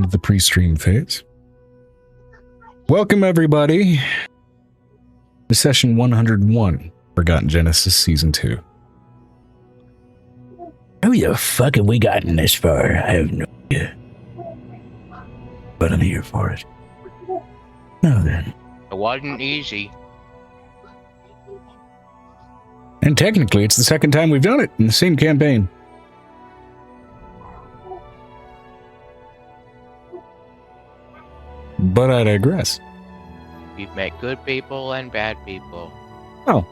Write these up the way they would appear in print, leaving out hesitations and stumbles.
into the pre-stream phase. Welcome, everybody, to session 101, Forgotten Genesis Season 2. How the fuck have we gotten this far? I have no idea. But I'm here for it. Now then. It wasn't easy. And technically, it's the second time we've done it in the same campaign. But I digress. We've met good people and bad people. Oh.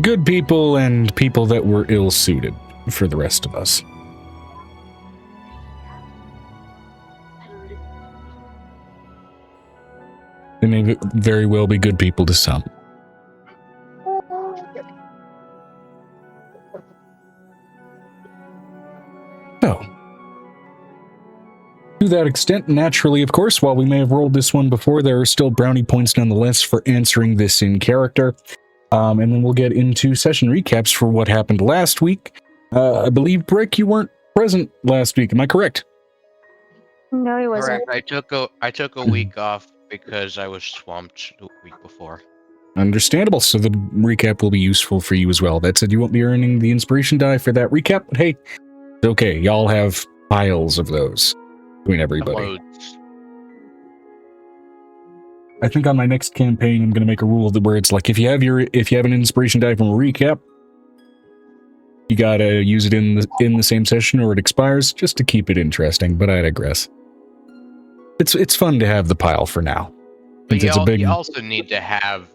Good people and people that were ill-suited for the rest of us. They may very well be good people to some. So, to that extent, naturally, of course, while we may have rolled this one before, there are still brownie points nonetheless for answering this in character. And then we'll get into session recaps for what happened last week. I believe, Brick, you weren't present last week. Am I correct? No, he wasn't. Correct. I took a week off because I was swamped the week before. Understandable. So the recap will be useful for you as well. That said, you won't be earning the inspiration die for that recap, but hey, it's okay. Y'all have piles of those between everybody. Loads. I think on my next campaign, I'm going to make a rule that where it's like, if you have an inspiration die from a recap, you gotta use it in the same session or it expires, just to keep it interesting. But I digress. It's fun to have the pile for now. But you also need to have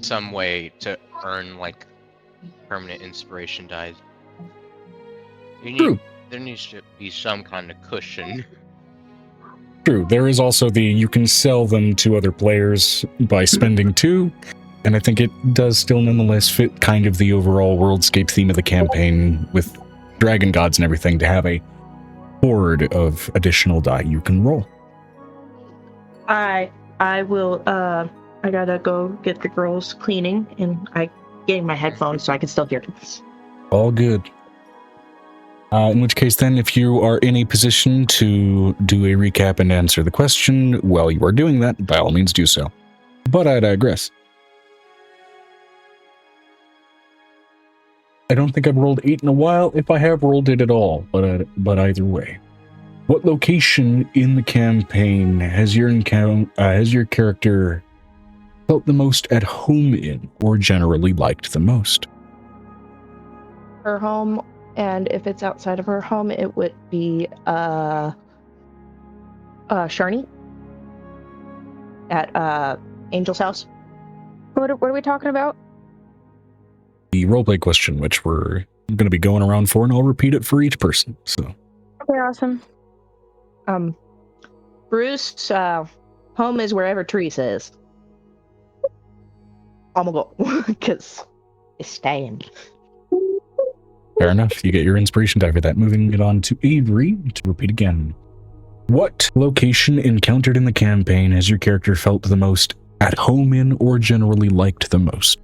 some way to earn like permanent inspiration dies. True. There needs to be some kind of cushion. True. There is also you can sell them to other players by spending 2, and I think it does still nonetheless fit kind of the overall worldscape theme of the campaign with dragon gods and everything to have a horde of additional die you can roll. I will, I gotta go get the girls cleaning, and I getting my headphones so I can still hear this. All good. In which case then, if you are in a position to do a recap and answer the question while you are doing that, by all means do so. But I digress. I don't think I've rolled 8 in a while, if I have rolled it at all, but either way. What location in the campaign has your character felt the most at home in, or generally liked the most? Her home, and if it's outside of her home, it would be Sharni at Angel's house. What are we talking about? The roleplay question, which we're going to be going around for, and I'll repeat it for each person. So. Okay, awesome. Bruce's home is wherever Teresa is. I'm gonna go because it's staying. Fair enough. You get your inspiration die for that. Moving it on to Avery to repeat again. What location encountered in the campaign has your character felt the most at home in, or generally liked the most?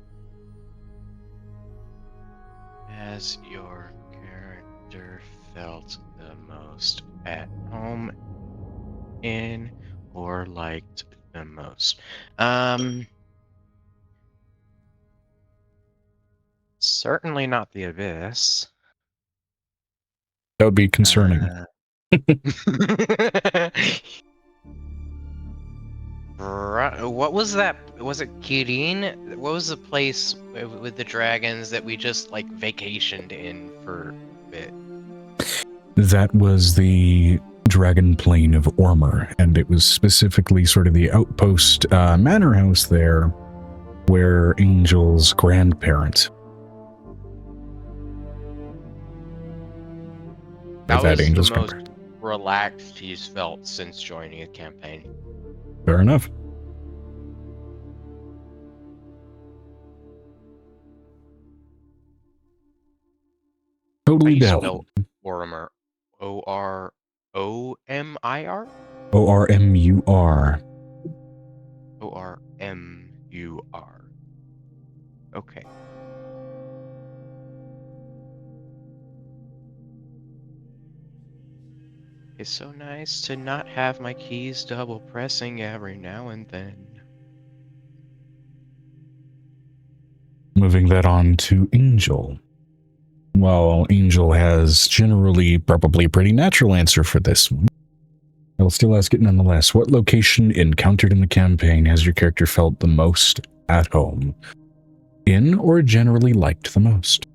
Has your character felt the most at home in or liked the most? Certainly not the Abyss. That would be concerning. What was that? Was it Kirin? What was the place with the dragons that we just like vacationed in for a bit? That was the Dragon Plain of Ormer, and it was specifically sort of the outpost manor house there where Angel's grandparents. That was the most relaxed he's felt since joining a campaign. Fair enough. Totally down. Ormur. O-R-O-M-I-R? O-R-M-U-R. O-R-M-U-R. Okay. It's so nice to not have my keys double pressing every now and then. Moving that on to Angel. While Angel has generally probably a pretty natural answer for this one, I'll still ask it nonetheless. What location encountered in the campaign has your character felt the most at home in, or generally liked the most?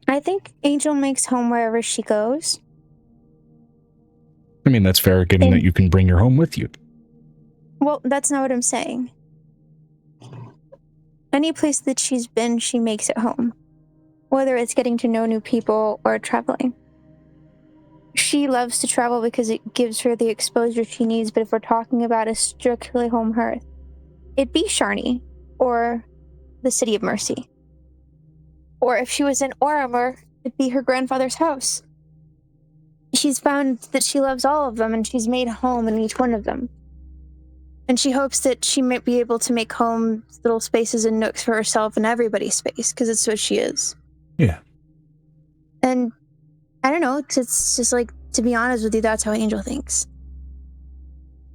I think Angel makes home wherever she goes. I mean, that's fair, given that you can bring your home with you. Well, that's not what I'm saying. Any place that she's been, she makes it home. Whether it's getting to know new people or traveling. She loves to travel because it gives her the exposure she needs, but if we're talking about a strictly home hearth, it'd be Sharni or the City of Mercy. Or if she was in Oromar, it'd be her grandfather's house. She's found that she loves all of them, and she's made home in each one of them. And she hopes that she might be able to make home little spaces and nooks for herself and everybody's space, because it's what she is. Yeah. And I don't know, it's just like, to be honest with you, that's how Angel thinks.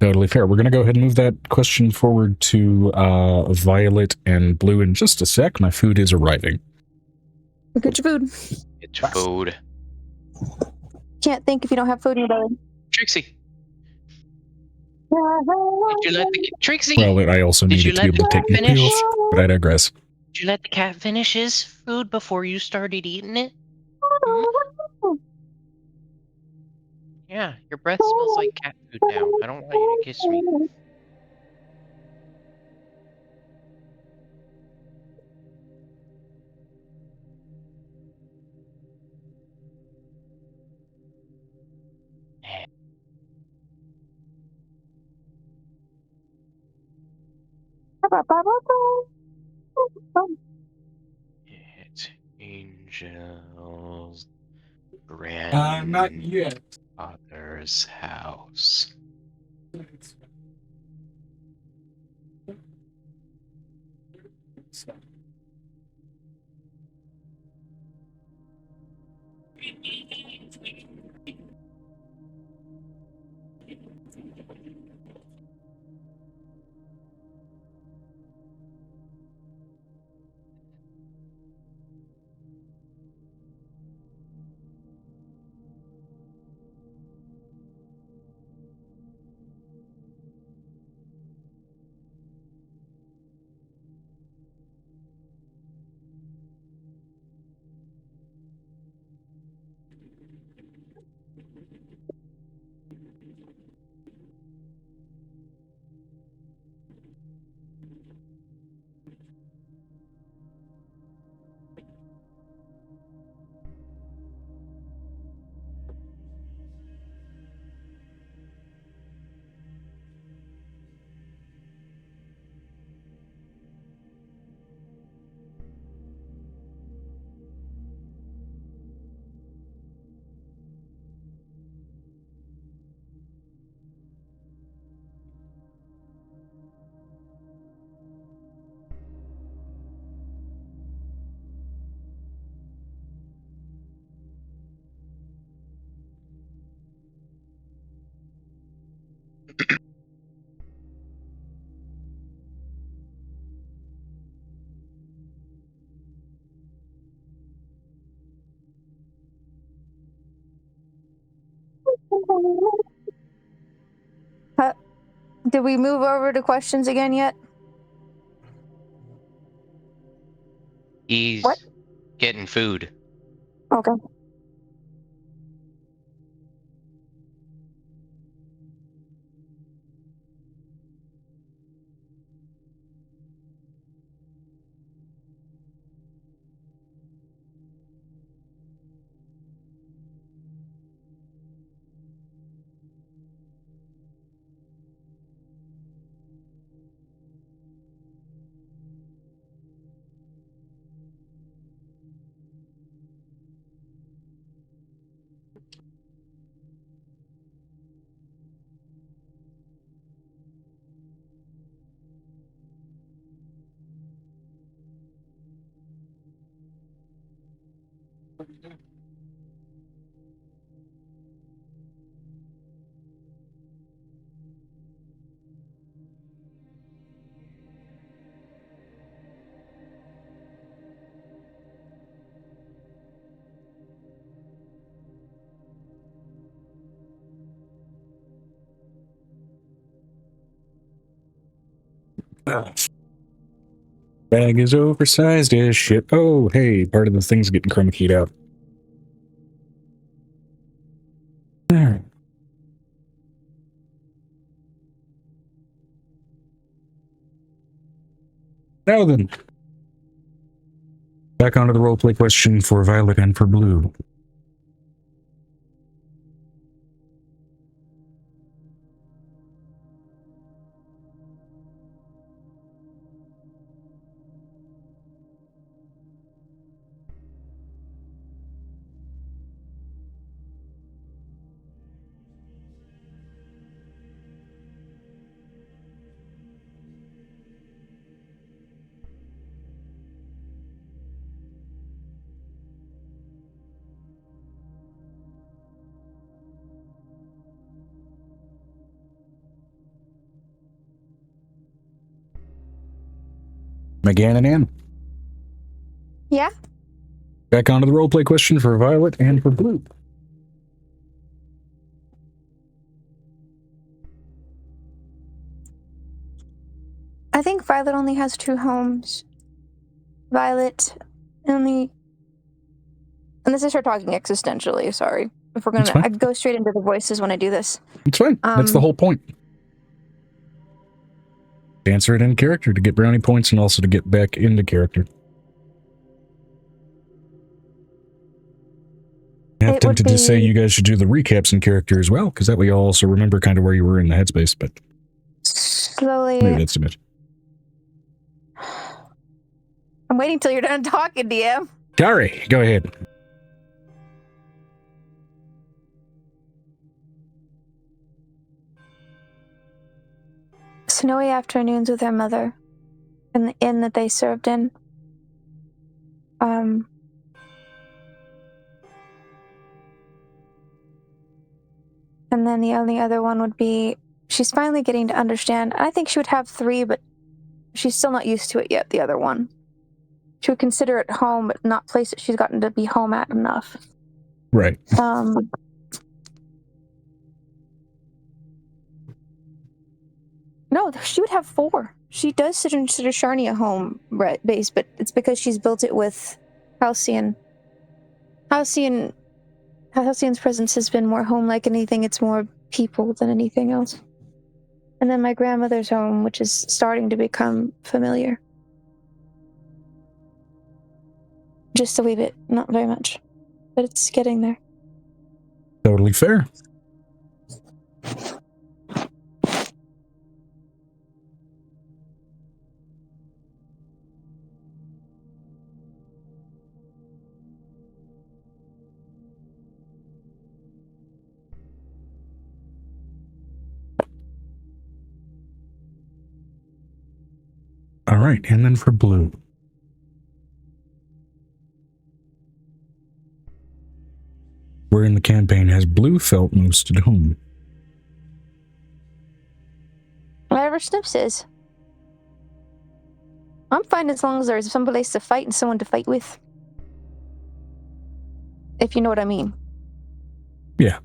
Totally fair. We're going to go ahead and move that question forward to Violet and Blue in just a sec. My food is arriving. Get your food. Get your food. Can't think if you don't have food in your belly. Trixie! Did you let the Trixie? Well, I also Did needed you to be let able to the take cat my finish? pills, but I digress. Did you let the cat finish his food before you started eating it? Hmm? Yeah, your breath smells like cat food now. I don't want you to kiss me. It's Angel's Not yet. grandfather's house. Did we move over to questions again yet? He's What? getting food. Okay. Bag is oversized as shit. Oh, hey, part of the thing's getting chroma keyed out. There. Now then. Back onto the roleplay question for Violet and for Blue. McGann and Ann. Yeah? Back onto the roleplay question for Violet and for Blue. I think Violet only has 2 homes. Violet only... And this is her talking existentially, sorry. If we're gonna... I go straight into the voices when I do this. It's fine. That's the whole point. Answer it in character to get brownie points and also to get back into character. I'm tempted to say you guys should do the recaps in character as well, because that way you also remember kind of where you were in the headspace, but... Slowly... Maybe that's too much. I'm waiting till you're done talking, DM. Sorry, go ahead. Snowy afternoons with her mother in the inn that they served in. And then the only other one would be she's finally getting to understand. I think she would have 3, but she's still not used to it yet, the other one. She would consider it home, but not place that she's gotten to be home at enough. Right. No, she would have 4. She does consider Sharnia home base, but it's because she's built it with Halcyon. Halcyon's presence has been more home-like anything. It's more people than anything else. And then my grandmother's home, which is starting to become familiar. Just a wee bit, not very much. But it's getting there. Totally fair. All right, and then for Blue. Where in the campaign has Blue felt most at home? Wherever Snips is. I'm fine as long as there's some place to fight and someone to fight with. If you know what I mean. Yeah.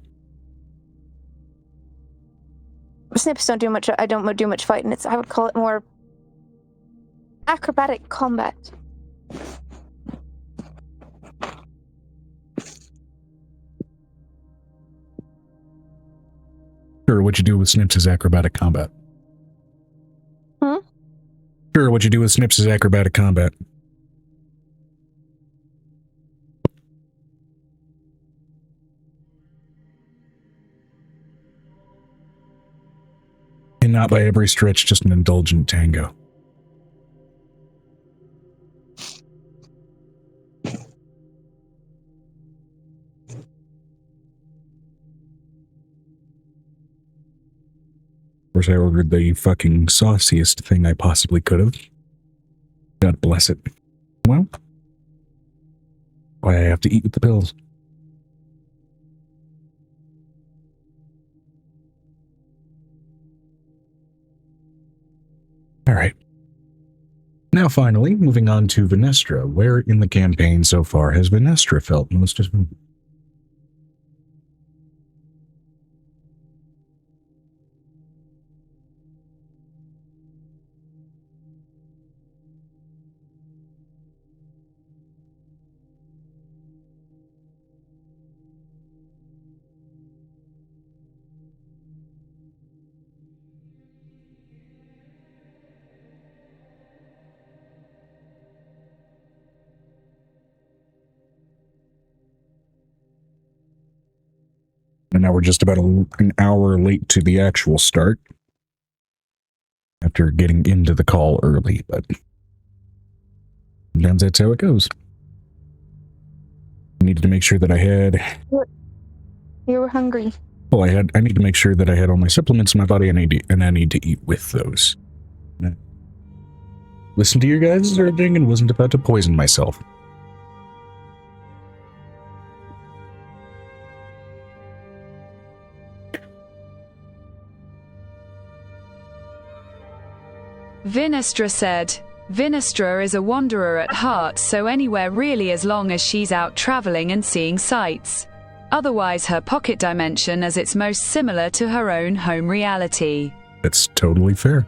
Snips don't do much. I don't do much fighting. I would call it more acrobatic combat. Sure, what you do with Snips is acrobatic combat. Sure, what you do with Snips is acrobatic combat. And not by every stretch just an indulgent tango. Of course, I ordered the fucking sauciest thing I possibly could have. God bless it. Well, why I have to eat with the pills. All right. Now, finally, moving on to Venestra. Where in the campaign so far has Venestra felt most at home? Now we're just about an hour late to the actual start. After getting into the call early, but sometimes that's how it goes. I needed to make sure that I had... You were hungry. Well, I need to make sure that I had all my supplements in my body, and I need to eat with those. Listen to your guys' urging and wasn't about to poison myself. Vinestra said, Vinestra is a wanderer at heart, so anywhere really as long as she's out traveling and seeing sights. Otherwise her pocket dimension as it's most similar to her own home reality. That's totally fair.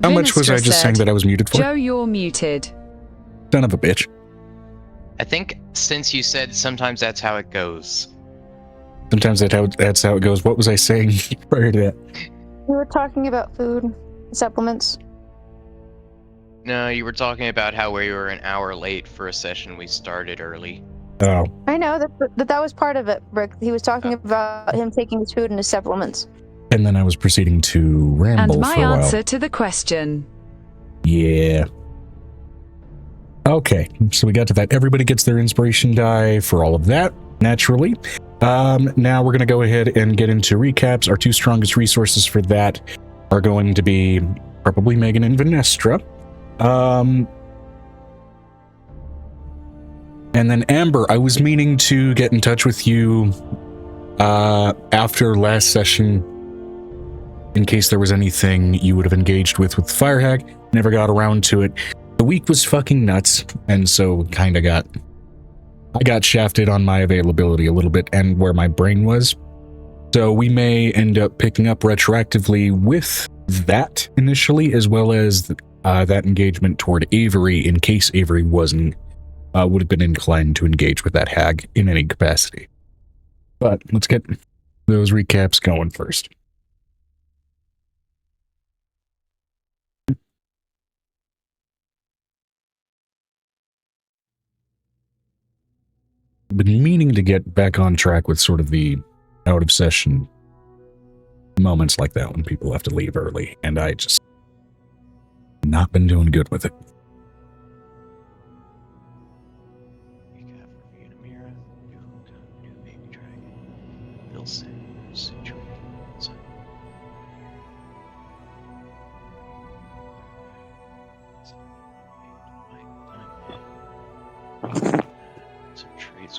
How much was I just saying that I was muted for? Joe, you're muted. Son of a bitch. I think since you said sometimes that's how it goes. Sometimes that's how it goes. What was I saying prior to that? We were talking about food, supplements. No, you were talking about how we were an hour late for a session we started early. Oh. I know that was part of it, Rick. He was talking about him taking his food and his supplements. And then I was proceeding to ramble And my for a while. answer to the question. Yeah. Okay, so we got to that. Everybody gets their inspiration die for all of that, naturally. Now we're going to go ahead and get into recaps. Our two strongest resources for that are going to be probably Megan and Vinestra. And then Amber, I was meaning to get in touch with you after last session in case there was anything you would have engaged with the fire hag. Never got around to it. The week was fucking nuts, and so I got shafted on my availability a little bit and where my brain was. So we may end up picking up retroactively with that initially, as well as that engagement toward Avery in case Avery would have been inclined to engage with that hag in any capacity. But let's get those recaps going first. Been meaning to get back on track with sort of the out of session moments like that when people have to leave early, and I just Not been doing good with it. Recap for Vietnamira, new baby dragon, Bill Sanders, some traits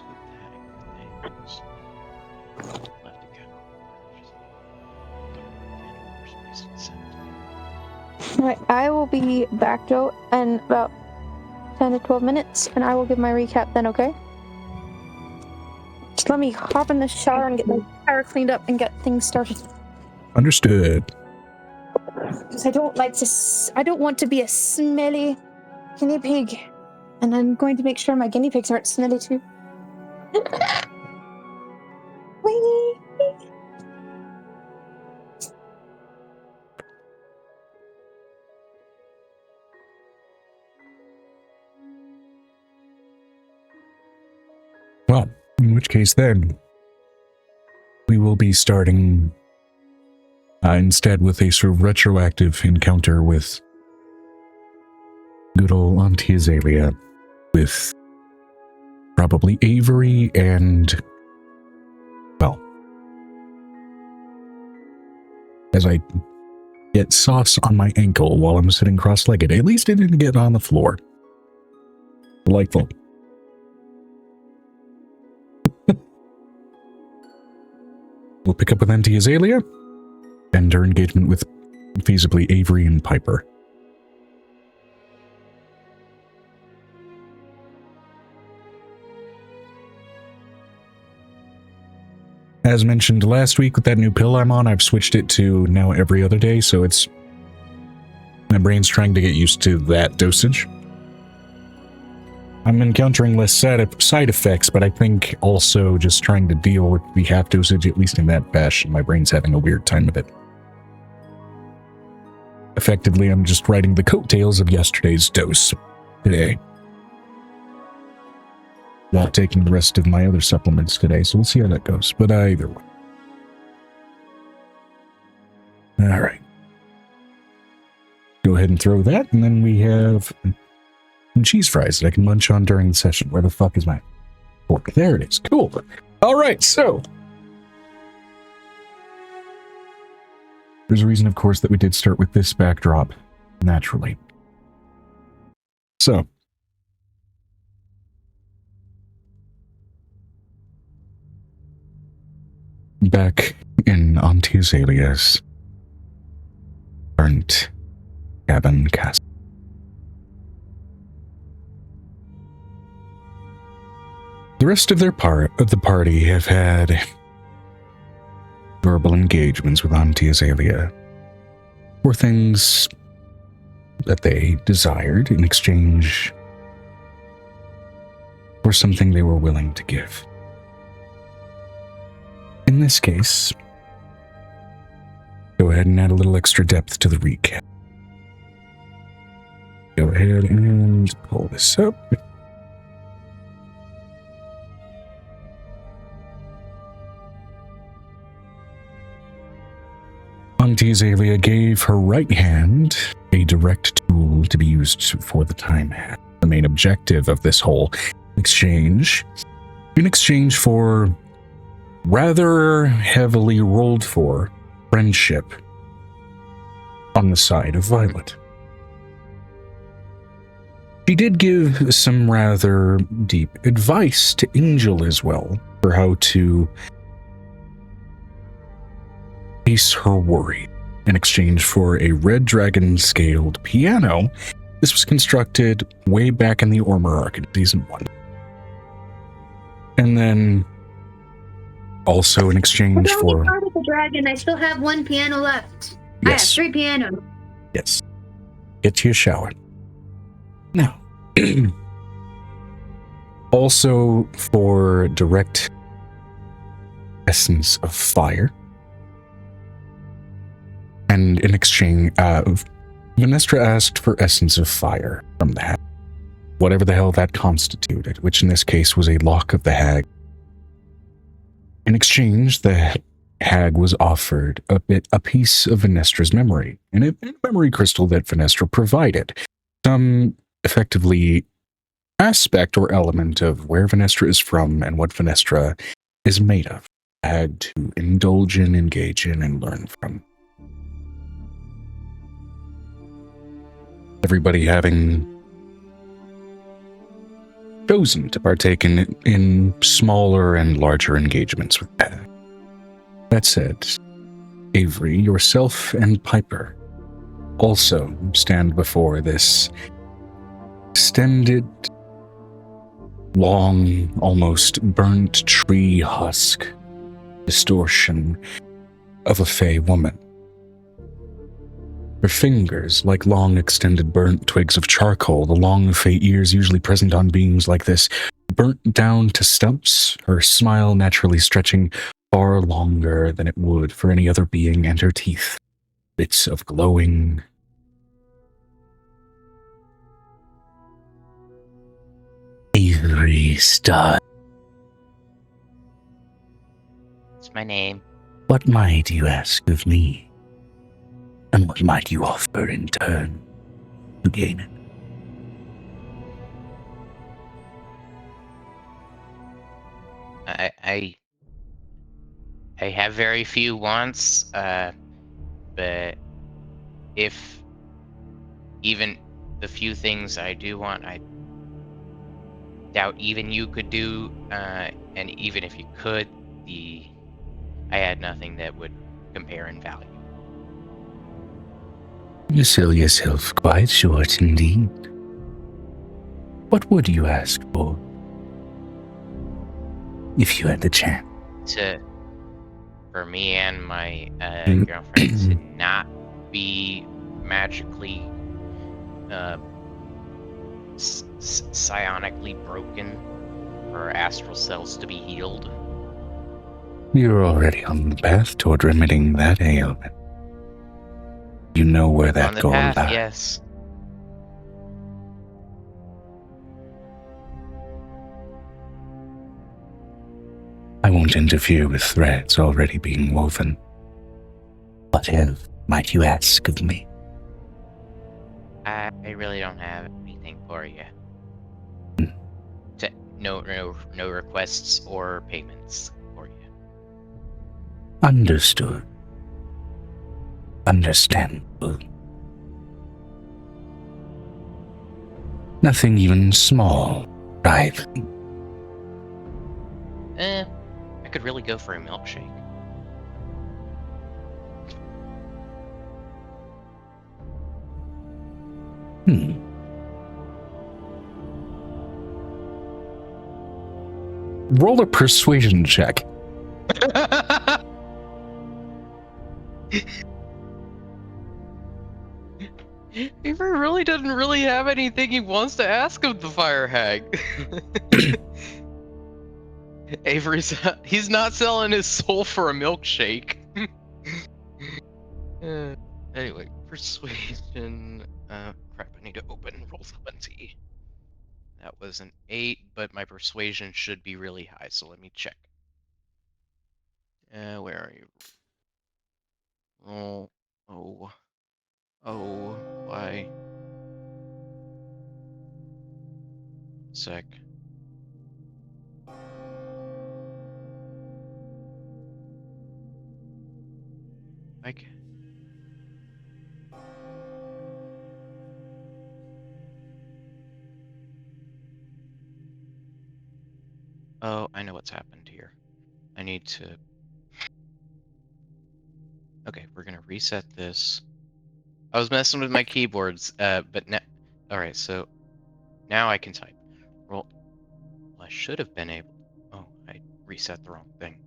with tag names. Left account. Alright, I will be back, Joe, in about 10 to 12 minutes, and I will give my recap then, okay? Just let me hop in the shower and get my hair cleaned up and get things started. Understood. Because I don't want to be a smelly guinea pig. And I'm going to make sure my guinea pigs aren't smelly too. Whee! Well, in which case then, we will be starting instead with a sort of retroactive encounter with good old Auntie Azalea, with probably Avery and, well, as I get sauce on my ankle while I'm sitting cross-legged. At least it didn't get on the floor. Delightful. We'll pick up with Auntie Azalea and her engagement with feasibly Avery and Piper. As mentioned last week with that new pill I'm on, I've switched it to now every other day, so it's... my brain's trying to get used to that dosage. I'm encountering less side effects, but I think also just trying to deal with the half dosage, at least in that fashion, my brain's having a weird time with it. Effectively, I'm just riding the coattails of yesterday's dose today, while taking the rest of my other supplements today, so we'll see how that goes. But either way. Alright. Go ahead and throw that, and then we have some cheese fries that I can munch on during the session. Where the fuck is my fork? There it is. Cool. Alright, so. There's a reason, of course, that we did start with this backdrop, naturally. So. Back in Auntie Azalea's burnt cabin castle. The rest of the party have had verbal engagements with Auntie Azalea for things that they desired in exchange for something they were willing to give. In this case, go ahead and add a little extra depth to the recap. Go ahead and pull this up. Auntie Azalea gave her right hand a direct tool to be used for the time hand. The main objective of this whole exchange, in exchange for rather heavily rolled for friendship on the side of Violet. She did give some rather deep advice to Angel as well for how to face her worry in exchange for a red dragon scaled piano. This was constructed way back in the Ormer arc in season 1. And then also in exchange for part of the dragon, I still have one piano left. Yes. I have 3 pianos. Yes. Get to your shower. Now, also for direct essence of fire. And in exchange, Venestra asked for essence of fire from the hag. Whatever the hell that constituted, which in this case was a lock of the hag. In exchange, the hag was offered a piece of Venestra's memory, and a memory crystal that Venestra provided. Some effectively aspect or element of where Venestra is from and what Venestra is made of. Had to indulge in, engage in, and learn from. Everybody having chosen to partake in smaller and larger engagements with that. That said, Avery, yourself, and Piper also stand before this extended, long, almost burnt tree husk distortion of a fey woman. Her fingers, like long extended burnt twigs of charcoal, the long fey ears usually present on beings like this, burnt down to stumps, her smile naturally stretching far longer than it would for any other being, and her teeth, bits of glowing Avery Star. It's my name. What might you ask of me? And what might you offer in turn to gain it? I have very few wants, but if even the few things I do want, I doubt even you could do, and even if you could, I had nothing that would compare in value. You sell yourself quite short indeed. What would you ask for? If you had the chance. For me and my girlfriend to not be magically psionically broken, or astral cells to be healed. You're already on the path toward remedying that ailment. You know where that on the goal path, lies. yes. I won't interfere with threads already being woven. What help might you ask of me? I really don't have anything for you. No requests or payments for you. Understood. Understandable. Nothing even small, right? I could really go for a milkshake. Roll a persuasion check. Avery really doesn't really have anything he wants to ask of the fire hag. He's not selling his soul for a milkshake. Anyway, persuasion. Crap, I need to open roll 20. That was an 8, but my persuasion should be really high, so let me check. Where are you? Roll. Oh, why? Sec. Like. Oh, I know what's happened here. I need to... Okay, we're gonna reset this. I was messing with my keyboards, but now... Alright, so... Now I can type. Roll... Well, I should have been able... Oh, I reset the wrong thing.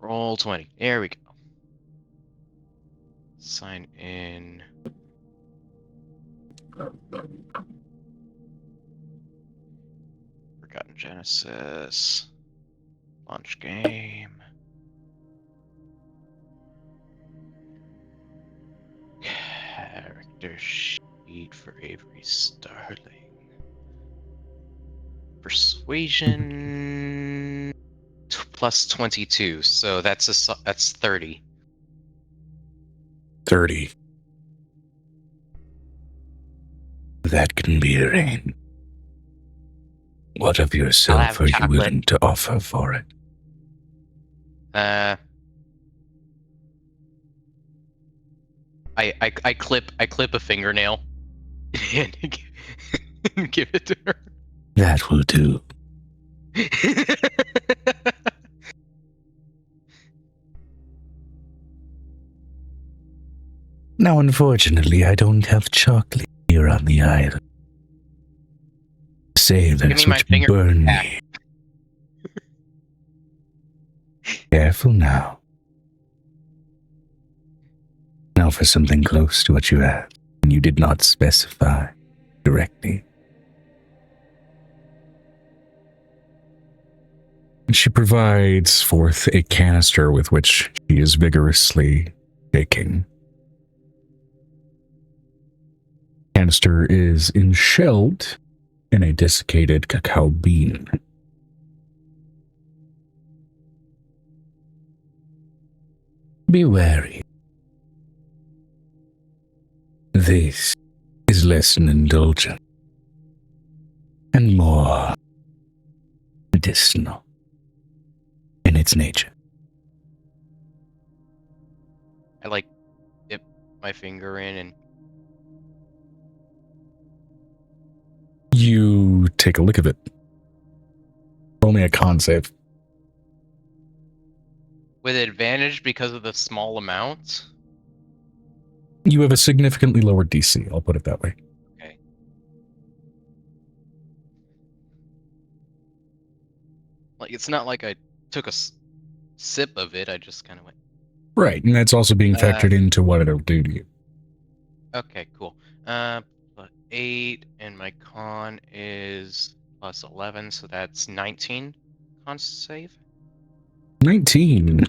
Roll 20. There we go. Sign in... Forgotten Genesis. Launch game. Character sheet for Avery Starling. Persuasion. plus 22, so that's 30. 30. That can be arranged. What of yourself have are you chocolate. willing to offer for it? I clip a fingernail and give it to her. That will do. Now, unfortunately, I don't have chocolate here on the island. Say Give me this my which finger burn back. me. Careful now. Now for something close to what you asked, and you did not specify directly. She provides forth a canister with which she is vigorously shaking. Canister is enshelled in a desiccated cacao bean. Be wary. This is less an indulgent and more medicinal in its nature. I dip my finger in and You take a look of it. Roll me a con save. with advantage because of the small amount. You have a significantly lower DC, I'll put it that way. Okay. Like, it's not like I took a sip of it, I just kind of went. Right, and that's also being factored into what it'll do to you. Okay, cool. Plus 8, and my con is plus 11, so that's 19 con save. 19.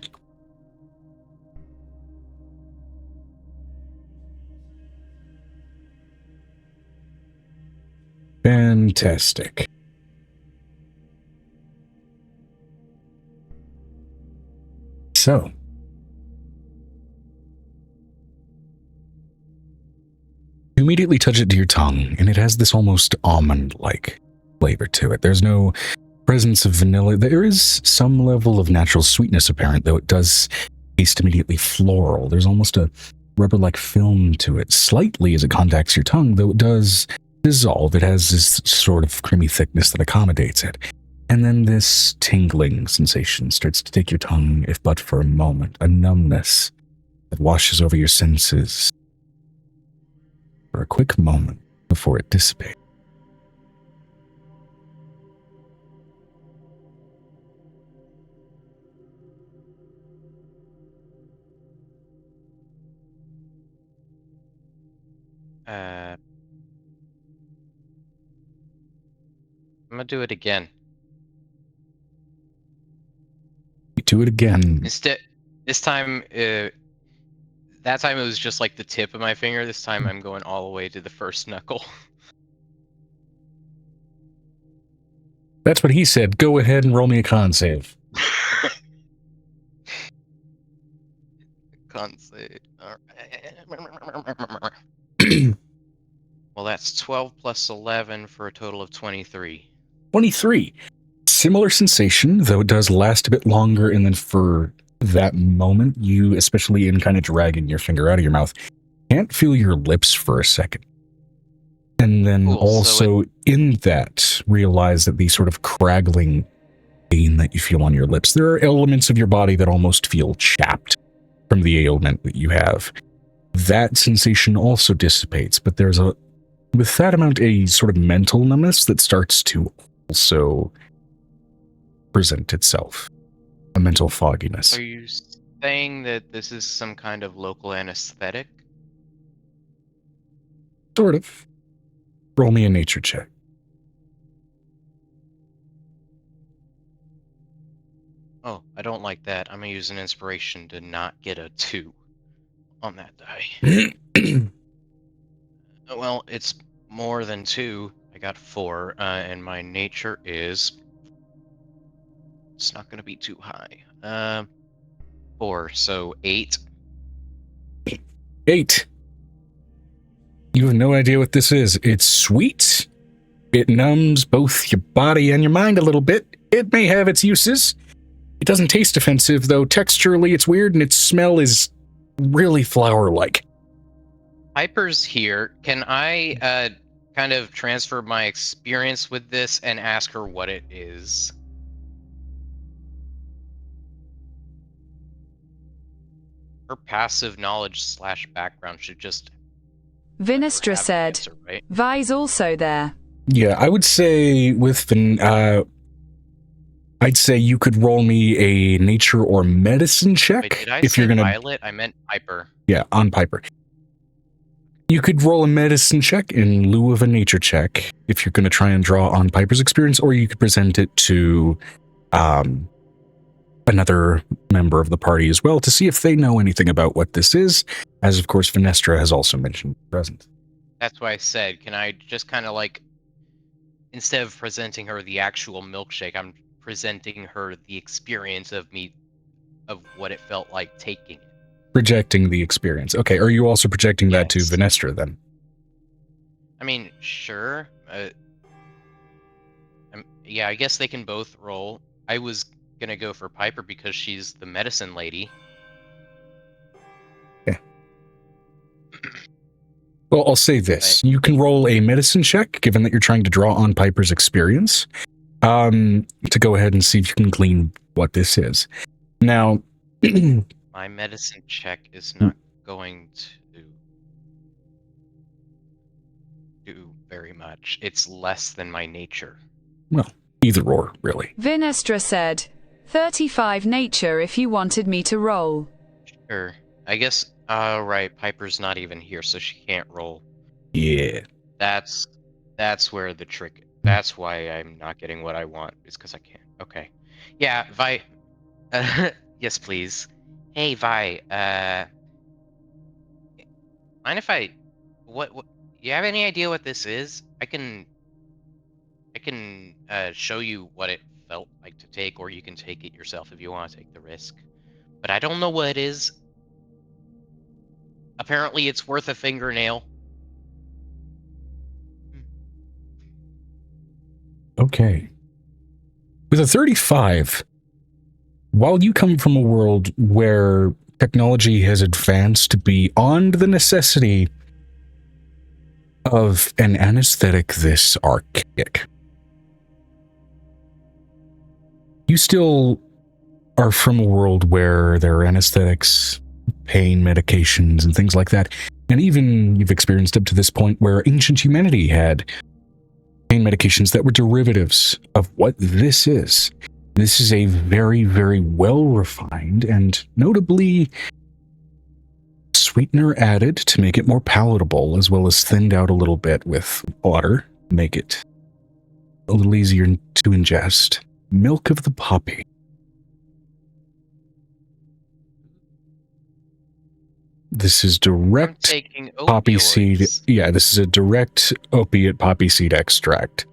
Fantastic. So, you immediately touch it to your tongue, and it has this almost almond-like flavor to it. There's no presence of vanilla. There is some level of natural sweetness apparent, though it does taste immediately floral. There's almost a rubber-like film to it, slightly as it contacts your tongue, though it does dissolve. It has this sort of creamy thickness that accommodates it. And then this tingling sensation starts to take your tongue, if but for a moment, a numbness that washes over your senses for a quick moment before it dissipates. I'm gonna do it again. You do it again. Instead, this time, that time it was just like the tip of my finger. This time I'm going all the way to the first knuckle. That's what he said. Go ahead and roll me a con save. Can't say. Well, that's 12 plus 11 for a total of 23. 23. Similar sensation, though it does last a bit longer, and then for that moment, you, especially in kind of dragging your finger out of your mouth, can't feel your lips for a second. And then Cool, also in that, realize that the sort of craggling pain that you feel on your lips, there are elements of your body that almost feel chapped from the ailment that you have. That sensation also dissipates, but there's with that amount, a sort of mental numbness that starts to also present itself. A mental fogginess. Are you saying that this is some kind of local anesthetic? Sort of. Roll me a nature check. Oh, I don't like that. I'm gonna use an inspiration to not get a 2 on that die. Well, it's more than 2. I got 4, and my nature is It's not going to be too high. 4, so 8. 8. You have no idea what this is. It's sweet. It numbs both your body and your mind a little bit. It may have its uses. It doesn't taste offensive, though texturally it's weird, and its smell is really flower-like. Piper's here. Can I kind of transfer my experience with this and ask her what it is? Her passive knowledge / background should just... Vinestra said, answer, right? Vi's also there. Yeah, I would say with the... I'd say you could roll me a nature or medicine check. Wait, did I if say you're gonna... Violet? I meant Piper. Yeah, on Piper. You could roll a medicine check in lieu of a nature check if you're going to try and draw on Piper's experience, or you could present it to another member of the party as well to see if they know anything about what this is, as of course Vinestra has also mentioned present. That's why I said, can I just kind of like, instead of presenting her the actual milkshake, I'm presenting her the experience of what it felt like taking it. Projecting the experience. Okay, are you also projecting that to Vinestra then? I mean, sure. Yeah, I guess they can both roll. I was gonna go for Piper because she's the medicine lady. Yeah. Well, I'll say this. Right. You can roll a medicine check, given that you're trying to draw on Piper's experience, to go ahead and see if you can glean what this is. Now... My medicine check is not going to do very much. It's less than my nature. Well, either or, really. Vinestra said, 35 nature if you wanted me to roll. Sure. I guess, right, Piper's not even here, so she can't roll. Yeah. That's where the trick, that's why I'm not getting what I want, is because I can't. Okay. Yeah, Vi, yes, please. Hey, Vi, mind if what, you have any idea what this is? I can show you what it felt like to take, or you can take it yourself if you want to take the risk. But I don't know what it is. Apparently it's worth a fingernail. Okay. With a 35... While you come from a world where technology has advanced beyond the necessity of an anesthetic this archaic, you still are from a world where there are anesthetics, pain medications, and things like that. And even you've experienced up to this point where ancient humanity had pain medications that were derivatives of what this is. This is a very, very well-refined and notably sweetener added to make it more palatable, as well as thinned out a little bit with water, make it a little easier to ingest. Milk of the poppy. This is direct poppy seed. Yeah, this is a direct opiate poppy seed extract.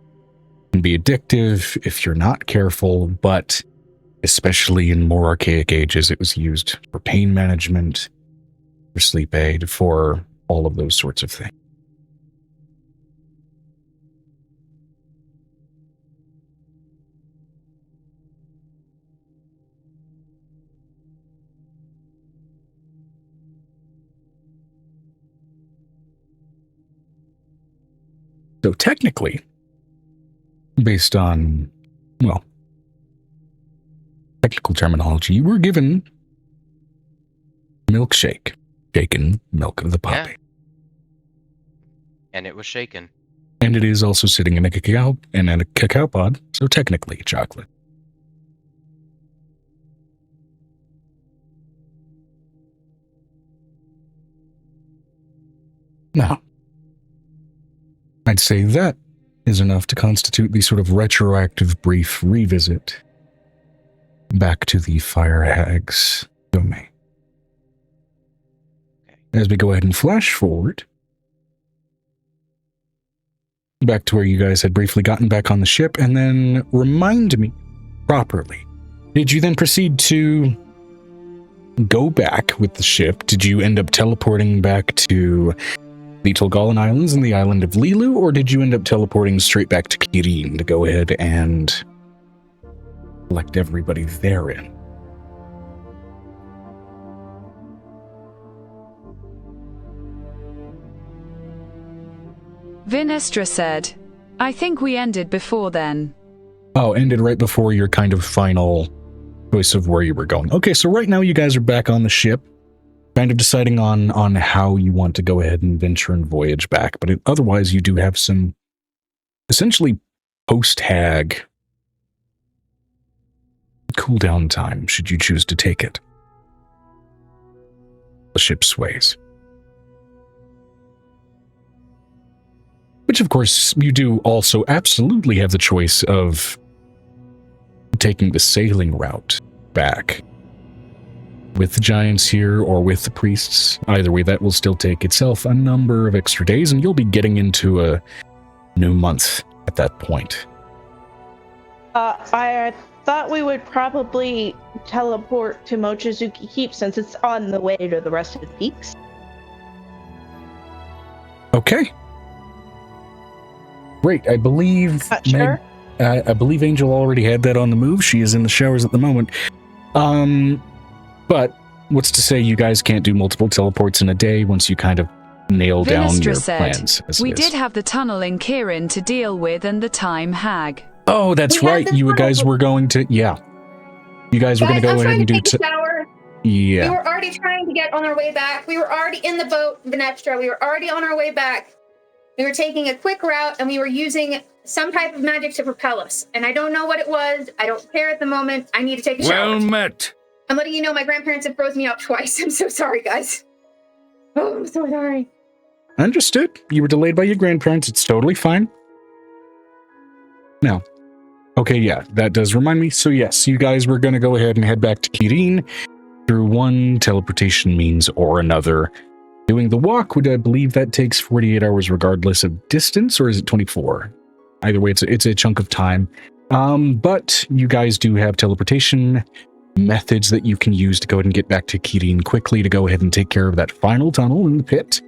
Can be addictive if you're not careful, but especially in more archaic ages, it was used for pain management, for sleep aid, for all of those sorts of things. So technically, based on, well, technical terminology, you were given milkshake, shaken milk of the poppy. Yeah. And it was shaken. And it is also sitting in a cacao pod, so technically chocolate. Now, I'd say that is enough to constitute the sort of retroactive brief revisit back to the fire hag's domain. As we go ahead and flash forward back to where you guys had briefly gotten back on the ship, and then remind me properly Did you then proceed to go back with the ship? Did you end up teleporting back to the Tolgolan Islands and the island of Lilu, or did you end up teleporting straight back to Kirin to go ahead and collect everybody therein? Vinestra said, I think we ended before then. Oh, ended right before your kind of final choice of where you were going. Okay, so right now you guys are back on the ship, kind of deciding on how you want to go ahead and venture and voyage back. But otherwise, you do have some essentially post-hag cooldown time, should you choose to take it. The ship sways. Which, of course, you do also absolutely have the choice of taking the sailing route back with the giants here or with the priests. Either way, that will still take itself a number of extra days, and you'll be getting into a new month at that point. I thought we would probably teleport to Mochizuki Keep since it's on the way to the rest of the peaks. Okay. Great. I believe Sure. I believe Angel already had that on the move. She is in the showers at the moment. But what's to say you guys can't do multiple teleports in a day once you kind of nail down Vinestra your said, plans? As we it is. did have the tunnel in Kirin to deal with and the time hag. Oh, that's We had right. the You guys tunnel. were going to, yeah. You guys were going to go I'm ahead trying and to do. take a shower. Yeah. We were already trying to get on our way back. We were already in the boat, Venestra. We were already on our way back. We were taking a quick route, and we were using some type of magic to propel us. And I don't know what it was. I don't care at the moment. I need to take a shower. Well met. I'm letting you know my grandparents have frozen me out twice. I'm so sorry, guys. Oh, I'm so sorry. Understood. You were delayed by your grandparents. It's totally fine. Now, okay, yeah, that does remind me. So yes, you guys were going to go ahead and head back to Kirin through one teleportation means or another. Doing the walk, would I believe that takes 48 hours regardless of distance, or is it 24? Either way, it's a chunk of time. But you guys do have teleportation methods that you can use to go ahead and get back to Kirin quickly to go ahead and take care of that final tunnel in the pit,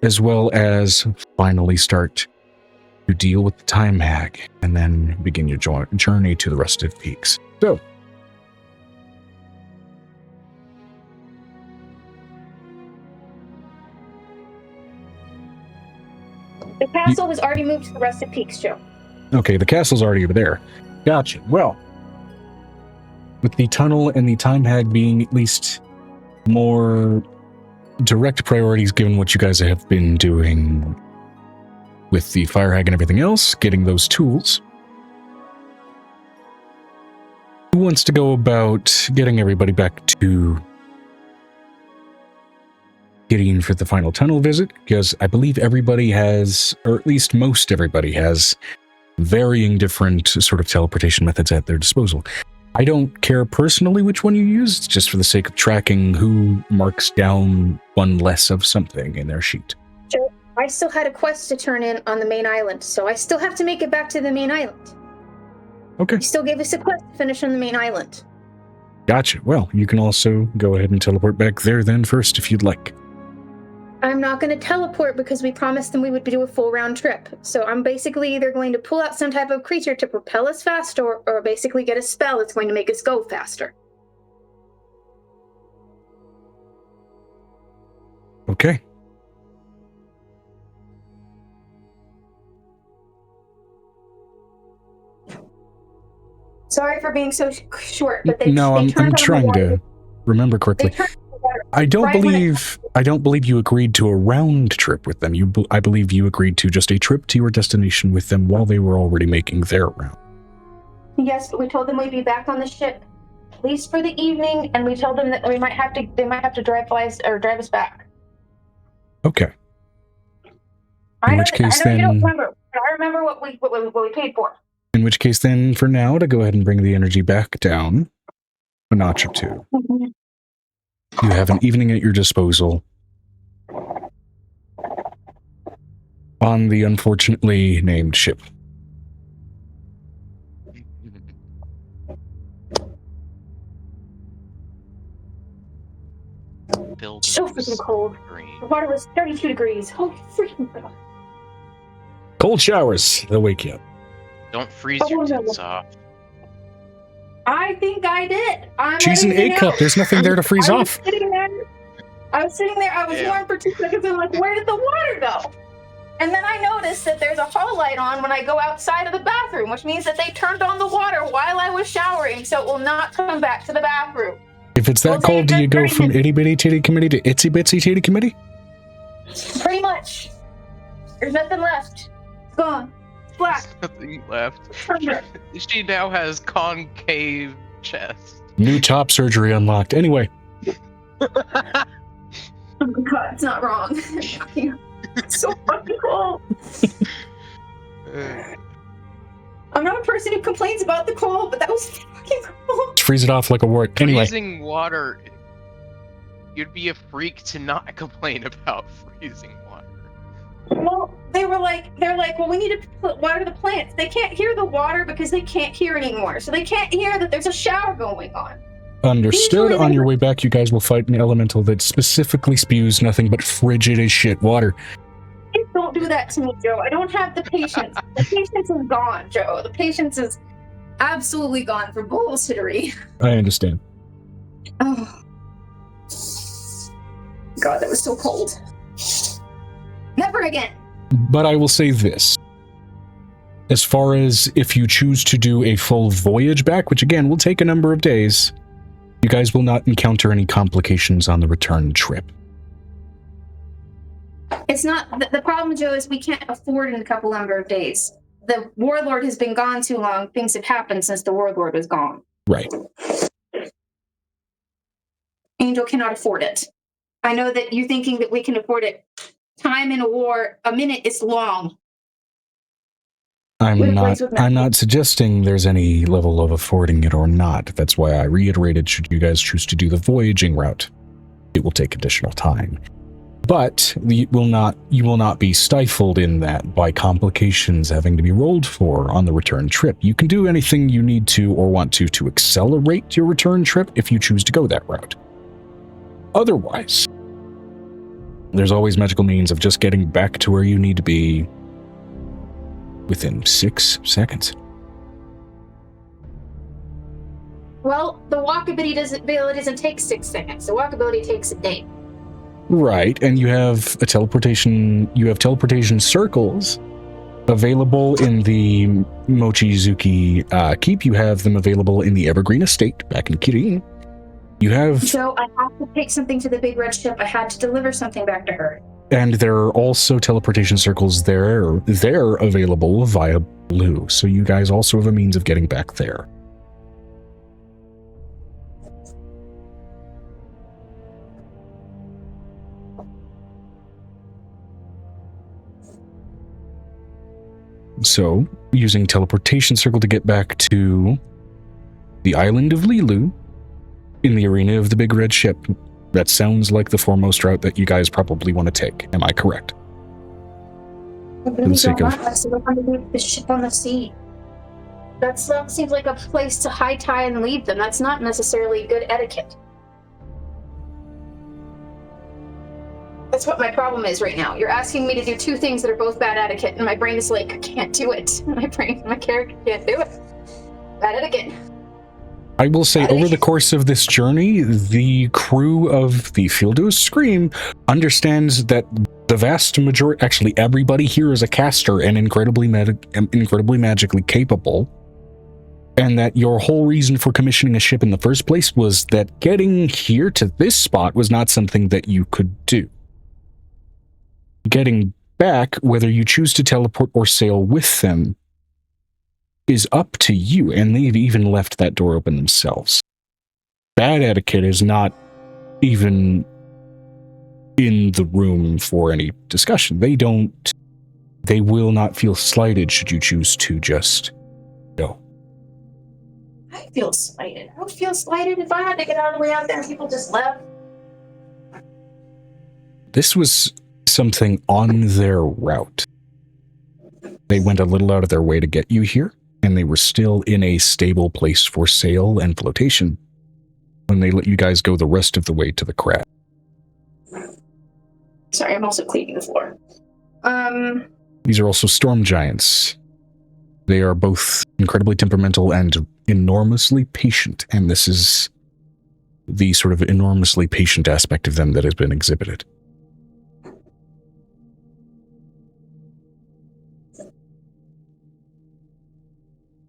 as well as finally start to deal with the time hag, and then begin your journey to the rest of peaks. So, The castle has already moved to the rest of Peaks, Joe. okay, the castle's already over there. Gotcha. Well, with the tunnel and the time hag being at least more direct priorities given what you guys have been doing with the fire hag and everything else, getting those tools. Who wants to go about getting everybody back to Gideon for the final tunnel visit? Because I believe everybody has, or at least most everybody has, varying different sort of teleportation methods at their disposal. I don't care personally which one you use, it's just for the sake of tracking who marks down one less of something in their sheet. Joe, I still had a quest to turn in on the main island, so I still have to make it back to the main island. Okay, You still gave us a quest to finish on the main island. gotcha. Well, you can also go ahead and teleport back there then first if you'd like. I'm not going to teleport because we promised them we would do a full round trip. So I'm basically either going to pull out some type of creature to propel us faster, or basically get a spell that's going to make us go faster. Okay. Sorry for being so short, but they No, they I'm turned on the trying water. to remember They correctly. turned on the water. I don't Right when believe you agreed to a round trip with them. I believe you agreed to just a trip to your destination with them while they were already making their round. Yes, but we told them we'd be back on the ship, at least for the evening, and we told them that they might have to drive us back. Okay. I In know, which case, I know you don't then- remember, but I remember what we paid for. In which case, then, for now, to go ahead and bring the energy back down a notch or two, you have an evening at your disposal on the unfortunately named ship. freaking cold. green. The water was 32 degrees. Holy freaking God. Cold showers, they'll wake you up. Don't freeze your tits off. I think I did. She's an A-cup. There's nothing there to freeze off. I was sitting there. I was Yeah. warm for 2 seconds. I'm like, where did the water go? And then I noticed that there's a hall light on when I go outside of the bathroom, which means that they turned on the water while I was showering, so it will not come back to the bathroom. If it's that We'll cold, take do you it go for from itty bitty titty committee to itsy bitsy titty committee? Pretty much. There's nothing left. It's gone. It's black. Nothing left. Thunder. She now has concave chest. New top surgery unlocked. Anyway, Oh my God, it's not wrong. It's so fucking cold. I'm not a person who complains about the cold, but that was fucking cold. let's freeze it off like a wart. Anyway, Freezing water. You'd be a freak to not complain about freezing water. Well, they're like, well, we need to water the plants. They can't hear the water because they can't hear anymore. So they can't hear that there's a shower going on. understood. Usually On they- your way back, you guys will fight an elemental that specifically spews nothing but frigid as shit water. Please don't do that to me, Joe. I don't have the patience. The patience is gone, Joe. The patience is absolutely gone for bullshittery. I understand. Oh. God, that was so cold. Never again. But I will say this. As far as if you choose to do a full voyage back, which again will take a number of days, you guys will not encounter any complications on the return trip. It's not the problem, Joe, is we can't afford in a couple number of days. The warlord has been gone too long. Things have happened since the warlord was gone. Right. Angel cannot afford it. I know that you're thinking that we can afford it. Time in a war, a minute is long. I'm With a not place with I'm magic. not suggesting there's any level of affording it or not. That's why I reiterated, should you guys choose to do the voyaging route, it will take additional time. But you will not be stifled in that by complications having to be rolled for on the return trip. You can do anything you need to or want to accelerate your return trip if you choose to go that route. Otherwise, there's always magical means of just getting back to where you need to be within 6 seconds. Well, the walkability doesn't take 6 seconds. The walkability takes a day. Right, and you have teleportation circles available in the Mochizuki Keep. You have them available in the Evergreen Estate back in Kirin. You have, So I have to take something to the big red ship. I had to deliver something back to her. and there are also teleportation circles there. They're available via Blue, so you guys also have a means of getting back there. So, using teleportation circle to get back to the island of Lilu in the arena of the big red ship. That sounds like the foremost route that you guys probably want to take. Am I correct? I really sake don't of- want us to go underneath the ship on the sea. That seems like a place to high tide and leave them. That's not necessarily good etiquette. That's what my problem is right now. You're asking me to do two things that are both bad etiquette, and my brain is like, I can't do it. My character can't do it. Bad etiquette. I will say, over the course of this journey, the crew of the Fieldo's Scream understands that the vast majority, actually everybody here is a caster and incredibly magically capable, and that your whole reason for commissioning a ship in the first place was that getting here to this spot was not something that you could do. Getting back, whether you choose to teleport or sail with them, is up to you, and they've even left that door open themselves. Bad etiquette is not even in the room for any discussion. They will not feel slighted should you choose to just go. I feel slighted. I would feel slighted if I had to get out of the way out there and people just left. This was something on their route. They went a little out of their way to get you here, and they were still in a stable place for sail and flotation when they let you guys go the rest of the way to the crab. Sorry, I'm also cleaning the floor. These are also storm giants. They are both incredibly temperamental and enormously patient, and this is the sort of enormously patient aspect of them that has been exhibited.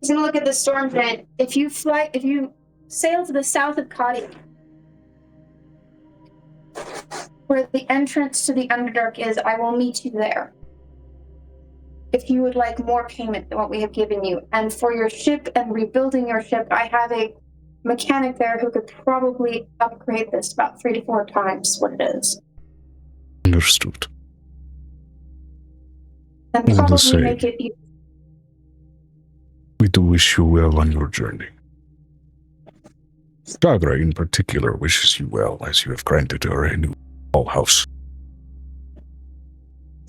He's gonna look at the storm giant. If you sail to the south of Kadi, where the entrance to the Underdark is, I will meet you there. If you would like more payment than what we have given you. And for your ship and rebuilding your ship, I have a mechanic there who could probably upgrade this about 3 to 4 times what it is. Understood. And All the probably same, make it easy. we do wish you well on your journey. Dagra in particular wishes you well, as you have granted her a new house.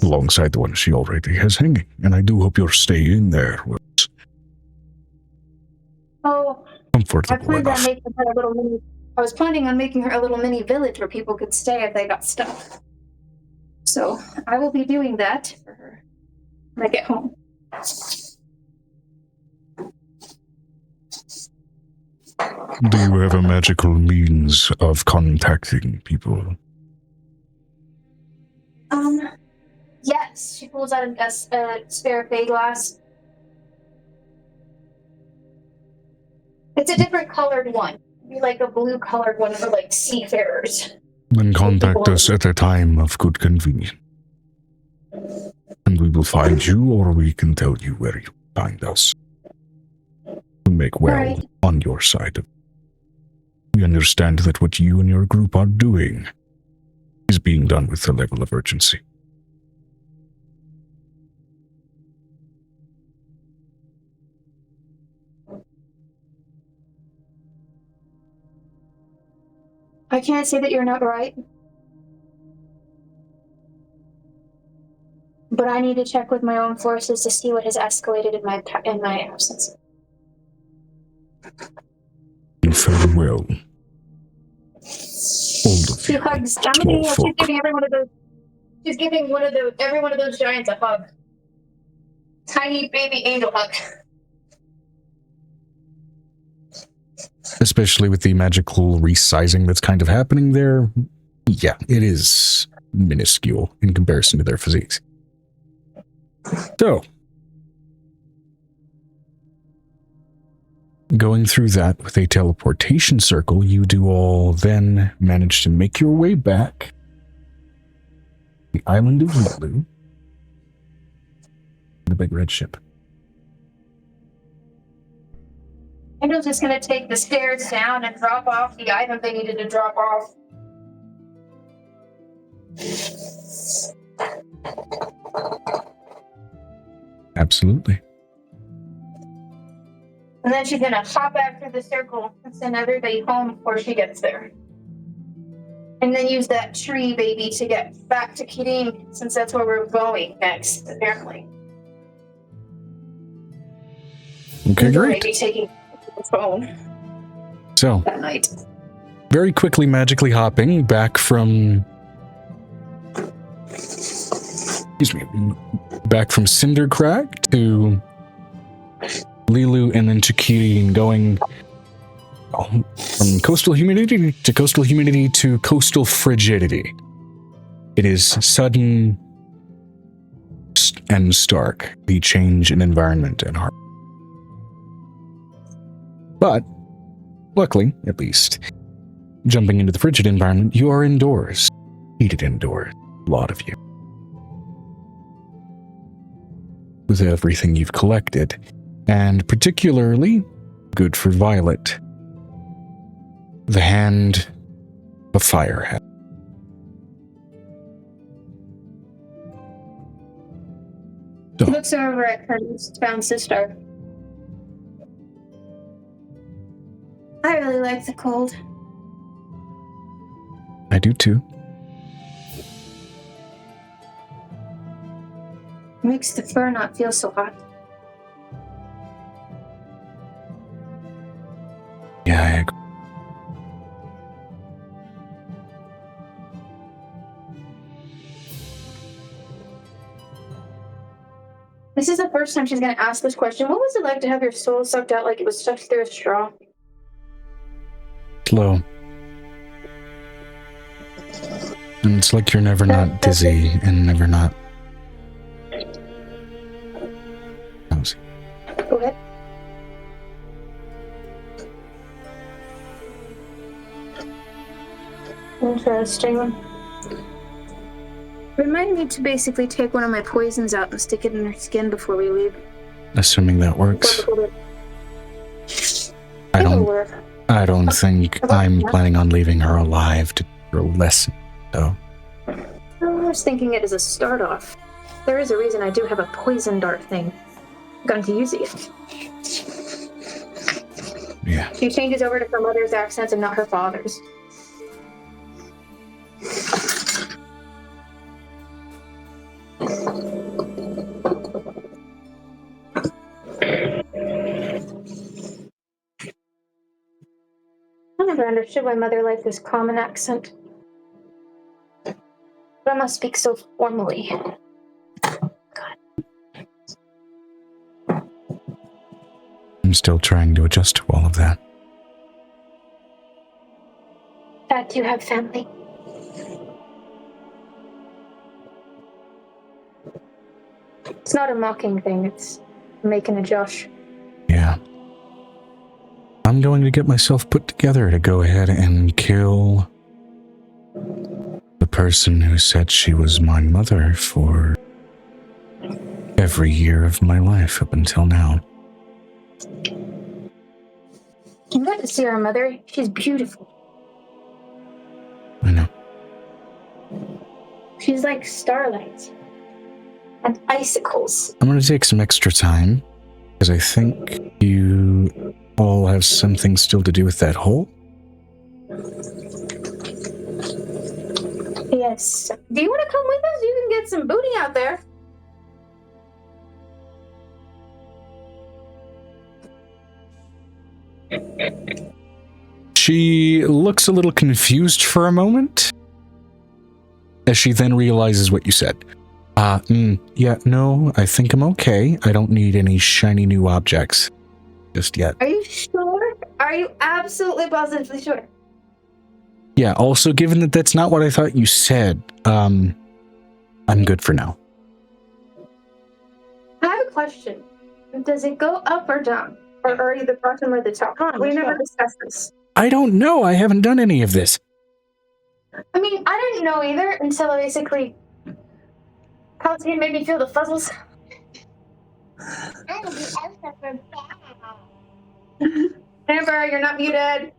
Alongside the one she already has hanging, and I do hope your stay in there was Oh, comfortable enough. I was planning on making her a little mini village where people could stay if they got stuck. So I will be doing that for her when I get home. Do you have a magical means of contacting people? Yes. She pulls out a spare fey glass. It's a different colored one. Be like a blue colored one for like seafarers. Then contact us at a time of good convenience. And we will find you, or we can tell you where you find us. To make well Right. on your side. We understand that what you and your group are doing is being done with a level of urgency. I can't say that you're not right. But I need to check with my own forces to see what has escalated in my absence. Farewell. All of She you, hugs. small She's folk. giving every one of those. She's giving every one of those giants a hug. Tiny baby angel hug. Especially with the magical resizing that's kind of happening there. Yeah, it is minuscule in comparison to their physiques. So, going through that with a teleportation circle, you do all then manage to make your way back to the island of Lulu, the big red ship. Angel's just gonna take the stairs down and drop off the item they needed to drop off. Absolutely. And then she's gonna hop back through the circle and send everybody home before she gets there. And then use that tree baby to get back to Kidding, since that's where we're going next, apparently. Okay, great. Maybe taking the phone So, that night. very quickly magically hopping back from Cindercrack to Lilu and then to Kiri, and going from coastal humidity to coastal humidity to coastal frigidity. It is sudden and stark, the change in environment and heart. But, luckily, at least, jumping into the frigid environment, you are indoors. Heated indoors, a lot of you. With everything you've collected, and particularly good for Violet, the hand of Firehead. So, She looks over at her found sister. I really like the cold. I do too. Makes the fur not feel so hot. Yeah, I agree. This is the first time she's going to ask this question. What was it like to have your soul sucked out like it was sucked through a straw? Slow. And it's like you're never not dizzy and never not... Go ahead. Interesting. Remind me to basically take one of my poisons out and stick it in her skin before we leave. Assuming that works. I don't think I'm planning on leaving her alive to do a lesson, though. I was thinking it as a start-off. There is a reason I do have a poison dart thing. I'm going to use it. Yeah. She changes over to her mother's accent and not her father's. I never understood why mother liked this common accent. But I must speak so formally. I'm still trying to adjust to all of that. Dad, do you have family? It's not a mocking thing, it's making a Josh. Yeah. I'm going to get myself put together to go ahead and kill the person who said she was my mother for every year of my life up until now. You got to see our mother. She's beautiful. I know. She's like starlight. And icicles. I'm going to take some extra time, because I think you all have something still to do with that hole. Yes. Do you want to come with us? You can get some booty out there. She looks a little confused for a moment, as she then realizes what you said. Yeah, no, I think I'm okay. I don't need any shiny new objects just yet. Are you sure? Are you absolutely positively sure? Yeah, also, given that that's not what I thought you said, I'm good for now. I have a question. Does it go up or down? Or are you the bottom or the top? We never discussed this. I don't know. I haven't done any of this. I mean, I didn't know either until basically Palatine made me feel the fuzzles. Amber, you're not muted.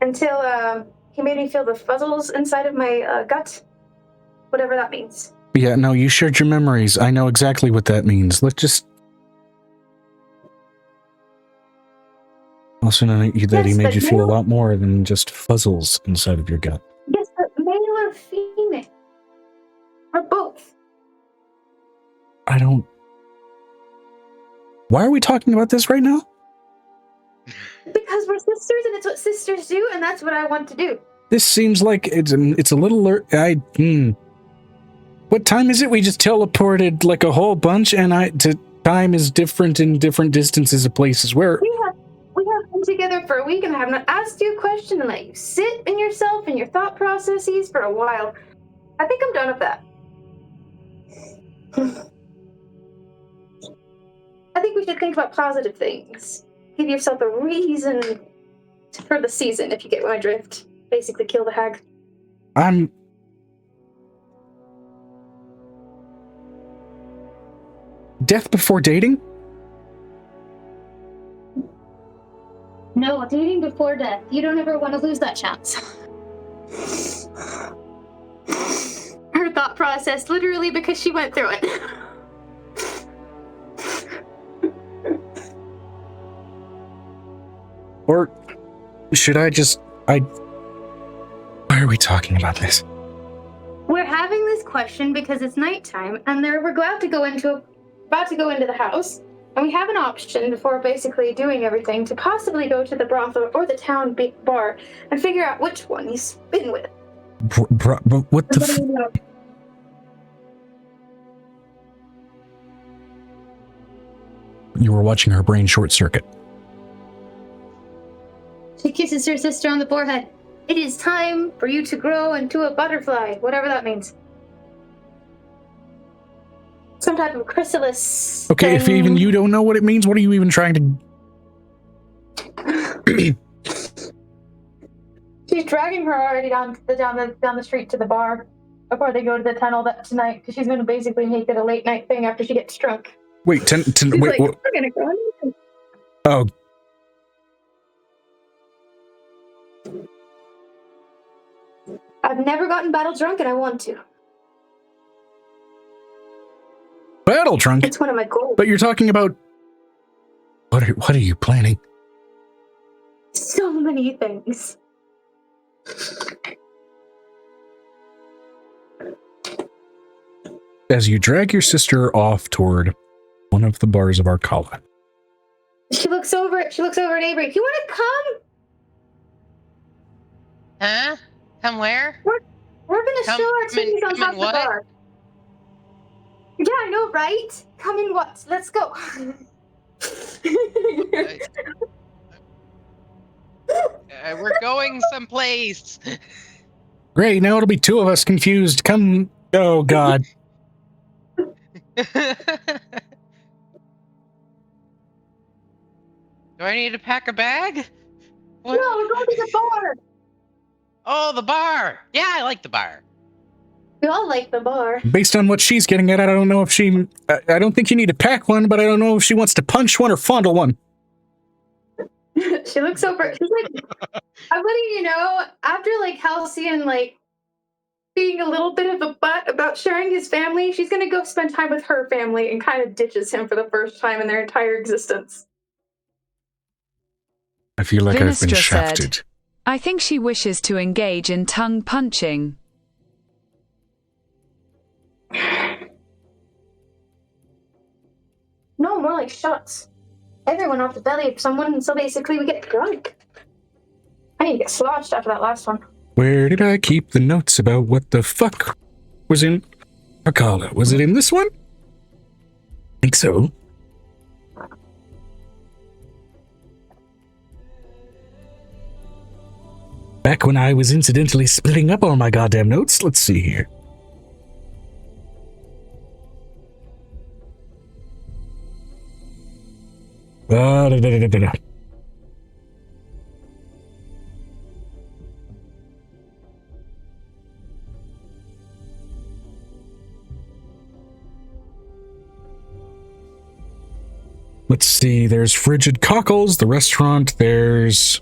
Until he made me feel the fuzzles inside of my gut. Whatever that means. Yeah, no, you shared your memories. I know exactly what that means. Let's just... Also know that he made you feel a lot more than just fuzzles inside of your gut. Yes, but male or female? Or both? I don't... Why are we talking about this right now? Because we're sisters and it's what sisters do, and that's what I want to do. This seems like it's a little... What time is it? We just teleported like a whole bunch, and time is different in different distances of places. Where... We have been together for a week and I have not asked you a question and let you sit in yourself and your thought processes for a while. I think I'm done with that. I think we should think about positive things. Give yourself a reason for the season, if you get my drift. Basically kill the hag. Death before dating? No, dating before death. You don't ever want to lose that chance. Her thought process, literally because she went through it. Or should I just... Why are we talking about this? We're having this question because it's nighttime and we're about to go into the house. And we have an option before basically doing everything to possibly go to the brothel or the town bar and figure out which one you spin with. What the You were watching her brain short circuit. She kisses her sister on the forehead. It is time for you to grow into a butterfly, whatever that means. Some type of chrysalis. Okay, if even you don't know what it means, what are you even trying to... She's dragging her already down the street to the bar before they go to the tunnel tonight, because she's going to basically make it a late night thing after she gets drunk. Wait, She's wait, like, what? we're going to go. Oh. I've never gotten battle drunk, and I want to. Battle drunk? It's one of my goals. But you're talking about... What are you planning? So many things. As you drag your sister off toward one of the bars of Arcala. She looks over at Avery. You want to come? Huh? Come where? We're gonna show our titties on top of the what? bar. Yeah, I know, right? Come in what? Let's go. We're going someplace. Great, now it'll be two of us confused. Come... Oh, God. Do I need to pack a bag? What? No, we're going to the bar. Oh, the bar. Yeah, I like the bar. We all like the bar. Based on what she's getting at, I don't know if she... I don't think you need to pack one, but I don't know if she wants to punch one or fondle one. She looks over. She's like, I'm letting you know, after like Halcyon like being a little bit of a butt about sharing his family, she's gonna go spend time with her family and kind of ditches him for the first time in their entire existence. I feel like I've been Vinestra shafted. said, I think she wishes to engage in tongue punching. No, more like shots. Everyone off the belly of someone, and so basically we get drunk. I need to get sloshed after that last one. Where did I keep the notes about what the fuck was in Arcala? Was it in this one? I think so. Back when I was incidentally splitting up all my goddamn notes. Let's see here. Da-da-da-da-da-da. Let's see, there's Frigid Cockles, the restaurant, there's...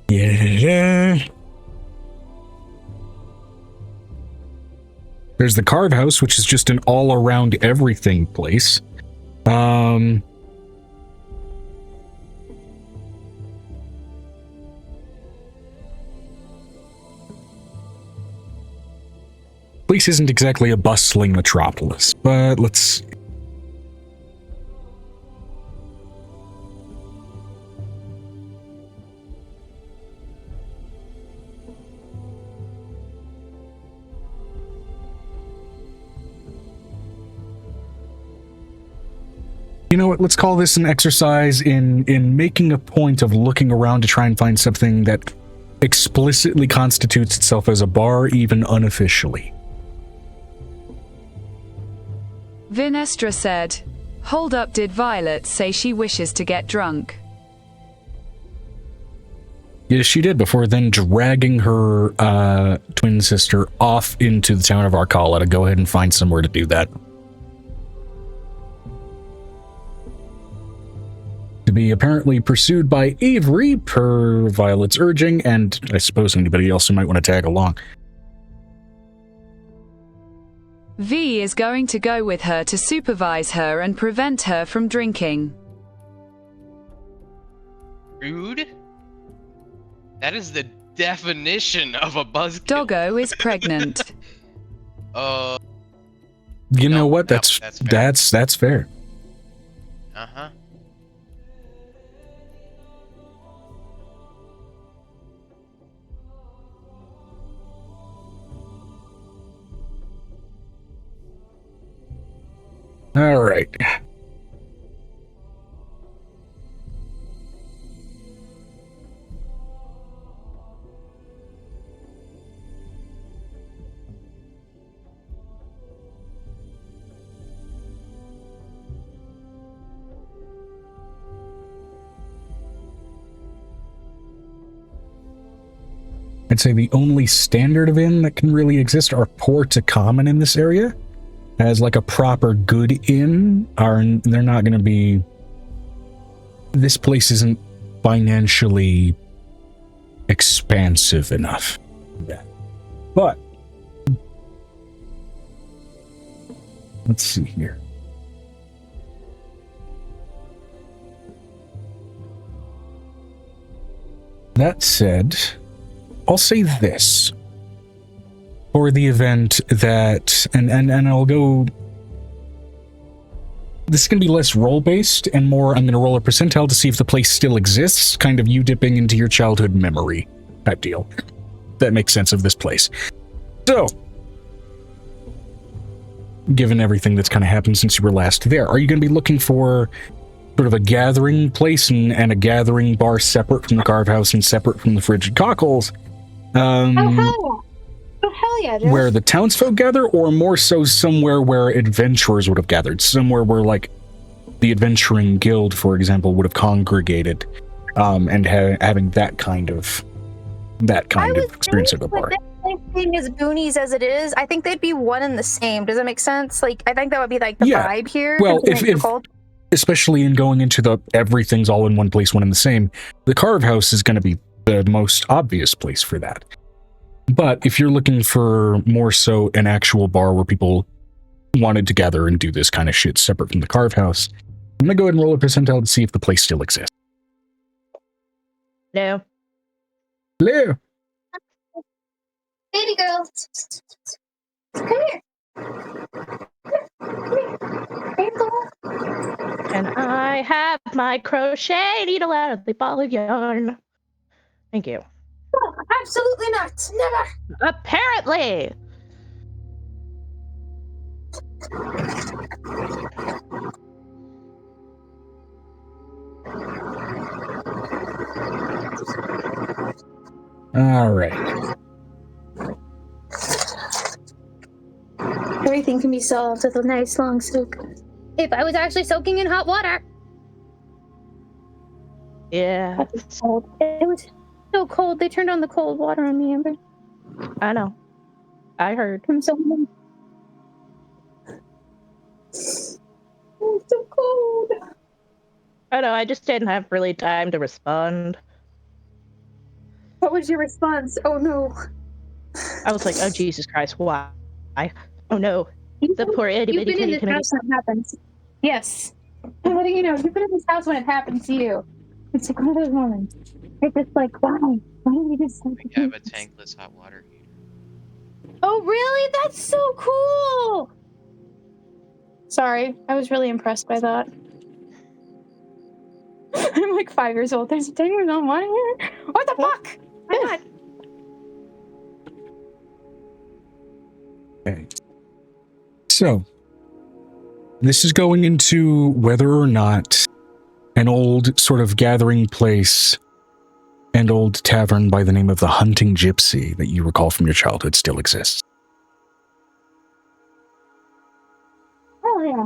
Yeah. There's the Carve House, which is just an all-around everything place. Place isn't exactly a bustling metropolis, but let's see. You know what, let's call this an exercise in making a point of looking around to try and find something that explicitly constitutes itself as a bar, even unofficially. Vinestra said, hold up, did Violet say she wishes to get drunk? Yes, she did, before then dragging her twin sister off into the town of Arcala to go ahead and find somewhere to do that. To be apparently pursued by Avery, per Violet's urging, and I suppose anybody else who might want to tag along. V is going to go with her to supervise her and prevent her from drinking. Rude? That is the definition of a buzzkill. Doggo is pregnant. You know No, what? no, That's fair. that's fair. Uh-huh. All right. I'd say the only standard of inn that can really exist are poor to common in this area. As like a proper good inn, they're not going to be. This place isn't financially expansive enough. Yeah. But let's see here. That said, I'll say this. For the event that, and I'll go, this is going to be less role-based and more, I'm going to roll a percentile to see if the place still exists, kind of you dipping into your childhood memory type deal. That makes sense of this place. So, given everything that's kind of happened since you were last there, are you going to be looking for sort of a gathering place and a gathering bar separate from the carve house and separate from the frigid cockles? Oh, hell yeah, Jeff. Where the townsfolk gather, or more so somewhere where adventurers would have gathered, somewhere where like the adventuring guild, for example, would have congregated, and having that kind of experience at the bar. Same thing as boonies as it is. I think they'd be one and the same. Does that make sense? Like, I think that would be like the vibe here. Well, if especially in going into the everything's all in one place, one and the same, the carve house is going to be the most obvious place for that. But if you're looking for more so an actual bar where people wanted to gather and do this kind of shit separate from the carve house, I'm going to go ahead and roll a percentile to see if the place still exists. No. Hello. Baby girl. Come here. Baby girl. And I have my crochet needle out of the ball of yarn. Thank you. Oh, absolutely not. Never. Apparently. All right. Everything can be solved with a nice long soak. If I was actually soaking in hot water. Yeah. It's cold. It was so cold. They turned on the cold water on me, Amber. I know. I heard. I'm so cold. I know. I just didn't have really time to respond. What was your response? Oh no. I was like, oh, Jesus Christ, why? Oh no. The poor itty You've bitty been in kitty this house when it happens. Yes. And what do you know? You've been in this house when it happens to you. It's like one of those moments. It's just like, why? Why did you just We have a tankless hot water heater. Oh, really? That's so cool! Sorry, I was really impressed by that. I'm like 5 years old. There's a tankless on water here? What the fuck? My God. Okay. So, this is going into whether or not an old sort of gathering place and old tavern by the name of the Hunting Gypsy that you recall from your childhood still exists. Oh, yeah.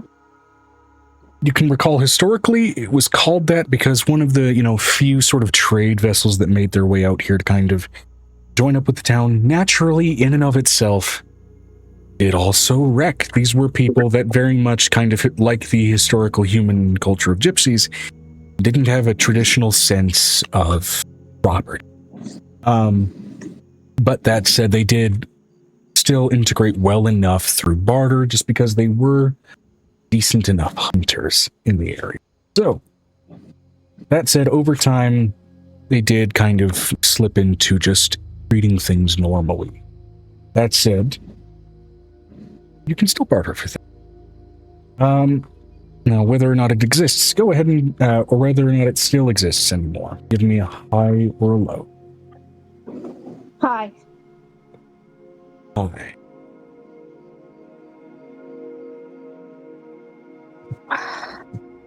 You can recall historically it was called that because one of the, few sort of trade vessels that made their way out here to kind of join up with the town naturally in and of itself, it also wrecked. These were people that very much kind of like the historical human culture of gypsies, didn't have a traditional sense of property. But that said, they did still integrate well enough through barter just because they were decent enough hunters in the area. So, that said, over time, they did kind of slip into just treating things normally. That said, you can still barter for things. Now, whether or not it exists, go ahead and, or whether or not it still exists anymore. Give me a high or a low. Hi. High.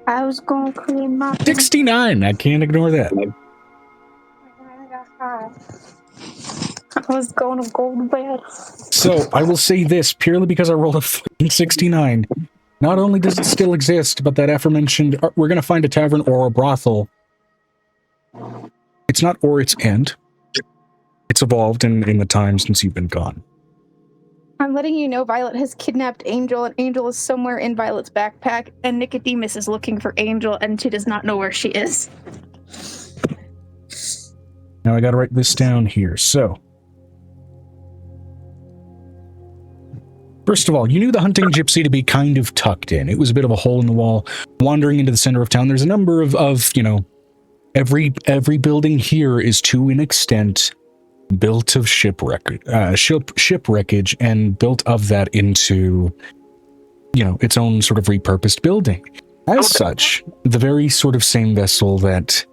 I was going to clean my 69! I can't ignore that. I was going to go to bed. So, I will say this, purely because I rolled a fucking 69. Not only does it still exist, but that aforementioned, we're going to find a tavern or a brothel. It's not or, it's and. It's evolved in the time since you've been gone. I'm letting you know Violet has kidnapped Angel, and Angel is somewhere in Violet's backpack, and Nicodemus is looking for Angel, and she does not know where she is. Now I gotta write this down here. So, first of all, you knew the hunting gypsy to be kind of tucked in. It was a bit of a hole in the wall, wandering into the center of town. There's a number of you know, every building here is to an extent built of shipwreckage, and built of that into, you know, its own sort of repurposed building. As such, the very sort of same vessel that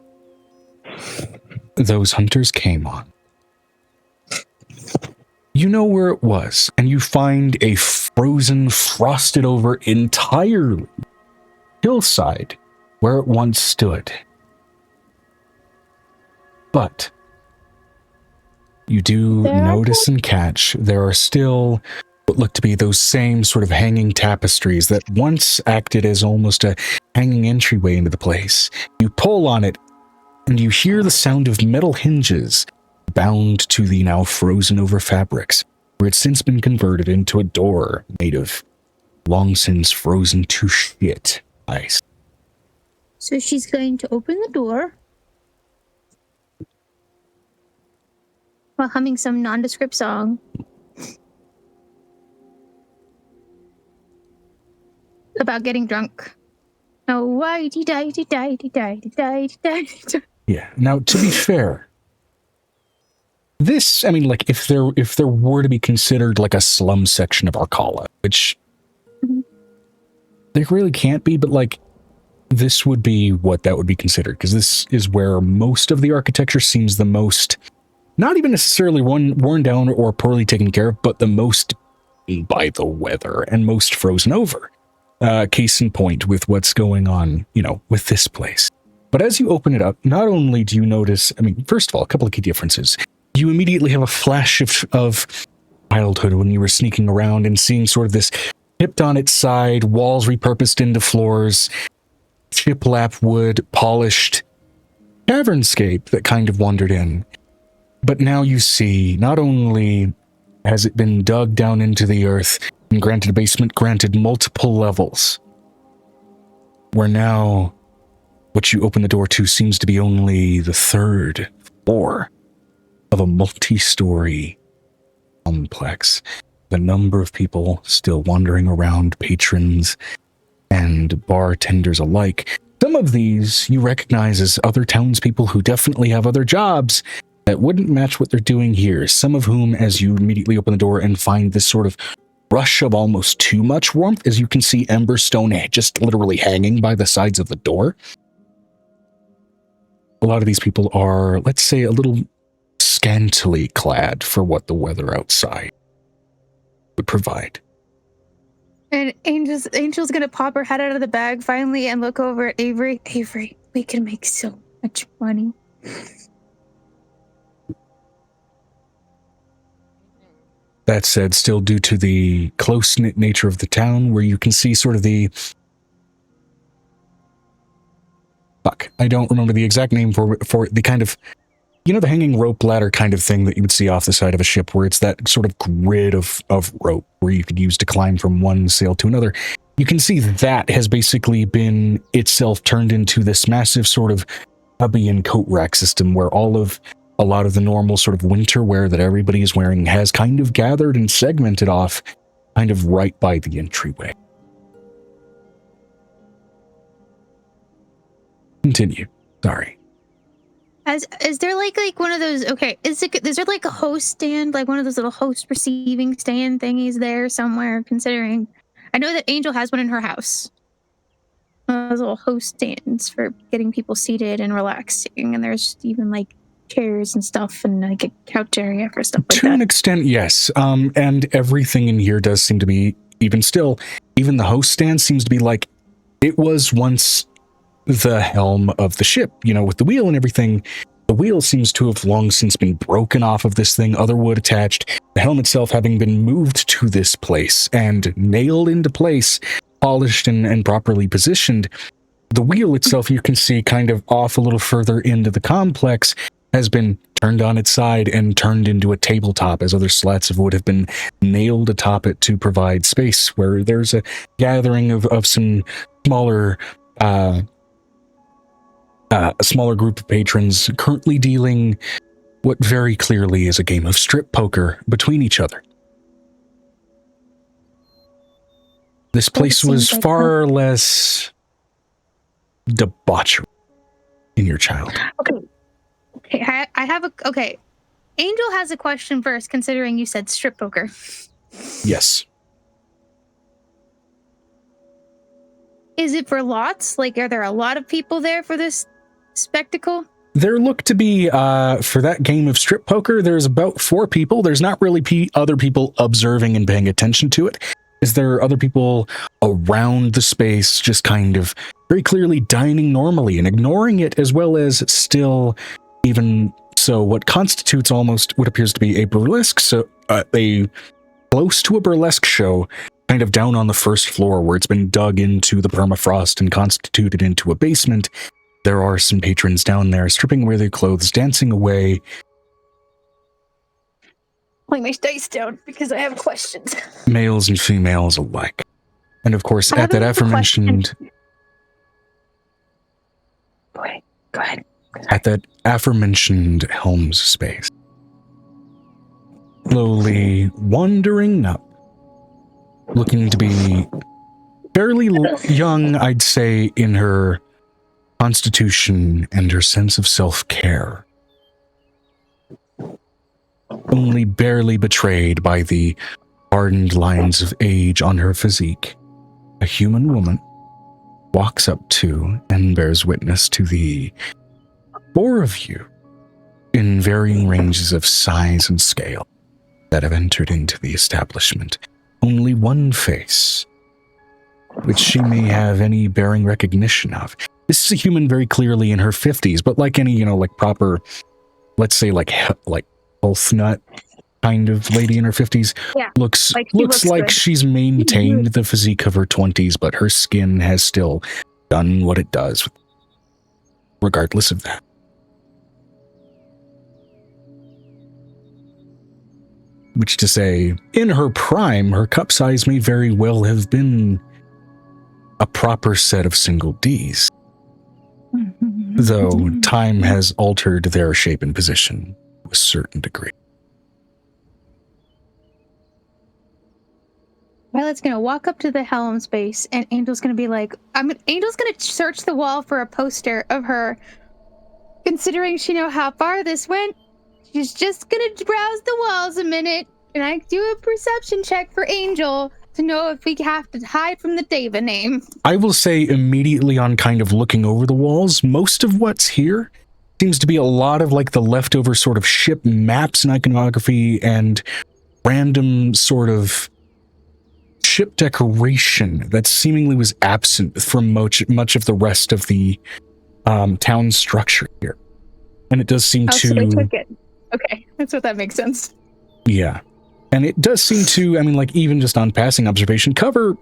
those hunters came on. You know where it was, and you find a frozen, frosted over entirely hillside where it once stood. But you do notice and catch there are still what look to be those same sort of hanging tapestries that once acted as almost a hanging entryway into the place. You pull on it, and you hear the sound of metal hinges bound to the now frozen over fabrics, where it's since been converted into a door made of long since frozen to shit ice. So she's going to open the door while humming some nondescript song about getting drunk. Oh, why-dee-die-dee-die-dee-die-dee-die-dee-die. Yeah. Now, to be fair, this, I mean, like, if there were to be considered like a slum section of Arcala, which there really can't be, but like, this would be what that would be considered, because this is where most of the architecture seems the most, not even necessarily worn down or poorly taken care of, but the most by the weather and most frozen over. Case in point with what's going on, you know, with this place. But as you open it up, not only do you notice, I mean, first of all, a couple of key differences. You immediately have a flash of childhood when you were sneaking around and seeing sort of this tipped on its side, walls repurposed into floors, shiplap wood, polished cavernscape that kind of wandered in. But now you see, not only has it been dug down into the earth and granted a basement, granted multiple levels, where now what you open the door to seems to be only the third floor of a multi-story complex. The number of people still wandering around, patrons and bartenders alike. Some of these you recognize as other townspeople who definitely have other jobs that wouldn't match what they're doing here. Some of whom, as you immediately open the door and find this sort of rush of almost too much warmth, as you can see Emberstone just literally hanging by the sides of the door. A lot of these people are, let's say, a little scantily clad for what the weather outside would provide. And Angel's gonna pop her head out of the bag finally and look over at Avery. Avery, we can make so much money. That said, still due to the close-knit nature of the town, where you can see sort of the... Fuck, I don't remember the exact name for the kind of... You know, the hanging rope ladder kind of thing that you would see off the side of a ship, where it's that sort of grid of rope where you could use to climb from one sail to another. You can see that has basically been itself turned into this massive sort of cubby and coat rack system, where a lot of the normal sort of winter wear that everybody is wearing has kind of gathered and segmented off kind of right by the entryway. Continue. Sorry. Is there like one of those? Okay, is there like a host stand, like one of those little host receiving stand thingies there somewhere? Considering I know that Angel has one in her house. Those little host stands for getting people seated and relaxing, and there's even like chairs and stuff, and like a couch area for stuff like To that. an extent, yes. And everything in here does seem to be, even the host stand seems to be like it was once the helm of the ship, with the wheel and everything. The wheel seems to have long since been broken off of this thing, other wood attached, the helm itself having been moved to this place and nailed into place, polished and properly positioned. The wheel itself, you can see kind of off a little further into the complex, has been turned on its side and turned into a tabletop, as other slats of wood have been nailed atop it to provide space, where there's a gathering of some smaller a smaller group of patrons currently dealing what very clearly is a game of strip poker between each other. This place was far less debauchery in your childhood. Okay, I have okay. Angel has a question first, considering you said strip poker. Yes. Is it for lots? Like, are there a lot of people there for this spectacle? There look to be, for that game of strip poker, there's about 4 people. There's not really other people observing and paying attention to it. Is there other people around the space just kind of very clearly dining normally and ignoring it, as well as still, even so, what constitutes almost what appears to be a burlesque, a close to a burlesque show, kind of down on the first floor where it's been dug into the permafrost and constituted into a basement. There are some patrons down there stripping away their clothes, dancing away. Putting my dice down because I have questions. Males and females alike. And of course, at that aforementioned... Go ahead. At that aforementioned Helm's space. Slowly wandering up, looking to be fairly young, I'd say, in her constitution and her sense of self-care. Only barely betrayed by the hardened lines of age on her physique, a human woman walks up to and bears witness to the 4 of you in varying ranges of size and scale that have entered into the establishment. Only one face, which she may have any bearing recognition of. This is a human very clearly in her 50s, but like any, like proper, let's say like health nut kind of lady in her 50s, Yeah, looks good. like she's maintained the physique of her 20s, but her skin has still done what it does, regardless of that. Which to say, in her prime, her cup size may very well have been a proper set of single Ds. Though time has altered their shape and position to a certain degree. Violet's gonna walk up to the helm space, and Angel's gonna be like, Angel's gonna search the wall for a poster of her. Considering she know how far this went, she's just gonna browse the walls a minute, and I do a perception check for Angel to know if we have to hide from the Deva name. I will say immediately on kind of looking over the walls, most of what's here seems to be a lot of like the leftover sort of ship maps and iconography and random sort of ship decoration that seemingly was absent from much of the rest of the town structure here. And it does seem So they took it. Okay, that's what that makes sense. Yeah. And it does seem to, like even just on passing observation, cover,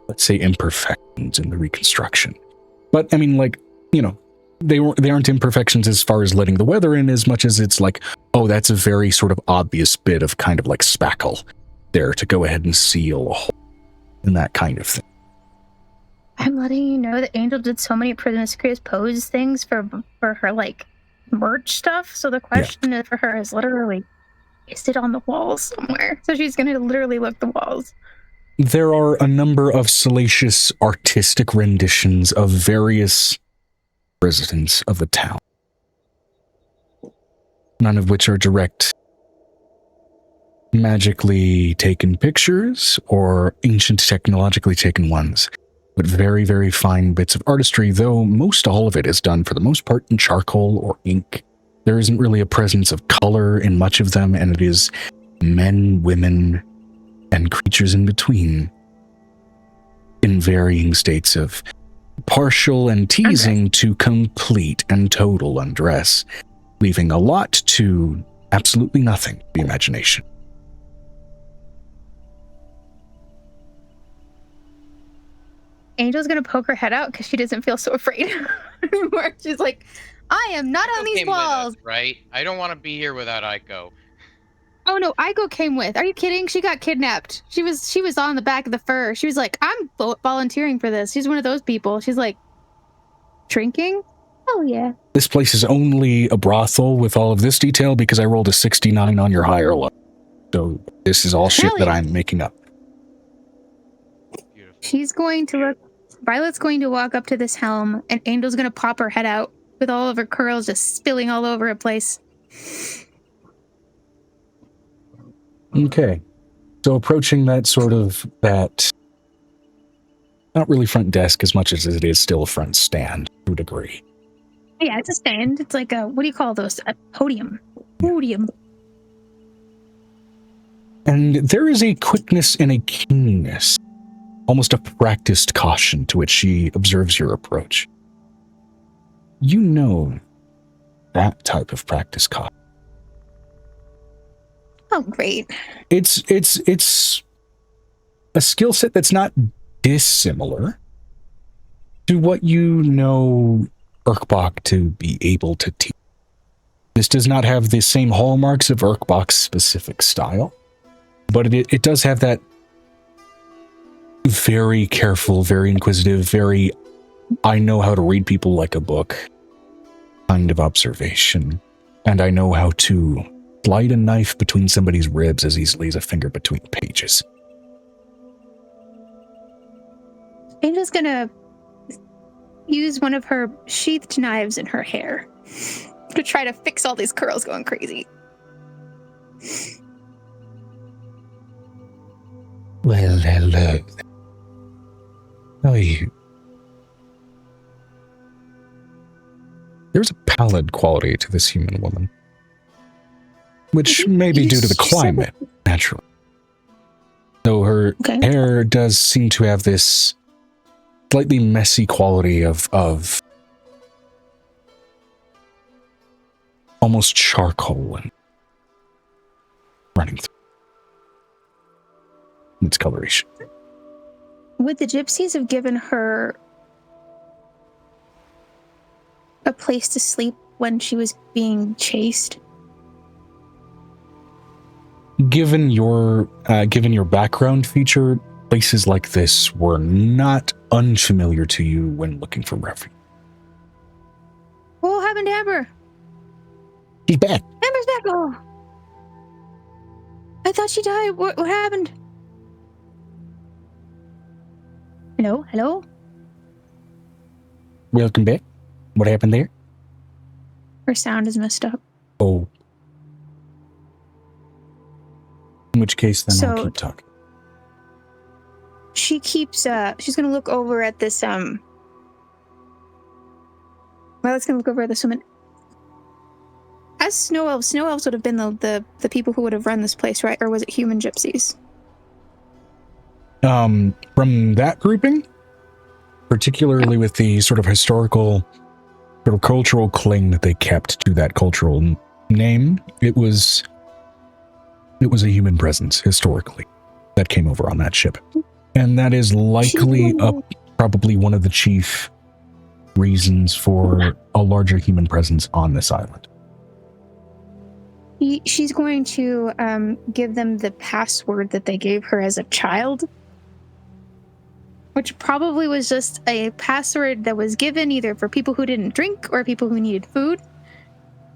let's say, imperfections in the reconstruction. But they aren't imperfections as far as letting the weather in as much as it's like, oh, that's a very sort of obvious bit of kind of like spackle there to go ahead and seal a hole and that kind of thing. I'm letting you know that Angel did so many promiscuous pose things for her like merch stuff. So the question for her is literally, is it on the walls somewhere? So she's gonna literally look the walls. There are a number of salacious artistic renditions of various residents of the town, none of which are direct magically taken pictures or ancient technologically taken ones, but very, very fine bits of artistry, though most all of it is done for the most part in charcoal or ink. There isn't really a presence of color in much of them, and it is men, women, and creatures in between in varying states of partial and teasing to complete and total undress, leaving a lot to absolutely nothing to the imagination. Angel's gonna poke her head out because she doesn't feel so afraid anymore. She's like, I am not on these Came with walls. us, right? I don't want to be here without Aiko. Oh no, Aiko came with. Are you kidding? She got kidnapped. She was on the back of the fur. She was like, I'm volunteering for this. She's one of those people. She's like, drinking? Oh yeah. This place is only a brothel with all of this detail because I rolled a 69 on your higher level. So this is all shit that I'm making up. Beautiful. She's going to look. Violet's going to walk up to this helm, and Angel's going to pop her head out with all of her curls just spilling all over a place. Okay. So approaching that not really front desk as much as it is still a front stand to a degree. Yeah, it's a stand. It's like a, what do you call those? A podium. Podium. And there is a quickness and a keenness, almost a practiced caution to which she observes your approach. You know that type of practice caution. Oh, great. It's a skill set that's not dissimilar to what you know Urkbach to be able to teach. This does not have the same hallmarks of Urkbach's specific style, but it does have that very careful, very inquisitive, very I know how to read people like a book kind of observation. And I know how to slide a knife between somebody's ribs as easily as a finger between pages. Angel's gonna use one of her sheathed knives in her hair to try to fix all these curls going crazy. Well, hello. How are you? There's a pallid quality to this human woman, which may be due to the climate, naturally. Though her hair does seem to have this slightly messy quality of almost charcoal and running through its coloration. Would the gypsies have given her a place to sleep when she was being chased? Given your background feature, places like this were not unfamiliar to you when looking for refuge. What happened to Amber? She's back. Amber's back. Oh, I thought she died. What happened? Hello? Welcome back. What happened there? Her sound is messed up. Oh. In which case, then I'll keep talking. She keeps, she's gonna look over at this, well, let's gonna look over at this woman. As snow elves would have been the people who would have run this place, right? Or was it human gypsies? From that grouping, particularly with the sort of historical, sort of cultural cling that they kept to that cultural name, it was a human presence historically that came over on that ship. And that is likely probably one of the chief reasons for a larger human presence on this island. She's going to give them the password that they gave her as a child, which probably was just a password that was given either for people who didn't drink or people who needed food.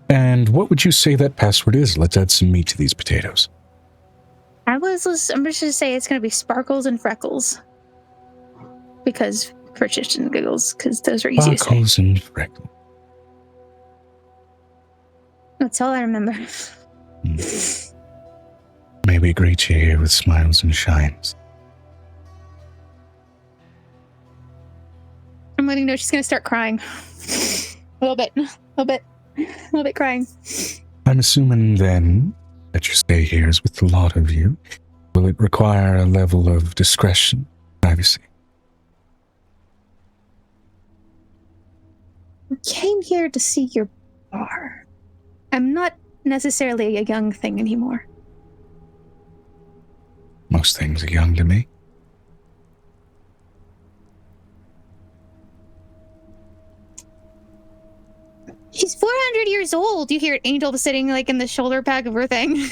And what would you say that password is? Let's add some meat to these potatoes. I'm just going to say it's going to be Sparkles and Freckles. Because, for shits and giggles, because those are easy to say. Sparkles and Freckles. That's all I remember. May may we greet you here with smiles and shines. I'm letting you know she's gonna start crying. a little bit crying. I'm assuming then that your stay here is with the lot of you. Will it require a level of discretion, privacy? I came here to see your bar. I'm not necessarily a young thing anymore. Most things are young to me. She's 400 years old. You hear Angel sitting like in the shoulder pack of her thing.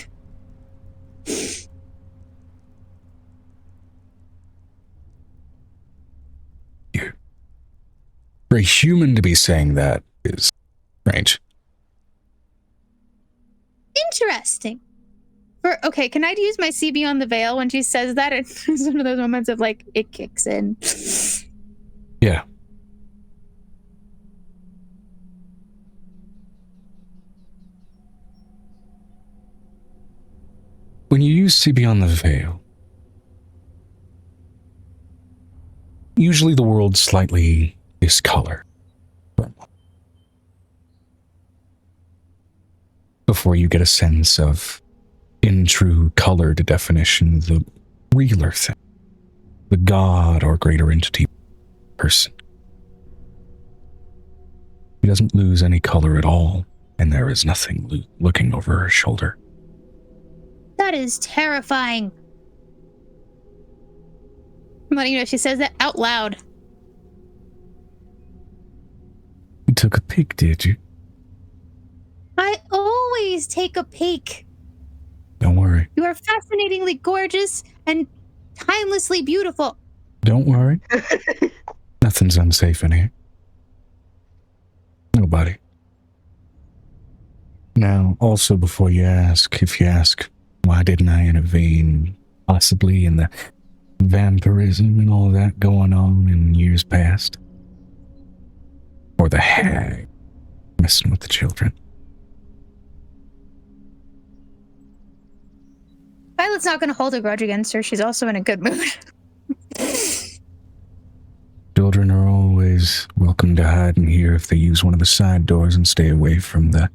For a human to be saying that is strange. Interesting. Okay, can I use my CB on the veil when she says that? It's one of those moments of like, it kicks in. Yeah. When you use CB on the veil, usually the world's slightly discolored before you get a sense of, in true colored definition, the realer thing, the god or greater entity person. He doesn't lose any color at all, and there is nothing looking over her shoulder. That is terrifying. I'm letting you know she says that out loud. You took a peek, did you? I always take a peek. Don't worry. You are fascinatingly gorgeous and timelessly beautiful. Don't worry. Nothing's unsafe in here. Nobody. Now, also before you ask, if you ask, why didn't I intervene, possibly in the vampirism and all that going on in years past? Or the hag messing with the children? Violet's not going to hold a grudge against her. She's also in a good mood. Children are always welcome to hide in here if they use one of the side doors and stay away from the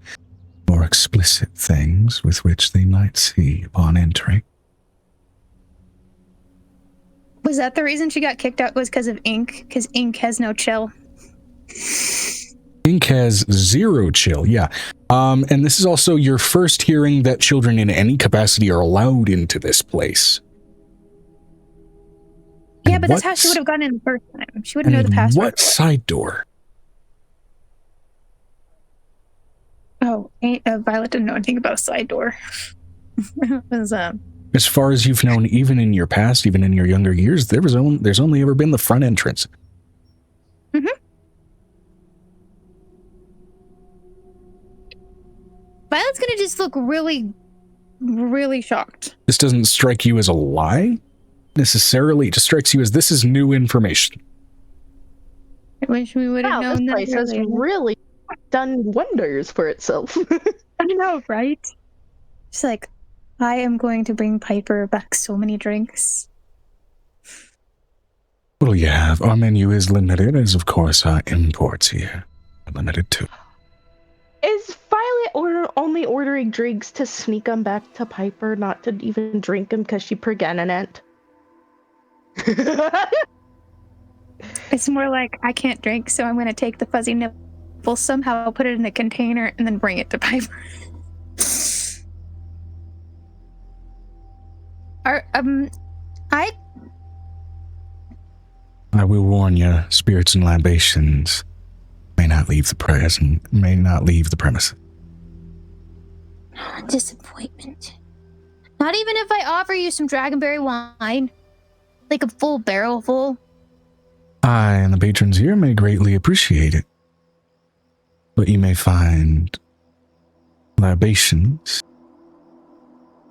more explicit things with which they might see upon entering. Was that the reason she got kicked out? Was because of ink? Because ink has no chill. Ink has zero chill, yeah. And this is also your first hearing that children in any capacity are allowed into this place. Yeah, And but that's how she would have gotten in the first time. She wouldn't know the password. What side door? Oh, Violet didn't know anything about a side door. It was, As far as you've known, even in your past, even in your younger years, there's only ever been the front entrance. Mm-hmm. Violet's gonna just look really, really shocked. This doesn't strike you as a lie, necessarily. It just strikes you as this is new information. I wish we would have Wow, known this that place has earlier. really done wonders for itself. I know, right? She's like, I am going to bring Piper back so many drinks. Well, you have. Our menu is limited, as of course our imports here are limited too. Is Violet only ordering drinks to sneak them back to Piper, not to even drink them because she pregnant? It's more like, I can't drink, so I'm going to take the fuzzy nipple, somehow put it in a container, and then bring it to Piper. I will warn you, spirits and libations may not leave the premises. Disappointment. Not even if I offer you some dragonberry wine? Like a full barrel full? I and the patrons here may greatly appreciate it, but you may find libations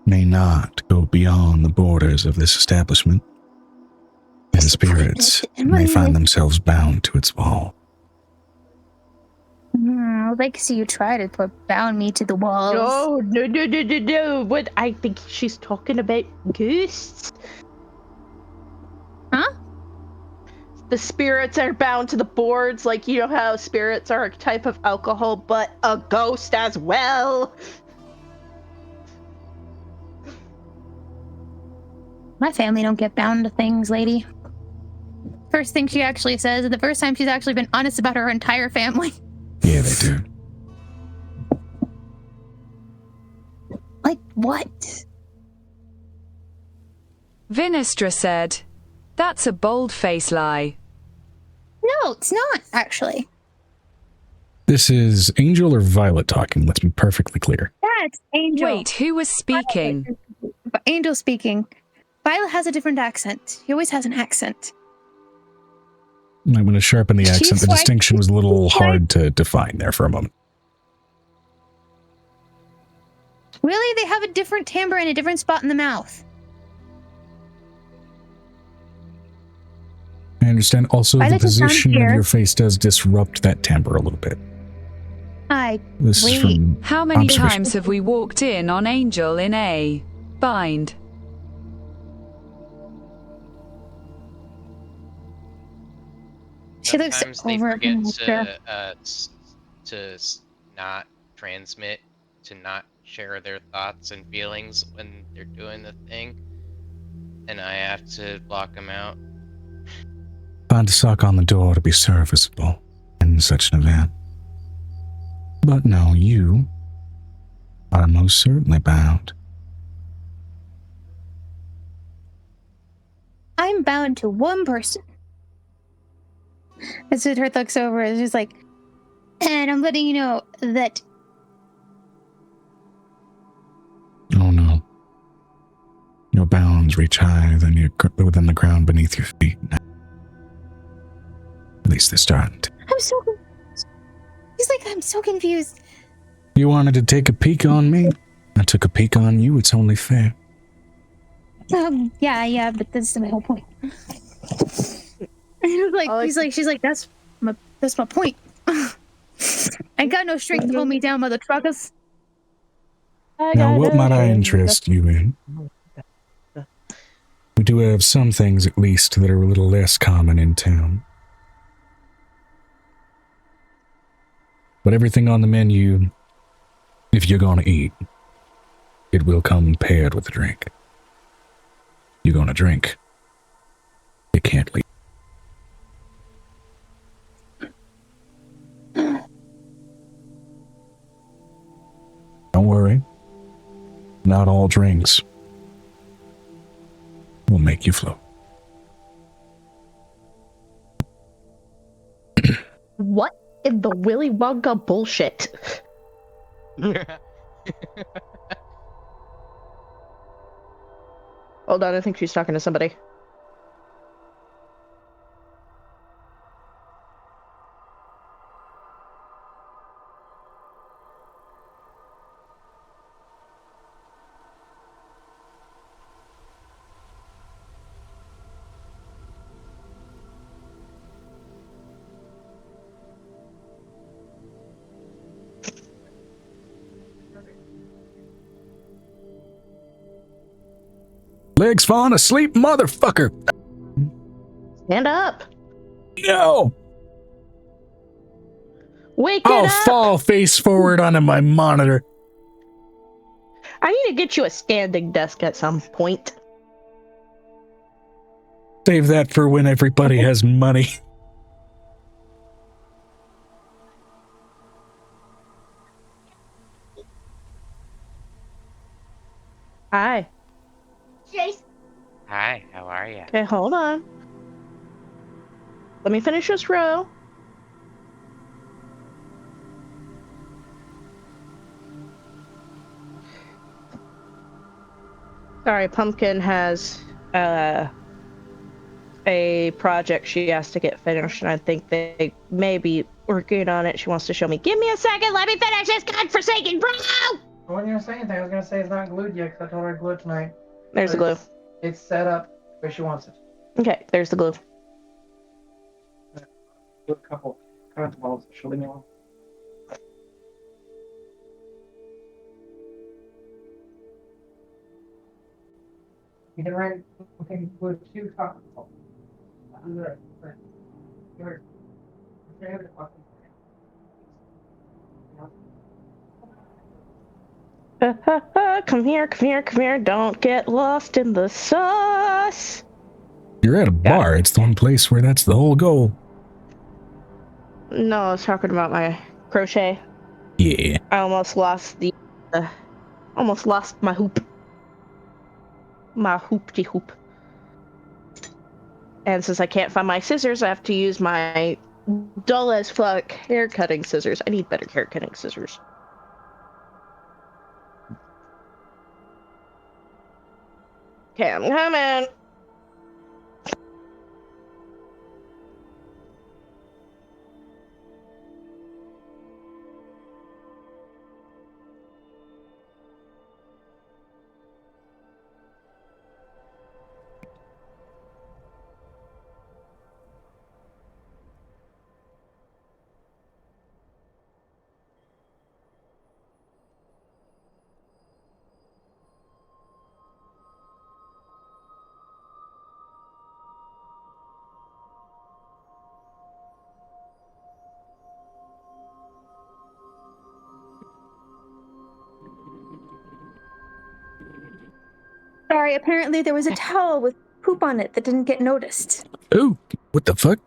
may not go beyond the borders of this establishment, and spirits may find themselves bound to its wall. I would like to see you try to bound me to the walls. No. What? I think she's talking about ghosts. Huh? The spirits are bound to the boards, like you know how spirits are a type of alcohol, but a ghost as well. My family don't get bound to things, lady. First thing she actually says, and the first time she's actually been honest about her entire family. Yeah, they do. Like what? Vinistra said, "That's a bold-faced lie." No, it's not, actually. This is Angel or Violet talking, let's be perfectly clear. That's Angel. Wait, who was speaking? Angel speaking. Violet has a different accent. She always has an accent. I'm going to sharpen the accent. She's The like- distinction was a little hard to define there for a moment. Really? They have a different timbre and a different spot in the mouth. I understand. Also, the Violet is down position of here. your face does disrupt that timbre a little bit. This is Wait. from How many observation. times have we walked in on Angel in a bind? She looks Sometimes they over forget at to not transmit, to not share their thoughts and feelings when they're doing the thing, and I have to block them out. Find a sock on the door to be serviceable in such an event. But no, you are most certainly bound. I'm bound to one person. As her looks over, and she's like, and I'm letting you know that Oh no. Your bounds reach higher than within the ground beneath your feet. At least they're starting to. I'm so confused. He's like, I'm so confused. You wanted to take a peek on me? I took a peek on you. It's only fair. Yeah, but that's my whole point. And she's like, that's my point. I got no strength to hold me down, mother truckers. Now, what might I interest you in? We do have some things, at least, that are a little less common in town. But everything on the menu, if you're gonna eat, it will come paired with a drink. You're gonna drink. You can't leave. Don't worry. Not all drinks will make you float. What in the Willy Wonka bullshit? Hold on, I think she's talking to somebody. Legs falling asleep, motherfucker! Stand up. No! Wake I'll it up. fall face forward onto my monitor. I need to get you a standing desk at some point. Save that for when everybody has money. Hi. Hi, how are you? Okay, hold on. Let me finish this row. Sorry, Pumpkin has a project she has to get finished, and I think they may be working on it. She wants to show me. Give me a second, let me finish this godforsaken bro! I wasn't gonna say anything. I was gonna say it's not glued yet because I told her to glue it tonight. There's the glue. It's set up where she wants it. Okay, there's the glue. Do a couple balls. She'll leave me alone. You can rent with 2 tacos. You're Come here, come here, come here. Don't get lost in the sauce. You're at a bar. It's the one place where that's the whole goal. No, I was talking about my crochet. Yeah. I almost lost my hoop. My hoopty hoop. And since I can't find my scissors, I have to use my dull as fuck hair cutting scissors. I need better hair cutting scissors. Okay, I'm coming. Sorry, apparently there was a towel with poop on it that didn't get noticed. Oh, what the fuck?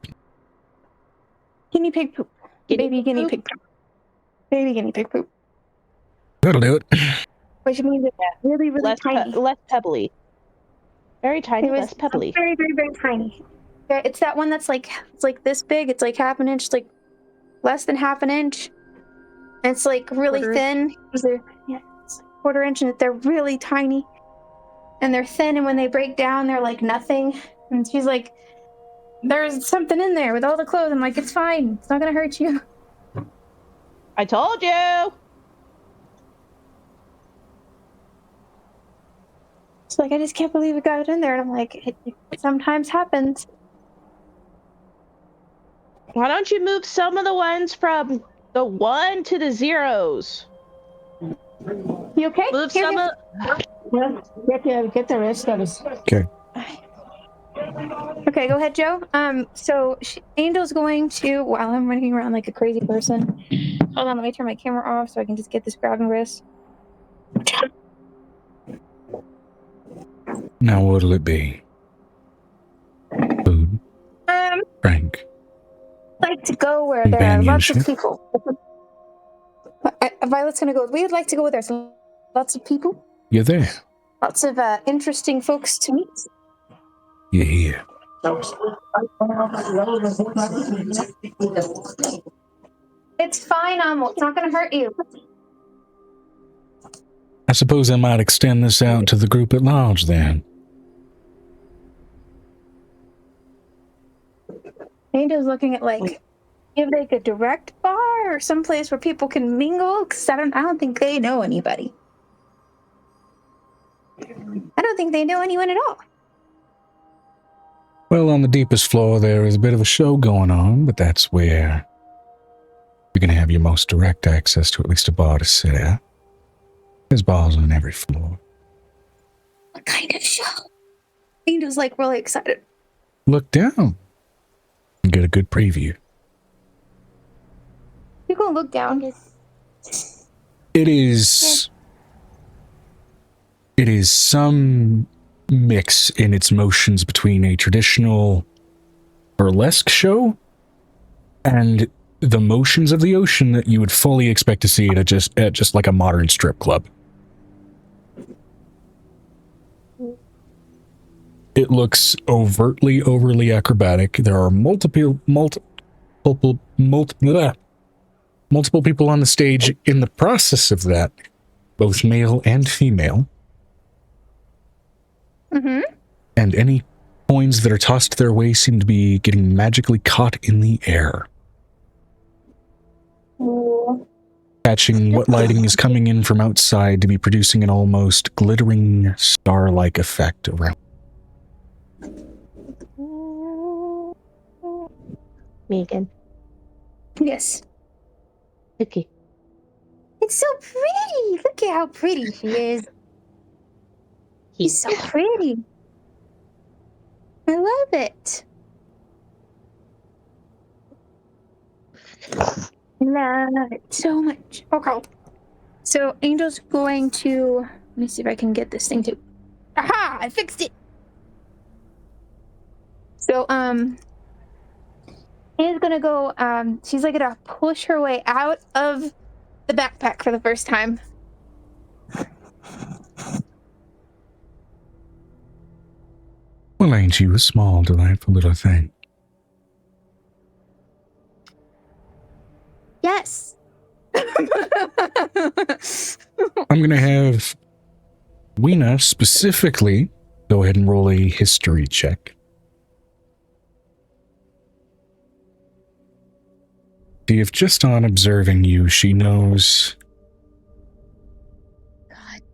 Guinea pig poop. Baby guinea pig poop. Baby guinea pig poop. That'll do it. Which means it's really, really tiny. Less pebbly. Very tiny, It was less pebbly. very, very, very tiny. It's that one that's like, it's like this big. It's like half an inch, like less than half an inch. And it's like really thin. It's like quarter inch, and they're really tiny. And they're thin, and when they break down, they're like nothing. And she's like, there's something in there with all the clothes. I'm like, it's fine. It's not going to hurt you. I told you! It's like, I just can't believe we got it in there. And I'm like, it sometimes happens. Why don't you move some of the ones from the 1 to the 0s? You okay? Move some of... Get the rest of us. Okay. Okay, go ahead, Joe. So Angel's going to, while I'm running around like a crazy person. Hold on, let me turn my camera off so I can just get this grabbing wrist. Now what'll it be? Food? Frank? I'd like to go where there are lots of Companionship? people. Violet's gonna go. We would like to go where there's lots of people. You're there. Lots of interesting folks to meet. You're here. It's fine, it's not gonna hurt you. I suppose I might extend this out to the group at large then. Angel's looking at like a direct bar or someplace where people can mingle, because I don't think they know anybody. I don't think they know anyone at all. Well, on the deepest floor there is a bit of a show going on, but that's where you're going to have your most direct access to at least a bar to sit at. There's bars on every floor. What kind of show? Angel's like really excited. Look down and get a good preview. You go look down. It is some mix in its motions between a traditional burlesque show and the motions of the ocean that you would fully expect to see at just like a modern strip club. It looks overly acrobatic. There are multiple people on the stage in the process of that, both male and female. Mm-hmm. And any coins that are tossed their way seem to be getting magically caught in the air, catching what lighting is coming in from outside to be producing an almost glittering star-like effect around. Megan. Yes. Okay. It's so pretty. Look at how pretty she is. She's so pretty. I love it. Love it so much. Okay. So Angel's going to, let me see if I can get this thing to, aha, I fixed it. So, Angel's gonna go, she's like gonna push her way out of the backpack for the first time. Well, ain't you a small, delightful little thing? Yes. I'm going to have Weena specifically go ahead and roll a history check. See if just on observing you, she knows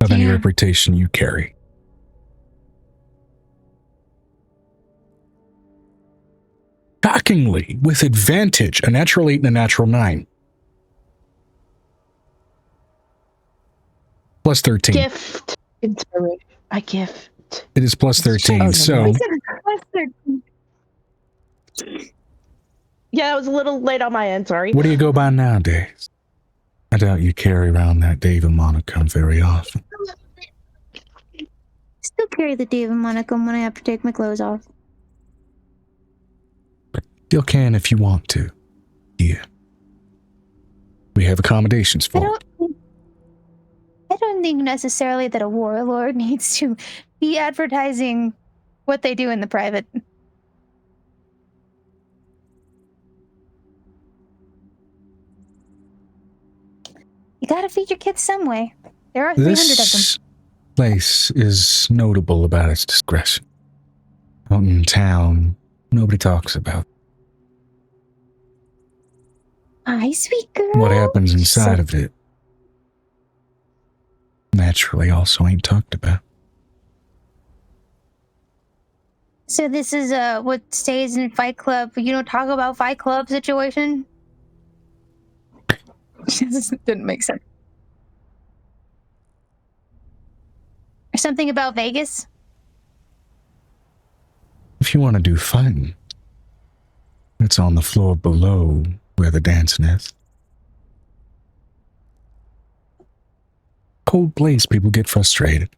of any reputation you carry. Shockingly, with advantage, a natural 8 and a natural 9. Plus 13. Gift. Inspiration. I gift. It is plus 13, Oh, so... Yeah, I was a little late on my end, sorry. What do you go by nowadays? I doubt you carry around that David Monaco very often. Still carry the David Monaco when I have to take my clothes off. Still can if you want to. Yeah. We have accommodations for it. I don't think necessarily that a warlord needs to be advertising what they do in the private. You gotta feed your kids some way. There are 300 of them. This place is notable about its discretion. Out in town, nobody talks about Hi, sweet girl. what happens inside of it. Naturally, also ain't talked about. So this is what stays in Fight Club. You don't talk about Fight Club situation? This didn't make sense. Or something about Vegas? If you want to do fighting, it's on the floor below where the dancing is. Cold place, people get frustrated.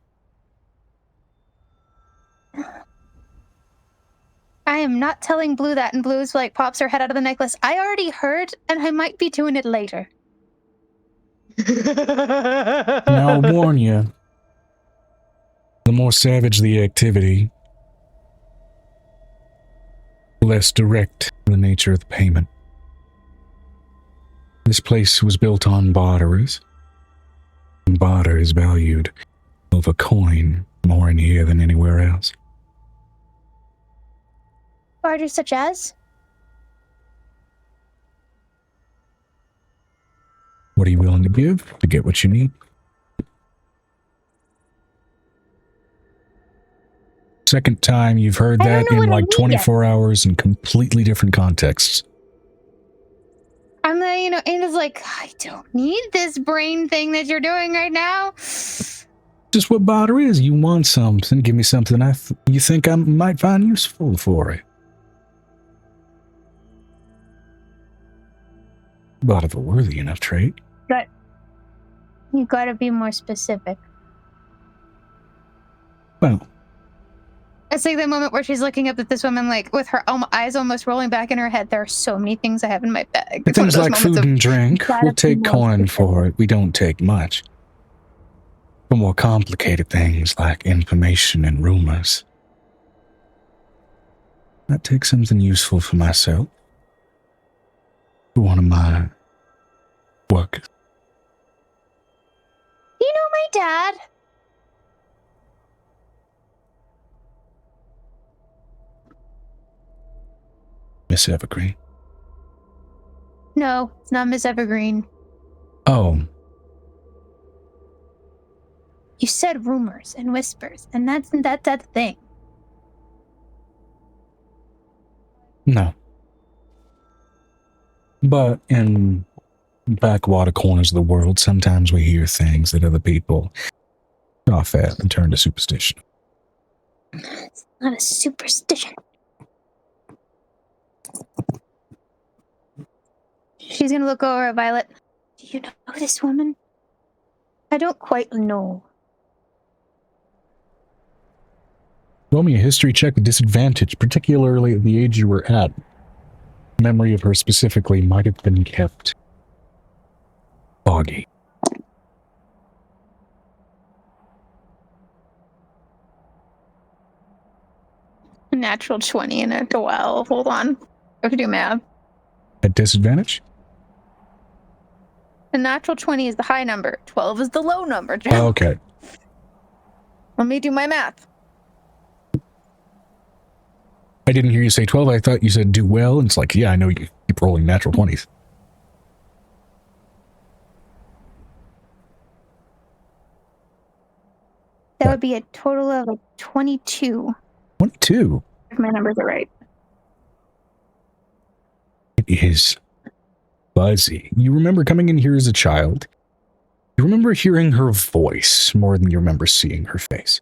I am not telling Blue that, and Blue's like pops her head out of the necklace. I already heard, and I might be doing it later. Now, I'll warn you, the more savage the activity, the less direct the nature of the payment. This place was built on barterers. And barter is valued over coin more in here than anywhere else. Barter such as? What are you willing to give to get what you need? Second time you've heard that in like 24 hours in completely different contexts. I'm the, Anna's like, I don't need this brain thing that you're doing right now. Just what barter is. You want something, give me something you think I might find useful for it. But of a worthy enough trait. But you gotta be more specific. Well, it's like the moment where she's looking up at this woman, like with her eyes almost rolling back in her head. There are so many things I have in my bag. Things like food and drink, we'll take coin for it. We don't take much. For more complicated things like information and rumors, I'd take something useful for myself. For one of my workers. You know my dad? Miss Evergreen. No, it's not Miss Evergreen. Oh. You said rumors and whispers, and that's the thing. No. But in backwater corners of the world, sometimes we hear things that other people scoff at and turn to superstition. Not a superstition. She's gonna look over at Violet. Do you know this woman? I don't quite know. Roll me a history check with disadvantage, particularly at the age you were at. Memory of her specifically might have been kept foggy. A natural 20 and a 12. Hold on. I have to do math. At disadvantage? The natural 20 is the high number. 12 is the low number. Okay. Let me do my math. I didn't hear you say 12. I thought you said do well. And it's like, yeah, I know you keep rolling natural 20s. That would be a total of 22. 22? If my numbers are right. It is fuzzy. You remember coming in here as a child. You remember hearing her voice more than you remember seeing her face.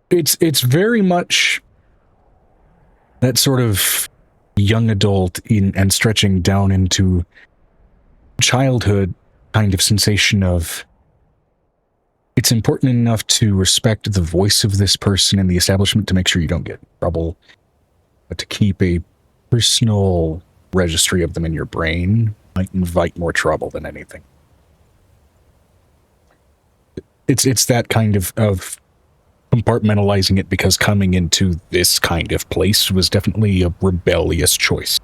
It's very much that sort of young adult and stretching down into childhood kind of sensation of it's important enough to respect the voice of this person in the establishment to make sure you don't get in trouble, but to keep a personal registry of them in your brain might invite more trouble than anything. It's that kind of compartmentalizing it, because coming into this kind of place was definitely a rebellious choice.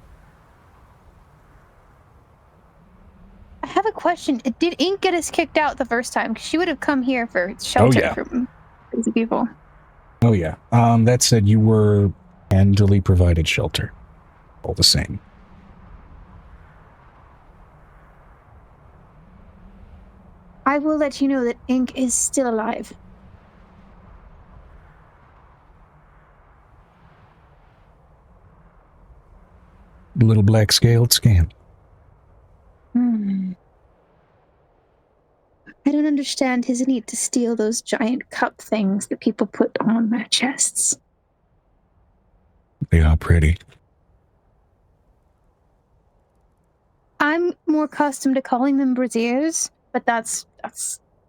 I have a question. Did Ink get us kicked out the first time? Because she would have come here for shelter from crazy people. Oh yeah. That said, you were handily provided shelter. All the same. I will let you know that Ink is still alive. Little black-scaled scam. I don't understand his need to steal those giant cup things that people put on their chests. They are pretty. I'm more accustomed to calling them braziers, but that's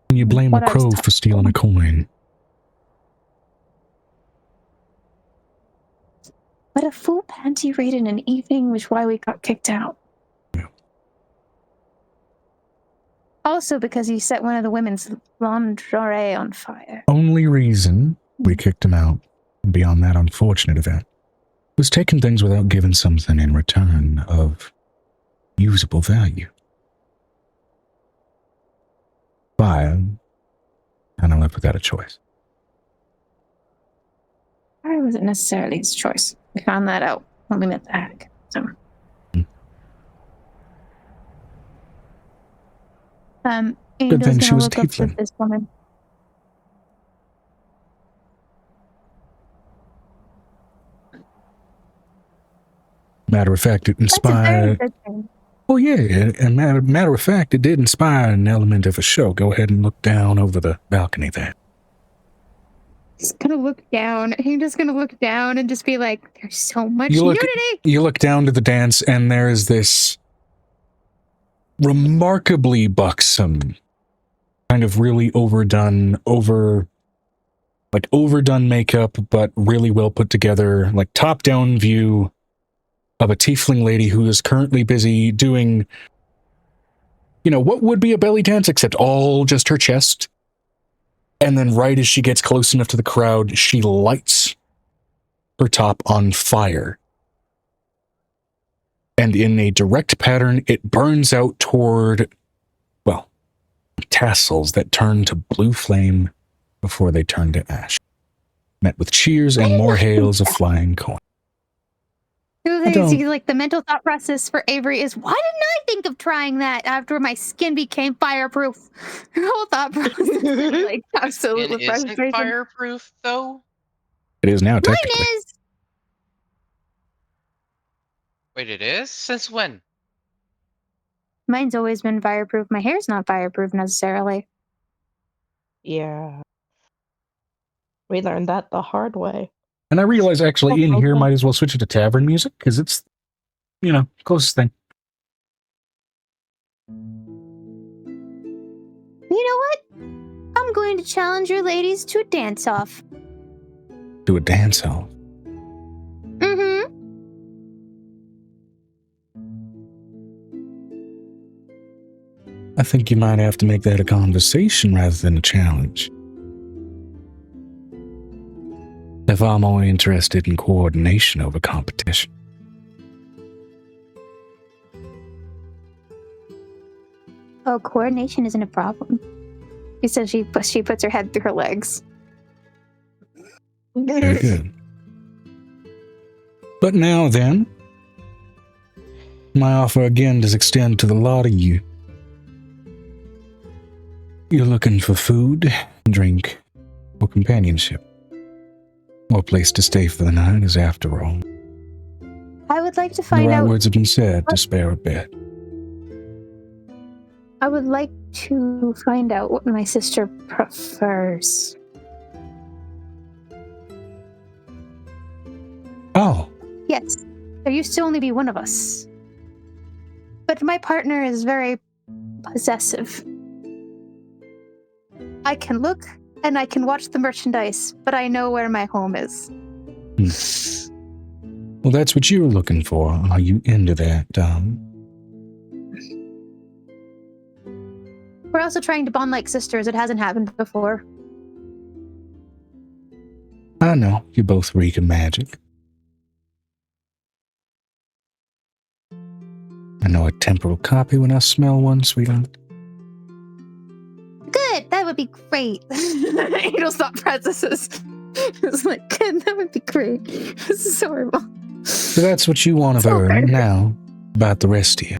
You blame a what I was crow taught. for stealing a coin. But a full panty raid in an evening was why we got kicked out. Yeah. Also because he set one of the women's lingerie on fire. Only reason we kicked him out, beyond that unfortunate event, was taking things without giving something in return of usable value. Fire, and I left without a choice. Fire wasn't necessarily his choice. We found that out when we met the hag. So. Good thing she was a look up tiefling. with this woman. Matter of fact, it That's a very inspired... good thing. Oh yeah, and matter of fact, it did inspire an element of a show. Go ahead and look down over the balcony there. He's gonna look down. He's just gonna look down and just be like, there's so much nudity! You look down to the dance, and there is this remarkably buxom, kind of really overdone makeup, but really well put together, like top-down view of a tiefling lady who is currently busy doing, what would be a belly dance, except all just her chest. And then right as she gets close enough to the crowd, she lights her top on fire. And in a direct pattern, it burns out toward, tassels that turn to blue flame before they turn to ash. Met with cheers and more hails of flying coin. Like the mental thought process for Avery is, why didn't I think of trying that after my skin became fireproof? Her whole thought process is like absolutely Isn't fireproof though? It is now, technically. Mine is. Wait, it is? Since when? Mine's always been fireproof. My hair's not fireproof necessarily. Yeah. We learned that the hard way. And I realize actually in here might as well switch it to tavern music because it's, closest thing. You know what? I'm going to challenge your ladies to a dance-off. Do a dance off. Mm-hmm. I think you might have to make that a conversation rather than a challenge. If I'm more interested in coordination over competition. Oh, coordination isn't a problem. She says she puts her head through her legs. Very good. But now then, my offer again does extend to the lot of you. You're looking for food, drink, or companionship. Or a place to stay for the night is after all. I would like to The find right out. words have been said to spare a bed. I would like to find out what my sister prefers. Oh, Yes, there used to only be one of us. But my partner is very possessive. I can look and I can watch the merchandise, but I know where my home is. well, that's what you were looking for. Are you into that, We're also trying to bond like sisters. It hasn't happened before. I know, you both reek of magic. I know a temporal copy when I smell one, sweetheart. Good, that would be great. Angel's thought processes. It's like, good, that would be great. This is horrible. So that's what you want of her. Now, about the rest of you.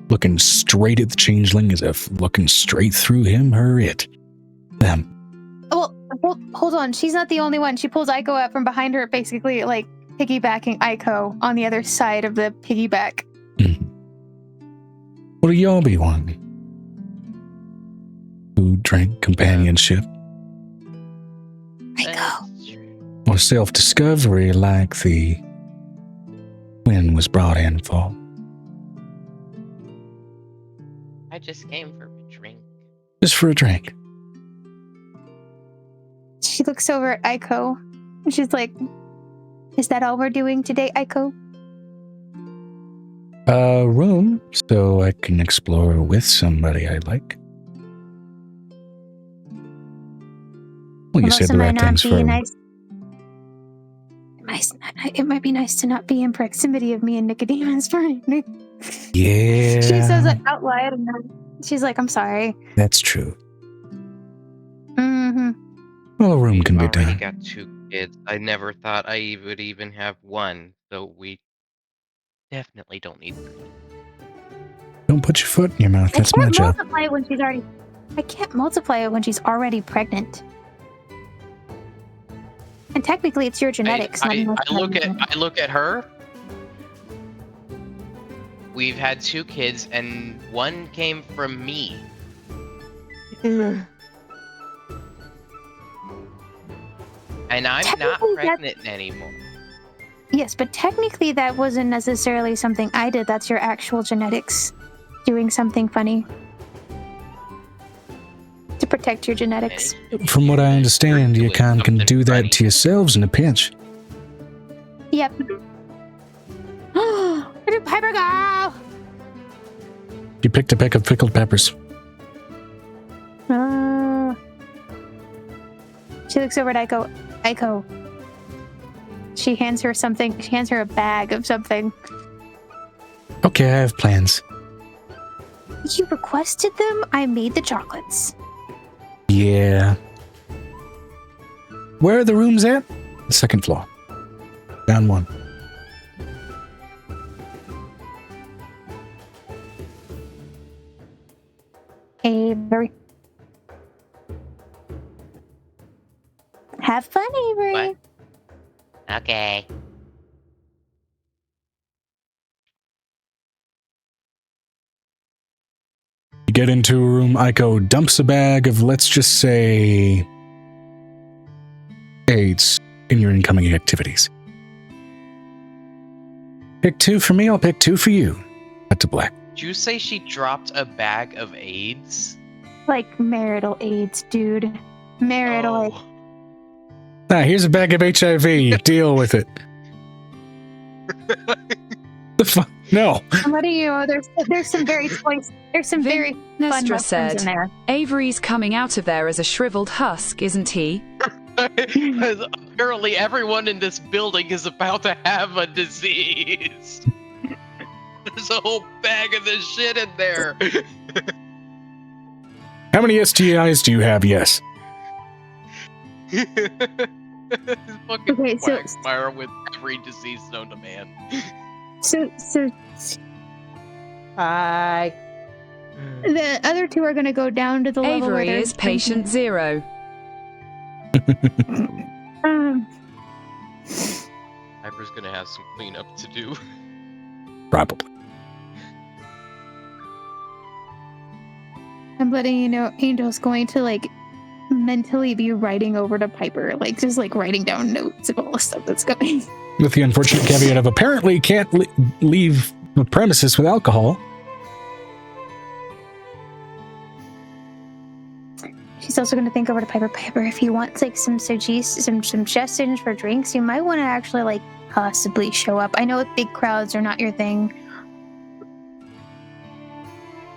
Looking straight at the changeling as if looking straight through him, her, it. Them. Well, hold on. She's not the only one. She pulls Aiko out from behind her, basically like piggybacking Aiko on the other side of the piggyback. What do y'all be wanting? Food, drink, companionship, Aiko. or self-discovery like the wind was brought in for? I just came for a drink. Just for a drink. She looks over at Aiko and she's like, is that all we're doing today, Aiko? Room, so I can explore with somebody I like. Well, you said the right things for It might be nice to not be in proximity of me and Nicodemus. Yeah. She says it out loud and then she's like, I'm sorry. That's true. Mm-hmm. Well, a room can be Already done. got 2 kids. I never thought I would even have one, so we definitely don't need 3. Don't put your foot in your mouth. That's my job. I can't multiply it when she's already pregnant. And technically, it's your genetics. I look at her. We've had 2 kids, and one came from me. And I'm not pregnant anymore. Yes, but technically that wasn't necessarily something I did. That's your actual genetics doing something funny to protect your genetics. From what I understand, you can do that to yourselves in a pinch. Yep. Little pepper girl! You picked a peck of pickled peppers. She looks over at Aiko. Aiko. She hands her something. She hands her a bag of something. Okay, I have plans. You requested them? I made the chocolates. Yeah. Where are the rooms at? The 2nd floor. Down 1. Avery. Have fun, Avery. What? Okay. You get into a room, Aiko dumps a bag of, let's just say, aids in your incoming activities. Pick 2 for me, I'll pick 2 for you. Cut to black. Did you say she dropped a bag of AIDS? Like marital AIDS, dude. Marital AIDS. Ah, here's a bag of HIV. Deal with it. The fuck? No. I'm letting you know there's some very choice. There's some very fun Nestra mushrooms said, in there. Avery's coming out of there as a shriveled husk, isn't he? Apparently everyone in this building is about to have a disease. There's a whole bag of this shit in there. How many STIs do you have? Yes. Fucking Okay, so- quagmire with every disease known to man. So Hi. the other two are gonna go down to the level where Avery they're is patient 0. Hyper's gonna have some cleanup to do. Probably. I'm letting you know Angel's going to like mentally be writing over to Piper, like just like writing down notes of all the stuff that's going. With the unfortunate caveat of apparently can't leave the premises with alcohol. She's also going to think over to Piper. Piper, if you want like some suggestions for drinks, you might want to actually like possibly show up. I know big crowds are not your thing,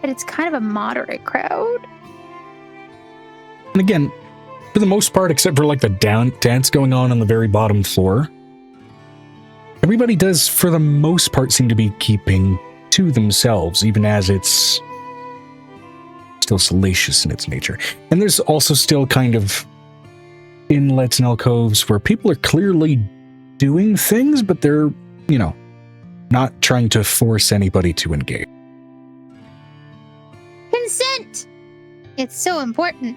but it's kind of a moderate crowd. And again, for the most part, except for like the dance going on the very bottom floor, everybody does, for the most part, seem to be keeping to themselves, even as it's still salacious in its nature. And there's also still kind of inlets and alcoves where people are clearly doing things, but they're, you know, not trying to force anybody to engage. Consent! It's so important.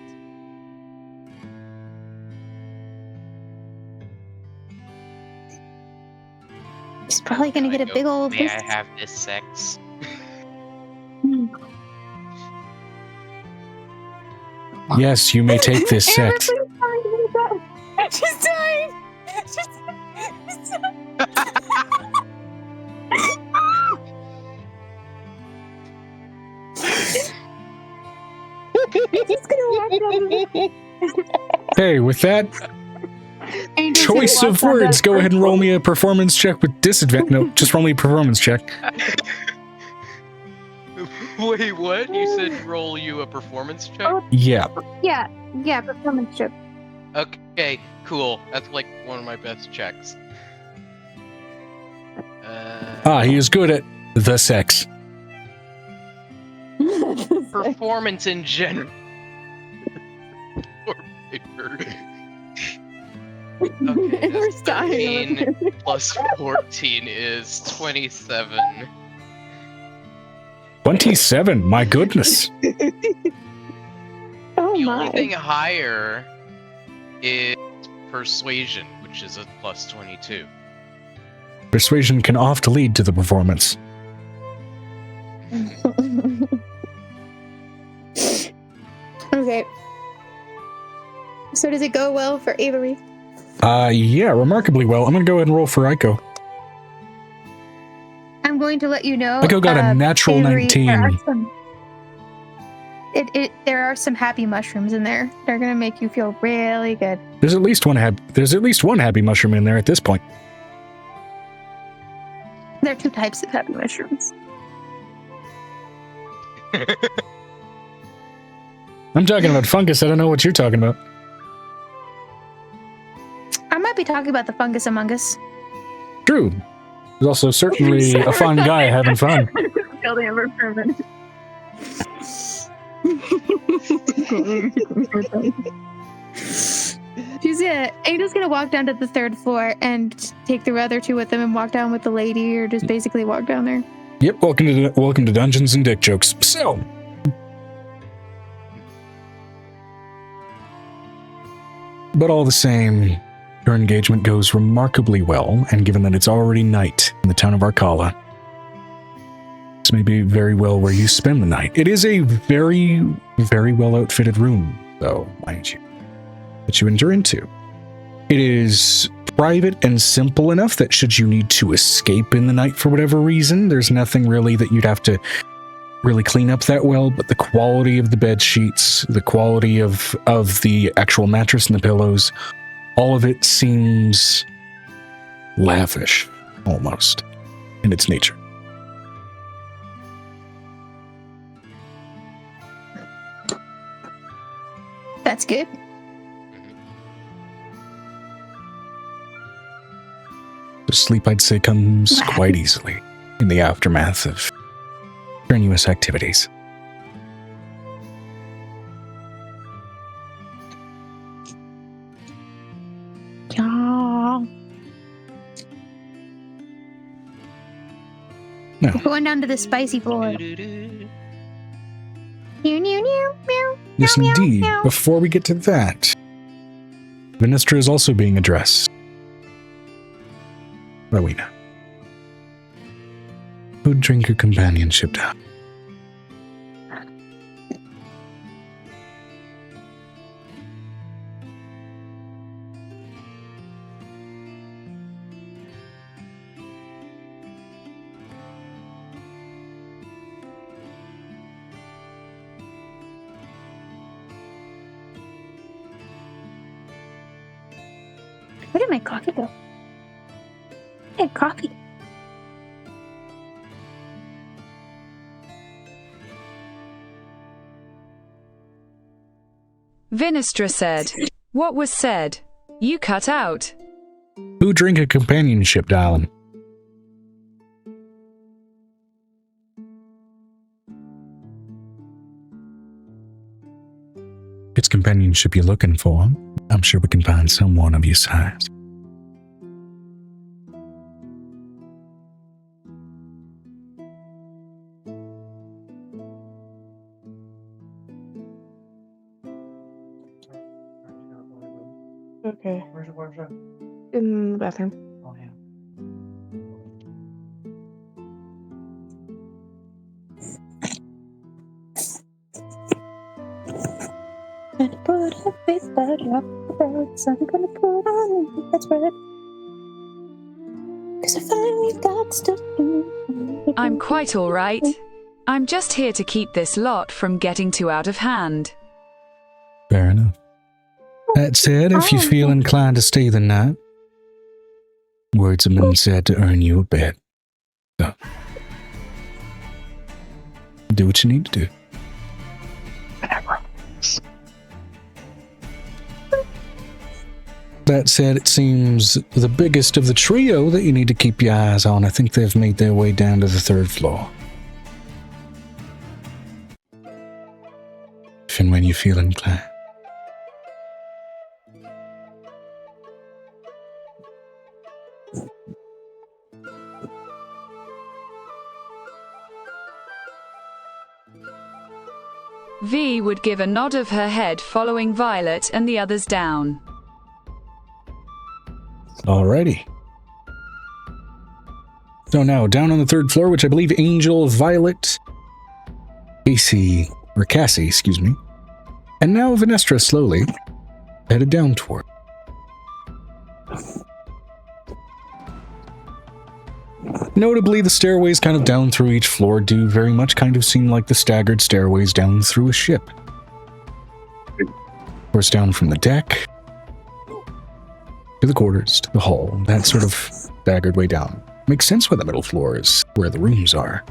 She's probably gonna get a big old May I have this sex? Yes, you may take this sex. She's dying! She's He's gonna walk down. Hey, with that Angel's choice gonna of walk down words, that go ahead and roll first me a performance check with disadvantage. No, just roll me a performance check. Wait, what? You said roll you a performance check? Yeah. Yeah, performance check. Okay, cool. That's like one of my best checks. He is good at the sex. Performance in general. Poor Piper. Okay, We're that's dying. 13 plus 14 is 27. 27, my goodness. Oh The my. only thing higher is persuasion, which is a plus 22. Persuasion can oft lead to the performance. Okay. So does it go well for Avery? Yeah, remarkably well. I'm gonna go ahead and roll for Aiko. I'm going to let you know. Aiko got a natural Avery, 19. There are some happy mushrooms in there. They're gonna make you feel really good. There's at least one happy mushroom in there at this point. There are 2 types of happy mushrooms. I'm talking about fungus. I don't know what you're talking about. I might be talking about the fungus among us. True. There's also certainly a fun guy having fun. Building a permanent. Angel's gonna walk down to the 3rd floor and take the other 2 with them and walk down with the lady, or just basically walk down there. Yep, welcome to Dungeons and Dick Jokes. So, but all the same, your engagement goes remarkably well, and given that it's already night in the town of Arcala, this may be very well where you spend the night. It is a very, very well outfitted room, though, mind you, that you enter into. It is private and simple enough that should you need to escape in the night for whatever reason, there's nothing really that you'd have to really clean up that well, but the quality of the bed sheets, the quality of the actual mattress and the pillows, all of it seems lavish, almost, in its nature. That's good. The sleep, I'd say, comes quite easily in the aftermath of strenuous activities. Yeah. No. We're going down to the spicy floor. Doo-doo-doo. Meow, meow, meow, meow. Yes, Meow, meow, indeed. meow. Before we get to that, Vinestra is also being addressed. Rowena. Who'd drink your companionship down? Where did my coffee go? I had coffee. Vinestra said. What was said? You cut out. Who drink a companionship, darling? If it's companionship you're looking for, I'm sure we can find someone of your size. Okay. Where's your wardrobe? In the bathroom. Oh, yeah. Gonna put everybody up the roads. I'm gonna put on the bedspread. 'Cause I finally got stuff to do. I'm quite all right. I'm just here to keep this lot from getting too out of hand. Fair enough. That said, if you feel inclined to stay the night, words have been said to earn you a bed. So, do what you need to do. That said, it seems the biggest of the trio that you need to keep your eyes on. I think they've made their way down to the 3rd floor. If and when you feel inclined. V would give a nod of her head following Violet and the others down. Alrighty. So now, down on the 3rd floor, which I believe Angel, Violet, Cassie, excuse me, and now Vinestra slowly headed down toward. Notably, the stairways kind of down through each floor do very much kind of seem like the staggered stairways down through a ship. Of course, down from the deck to the quarters, to the hall, that sort of staggered way down. Makes sense why the middle floor is where the rooms are.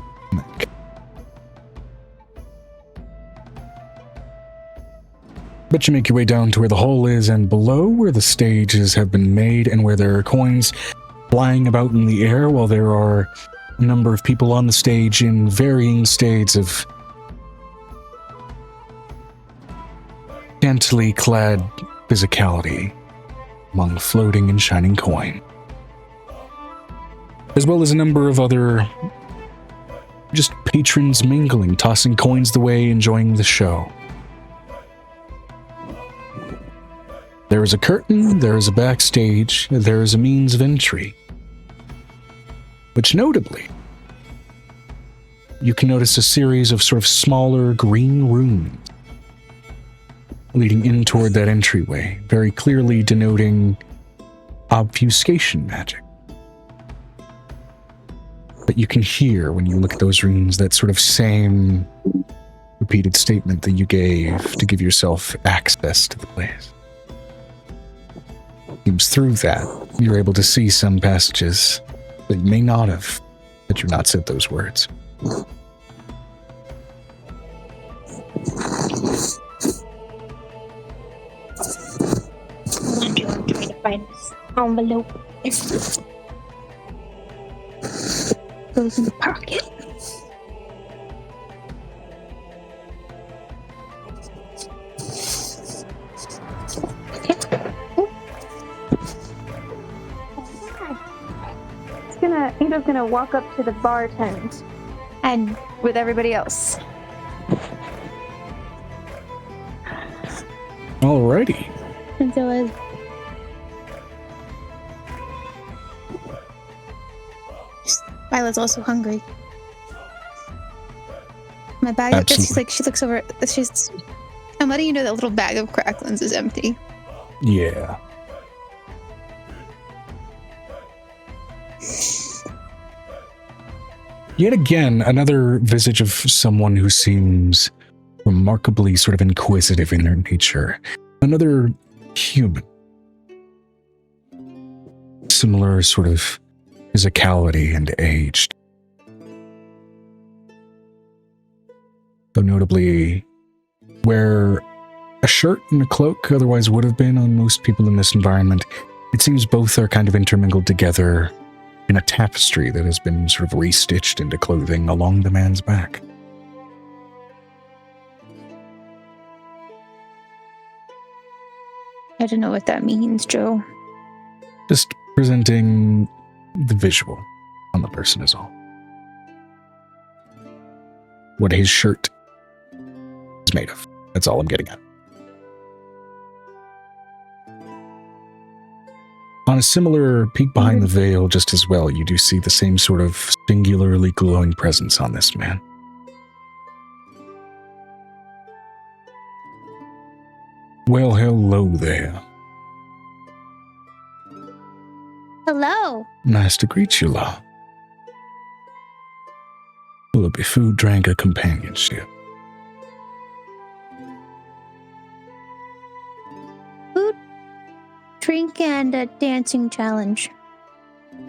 But you make your way down to where the hall is, and below where the stages have been made and where there are coins flying about in the air, while there are a number of people on the stage in varying states of scantily clad physicality among floating and shining coin, as well as a number of other just patrons mingling, tossing coins the way, enjoying the show. There is a curtain, there is a backstage, there is a means of entry, which notably, you can notice a series of sort of smaller green rooms leading in toward that entryway, very clearly denoting obfuscation magic. But you can hear, when you look at those runes, that sort of same repeated statement that you gave to give yourself access to the place. Seems through that, you're able to see some passages that you may not have, had you not said those words. I'm trying to find this envelope. Goes in the pocket. Angel's gonna walk up to the bartend and with everybody else. Alrighty. And so as Violet's also hungry. My bag. Absolutely. She looks over. I'm letting you know that little bag of cracklins is empty. Yeah. Yet again, another visage of someone who seems remarkably sort of inquisitive in their nature. Another human. Similar sort of physicality and age. Though notably, where a shirt and a cloak otherwise would have been on most people in this environment, it seems both are kind of intermingled together in a tapestry that has been sort of restitched into clothing along the man's back. I don't know what that means, Joe. Just presenting the visual on the person is all. What his shirt is made of. That's all I'm getting at. On a similar peek behind the veil, just as well, you do see the same sort of singularly glowing presence on this man. Well, hello there. Hello. Nice to greet you, La. Will it be food, drink, or companionship? Food, drink, and a dancing challenge.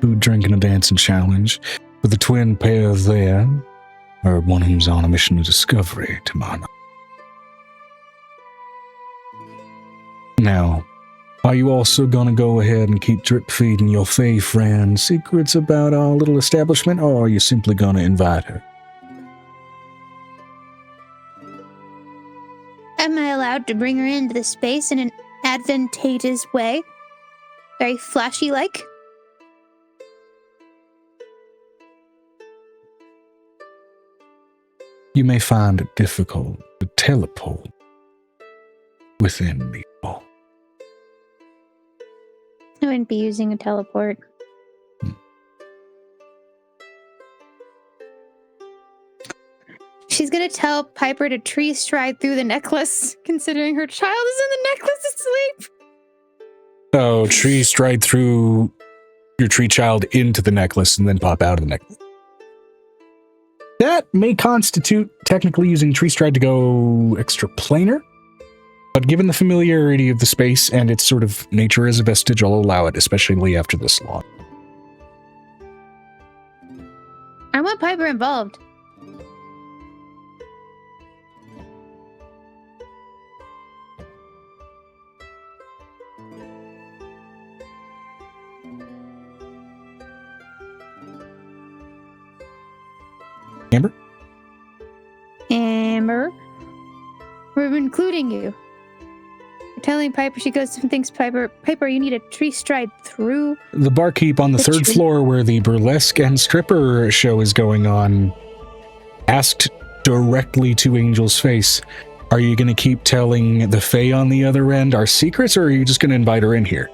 Food, drink, and a dancing challenge with the twin pair there, or one who's on a mission of discovery, to my knowledge. Now, are you also gonna go ahead and keep drip feeding your Fae friend secrets about our little establishment, or are you simply gonna invite her? Am I allowed to bring her into the space in an advantageous way? Very flashy-like? You may find it difficult to teleport within the ball. I wouldn't be using a teleport. She's gonna tell Piper to tree stride through the necklace, considering her child is in the necklace asleep. Oh, tree stride through your tree child into the necklace and then pop out of the necklace. That may constitute technically using tree stride to go extra planar, but given the familiarity of the space and its sort of nature as a vestige, I'll allow it, especially after this law. I want Piper involved. Amber? We're including you. We're telling Piper she goes and thinks Piper, you need a tree stride through. The barkeep on the third floor where the burlesque and stripper show is going on asked directly to Angel's face, are you going to keep telling the Fae on the other end our secrets, or are you just going to invite her in here?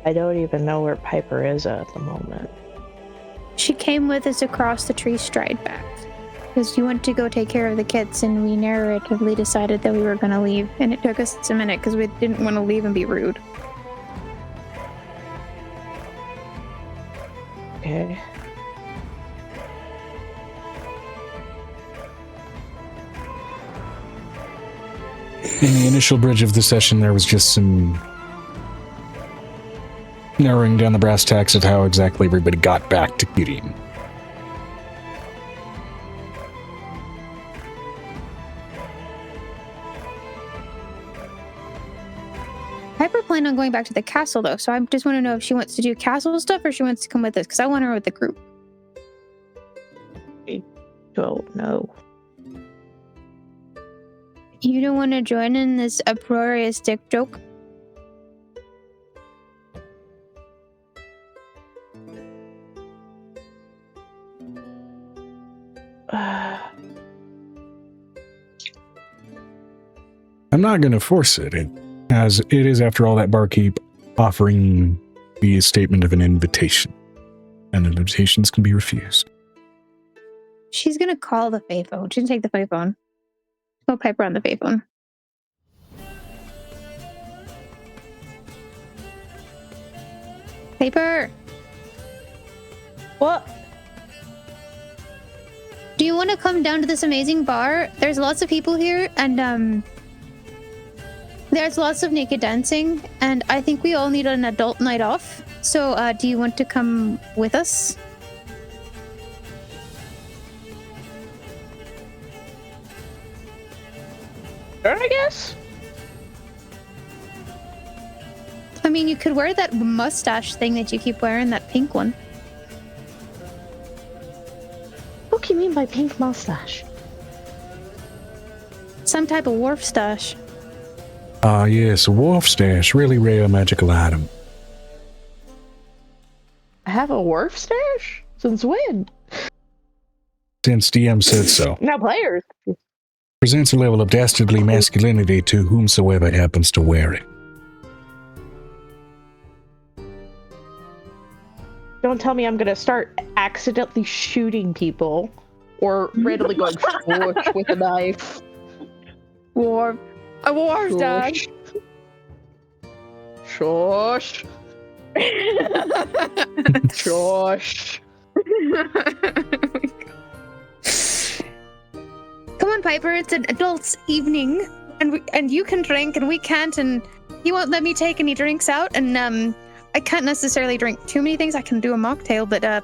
I don't even know where Piper is at the moment. She came with us across the tree stride back. Because you went to go take care of the kids, and we narratively decided that we were going to leave. And it took us a minute because we didn't want to leave and be rude. Okay. In the initial bridge of the session, there was just some narrowing down the brass tacks of how exactly everybody got back to Kirin. Piper planned on going back to the castle, though, so I just want to know if she wants to do castle stuff or she wants to come with us, because I want her with the group. Don't know. You don't want to join in this uproarious dick joke? I'm not going to force it, as it is, after all, that barkeep offering me a statement of an invitation, and invitations can be refused. She's gonna call the payphone. She didn't take the payphone. Go Piper on the payphone. Piper! What? Do you want to come down to this amazing bar? There's lots of people here, and there's lots of naked dancing, and I think we all need an adult night off. So, do you want to come with us? Sure, I guess. I mean, you could wear that mustache thing that you keep wearing, that pink one. What do you mean by pink mustache? Some type of wharf stash. Ah, yes, a wharf stash, really rare magical item. I have a wharf stash? Since when? Since DM said so. Now players. Presents a level of dastardly masculinity to whomsoever happens to wear it. Don't tell me I'm gonna start accidentally shooting people or randomly going swoosh with a knife. A wharf stash. Shush. Shush. Come on, Piper. It's an adults' evening, and you can drink, and we can't, and he won't let me take any drinks out, and I can't necessarily drink too many things. I can do a mocktail, but I'd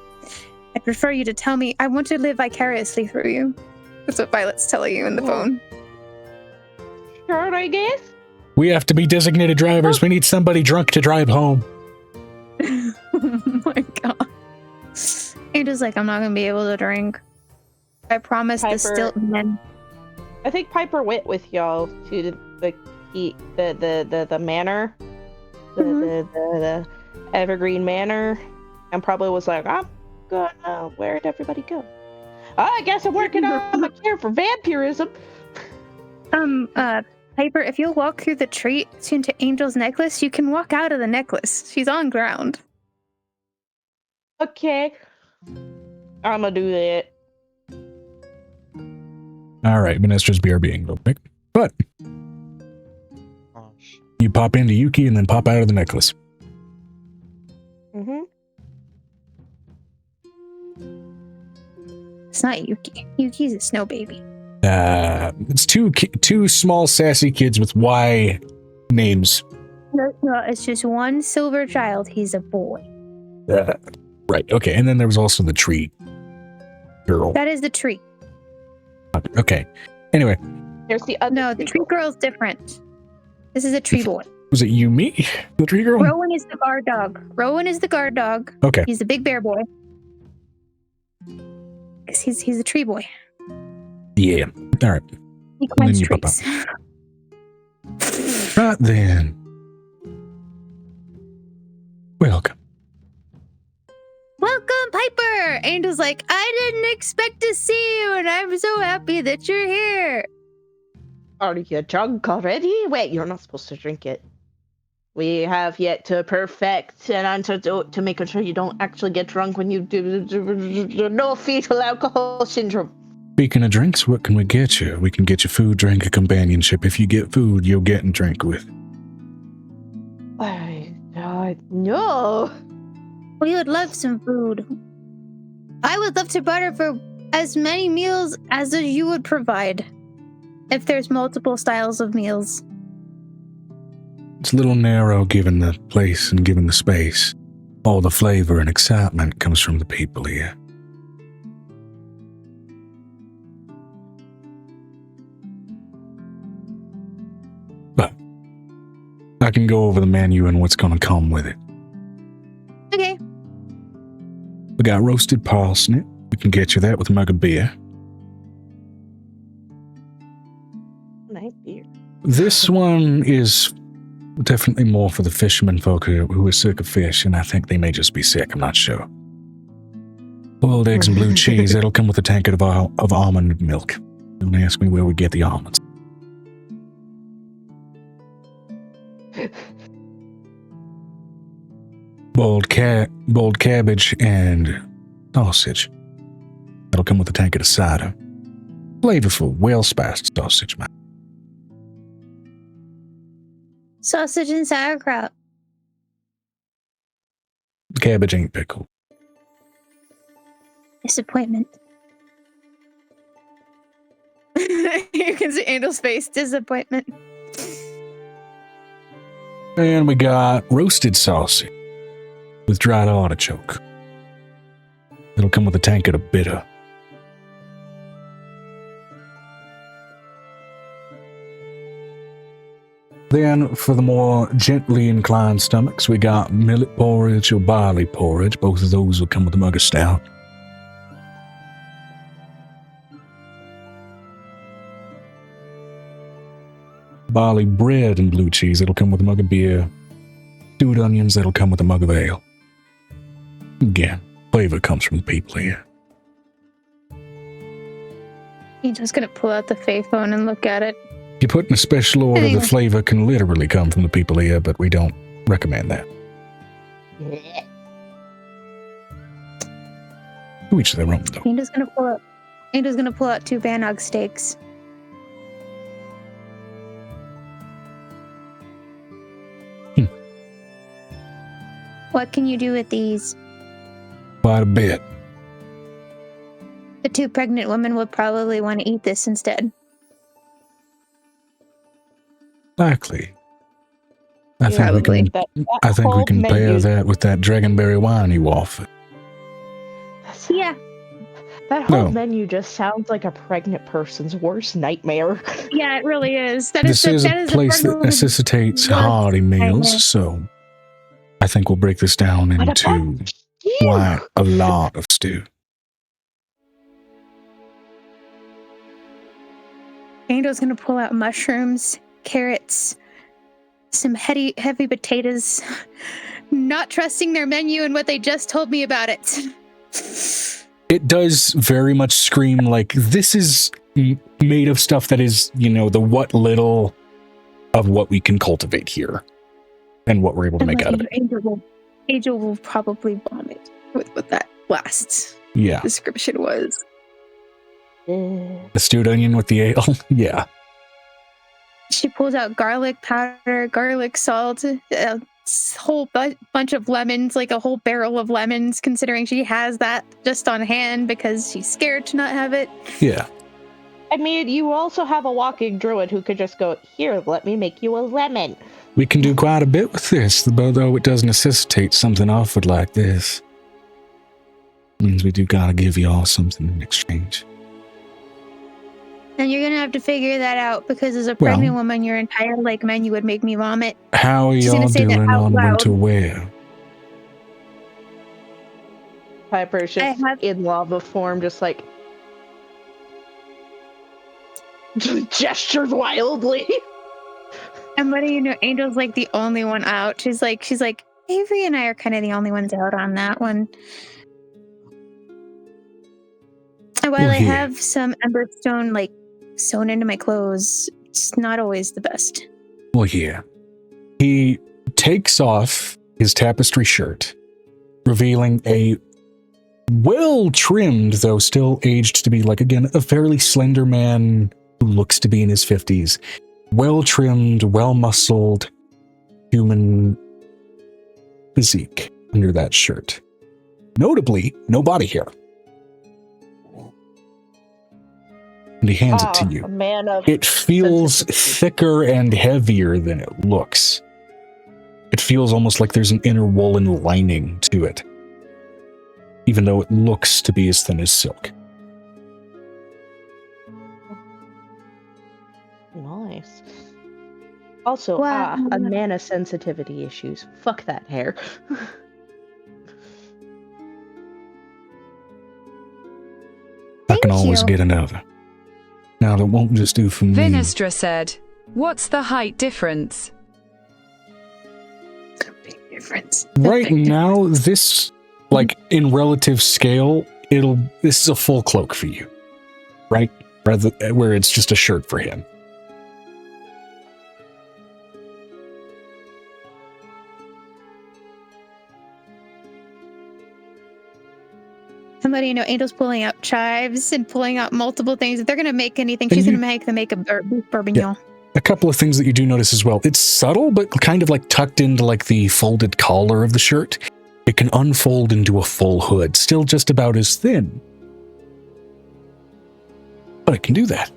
prefer you to tell me. I want to live vicariously through you. That's what Violet's telling you in the phone. Sure, I guess. We have to be designated drivers. We need somebody drunk to drive home. Oh my god. Ada's like, I'm not gonna be able to drink. I promise the stilt men. I think Piper went with y'all to the manor, the Evergreen Manor, and probably was like, I'm gonna. Where'd everybody go? I guess I'm working on my cure for vampirism. Piper, if you'll walk through the tree into Angel's necklace, you can walk out of the necklace. She's on ground. Okay. I'm gonna do that. All right, Minestra's BRBing real quick. But you pop into Yuki and then pop out of the necklace. Mm-hmm. It's not Yuki. Yuki's a snow baby. It's two small sassy kids with Y names. No, it's just one silver child. He's a boy. Right, okay. And then there was also the tree girl. That is the tree. Okay. Anyway. There's the other. No, the tree girl's different. This is a tree boy. Was it Yumi, the tree girl? Rowan is the guard dog. Rowan is the guard dog. Okay. He's the big bear boy. Because he's a tree boy. Yeah. All right. He climbs you pop trees. Right then. Welcome. Welcome, Piper! Angel's like, I didn't expect to see you, and I'm so happy that you're here. Are you drunk already? Wait, you're not supposed to drink it. We have yet to perfect an antidote to making sure you don't actually get drunk when you do no fetal alcohol syndrome. Speaking of drinks, what can we get you? We can get you food, drink, and companionship. If you get food, you'll get and drink with. No. We would love some food. I would love to barter for as many meals as you would provide. If there's multiple styles of meals. It's a little narrow given the place and given the space. All the flavor and excitement comes from the people here. But I can go over the menu and what's going to come with it. Okay. We got roasted parsnip. We can get you that with a mug of beer. Nice beer. This one is definitely more for the fishermen folk who are sick of fish, and I think they may just be sick. I'm not sure. Boiled eggs and blue cheese. That'll come with a tankard of almond milk. Don't ask me where we get the almonds. Boiled cabbage and sausage. That'll come with a tankard of cider. Flavorful, well-spiced sausage, man. Sausage and sauerkraut. Cabbage ain't pickled. Disappointment. You can see Angel's face. Disappointment. And we got roasted sausage with dried artichoke. It'll come with a tankard of bitter. Then, for the more gently inclined stomachs, we got millet porridge or barley porridge. Both of those will come with a mug of stout. Barley bread and blue cheese, it'll come with a mug of beer. Stewed onions, that'll come with a mug of ale. Again, flavor comes from the people here. He's just gonna pull out the Fae phone and look at it. If you put in a special order, the flavor can literally come from the people here, but we don't recommend that. To each their own, though. Angel's gonna pull out 2 Bannog steaks. What can you do with these? Quite a bit. The 2 pregnant women would probably want to eat this instead. Likely. I think we can pair that with that dragonberry wine you offer. Yeah. That whole menu just sounds like a pregnant person's worst nightmare. Yeah, it really is. This is a place that necessitates hearty meals, so I think we'll break this down into quite a lot of stew. Angel's gonna pull out mushrooms, carrots, some heavy potatoes, not trusting their menu and what they just told me about it. It does very much scream like this is made of stuff that is, the what little of what we can cultivate here and what we're able to make out of it. Angel will probably vomit with what that last description was. The stewed onion with the ale? Yeah. She pulls out garlic powder, garlic salt, a whole bunch of lemons, like a whole barrel of lemons, considering she has that just on hand because she's scared to not have it. Yeah. I mean, you also have a walking druid who could just go, here, let me make you a lemon. We can do quite a bit with this, though it does necessitate something offered like this. Means we do gotta give y'all something in exchange. And you're gonna have to figure that out because as a pregnant woman, your entire menu would make me vomit. How are y'all doing on winter wear? Piper's just in lava form, just gestures wildly. And what do you know? Angel's the only one out. She's like, Avery and I are kind of the only ones out on that one. And while I have some emberstone sewn into my clothes, it's not always the best. Well, yeah. He takes off his tapestry shirt, revealing a well trimmed, though still aged to be, like, again, a fairly slender man who looks to be in his 50s. Well trimmed, well muscled human physique under that shirt. Notably, no body hair. And he hands it to you. A man of It feels thicker and heavier than it looks. It feels almost like there's an inner woolen lining to it, even though it looks to be as thin as silk. Nice. Also, Wow. a man of sensitivity issues. Fuck that hair. I can Thank always you. get another. Now, that won't just do for me. Vinestra said, "What's the height difference?" It's a big difference. Right now, this, like, in relative scale, this is a full cloak for you, right? Rather, where it's just a shirt for him. Somebody, Angel's pulling out chives and pulling out multiple things. If they're going to make anything, she's going to make them a beef bourguignon. A couple of things that you do notice as well. It's subtle, but kind of like tucked into like the folded collar of the shirt. It can unfold into a full hood, still just about as thin. But it can do that.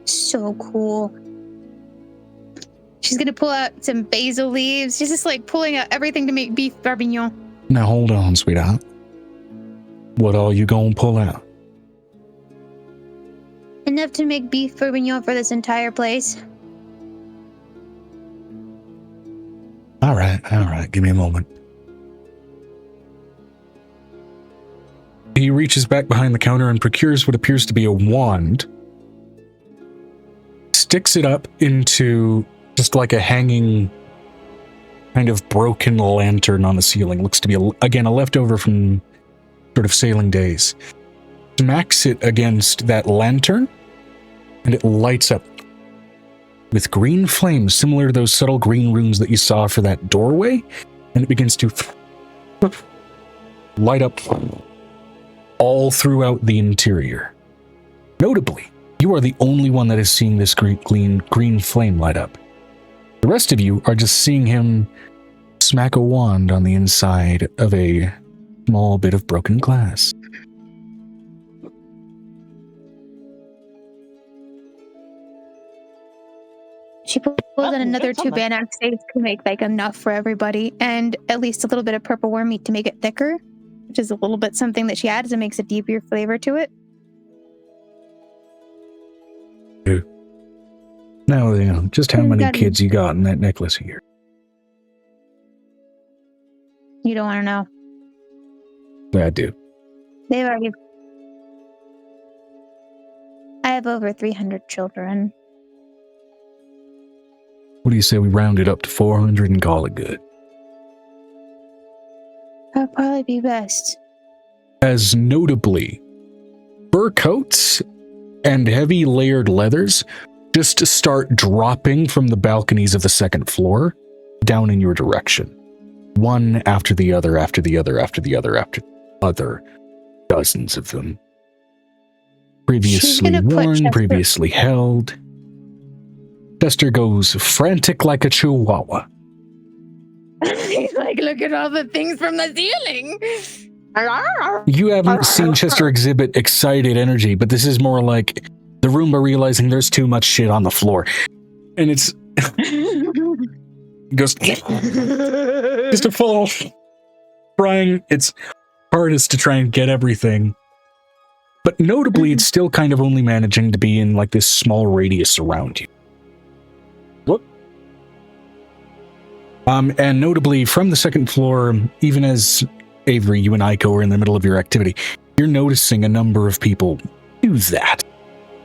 So cool. She's going to pull out some basil leaves. She's just like pulling out everything to make beef bourguignon. Now hold on, sweetheart. What are you gonna pull out? Enough to make beef bourguignon for this entire place. All right. Give me a moment. He reaches back behind the counter and procures what appears to be a wand. Sticks it up into just like a hanging, kind of broken lantern on the ceiling. Looks to be, again, a leftover from sort of sailing days. Smacks it against that lantern, and it lights up with green flames, similar to those subtle green runes that you saw for that doorway, and it begins to light up all throughout the interior. Notably, you are the only one that is seeing this green flame light up. The rest of you are just seeing him smack a wand on the inside of a small bit of broken glass. She pulls out another two Banax steaks to make like enough for everybody, and at least a little bit of purple worm meat to make it thicker, which is a little bit something that she adds and makes a deeper flavor to it. Now, just how many kids you got in that necklace here? You don't want to know. I do. They've already. I have over 300 children. What do you say we round it up to 400 and call it good? That'd probably be best. As notably, fur coats and heavy layered leathers just start dropping from the balconies of the second floor down in your direction. One after the other, after the other, after the other, after the other. Dozens of them. Previously worn, previously held. Chester goes frantic like a chihuahua. He's like, look at all the things from the ceiling. You haven't seen Chester exhibit excited energy, but this is more like the Roomba realizing there's too much shit on the floor. And it's... goes... just a full... trying its hardest to try and get everything. But notably, it's still kind of only managing to be in like this small radius around you. Whoop. And notably, from the second floor, even as Avery, you and Aiko are in the middle of your activity, you're noticing a number of people do that.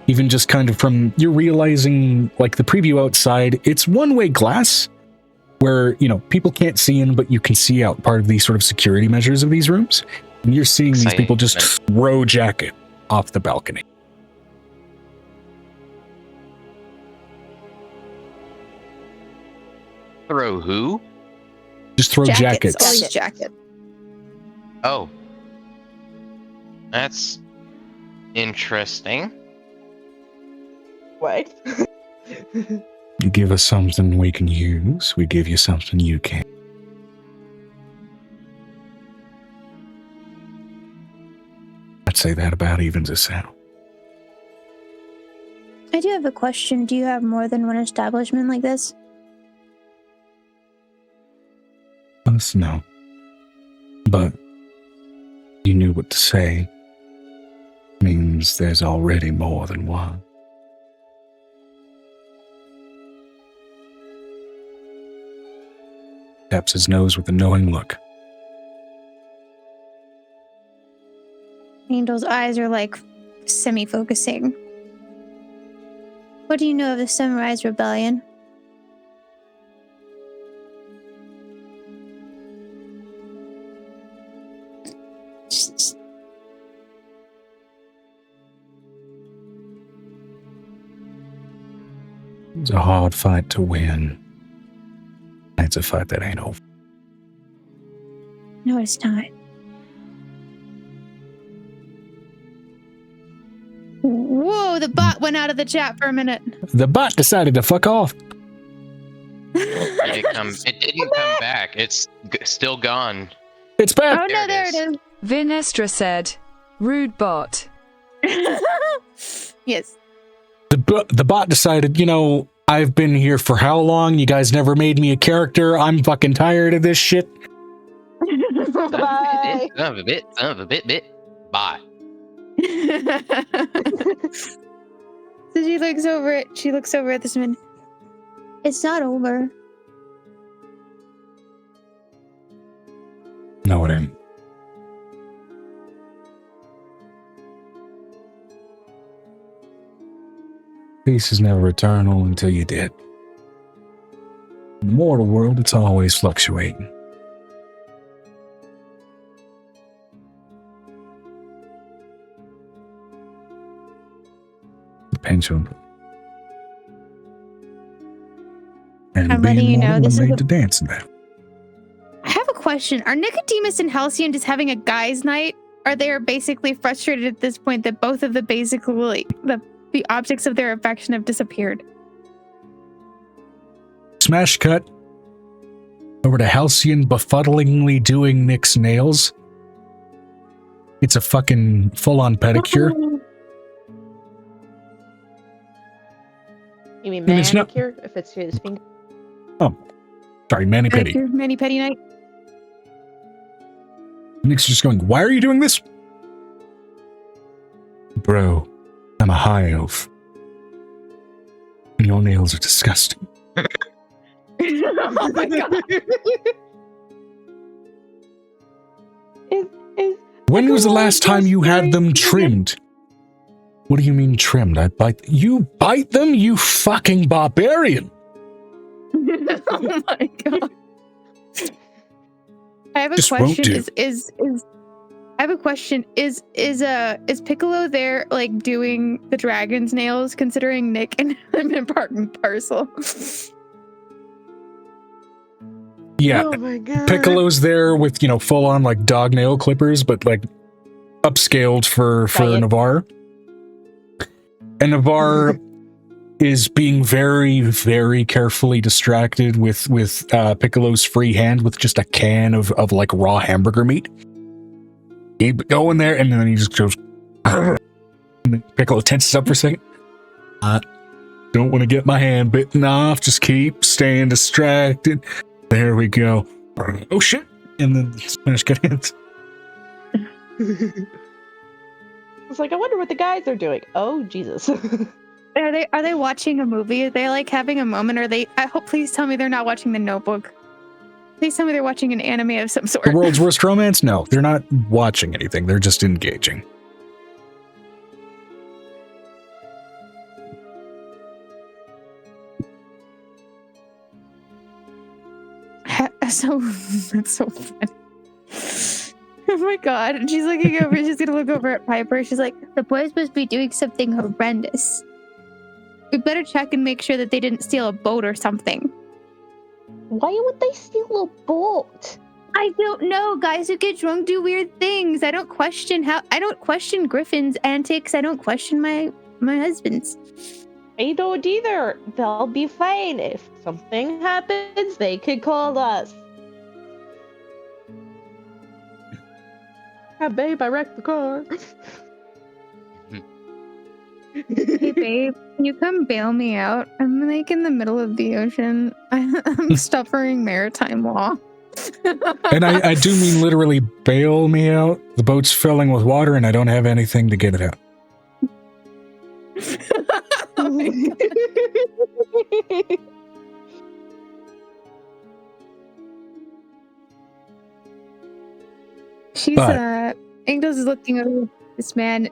Even just kind of from, you're realizing, like the preview outside, it's one-way glass, where, people can't see in, but you can see out part of these sort of security measures of these rooms. And you're seeing these people just throw jacket off the balcony. Throw who? Just throw jackets. Always jacket. Oh. That's interesting. What? You give us something we can use, we give you something you can. I'd say that about evens us out. I do have a question. Do you have more than one establishment like this? Us, no. But you knew what to say. Means there's already more than one. Taps his nose with a knowing look. Angel's eyes are like semi-focusing. What do you know of the Sunrise Rebellion? It's a hard fight to win. It's a fight that ain't over. No, it's not. Whoa, the bot went out of the chat for a minute. The bot decided to fuck off. It didn't come back. It's still gone. It's back. Oh no, there it is. Vinestra said, rude bot. Yes. The bot decided, I've been here for how long? You guys never made me a character. I'm fucking tired of this shit. Bye. Son of a bit. Bye. So she looks over it. She looks over at this man. It's not over. No, it ain't. Peace is never eternal until you're dead. In the mortal world, it's always fluctuating. The pendulum. And I'm being letting you know, mortal, this we're is made a- to dance in that. I have a question. Are Nicodemus and Halcyon just having a guys' night? Or they are basically frustrated at this point that both of the the objects of their affection have disappeared? Smash cut over to Halcyon befuddlingly doing Nick's nails. It's a fucking full-on pedicure. You mean And it's not- manicure? If it's his finger. Sorry, mani-pedi. Mani-pedi night. Nick's just going, why are you doing this? Bro, I'm a high elf. Your nails are disgusting. Oh my god. When was the last time you had them trimmed? What do you mean trimmed? You bite them, you fucking barbarian. Oh my god. I have a Just won't question. do. I have a question. Is Piccolo there like doing the dragon's nails, considering Nick and him in part and parcel? Yeah, Oh my god. Piccolo's there with, full on like dog nail clippers, but like upscaled for Right. Navarre. And Navarre is being very, very carefully distracted with Piccolo's free hand with just a can of like raw hamburger meat. Keep going there, and then he just goes. And then Piccolo tenses up for a second. Don't want to get my hand bitten off. Just keep staying distracted. There we go. Oh shit! And then Spanish cut hands. It's like, I wonder what the guys are doing. Oh Jesus. Are they watching a movie? Are they like having a moment? Please tell me they're not watching The Notebook. Please tell me they're watching an anime of some sort. The world's worst romance? No, they're not watching anything. They're just engaging. So that's so funny. Oh my god. And she's looking over, she's gonna look over at Piper. She's like, the boys must be doing something horrendous. We better check and make sure that they didn't steal a boat or something. Why would they steal a boat? I don't know. Guys who get drunk do weird things. I don't question Griffin's antics. I don't question my husband's. I don't either. They'll be fine. If something happens, they could call us. Ah, babe, I wrecked the car. Hey babe, can you come bail me out? I'm like in the middle of the ocean. I'm suffering maritime law. And I do mean literally bail me out. The boat's filling with water and I don't have anything to get it out. Oh my God. She's Angel's is looking over at this man,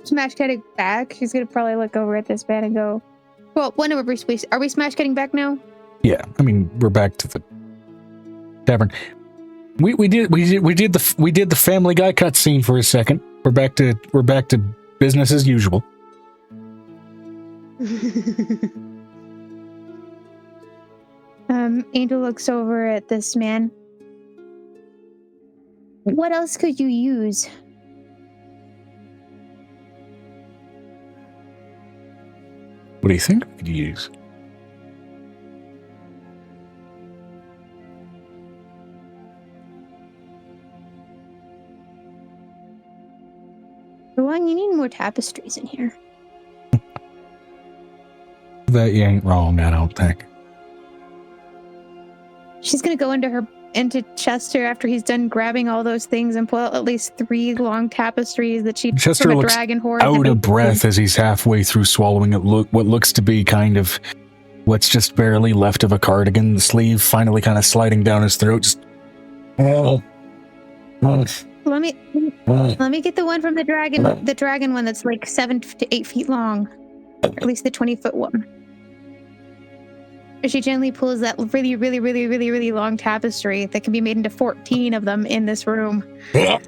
smash cutting back. She's gonna probably look over at this man and go, "Well, when are we smash cutting back now?" Yeah, I mean we're back to the tavern. We did the Family Guy cutscene for a second. We're back to business as usual. Angel looks over at this man. What else could you use? What do you think we could use? For one, you need more tapestries in here. That you ain't wrong, I don't think. She's gonna go into Chester after he's done grabbing all those things and pull out at least 3 long tapestries that she Chester from a looks dragon horde. out of breath as he's halfway through swallowing what looks to be kind of what's just barely left of a cardigan. The sleeve finally kind of sliding down his throat. Just Let me get the one from the dragon one that's like 7 to 8 feet long, or at least the 20-foot one. She gently pulls that really, really, really, really, really long tapestry that can be made into 14 of them in this room. Like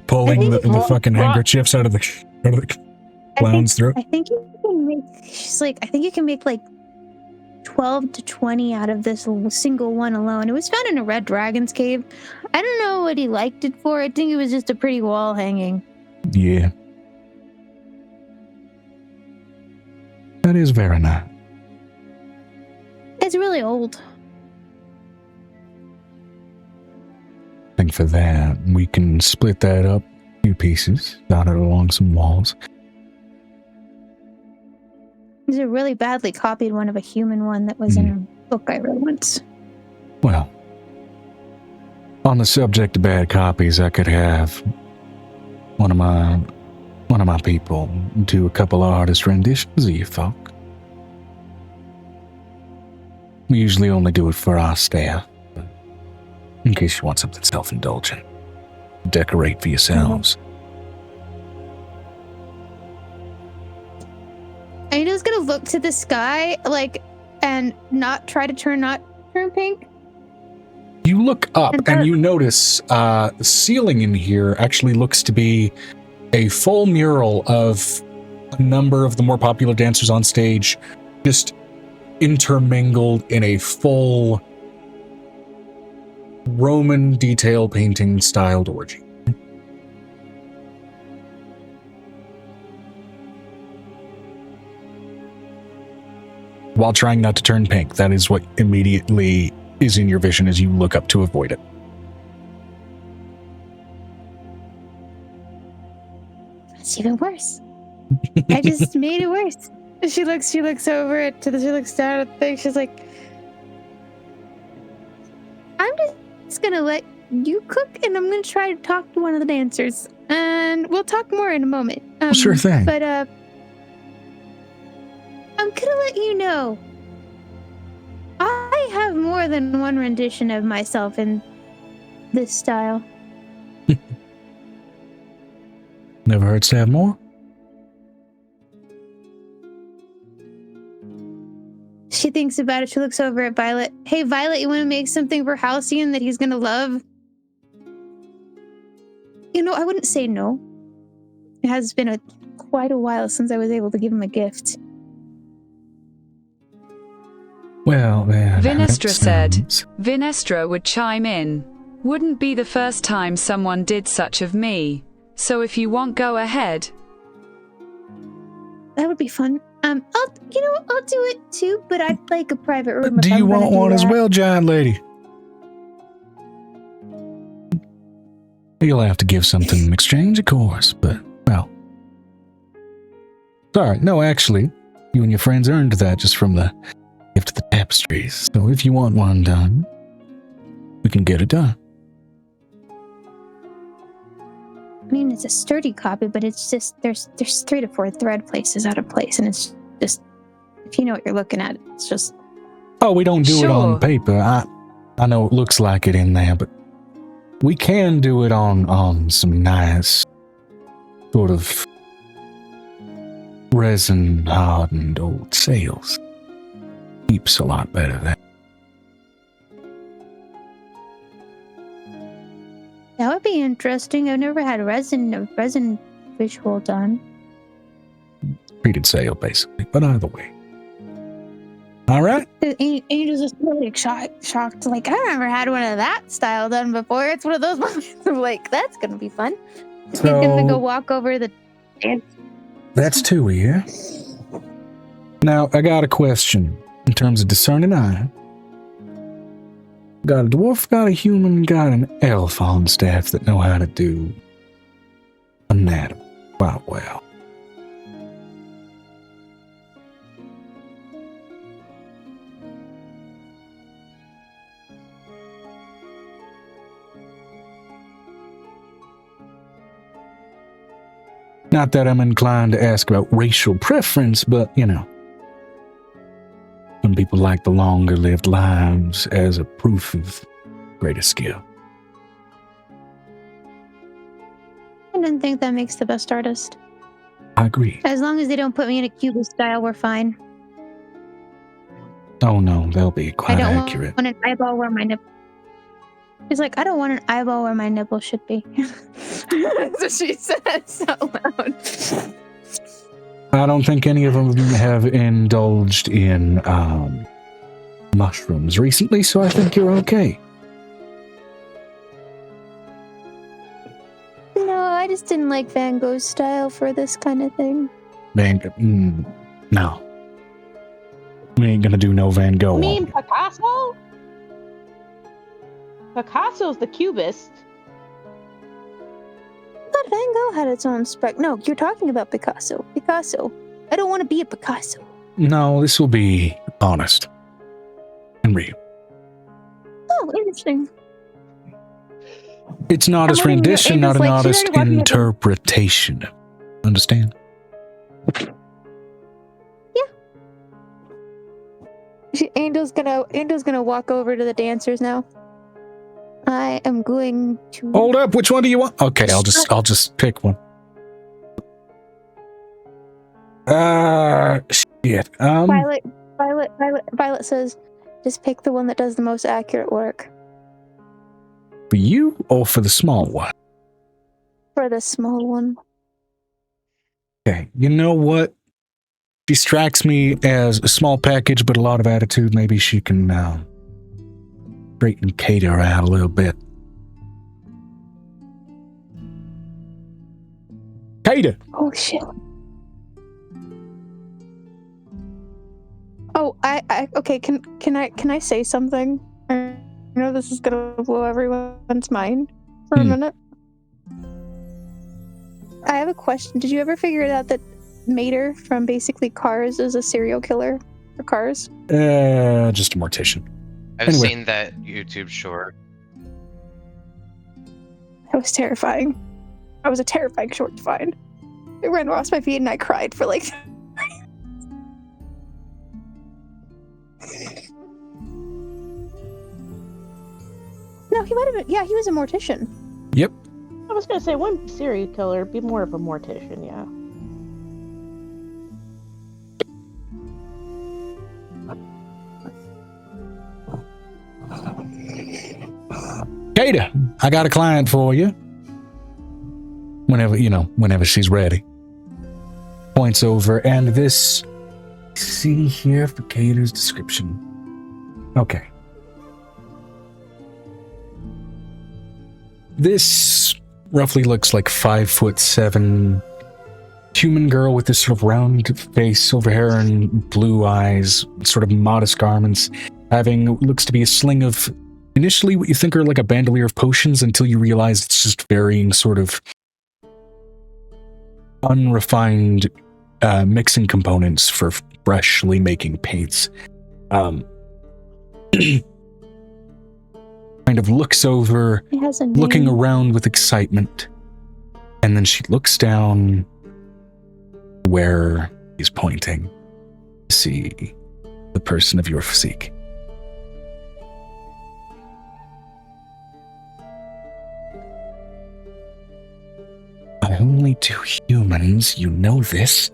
pulling the fucking handkerchiefs out of the clown's throat. I think you can make. She's like, I think you can make like 12 to 20 out of this single one alone. It was found in a red dragon's cave. I don't know what he liked it for. I think it was just a pretty wall hanging. Yeah. That is very nice. It's really old. I think for that, we can split that up a few pieces, dot it along some walls. There's a really badly copied one of a human one that was in a book I read once. Well, on the subject of bad copies, I could have one of my people do a couple of artist renditions of you folk. We usually only do it for our staff, but in case you want something self-indulgent. Decorate for yourselves. Angel's gonna look to the sky, and not turn pink. You look up and you notice the ceiling in here actually looks to be a full mural of a number of the more popular dancers on stage, just intermingled in a full Roman detail painting styled orgy. While trying not to turn pink, that is what immediately is in your vision as you look up to avoid it. It's even worse. I just made it worse. She looks over she looks down at the thing. She's like, I'm just gonna let you cook, and I'm gonna try to talk to one of the dancers, and we'll talk more in a moment. Sure thing. But I'm gonna let you know, I have more than one rendition of myself in this style. Never hurts to have more. She thinks about it. She looks over at Violet. Hey, Violet, you want to make something for Halcyon that he's gonna love? You know, I wouldn't say no. It has been quite a while since I was able to give him a gift. Well, then. Vinestra said. sounds- Vinestra would chime in. Wouldn't be the first time someone did such of me. So if you want, go ahead. That would be fun. I'll do it too, but I'd like a private room. Do if you I'm gonna want do one as that. well, giant lady? You'll have to give something in exchange, of course, but, well. Sorry, no, actually, you and your friends earned that just from the gift of the tapestries. So if you want one done, we can get it done. I mean, it's a sturdy copy, but it's just there's 3 to 4 thread places out of place, and it's just, if you know what you're looking at, it's just. Oh, we don't do it on Sure. paper. I know it looks like it in there, but we can do it on some nice sort of resin hardened old sails. Keeps a lot better than. That would be interesting. I've never had a resin visual done. Treated sail, basically, but either way. All right. Angel's just really shocked. Like, I never had one of that style done before. It's one of those moments of like, that's gonna be fun. He's gonna go walk over the dance. That's 2 of you. Now, I got a question in terms of discerning eye. Got a dwarf, got a human, got an elf on staff that know how to do anatomy quite well. Not that I'm inclined to ask about racial preference, but, you know. Some people like the longer lived lives as a proof of greater skill. I don't think that makes the best artist. I agree. As long as they don't put me in a cubist style, we're fine. Oh no, they'll be I quite don't accurate. want an eyeball where my nipple. She's like, I don't want an eyeball where my nipple should be. That's what she says out loud. I don't think any of them have indulged in mushrooms recently, so I think you're okay. No, I just didn't like Van Gogh's style for this kind of thing. No. We ain't gonna do no Van Gogh. You mean on you. Picasso? Picasso's the cubist. I thought Van Gogh had its own spec. No, you're talking about Picasso. Picasso. I don't want to be a Picasso. No, this will be honest and real. Oh, interesting. It's an artist I'm wondering, rendition, not Angel's an like, she's artist already walking up the- interpretation. Understand? Angel's gonna walk over to the dancers now. I am going to. Hold up, which one do you want? Okay, I'll just pick one. Shit. Violet says, just pick the one that does the most accurate work. For you or for the small one? For the small one. Okay, you know what? She strikes me as a small package, but a lot of attitude. Maybe she can straighten Cater out a little bit. Cater! Oh shit. Oh, I okay. Can I say something? I know this is gonna blow everyone's mind for a minute. I have a question. Did you ever figure it out that Mater from basically Cars is a serial killer for Cars? Just a mortician. I've Anyway. seen that YouTube short. That was terrifying. I was a terrifying short to find. It ran across my feet and I cried for like. No, he might have been. Yeah, he was a mortician. Yep. I was gonna say one serial killer, be more of a mortician, yeah. Cater, I got a client for you. Whenever she's ready. Points over, and this, see here for Cater's description. Okay. This roughly looks like 5'7" human girl with this sort of round face, silver hair, and blue eyes, sort of modest garments, having what looks to be a sling of initially what you think are like a bandolier of potions until you realize it's just varying sort of unrefined mixing components for freshly making paints. Kind of looks over, It has a looking name. around with excitement, and then she looks down where he's pointing to see the person of your physique. By only 2 humans, you know this?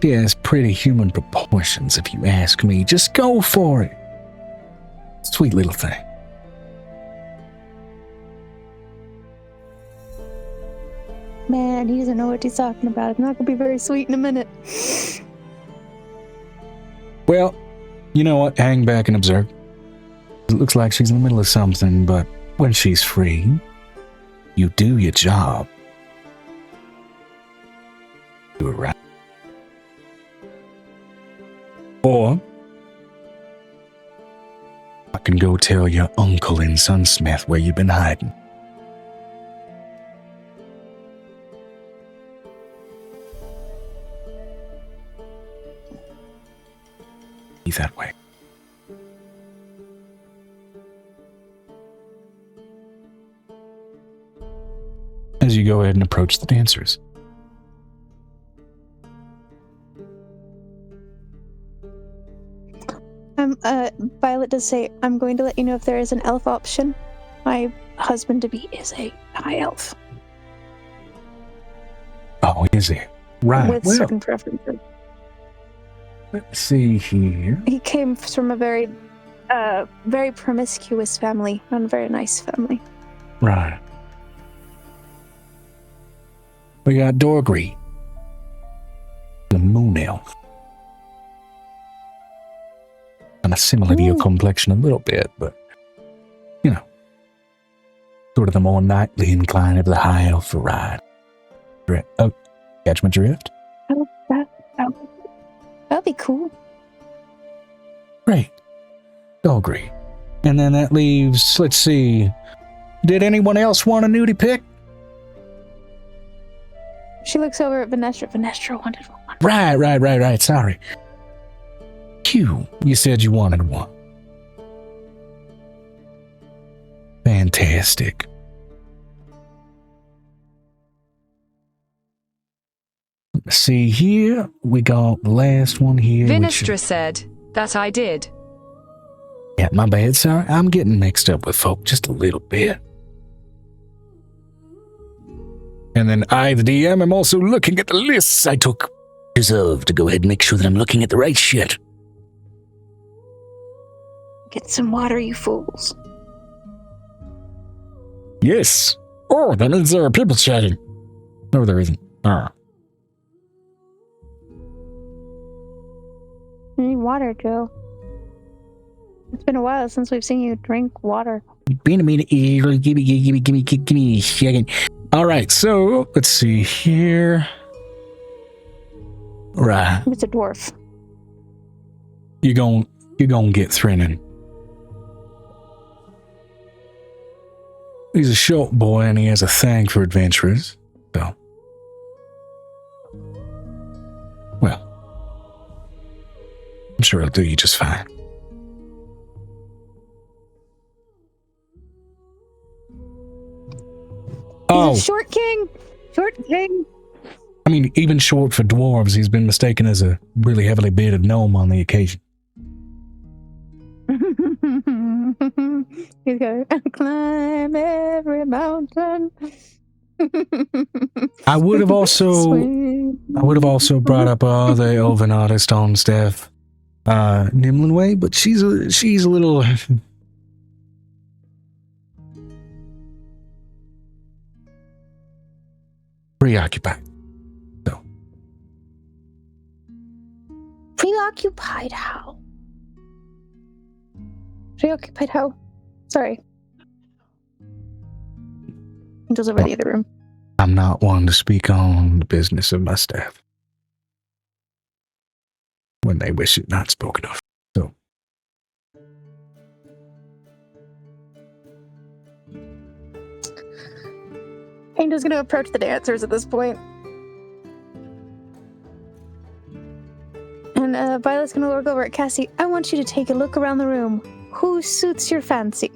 She has pretty human proportions, if you ask me. Just go for it. Sweet little thing. Man, he doesn't know what he's talking about. It's not gonna be very sweet in a minute. Well, you know what? Hang back and observe. It looks like she's in the middle of something, but when she's free, you do your job. Do it right. Or I can go tell your uncle in Sunsmith where you've been hiding. Be that way. As you go ahead and approach the dancers. Violet does say, I'm going to let you know if there is an elf option. My husband-to-be is a high elf. Oh, is it? Right. With Well, certain preferences. let's see here. He came from a very promiscuous family, not a very nice family. Right. We got Dorgry, the moon elf. Kind of similar to your complexion a little bit, but, you know, sort of the more knightly inclined of the high elf variety. Oh, catch my drift? Oh, that'd be cool. Great. Dorgry. And then that leaves, let's see, did anyone else want a nudie pick? She looks over at Venestra. Venestra wanted one. Right. Sorry. Q, you said you wanted one. Fantastic. Let's see here. We got the last one here. Vinestra said that I did. Yeah, my bad, sorry. I'm getting mixed up with folk just a little bit. And then I, the DM, am also looking at the lists I took. Deserve to go ahead and make sure that I'm looking at the right shit. Get some water, you fools. Yes. Oh, that means there are people chatting. No, there isn't. Ah. I need water, Joe. It's been a while since we've seen you drink water. Been a minute. Give me a second. All right, so let's see here. Right. It's a dwarf. You're gonna get Threnin. He's a short boy and he has a thing for adventurers. So, well, I'm sure he'll do you just fine. Oh, Short king. I mean, even short for dwarves, he's been mistaken as a really heavily bearded gnome on the occasion. He's going to climb every mountain. I would have also brought up the elven artist on staff, Nimlin Way, but she's a little preoccupied. So Preoccupied how? Preoccupied how? Sorry. Angel's over the other room. I'm not one to speak on the business of my staff when they wish it not spoken of. So, Angel's gonna approach the dancers at this point. And Violet's gonna look over at Cassie. I want you to take a look around the room. Who suits your fancy?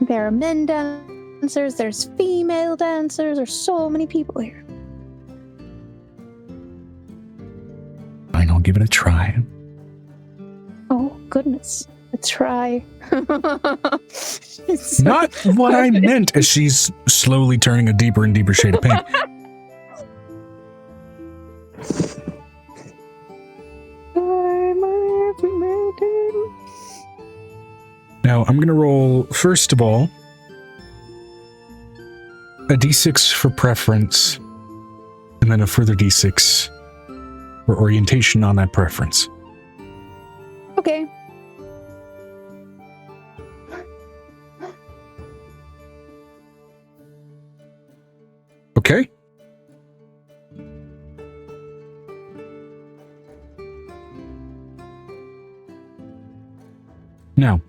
There are men dancers, there's female dancers, there's so many people here. Fine, I'll give it a try. Oh, goodness. A try. Not what I meant, as she's slowly turning a deeper and deeper shade of pink. Now, I'm going to roll, first of all, a d6 for preference, and then a further d6 for orientation on that preference. Okay. Okay? Now,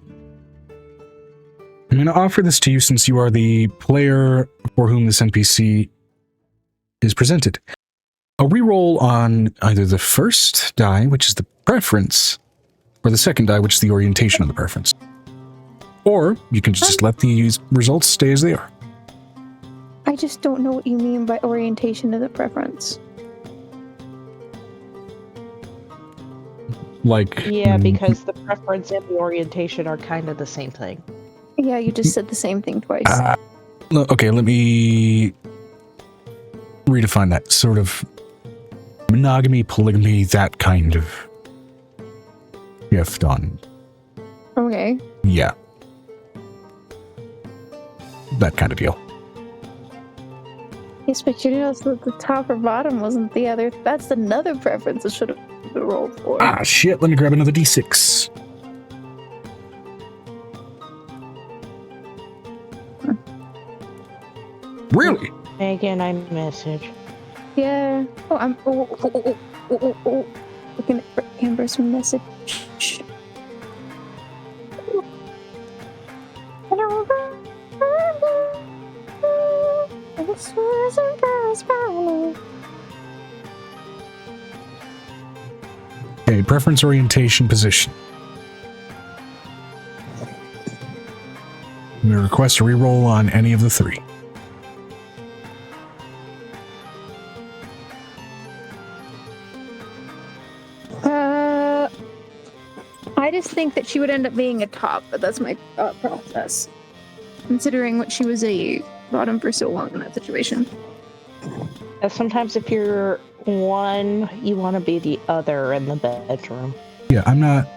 I'm going to offer this to you since you are the player for whom this NPC is presented. A reroll on either the first die, which is the preference, or the second die, which is the orientation of the preference. Or you can just let the results stay as they are. I just don't know what you mean by orientation of the preference. Like... Yeah, because the preference and the orientation are kind of the same thing. Yeah, you just said the same thing twice. Okay, let me redefine that. Sort of monogamy, polygamy, that kind of shift on. Okay. Yeah. That kind of deal. Yes, but you know, so the top or bottom wasn't the other. That's another preference that should have been rolled for. Ah, shit. Let me grab another d6. Really? Megan, I message. Yeah. Oh, I'm. Looking at Amber's message. Okay, preference, orientation, position. I'm going to request a reroll on any of the three. I just think that she would end up being a top, but that's my thought process. Considering what she was a bottom for so long in that situation. Sometimes if you're one, you want to be the other in the bedroom. Yeah, I'm not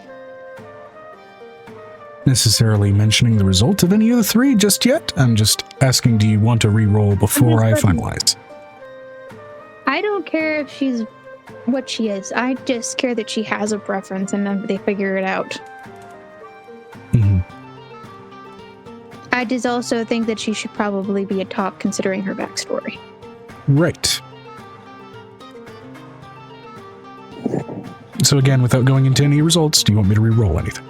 necessarily mentioning the result of any of the three just yet. I'm just asking, do you want to re-roll before I finalize? I don't care if she's what she is. I just care that she has a preference and then they figure it out. Mm-hmm. I just also think that she should probably be a top considering her backstory. Right. So again, without going into any results, do you want me to re-roll anything?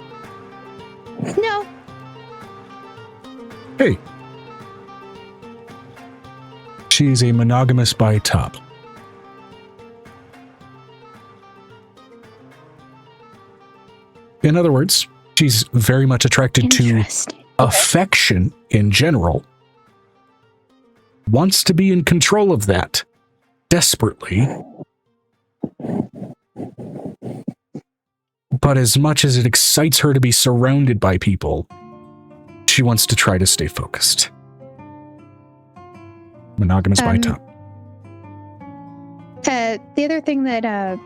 No. Hey. She's a monogamous bi top. In other words, she's very much attracted to affection in general, wants to be in control of that desperately, but as much as it excites her to be surrounded by people, she wants to try to stay focused. Monogamous bi top. The other thing that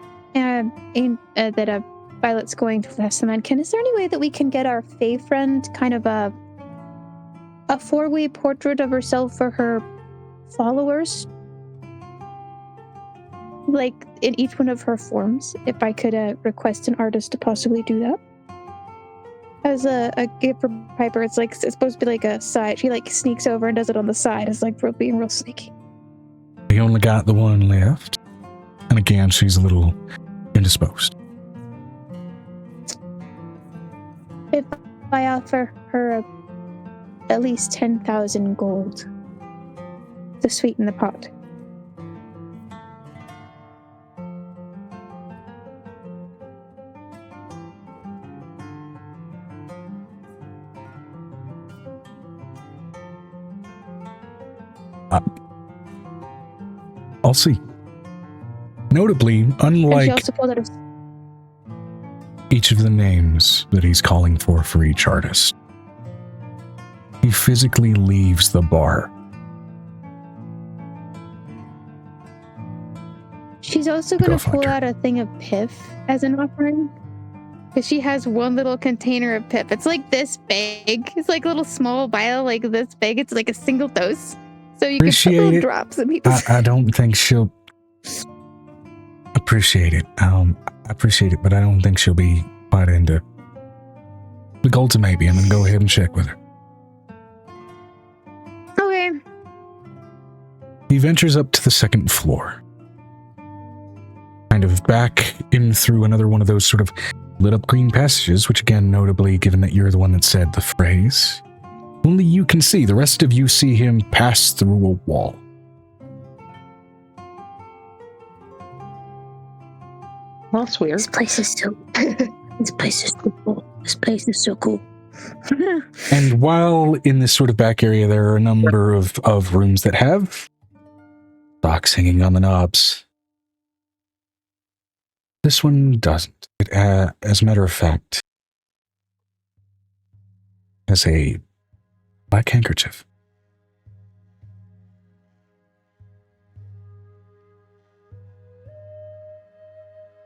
Violet's going to ask the mannequin, is there any way that we can get our Fae friend kind of a four-way portrait of herself for her followers? like in each one of her forms, if I could request an artist to possibly do that. As a gift for Piper, it's supposed to be like a side. She like sneaks over and does it on the side. It's like being real sneaky. We only got the one left. And again, she's a little indisposed. If I offer her at least 10,000 gold to sweeten the pot. I'll see. Notably, And she unlike also pulled out of each of the names that he's calling for each artist, he physically leaves the bar. She's also going Go to find pull her. out a thing of piff as an offering. Because she has one little container of piff. It's like this big. It's like a little small vial, like this big. It's like a single dose. So you can put Appreciate little it. drops in people's... I don't think she'll appreciate it. I appreciate it, but I don't think she'll be quite into the gold to maybe. I'm going to go ahead and check with her. Okay. He ventures up to the second floor. Kind of back in through another one of those sort of lit up green passages, which again, notably, given that you're the one that said the phrase, only you can see. The rest of you see him pass through a wall. Well, that's weird. This place is so cool. This place is so cool. And while in this sort of back area, there are a number of rooms that have stocks hanging on the knobs. This one doesn't. It, as a matter of fact, has a black handkerchief.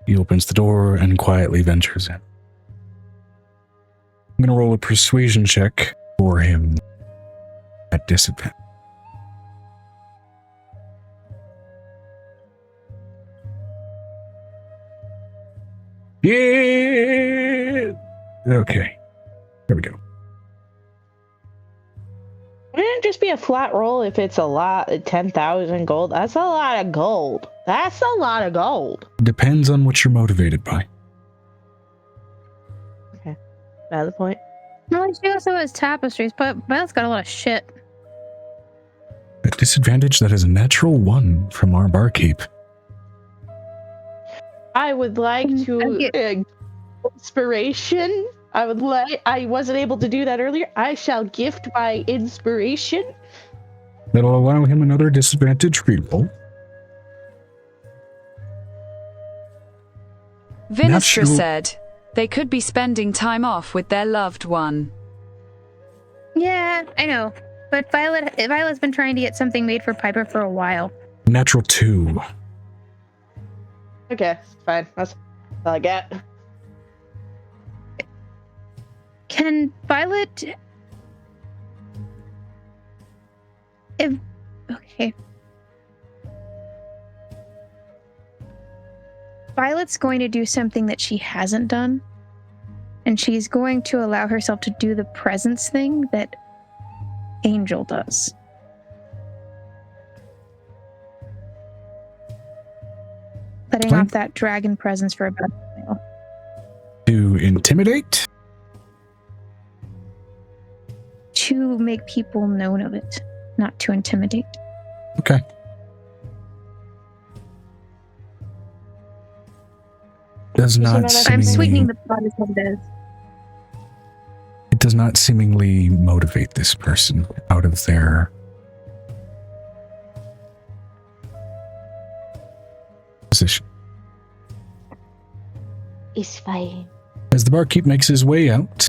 He opens the door and quietly ventures in. I'm going to roll a persuasion check for him at disadvantage. Yeah! Okay. There we go. Wouldn't it just be a flat roll if it's a lot, 10,000 gold? That's a lot of gold. That's a lot of gold. Depends on what you're motivated by. Okay. Valid point. Well, she also has tapestries, but Violet's got a lot of shit. At disadvantage, that is a natural 1 from our barkeep. I would like to inspiration. I wasn't able to do that earlier. I shall gift my inspiration. That'll allow him another disadvantage reroll. Vinestra Natural- said they could be spending time off with their loved one. Yeah, I know. But Violet's been trying to get something made for Piper for a while. Natural 2. Okay, fine. That's all I get. Can Violet... Okay. Violet's going to do something that she hasn't done. And she's going to allow herself to do the presence thing that Angel does. Letting Fine. off that dragon presence for about a while. To intimidate? To make people known of it, not to intimidate. Okay. Does not I'm seemingly, sweetening the pot is what it is. it does not seemingly motivate this person out of their position. It's fine. As the barkeep makes his way out,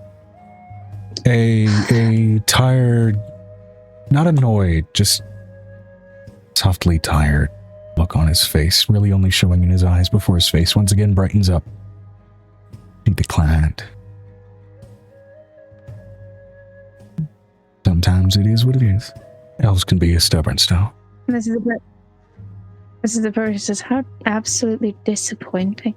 a tired, not annoyed, just softly tired look on his face, really only showing in his eyes before his face once again brightens up. He declined. Sometimes it is what it is. Elves can be a stubborn style. And this is a bit. This is the person who says, how absolutely disappointing.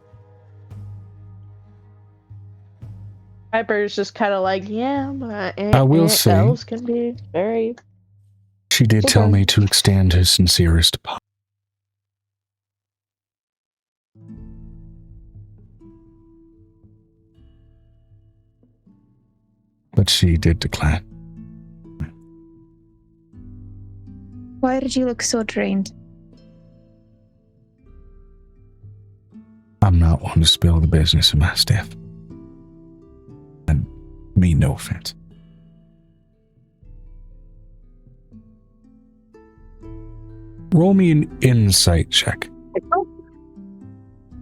Piper's just kind of like, yeah, but I will say- elves can be very. She did tell Okay. me to extend her sincerest apology. But she did decline. Why did you look so drained? I'm not one to spill the business of my staff. And mean no offense. Roll me an insight check.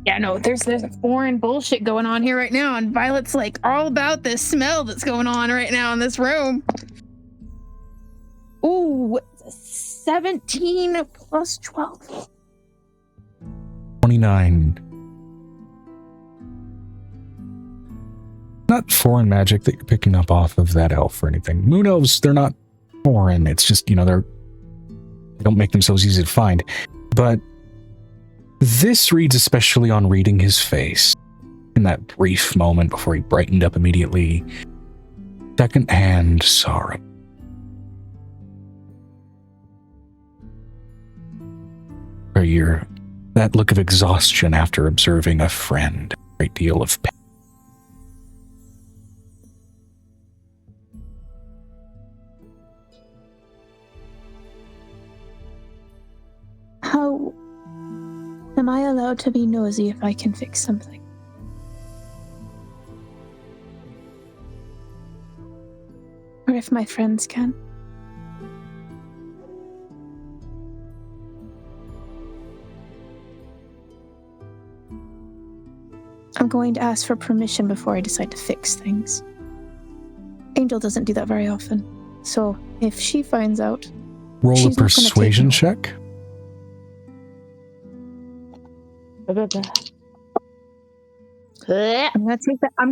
Yeah, no, there's a foreign bullshit going on here right now, and Violet's like all about this smell that's going on right now in this room. Ooh, 17 plus 12. 29. Not foreign magic that you're picking up off of that elf or anything. Moon elves, they're not foreign. It's just, they don't make themselves easy to find. But this reads especially on reading his face in that brief moment before he brightened up immediately. Second-hand sorrow. Or that look of exhaustion after observing a friend. A great deal of pain. How am I allowed to be nosy if I can fix something? Or if my friends can? I'm going to ask for permission before I decide to fix things. Angel doesn't do that very often, so if she finds out, Roll a she's not gonna take persuasion no. check. I'm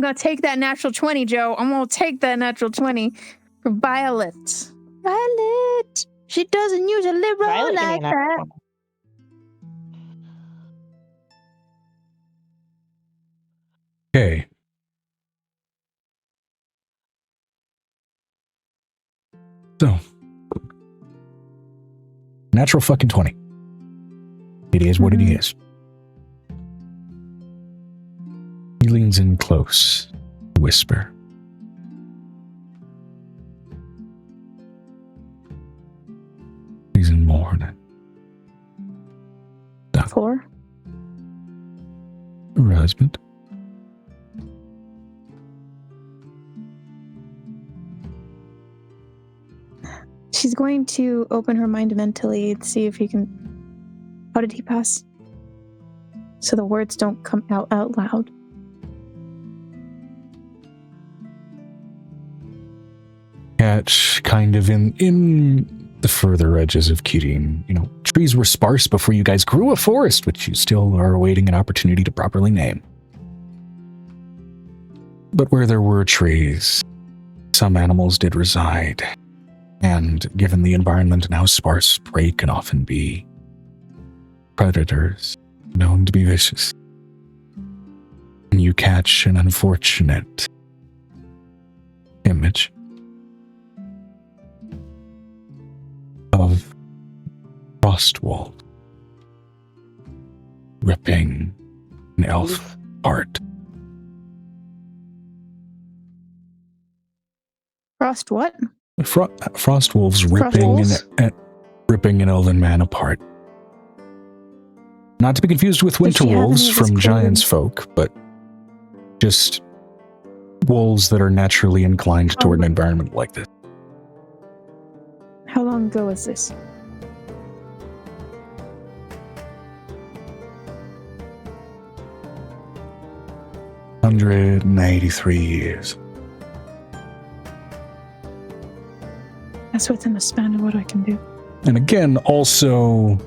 gonna take that natural 20, Joe. I'm gonna take that natural 20 for Violet. Violet! She doesn't usually roll Violet, give me like an natural that. 20. Okay. So. Natural fucking 20. It is what it is. He leans in close. Whisper. He's in mourning. 4. Her husband. She's going to open her mind mentally and see if he can... How did he pass? So the words don't come out loud. Catch kind of in the further edges of Kirin. Trees were sparse before you guys grew a forest, which you still are awaiting an opportunity to properly name. But where there were trees, some animals did reside. And given the environment and how sparse prey can often be, predators known to be vicious. And you catch an unfortunate image of Frostwolf ripping an elf apart. Frost what? Frostwolves Frostwolves? ripping an elven man apart. Not to be confused with Does she winter have wolves any of his from clothing? giants folk, but just wolves that are naturally inclined toward an environment like this. How long ago was this? $183 That's within the span of what I can do. And again, also,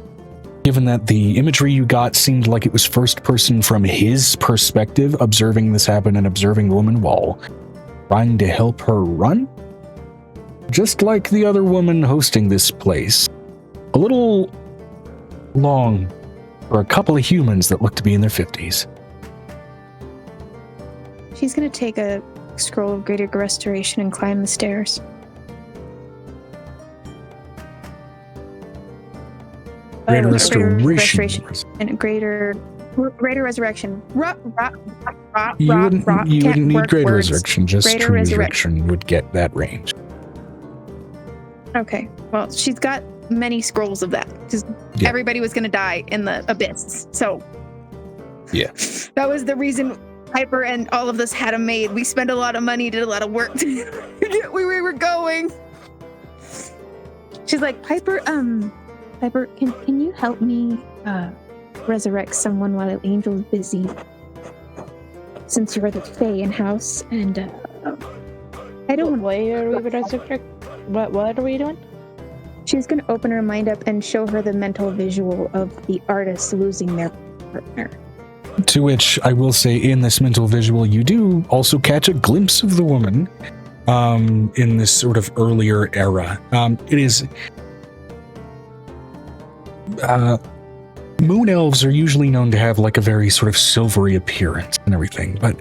given that the imagery you got seemed like it was first person from his perspective, observing this happen and observing the woman while trying to help her run, just like the other woman hosting this place, a little long for a couple of humans that look to be in their 50s. She's gonna take a scroll of greater restoration and climb the stairs. Greater restoration and greater resurrection. You wouldn't need greater words. resurrection, just Greater true resurrection. resurrection would get that range. Okay. Well, she's got many scrolls of that. Just Yeah. everybody was gonna die in the abyss. So Yeah. that was the reason Piper and all of us had them made. We spent a lot of money, did a lot of work to get where we were going. She's like, Piper, can you help me resurrect someone while Angel's busy? Since you're the Fae in house, and I don't. Why are we resurrect? What are we doing? She's gonna open her mind up and show her the mental visual of the artist losing their partner. To which I will say, in this mental visual, you do also catch a glimpse of the woman in this sort of earlier era. It is... moon elves are usually known to have like a very sort of silvery appearance and everything, but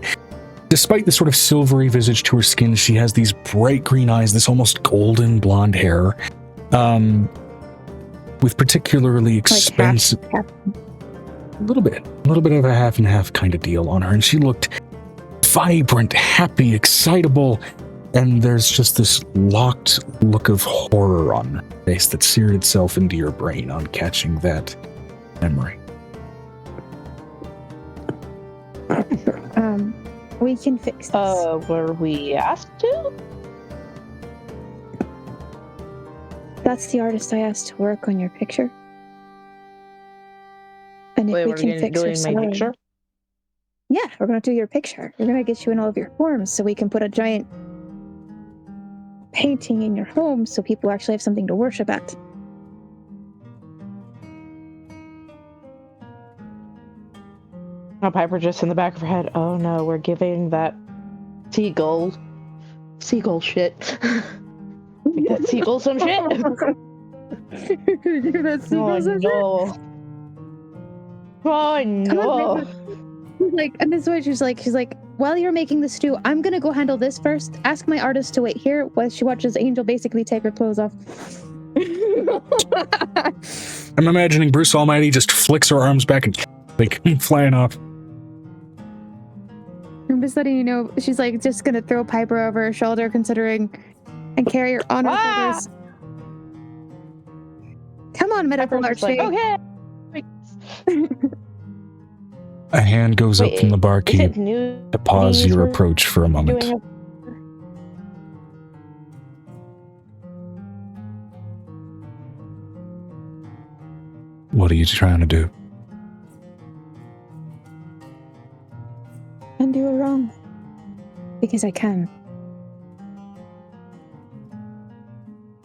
despite the sort of silvery visage to her skin, she has these bright green eyes, this almost golden blonde hair, with particularly expensive... A little bit of a half and half kind of deal on her, and she looked vibrant, happy, excitable, and there's just this locked look of horror on her face that seared itself into your brain on catching that memory. We can fix this. Were we asked to? That's the artist I asked to work on your picture. And if Wait, we we're can fix her doing my salary- picture? Yeah, we're gonna do your picture. We're gonna get you in all of your forms so we can put a giant painting in your home so people actually have something to worship at. Oh, Piper just in the back of her head. Oh no, we're giving that seagull shit. Like that seagull some shit. Oh no. Like, and this is what she's like, while you're making the stew, I'm gonna go handle this first. Ask my artist to wait here while she watches Angel basically take her clothes off. I'm imagining Bruce Almighty just flicks her arms back and like flying off. I'm just letting you know, she's like just gonna throw Piper over her shoulder, considering, and carry her on her shoulders. Come on, medical Piper's just like, archway. okay. A hand goes up from the barkeep to pause your approach for a moment. What are you trying to do? Undo a wrong. Because I can.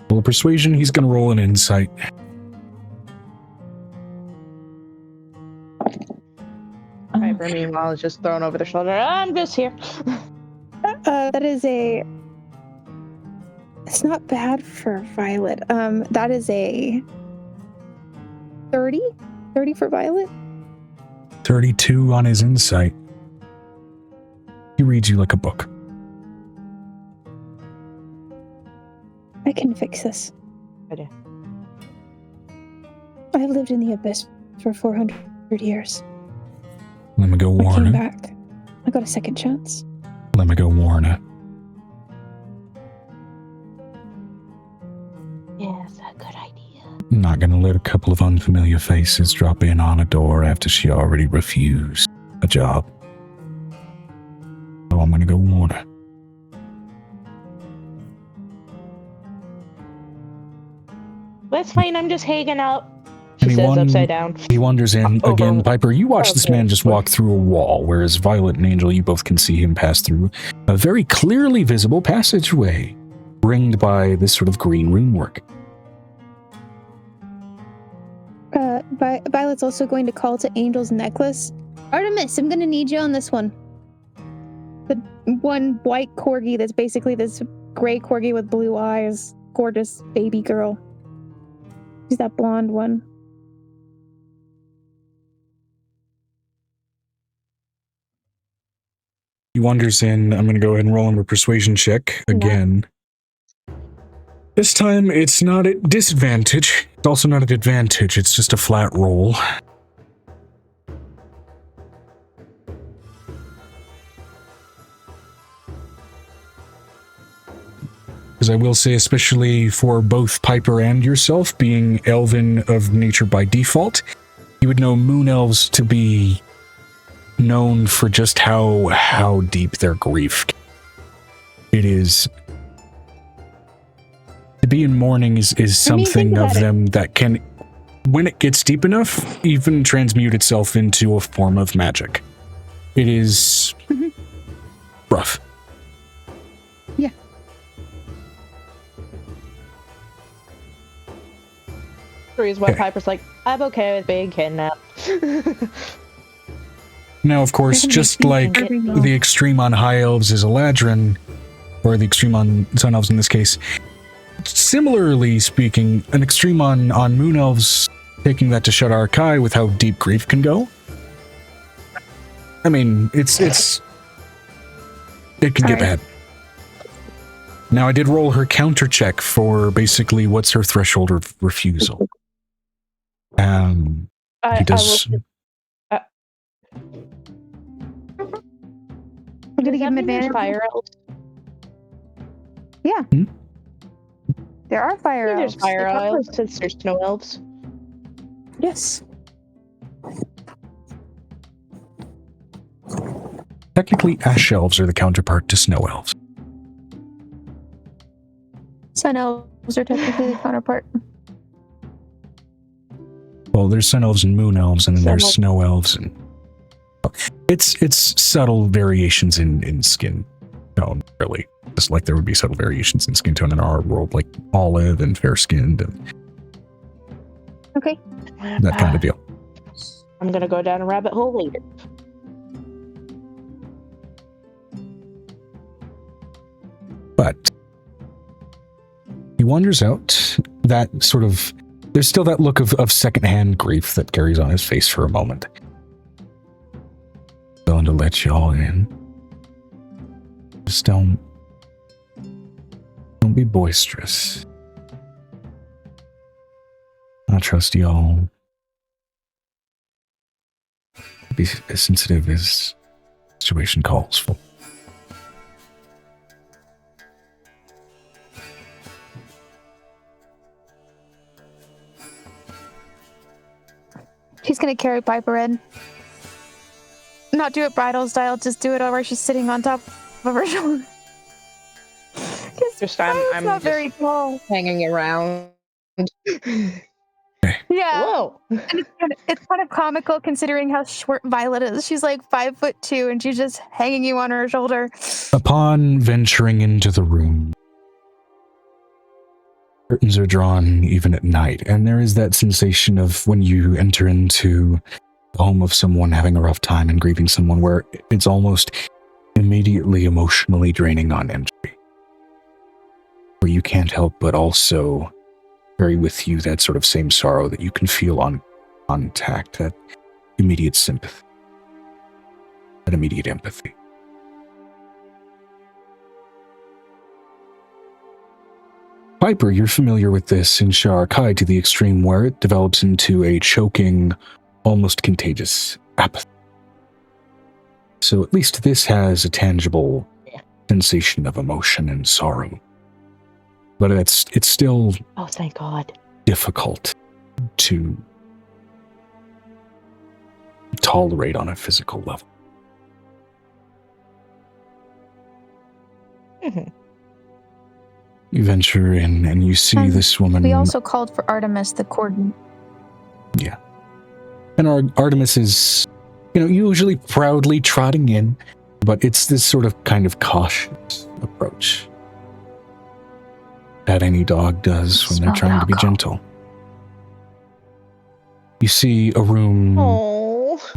Well, persuasion, he's going to roll an insight. Piper, meanwhile, is just thrown over the shoulder. I'm just here. That is a... It's not bad for Violet. That is a 30? 30 for Violet? 32 on his insight. He reads you like a book. I can fix this. Okay. I have lived in the Abyss for 400 years. Let me go I warn came her. back. I got a second chance. Let me go warn her. Yes, a good idea. I'm not going to let a couple of unfamiliar faces drop in on a door after she already refused a job. So I'm going to go warn her. That's fine, I'm just hanging out. She says upside down. He wanders in. Again, Piper, you watch this man just walk through a wall, whereas Violet and Angel, you both can see him pass through a very clearly visible passageway, ringed by this sort of green rune work. Violet's also going to call to Angel's necklace. Artemis, I'm gonna need you on this one. The one white corgi that's basically this gray corgi with blue eyes. Gorgeous baby girl. She's that blonde one. He wanders in. I'm going to go ahead and roll him a persuasion check again. This time, it's not at disadvantage. It's also not at advantage. It's just a flat roll. Because I will say, especially for both Piper and yourself, being elven of nature by default, you would know moon elves to be known for just how deep their grief it is. To be in mourning is something of them that can, when it gets deep enough, even transmute itself into a form of magic. It is rough. Yeah. The reason why Piper's like, I'm okay with being kidnapped. Now, of course, just like the extreme on high elves is Eladrin, or the extreme on sun elves in this case, similarly speaking, an extreme on moon elves, taking that to Shadar Kai with how deep grief can go. I mean, it can get bad. Now, I did roll her counter check for basically what's her threshold of refusal. He does. I'm gonna give him advantage. Fire elves. Yeah. There are fire elves. There's fire elves since there's snow elves. Yes. Technically, ash elves are the counterpart to snow elves. Sun elves are technically the counterpart. Well, there's sun elves and moon elves, and then there's snow elves, and it's subtle variations in skin tone, really. Just like there would be subtle variations in skin tone in our world, like olive and fair-skinned, and okay, that kind of deal. I'm gonna go down a rabbit hole later. But he wanders out. That sort of, there's still that look of secondhand grief that carries on his face for a moment. Going to let you all in. Just don't be boisterous. I trust y'all. Be as sensitive as the situation calls for. She's gonna carry Piper in. Not do it bridal style, just do it over. She's sitting on top of her shoulder. Just I'm not very tall. Hanging around. Yeah. Whoa. And it's kind of comical considering how short Violet is. She's like 5'2" and she's just hanging you on her shoulder. Upon venturing into the room, curtains are drawn even at night, and there is that sensation of when you enter into the home of someone having a rough time and grieving someone where it's almost immediately emotionally draining on entry. Where you can't help but also carry with you that sort of same sorrow that you can feel on contact, that immediate sympathy, that immediate empathy. Piper, you're familiar with this in Shadar Kai to the extreme where it develops into a choking, almost contagious apathy. So at least this has a tangible sensation of emotion and sorrow. But it's still thank God, difficult to tolerate on a physical level. Mm-hmm. You venture in and you see this woman. We also called for Artemis, the cordon. Yeah. And Artemis is, usually proudly trotting in, but it's this sort of kind of cautious approach that any dog does when they're trying to be gentle. You see a room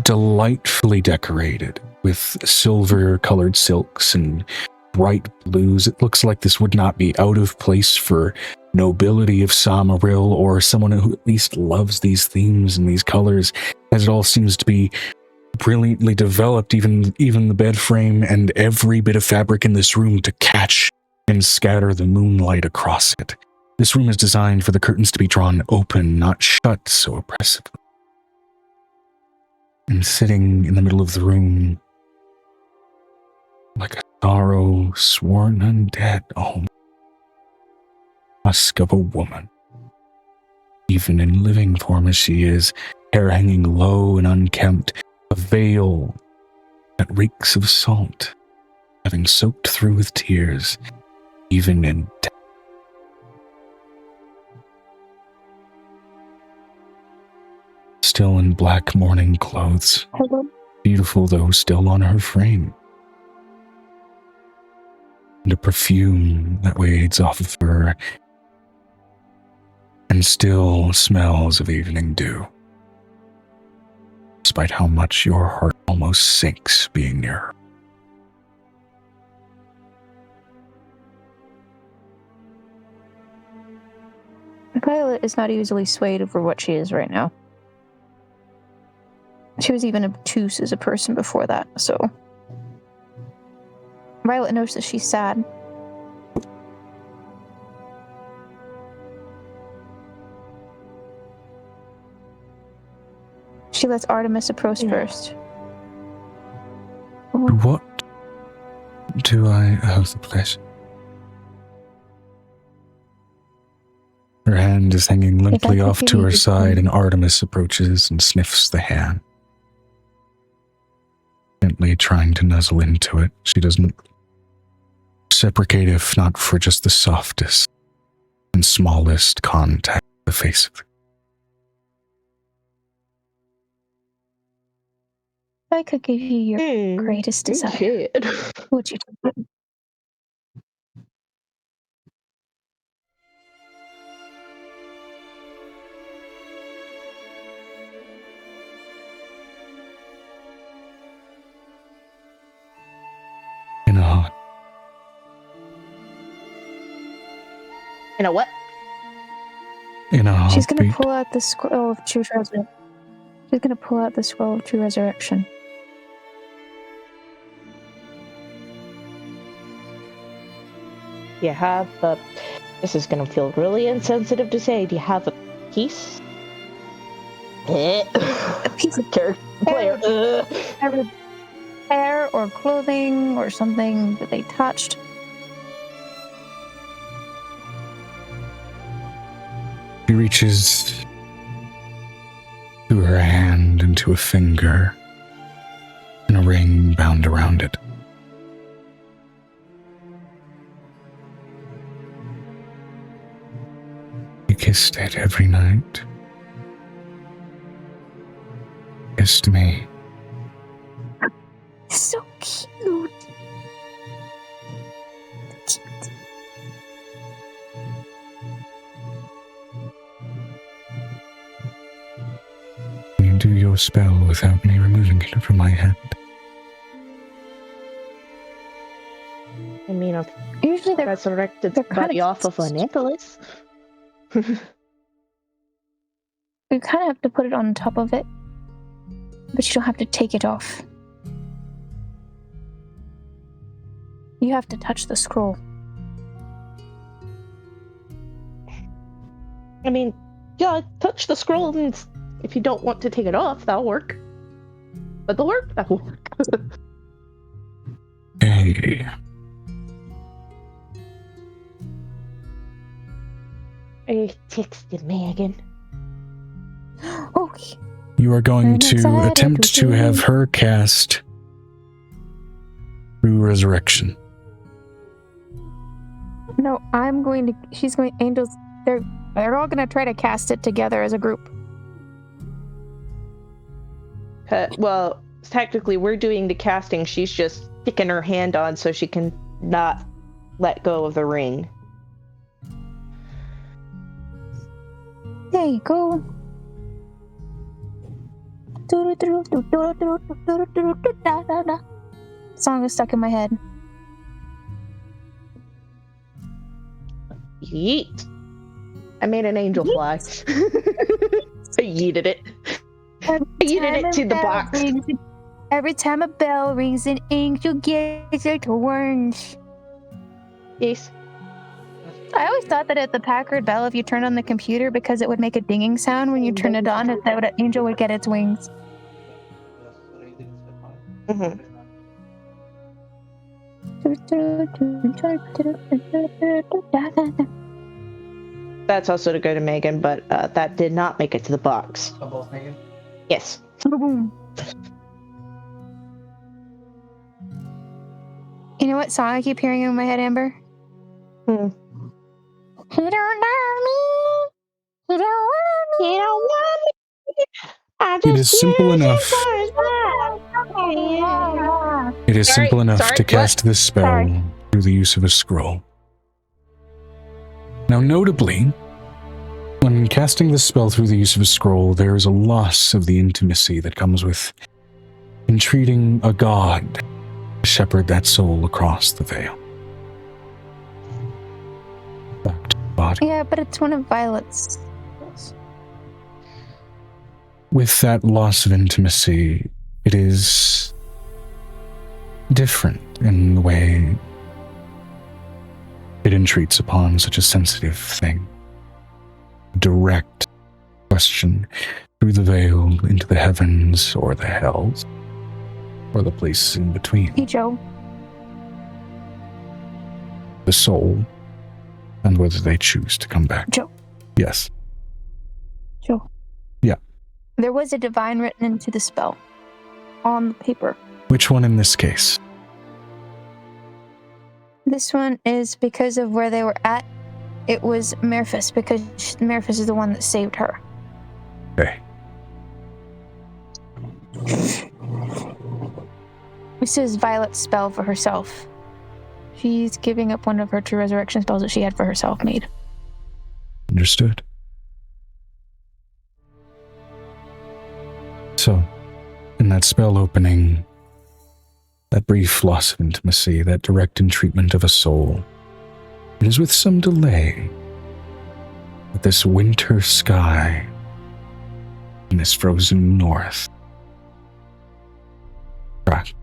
delightfully decorated with silver-colored silks and bright blues. It looks like this would not be out of place for nobility of Samaril or someone who at least loves these themes and these colors, as it all seems to be brilliantly developed, even the bed frame and every bit of fabric in this room to catch and scatter the moonlight across it. This room is designed for the curtains to be drawn open, not shut so oppressively. And sitting in the middle of the room, like a sorrow sworn undead, husk of a woman. Even in living form as she is, hair hanging low and unkempt, a veil that reeks of salt, having soaked through with tears, even in death. Still in black mourning clothes, beautiful though still on her frame. And a perfume that wades off of her and still smells of evening dew, despite how much your heart almost sinks being near her. Violet is not easily swayed over what she is right now. She was even obtuse as a person before that, so... Violet knows that she's sad. She lets Artemis approach first. What do I have the pleasure? Her hand is hanging limply off to her side, and Artemis approaches and sniffs the hand. Gently trying to nuzzle into it. She doesn't reciprocate if not for just the softest and smallest contact with the face of it. If I could give you your greatest desire, would you do it? In a heart. In a what? In a heartbeat. She's gonna pull out the scroll of true resurrection. She's gonna pull out the scroll of true resurrection. You have a... This is gonna feel really insensitive to say. Do you have a piece? A piece of character player. Hair or clothing or something that they touched. She reaches through her hand into a finger and a ring bound around it. You kissed it every night. Kissed me. So cute. You do your spell without me removing it from my hand. I mean, I've Usually they're resurrected they're body off of a necklace. You kind of have to put it on top of it, but you don't have to take it off. You have to touch the scroll. I mean, yeah, touch the scroll, and if you don't want to take it off, that'll work. That'll work? That'll work. Hey. I texted Megan. Okay. You are going I'm to excited attempt to have her cast True Resurrection. No, I'm going to. She's going. Angels. They're all going to try to cast it together as a group. Well, technically, we're doing the casting. She's just sticking her hand on so she can not let go of the ring. There you go. Song is stuck in my head. Yeet. I made an angel fly. I yeeted it. I yeeted it to the box. Every time a bell rings, an angel gets its wings. Yes. I always thought that at the Packard Bell, if you turned on the computer, because it would make a dinging sound when you turn it on, that angel would get its wings. Mm-hmm. That's also to go to Megan, but that did not make it to the box. Oh, both Megan? Yes. Boom. You know what song I keep hearing in my head, Amber? Hmm. He don't know me. He don't want me. You don't want me. I It just is simple use enough. you for his It is Sorry, simple enough sorry, to what? cast this spell Sorry. through the use of a scroll. Now, notably, when casting this spell through the use of a scroll, there is a loss of the intimacy that comes with entreating a god to shepherd that soul across the veil. Back to the body. Yeah, but it's one of Violet's. With that loss of intimacy, it is different in the way it entreats upon such a sensitive thing. Direct question through the veil into the heavens or the hells or the place in between. Hey, Joe. The soul and whether they choose to come back. Joe. Yes. Joe. Yeah. There was a divine written into the spell on the paper. Which one in this case? This one is because of where they were at. It was Merphis, because Merphis is the one that saved her. Okay. This is Violet's spell for herself. She's giving up one of her true resurrection spells that she had for herself made. Understood. So, in that spell opening, that brief loss of intimacy, that direct entreatment of a soul, it is with some delay that this winter sky in this frozen north cracked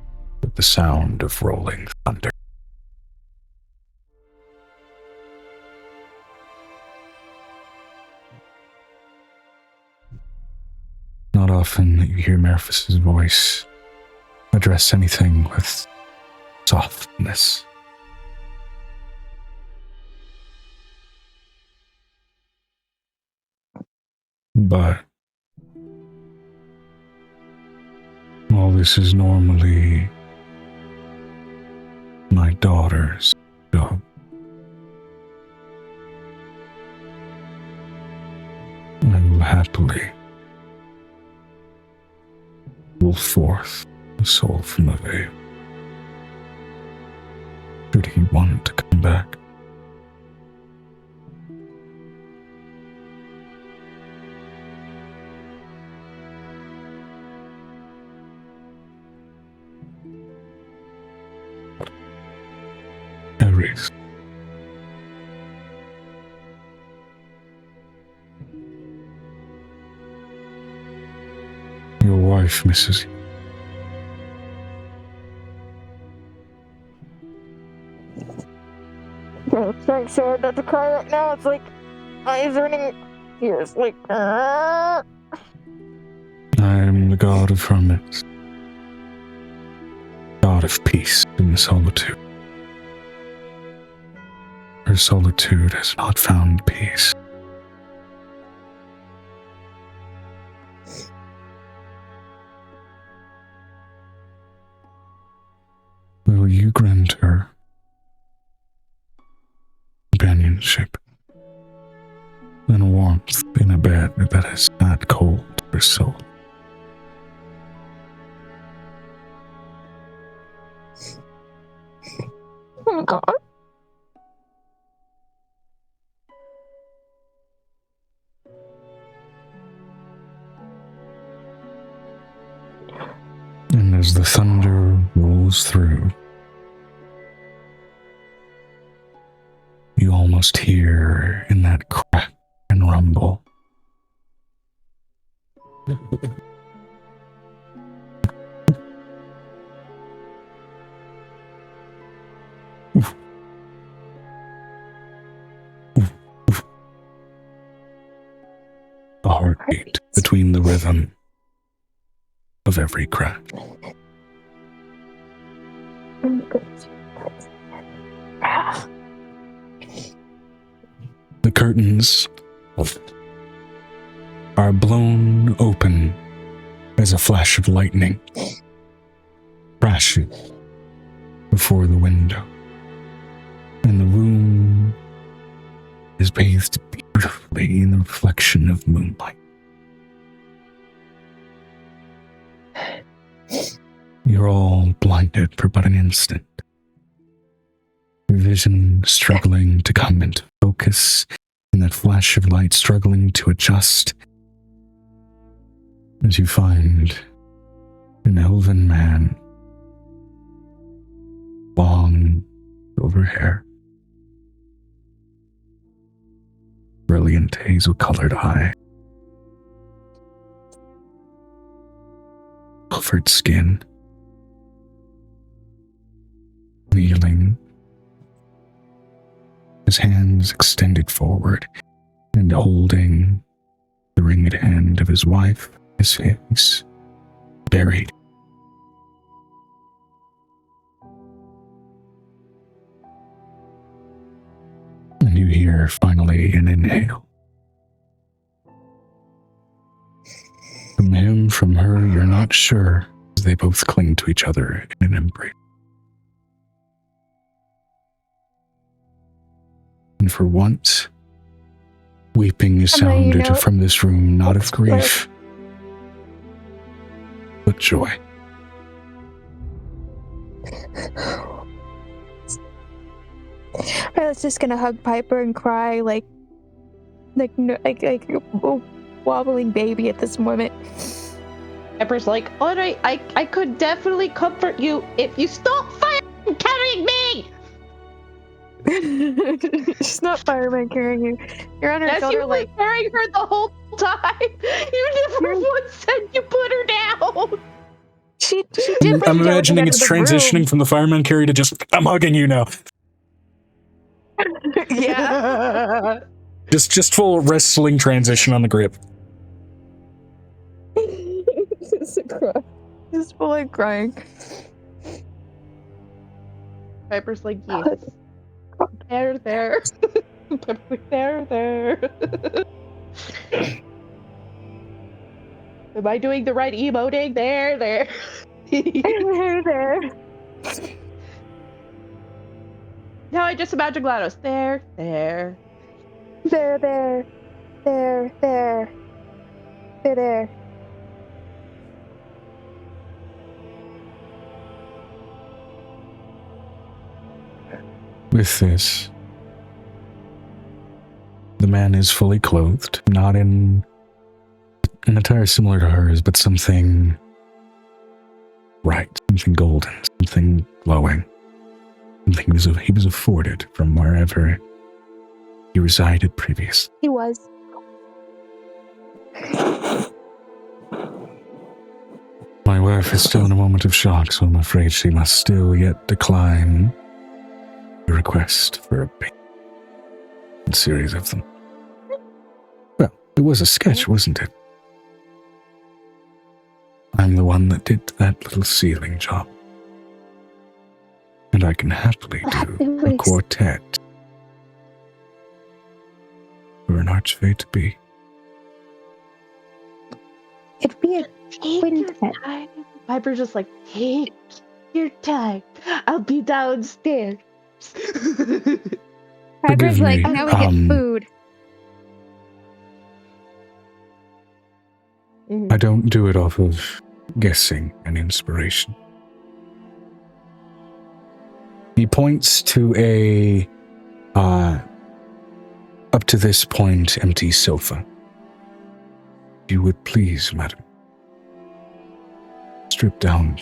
with the sound of rolling thunder. Not often that you hear Merphis' voice address anything with softness. But all this is normally my daughter's job. I will happily pull forth the soul from the veil, should he want to come back. Ares. Your wife misses you. I'm trying so hard not to cry right now. It's like eyes running tears. Like, I am the god of hermits, god of peace in solitude. Her solitude has not found peace. Will you grant her companionship and warmth in a bed that is not cold to her soul? oh God. And as the thunder rolls through, you almost hear in that crack and rumble heartbeat between the rhythm of every crack. The curtains are blown open as a flash of lightning crashes before the window, and the room is bathed beautifully in the reflection of moonlight. You're all blinded for but an instant. Your vision struggling to come into focus, and that flash of light struggling to adjust, as you find an elven man, long silver hair, brilliant hazel-colored eye, covered skin, kneeling, his hands extended forward and holding the ringed hand of his wife, his face buried. And you hear finally an inhale. From him, from her, you're not sure, as they both cling to each other in an embrace. And for once, weeping is sounded from this room, not of grief, but joy. Violet's just gonna hug Piper and cry like a wobbling baby at this moment. Piper's like, all right, I could definitely comfort you if you stop firing carrying me. She's not fireman carrying you. You're on her shoulder, you like were carrying her the whole time. You never once said you put her down. She did. I'm imagining it's transitioning from the fireman carry to just, I'm hugging you now. Yeah. Just full wrestling transition on the grip. Just fully crying. Piper's like, yes. There. Piper's like, there. Am I doing the right emoting? There. There. Now I just imagine GLaDOS. There. There. With this, the man is fully clothed, not in an attire similar to hers, but something bright, something golden, something glowing, something he was afforded from wherever he resided previously. He was. My wife is still in a moment of shock, so I'm afraid she must still yet decline the request for a series of them. Well, it was a sketch, wasn't it? I'm the one that did that little ceiling job. And I can happily do a quartet for an archfey to be. It'd be a quintet. Piper's just like, take your time. I'll be downstairs. Piper's like, now we get food. I don't do it off of guessing and inspiration. He points to a, up to this point, empty sofa. If you would please, madam, strip down.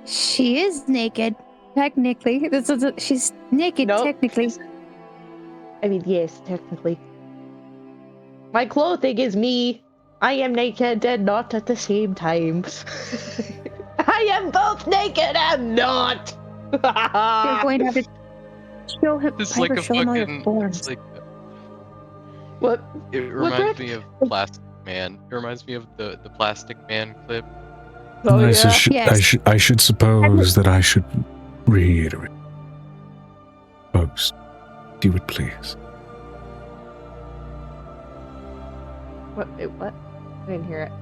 She is naked, technically. She's naked, technically. I mean, yes, technically. My clothing is me. I am naked and not at the same time. I am both naked and not. You're going to have to show him. It's Piper, like a show him all your fucking. forms. It's like What? It reminds Brick? me of Plastic Man. It reminds me of the Plastic Man clip. Oh, I, yeah. Yes. I should suppose that I should reiterate. Post, if you would please. What? Wait, what? I didn't hear it.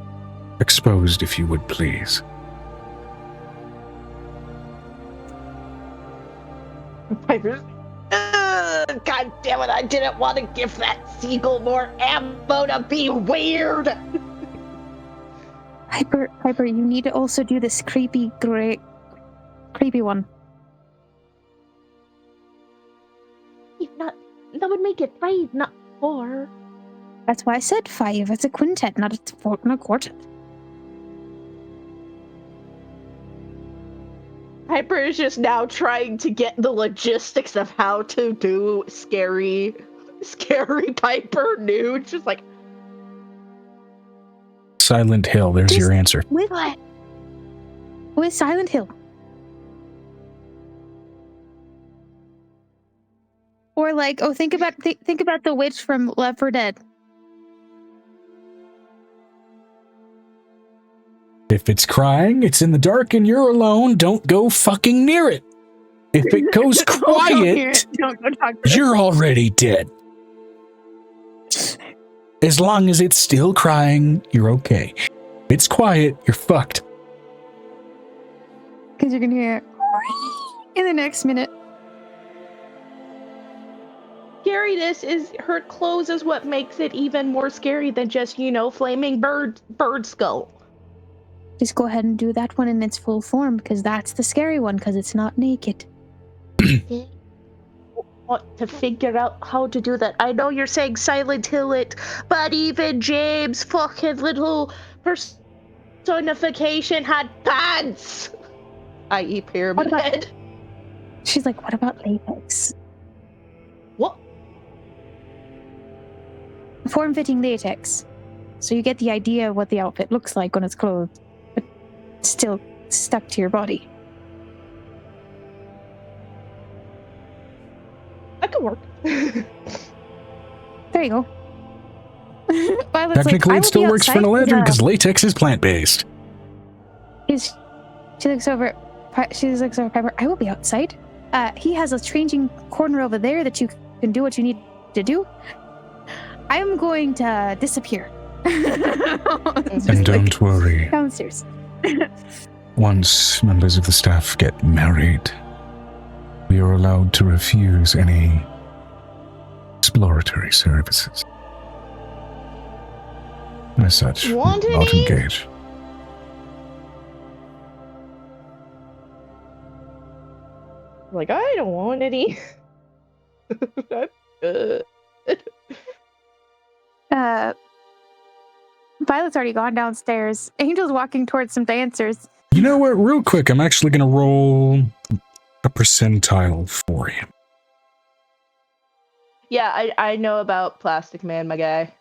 Exposed, if you would please. Piper's. God damn it! I didn't want to give that seagull more ammo to be weird. Piper, you need to also do this creepy one. That would make it 5, not 4. That's why I said 5. It's a quintet, not a quartet. Piper is just now trying to get the logistics of how to do scary Piper nude. Just like Silent Hill, there's your answer. With Silent Hill. Or like, think about the witch from Left 4 Dead. If it's crying, it's in the dark and you're alone, don't go fucking near it. If it goes quiet, Don't go talk to you're already dead. As long as it's still crying, you're okay. If it's quiet, you're fucked. because you're gonna hear it in the next minute. scariness is her clothes is what makes it even more scary than just, flaming bird skull. Just go ahead and do that one in its full form, because that's the scary one, because it's not naked. Want to figure out how to do that. I know you're saying Silent Hill it, but even James' fucking little personification had pants, i.e. Pyramid Head. She's like, what about latex? What? Form-fitting latex. So you get the idea of what the outfit looks like when it's clothed, but still stuck to your body. That could work. There you go. Violet's Technically, like, it still works for an lantern because latex is plant-based. She looks over at Piper. I will be outside. He has a changing corner over there that you can do what you need to do. I'm going to disappear. And don't worry. Downstairs. Once members of the staff get married, we are allowed to refuse any exploratory services. As such, Want not any? engage. Like, I don't want any. That's good. Violet's already gone downstairs. Angel's walking towards some dancers. You know what? Real quick, I'm actually going to roll a percentile for him. Yeah, I know about Plastic Man, my guy.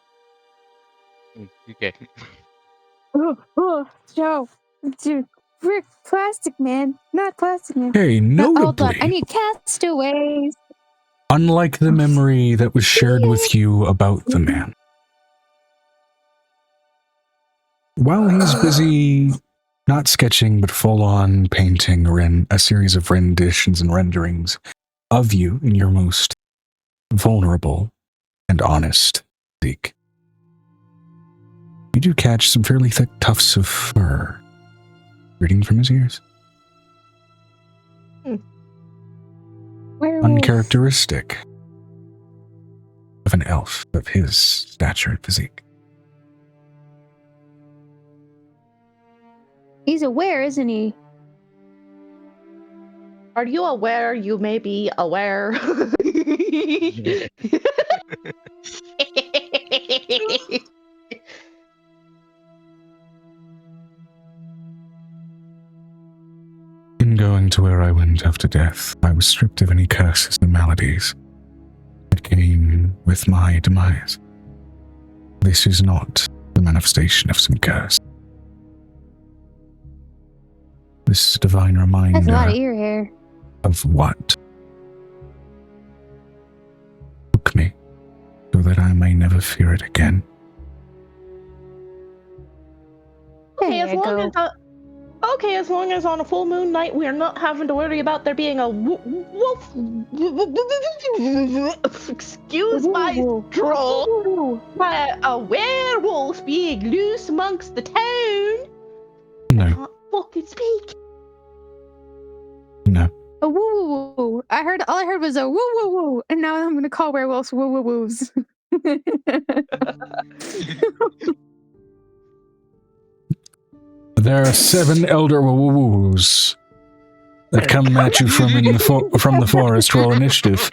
Okay. Joe. Dude, we're Plastic Man, not Plastic Man. Hey, Hold on, I notably, need castaways. unlike the memory that was shared with you about the man, while he's busy not sketching but full-on painting a series of renditions and renderings of you in your most vulnerable and honest physique, you do catch some fairly thick tufts of fur rooting from his ears. Werewolf. Uncharacteristic of an elf of his stature and physique. He's aware, isn't he? Are you aware you may be aware? In going to where I went after death, I was stripped of any curses and maladies that came with my demise. This is not the manifestation of some curse. This is a divine That's a lot of reminder ear hair. of what took me to so that I may never fear it again. Okay, There as you long go. as as long as on a full moon night we are not having to worry about there being a wolf. Excuse my drawl. A werewolf being loose amongst the town. No. I can't fucking speak. No. A woo woo woo. All I heard was a woo woo woo, and now I'm gonna call werewolves woo woo woos. There are 7 elder woo-woos that come at you from from the forest. Roll initiative.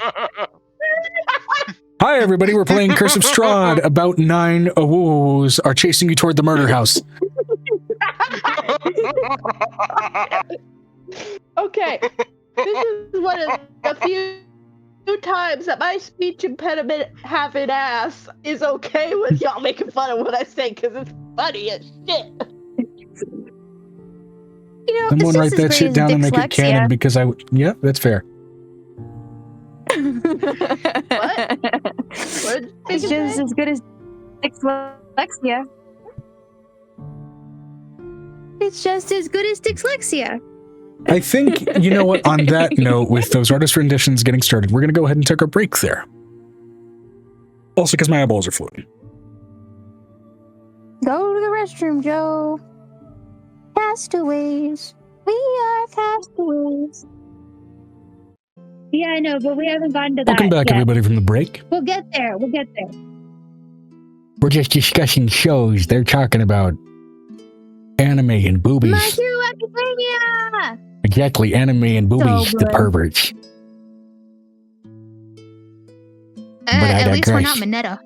Hi, everybody. We're playing Curse of Strahd. About 9 woo-woos are chasing you toward the murder house. Okay, this is one of the few times that my speech impediment having ass is okay with y'all making fun of what I say because it's funny as shit. You know, Someone it's write just that as shit great as down and make it canon dyslexia. because yeah, that's fair. What? It's just as good as dyslexia. It's just as good as dyslexia. I think, you know what, on that note, with those artist renditions getting started, we're going to go ahead and take our break there. Also because my eyeballs are floating. Go to the restroom, Joe. Castaways. We are castaways. Yeah, I know, but we haven't gotten to that Welcome back, yet. everybody, from the break. We'll get there. We'll get there. We're just discussing shows. They're talking about anime and boobies. My Hero Academia! Exactly, anime and boobies, So the good. perverts. I At least we're digress. not Mineta.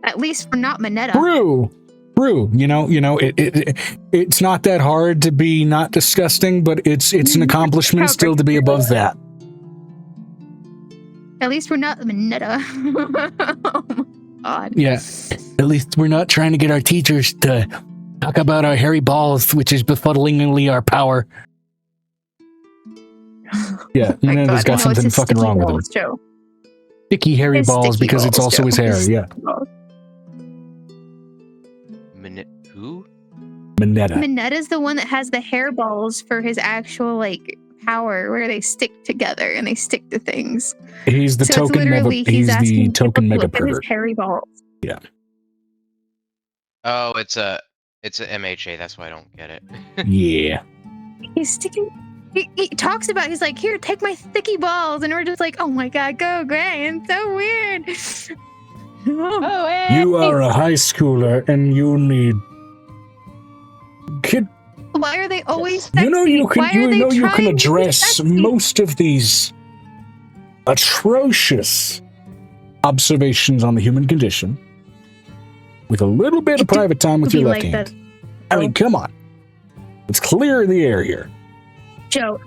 At least we're not Mineta. Brew, you know, it's not that hard to be not disgusting, but it's an accomplishment still to be above that. At least we're not Mineta. Oh my god. Yeah, at least we're not trying to get our teachers to talk about our hairy balls, which is befuddlingly our power. Yeah, My Minerva's God, got no, something it's his fucking sticky wrong with him. balls, Joe. Sticky hairy His balls sticky because it's balls, also Joe. his hair. His Yeah, sticky balls. Who? Mineta. Mineta's the one that has the hairballs for his actual power, where they stick together and they stick to things. He's the So it's token literally he's the asking people token to mega look at his pervert. hairy balls. Yeah. Oh, it's a MHA. That's why I don't get it. Yeah. He's sticking. He talks about. He's like, "Here, take my sticky balls," and we're just like, "Oh my god, go, Gray! It's so weird." Oh, hey. You are a high schooler and you need kid. Why are they always sexy? You know you can Why are they you can trying to be address sexy? most of these atrocious observations on the human condition with a little bit of It do private time with be your left like hand. that. I mean, come on. Let's clear the air here. Joe,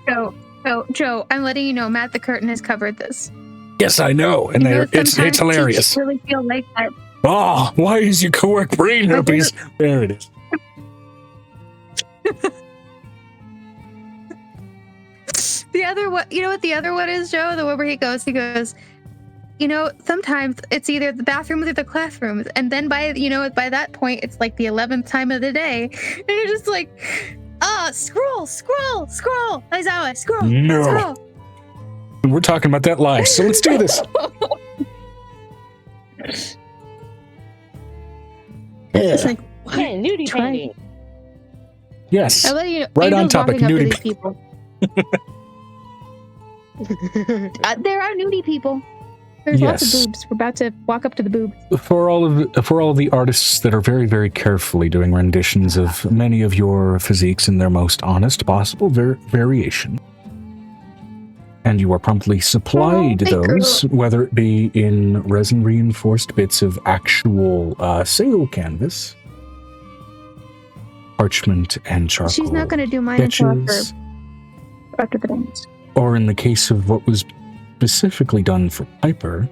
I'm letting you know, Matt the Curtain has covered this. Yes, I know, and You know, it's sometimes hilarious. teachers really feel like that. Oh, why is your correct brain herpes? There it is. The other one, you know what the other one is, Joe? The one where he goes, you know, sometimes it's either the bathrooms or the classrooms, and then by that point, it's like the 11th time of the day, and you're just like, scroll, Aizawa, scroll, No. scroll. We're talking about that live, so let's do this. It's like, Yeah, nudie Try. painting. Yes. I let you know, Right on Angel's topic, walking up to nudie these people. There are nudie people. There's lots Yes. of boobs. We're about to walk up to the boob. For all of the artists that are very, very carefully doing renditions of many of your physiques in their most honest possible variation. And you are promptly supplied Oh, thank those, whether it be in resin-reinforced bits of actual single canvas, parchment, and charcoal She's not going to do mine until sketches, after the dance. or in the case of what was specifically done for Piper,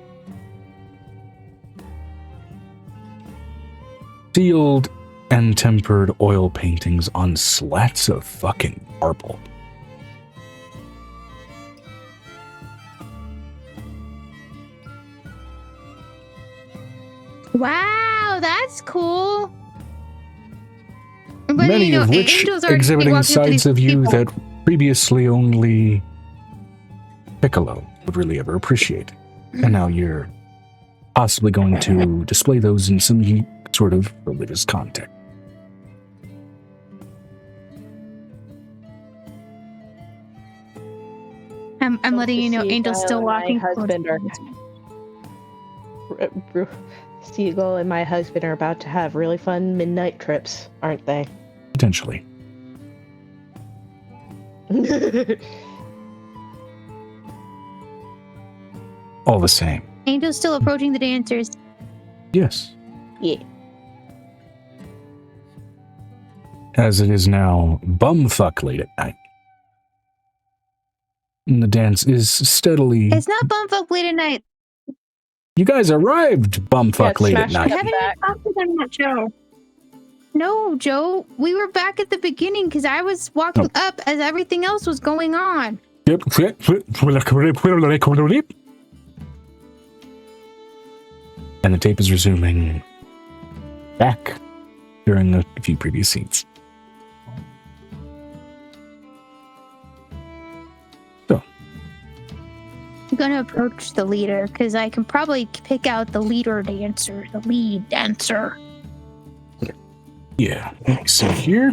sealed and tempered oil paintings on slats of fucking marble. Wow, that's cool. But Many of which Angel's already exhibiting walking up to sides these of you people. that previously only Piccolo would really ever appreciate. And now you're possibly going to display those in some sort of religious context. I'm letting you know Angel's still walking. My husband Seagull and my husband are about to have really fun midnight trips, aren't they? Potentially. All the same. Angel's still approaching the dancers. Yes. Yeah. As it is now bumfuck late at night. And the dance is steadily... It's not bumfuck late at night. You guys arrived bumfuck late at I night. haven't even talked to them yet, Joe. No, Joe. We were back at the beginning because I was walking up as everything else was going on. Yep. And the tape is resuming back during a few previous scenes. So. I'm gonna approach the leader because I can probably pick out the leader dancer, the lead dancer. Yeah. So here.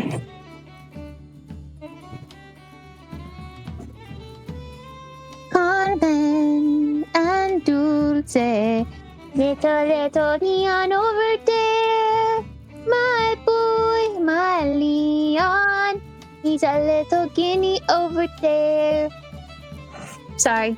Carmen and Dulce, little Leon over there. My boy, my Leon, he's a little guinea over there. Sorry.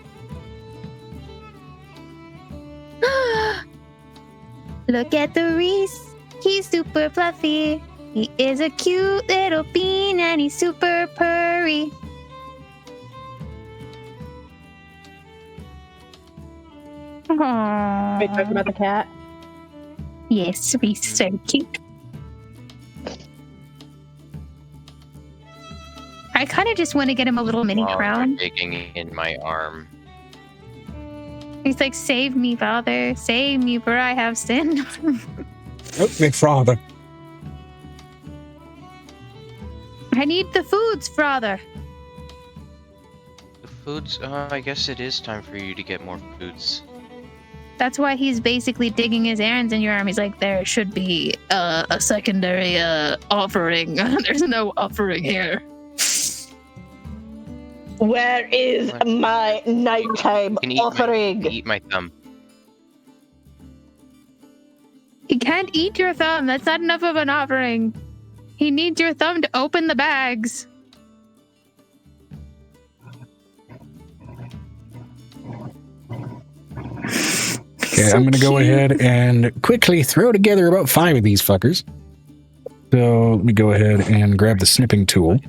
Look at the Reese, he's super fluffy. He is a cute little bean and he's super purry. Aww. Wait, talking about the cat? Yes, he's so cute. I kind of just want to get him a little mini crown. Digging in my arm. He's like, save me, Father. Save me, for I have sinned. Help me, Father. I need the foods, Father. The foods? I guess it is time for you to get more foods. That's why he's basically digging his hands in your arm. He's like, there should be a secondary offering. There's no offering here. Where is my nighttime offering? Eat my thumb. He can't eat your thumb. That's not enough of an offering. He needs your thumb to open the bags. Okay, I'm going to go ahead and quickly throw together about 5 of these fuckers. So let me go ahead and grab the snipping tool.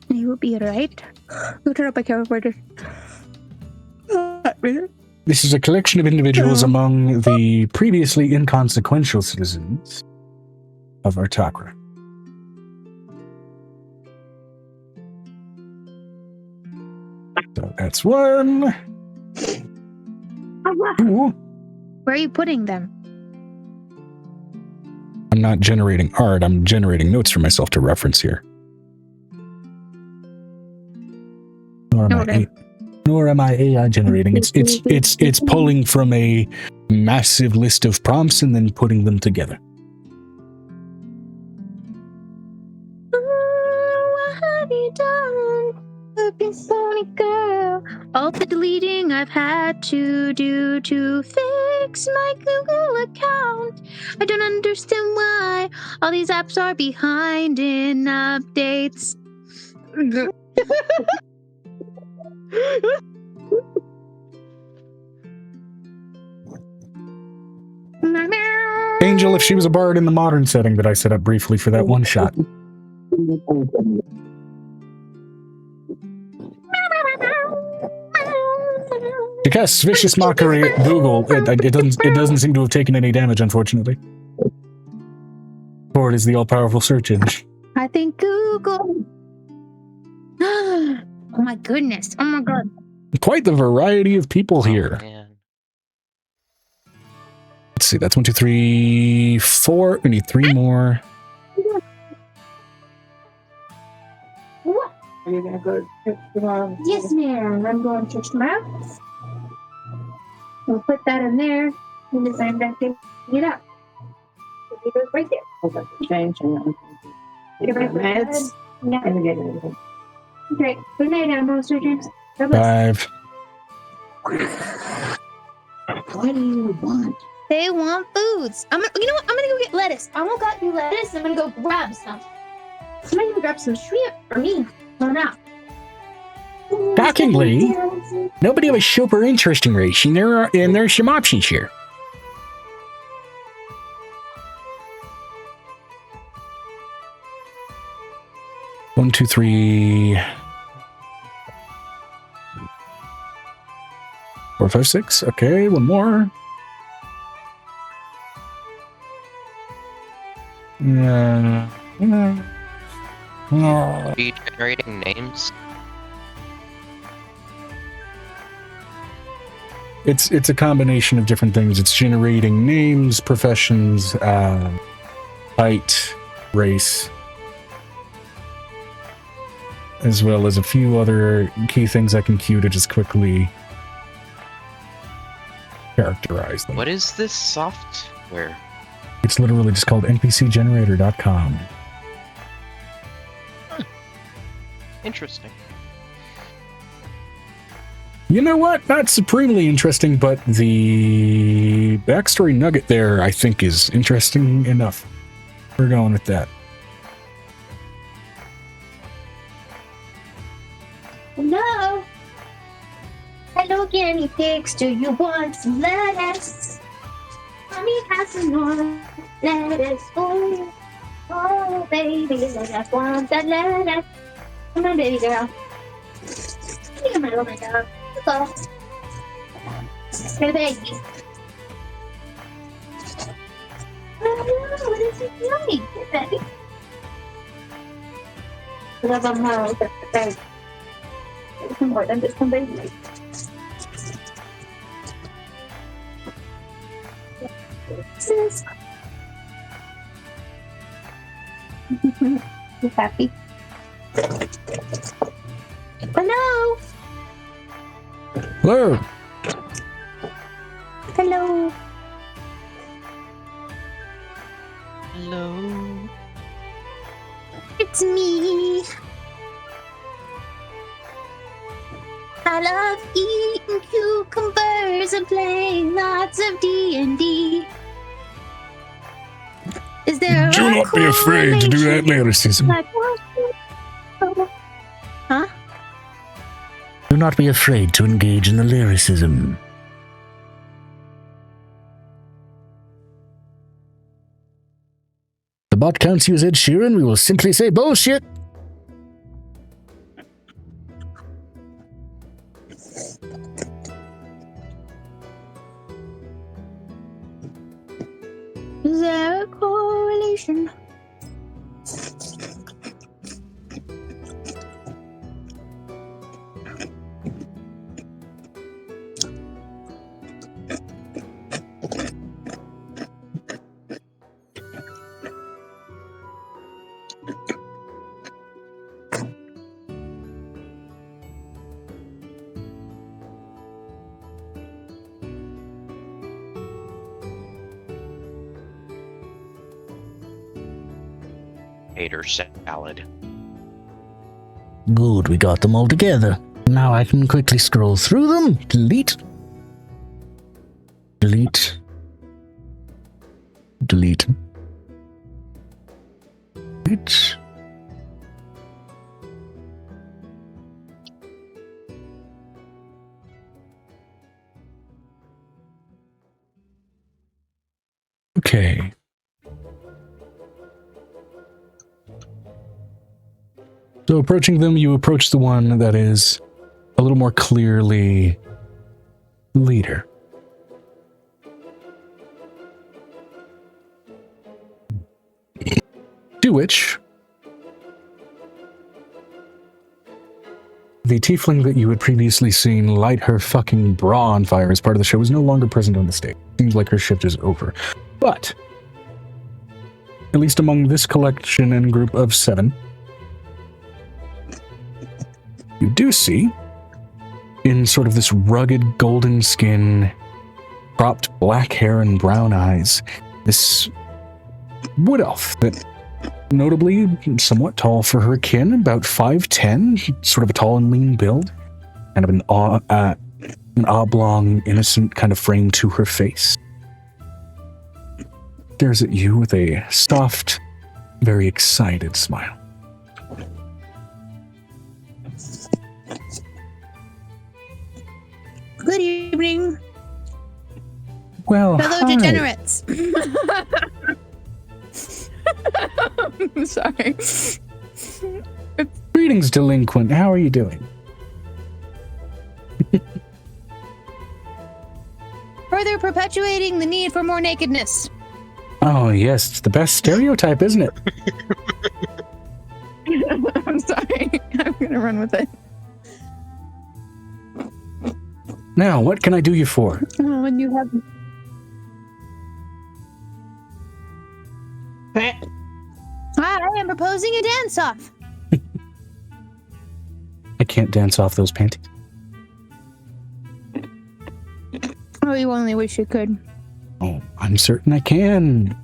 You will be right. You turn up my camera for this. This is a collection of individuals among the previously inconsequential citizens of Artakra. So that's 1. 2. Where are you putting them? I'm not generating art, I'm generating notes for myself to reference here. Nor am I AI generating. It's pulling from a massive list of prompts and then putting them together. What have you done? Looking funny, girl. All the deleting I've had to do to fix my Google account. I don't understand why all these apps are behind in updates. Angel, if she was a bard in the modern setting that I set up briefly for that one shot. To cast vicious mockery at Google, it doesn't seem to have taken any damage, unfortunately. For it is the all-powerful search engine. I think Google. Oh my goodness. Oh my god. Quite the variety of people here. Man. Let's see, that's 1, 2, 3, 4. We need 3 more. What? Are you gonna go to Yes, ma'am. I'm going to Schmaps. We'll put that in there. And as I'm back in it up. It goes right there. Okay, change and Get right meds. Yeah. And get it. Okay. Good night, Animals Surgeons. God bless. 5. What do you want? They want foods. You know what? I'm gonna go get lettuce. I won't got you lettuce. I'm gonna go grab some. I'm gonna grab some shrimp for me. For now. Shockingly, nobody have a super interesting race, and there's some options here. One, 2, 3, 4, 5, 6. Okay, one more. Be generating names. It's a combination of different things. It's generating names, professions, height, race, as well as a few other key things I can queue to just quickly characterize them. What is this software? It's literally just called npcgenerator.com. Interesting. You know what? Not supremely interesting, but the backstory nugget there, I think, is interesting enough. We're going with that. Hello. Hello, guinea pigs. Do you want some lettuce? Mommy has some more lettuce. Oh, oh, baby, I just want that lettuce. Come on, baby girl. Come on, oh my god. Let's go. Hey, baby. Oh, this is yummy. Here, baby. Love them more. Okay. Some more than this one, baby. Sis. You happy? Hello. Hello. Hello. Hello. It's me. I love eating cucumbers and playing lots of D&D. Is there Do a not be afraid to do that correlation? lyricism. Like what? Huh? Do not be afraid to engage in the lyricism. The bot counts you as Ed Sheeran, we will simply say bullshit. Is there a correlation? Tater salad. Good, we got them all together. Now I can quickly scroll through them. Delete. Delete. Delete. Delete. Okay. So approaching them, you approach the one that is a little more clearly leader. To which The tiefling that you had previously seen light her fucking bra on fire as part of the show is no longer present on the stage. Seems like her shift is over. But, at least among this collection and group of 7, you do see, in sort of this rugged golden skin, cropped black hair and brown eyes, this wood elf that notably somewhat tall for her kin, about 5'10", sort of a tall and lean build, kind of an oblong, innocent kind of frame to her face. Stares at you with a soft, very excited smile. Good evening, Well, fellow hi. degenerates. I'm sorry. Greetings, delinquent. How are you doing? Further perpetuating the need for more nakedness. Oh, yes, it's the best stereotype, isn't it? I'm sorry. I'm gonna run with it. Now, what can I do you for? When you have. I am proposing a dance-off. I can't dance off those panties. Oh, you only wish you could. Oh, I'm certain I can.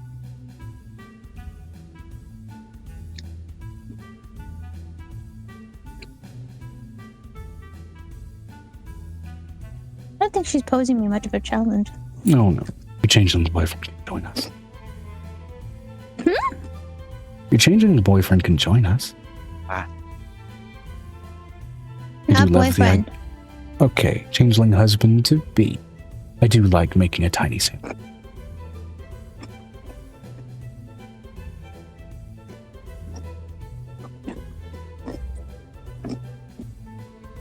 I don't think she's posing me much of a challenge. No, no. You're changing the boyfriend can join us. You're changing the boyfriend can join us. I do Not love boyfriend. Okay, changeling husband to be. I do like making a tiny sandwich.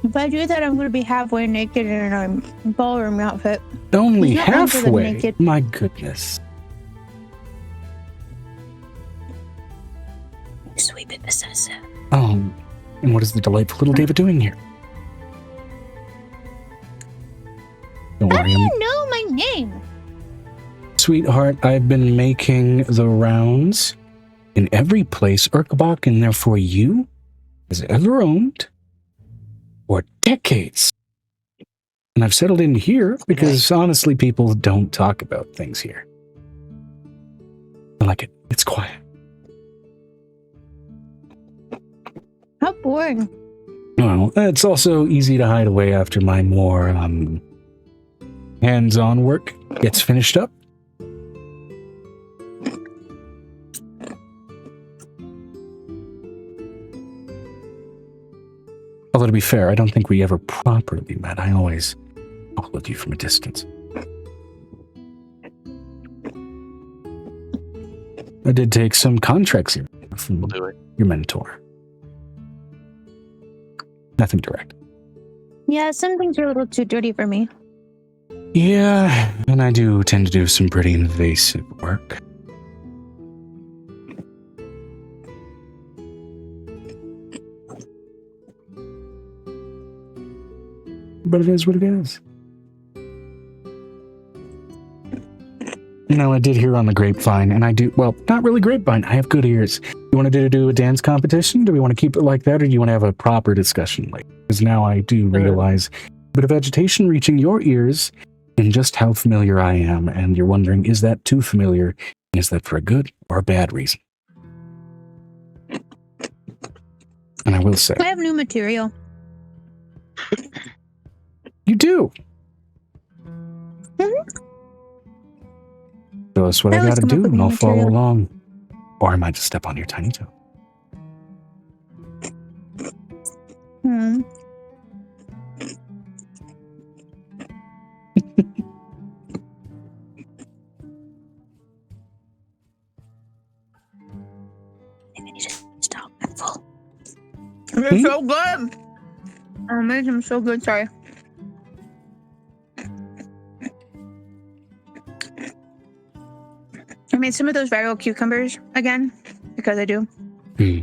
If I do that, I'm going to be halfway naked in a ballroom outfit. Only He's not meant for them halfway? naked. My goodness. Sweet bit possessive. Oh, and what is the delightful little David doing here? Don't How worry, do you know my name? sweetheart, I've been making the rounds in every place Urkbach and therefore you has ever owned for decades. And I've settled in here because honestly, people don't talk about things here. I like it. It's quiet. How boring. Well, it's also easy to hide away after my more hands-on work gets finished up. Although to be fair, I don't think we ever properly met. I always followed you from a distance. I did take some contracts here from your mentor. Nothing direct. Yeah, some things are a little too dirty for me. Yeah, and I do tend to do some pretty invasive work. But it is what it is. You know, I did hear on the grapevine, and I do, well, not really grapevine, I have good ears. You want to do a dance competition? Do we want to keep it like that, or do you want to have a proper discussion? Like, because now I do realize a bit of agitation reaching your ears and just how familiar I am, and you're wondering, is that too familiar? Is that for a good or a bad reason? And I will say, I have new material. you do. Show us what I always gotta come up do, with and new I'll follow material. along. Or I might just step on your tiny toe. Hmm. Stop. I'm full. It's so good. Oh, man, I'm so good. Sorry. I made some of those viral cucumbers again because I do. Hmm.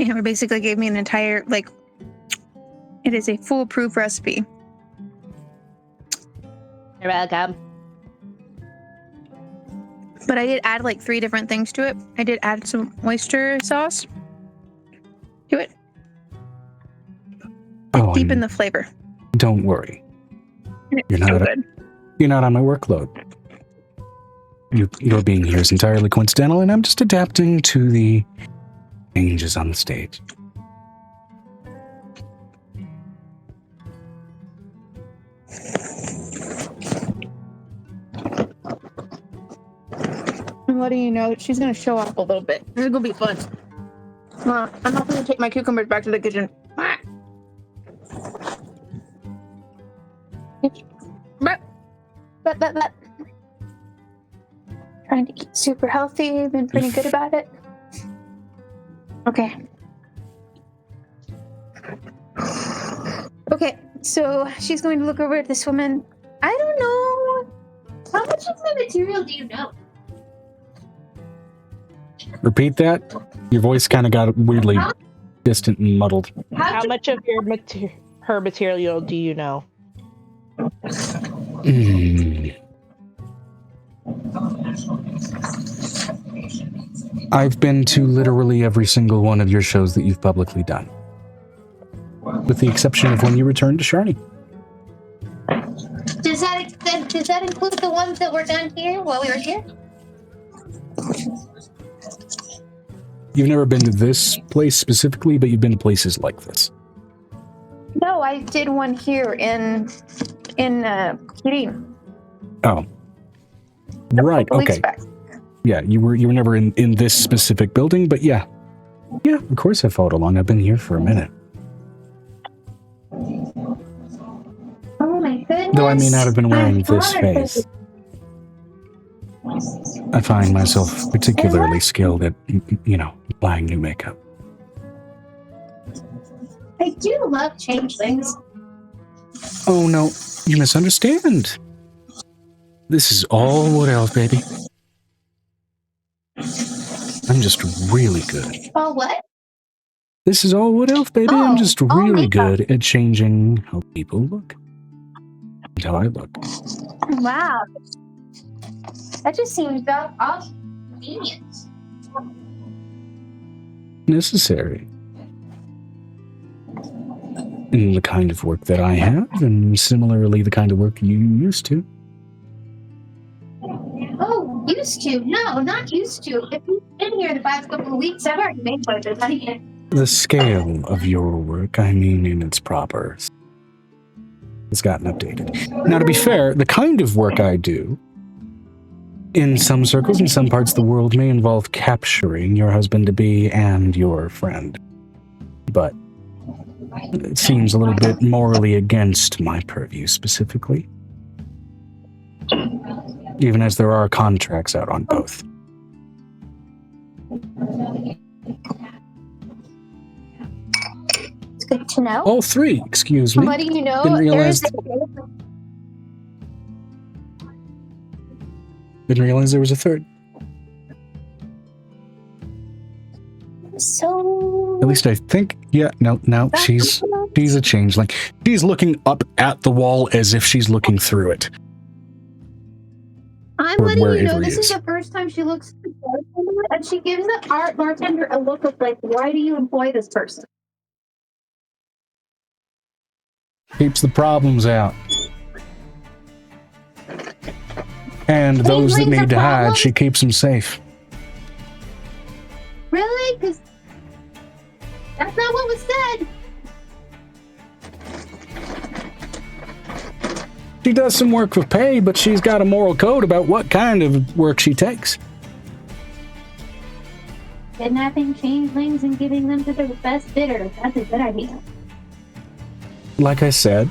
Amber basically gave me an entire, it is a foolproof recipe. You're welcome. But I did add 3 different things to it. I did add some oyster sauce to it. Oh, Deepen and the flavor. don't worry. And You're it's so not. good. You're not on my workload. Your being here is entirely coincidental, and I'm just adapting to the changes on the stage. I'm letting you know that she's going to show off a little bit. This is going to be fun. I'm not going to take my cucumbers back to the kitchen. Trying to eat super healthy. Been pretty good about it. Okay. Okay, so she's going to look over at this woman. I don't know. How much of my material do you know? Repeat that. Your voice kind of got weirdly distant and muddled. How much of your her material do you know? I've been to literally every single one of your shows that you've publicly done, with the exception of when you returned to Sharni. Does that include the ones that were done here while we were here? You've never been to this place specifically, but you've been to places like this. No, I did one here in Kirin. Oh. Right, okay. Yeah, you were never in this specific building, but yeah. Yeah, of course I followed along. I've been here for a minute. Oh my goodness. Though I may not have been wearing this face. I find myself particularly skilled at, applying new makeup. I do love changelings. Oh no, you misunderstand. This is all Wood Elf, baby. I'm just really good. Oh, what? This is all Wood Elf, baby. I'm just really good at changing how people look. And how I look. Wow. That just seems off convenient. Necessary. In the kind of work that I have, and similarly the kind of work you used to. Oh, used to? No, not used to. If you've been here the past couple of weeks, I've already made quite a bit of money. The scale of your work, I mean in its proper, has gotten updated. Now, to be fair, the kind of work I do, in some circles, in some parts of the world, may involve capturing your husband-to-be and your friend. But it seems a little bit morally against my purview specifically. Even as there are contracts out on both. It's good to know. All three, excuse me. What do you know? Didn't realize there was a third. So... At least I think, yeah, no, she's a changeling. She's looking up at the wall as if she's looking through it. I'm Or letting where you know Avery this is is. the first time she looks at the bartender, and she gives the bartender a look of like, why do you employ this person? Keeps the problems out. And those that Changelings are need to hide, problems? she keeps them safe. Really? Because that's not what was said. She does some work for pay, but she's got a moral code about what kind of work she takes. Kidnapping changelings and giving them to the best bidder. That's a good idea. Like I said,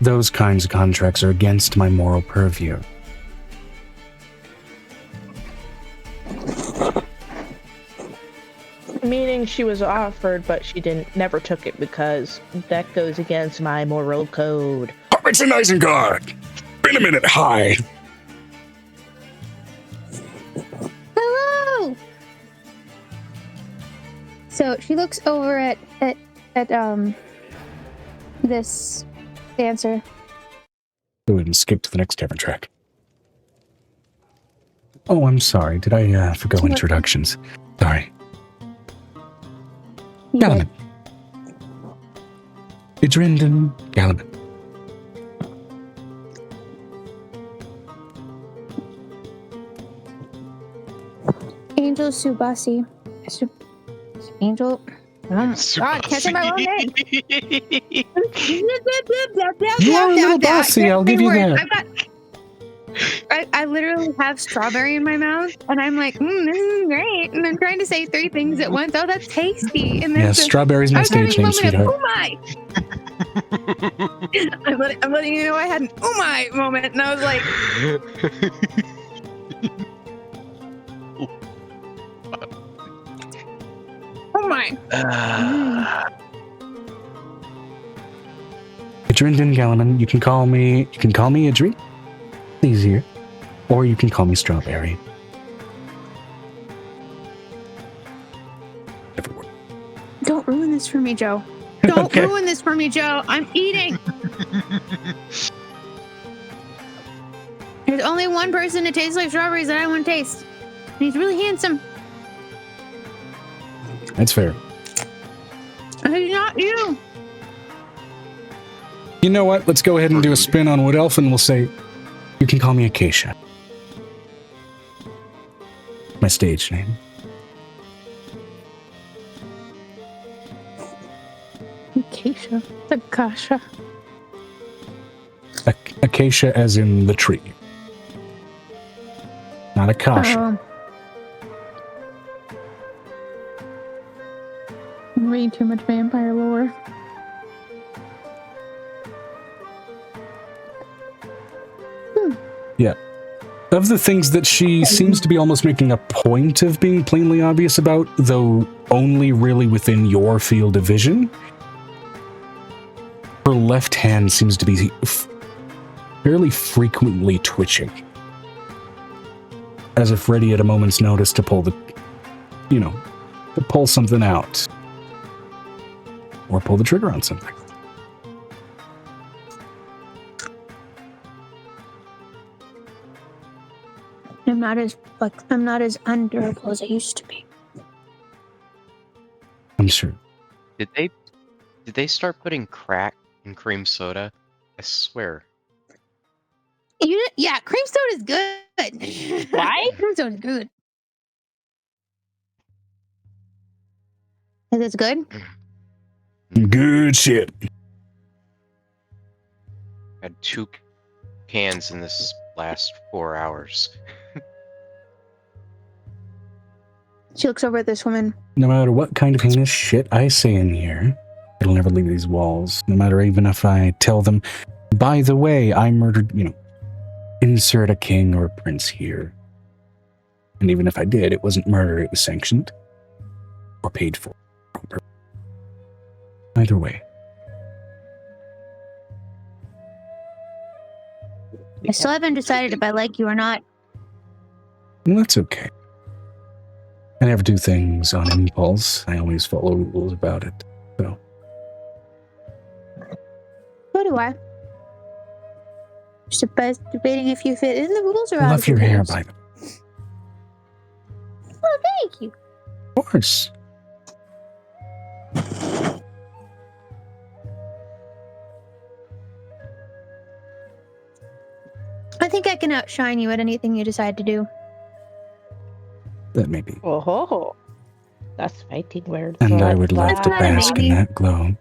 those kinds of contracts are against my moral purview. Meaning she was offered, but she never took it because that goes against my moral code. It's an Isengard! Been a minute, hi! Hello! So she looks over at this dancer. Go ahead and skip to the next tavern track. Oh, I'm sorry. Did I forgo introductions? Sorry. Galaman. Idrindon Galaman. Angel Subasi. Angel. Oh my God, can't say my own name. You are a little bossy, I'll give you that. I literally have strawberry in my mouth, and I'm like, this is great. And I'm trying to say 3 things at once. Oh, that's tasty. And then Yeah, strawberry's my stage name, sweetheart. Oh my! I'm letting you know I had an oh my moment, and I was like, oh my. Idrindon Galaman. You can call me Idri. Easier. Or you can call me Strawberry. Don't ruin this for me, Joe. Don't ruin this for me, Joe. I'm eating. There's only one person that tastes like strawberries that I want to taste. And he's really handsome. That's fair. He's not you. You know what? Let's go ahead and do a spin on Wood Elf, and we'll say, you can call me Acacia. My stage name. Acacia. Acacia. Acacia as in the tree. Not Acacia. I'm reading too much vampire lore. Yeah. Of the things that she seems to be almost making a point of being plainly obvious about, though only really within your field of vision, her left hand seems to be fairly frequently twitching. As if ready at a moment's notice to pull to pull something out. Or pull the trigger on something. I'm not as undurable as I used to be. I'm sure. Did they start putting crack in cream soda? I swear. Yeah, cream soda is good. Why? Cream soda is good. Is this good? Good shit. Had 2 cans in this last 4 hours. She looks over at this woman. No matter what kind of heinous shit I say in here, it'll never leave these walls. No matter even if I tell them, by the way, I murdered, insert a king or a prince here. And even if I did, it wasn't murder, it was sanctioned. Or paid for. Either way. I still haven't decided if I like you or not. Well, that's okay. I never do things on impulse. I always follow rules about it. So. So do I. Just debating if you fit in the rules or I out love of your the hair, rules. by the way. Oh, thank you. Of course. I think I can outshine you at anything you decide to do. That may be. Oh, that's fighting words. And I would love to bask in that glow.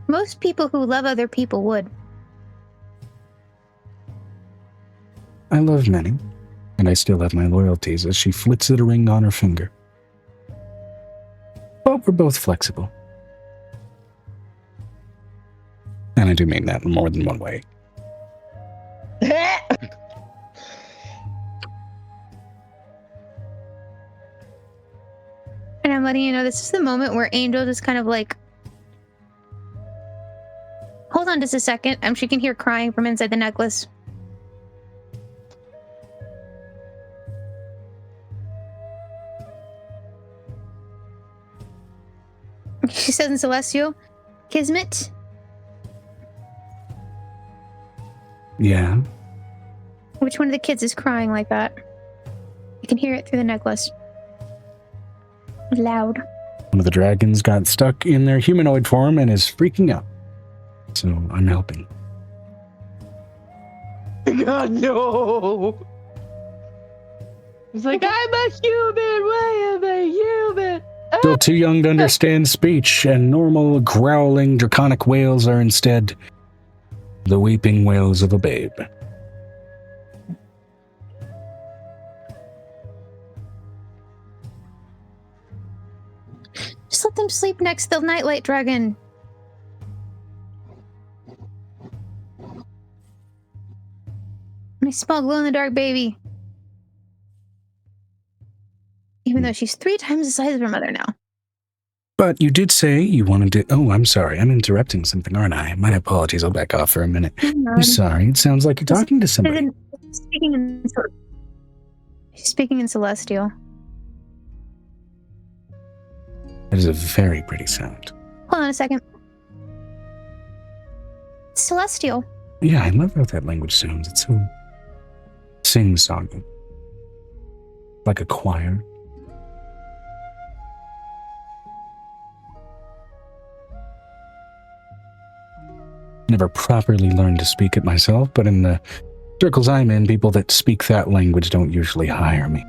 Most people who love other people would. I love many, and I still have my loyalties as she flits at a ring on her finger. But we're both flexible. And I do mean that in more than one way. And I'm letting you know this is the moment where Angel just kind of like, hold on just a second. She can hear crying from inside the necklace. She says in Celestial, Kismet. Yeah. Which one of the kids is crying like that? You can hear it through the necklace. Loud. One of the dragons got stuck in their humanoid form and is freaking out. So I'm helping. God, no! He's like, I'm a human! Why am I human? Still too young to understand speech, and normal growling draconic wails are instead the weeping wails of a babe. Just let them sleep next to the nightlight dragon. My small glow-in-the-dark baby. Even though she's 3 times the size of her mother now. But you did say you wanted to... Oh, I'm sorry. I'm interrupting something, aren't I? My apologies. I'll back off for a minute. I'm sorry. It sounds like you're talking to somebody. She's speaking in Celestial. That is a very pretty sound. Hold on a second. Celestial. Yeah, I love how that language sounds. It's so sing-songy. Like a choir. Never properly learned to speak it myself, but in the circles I'm in, people that speak that language don't usually hire me.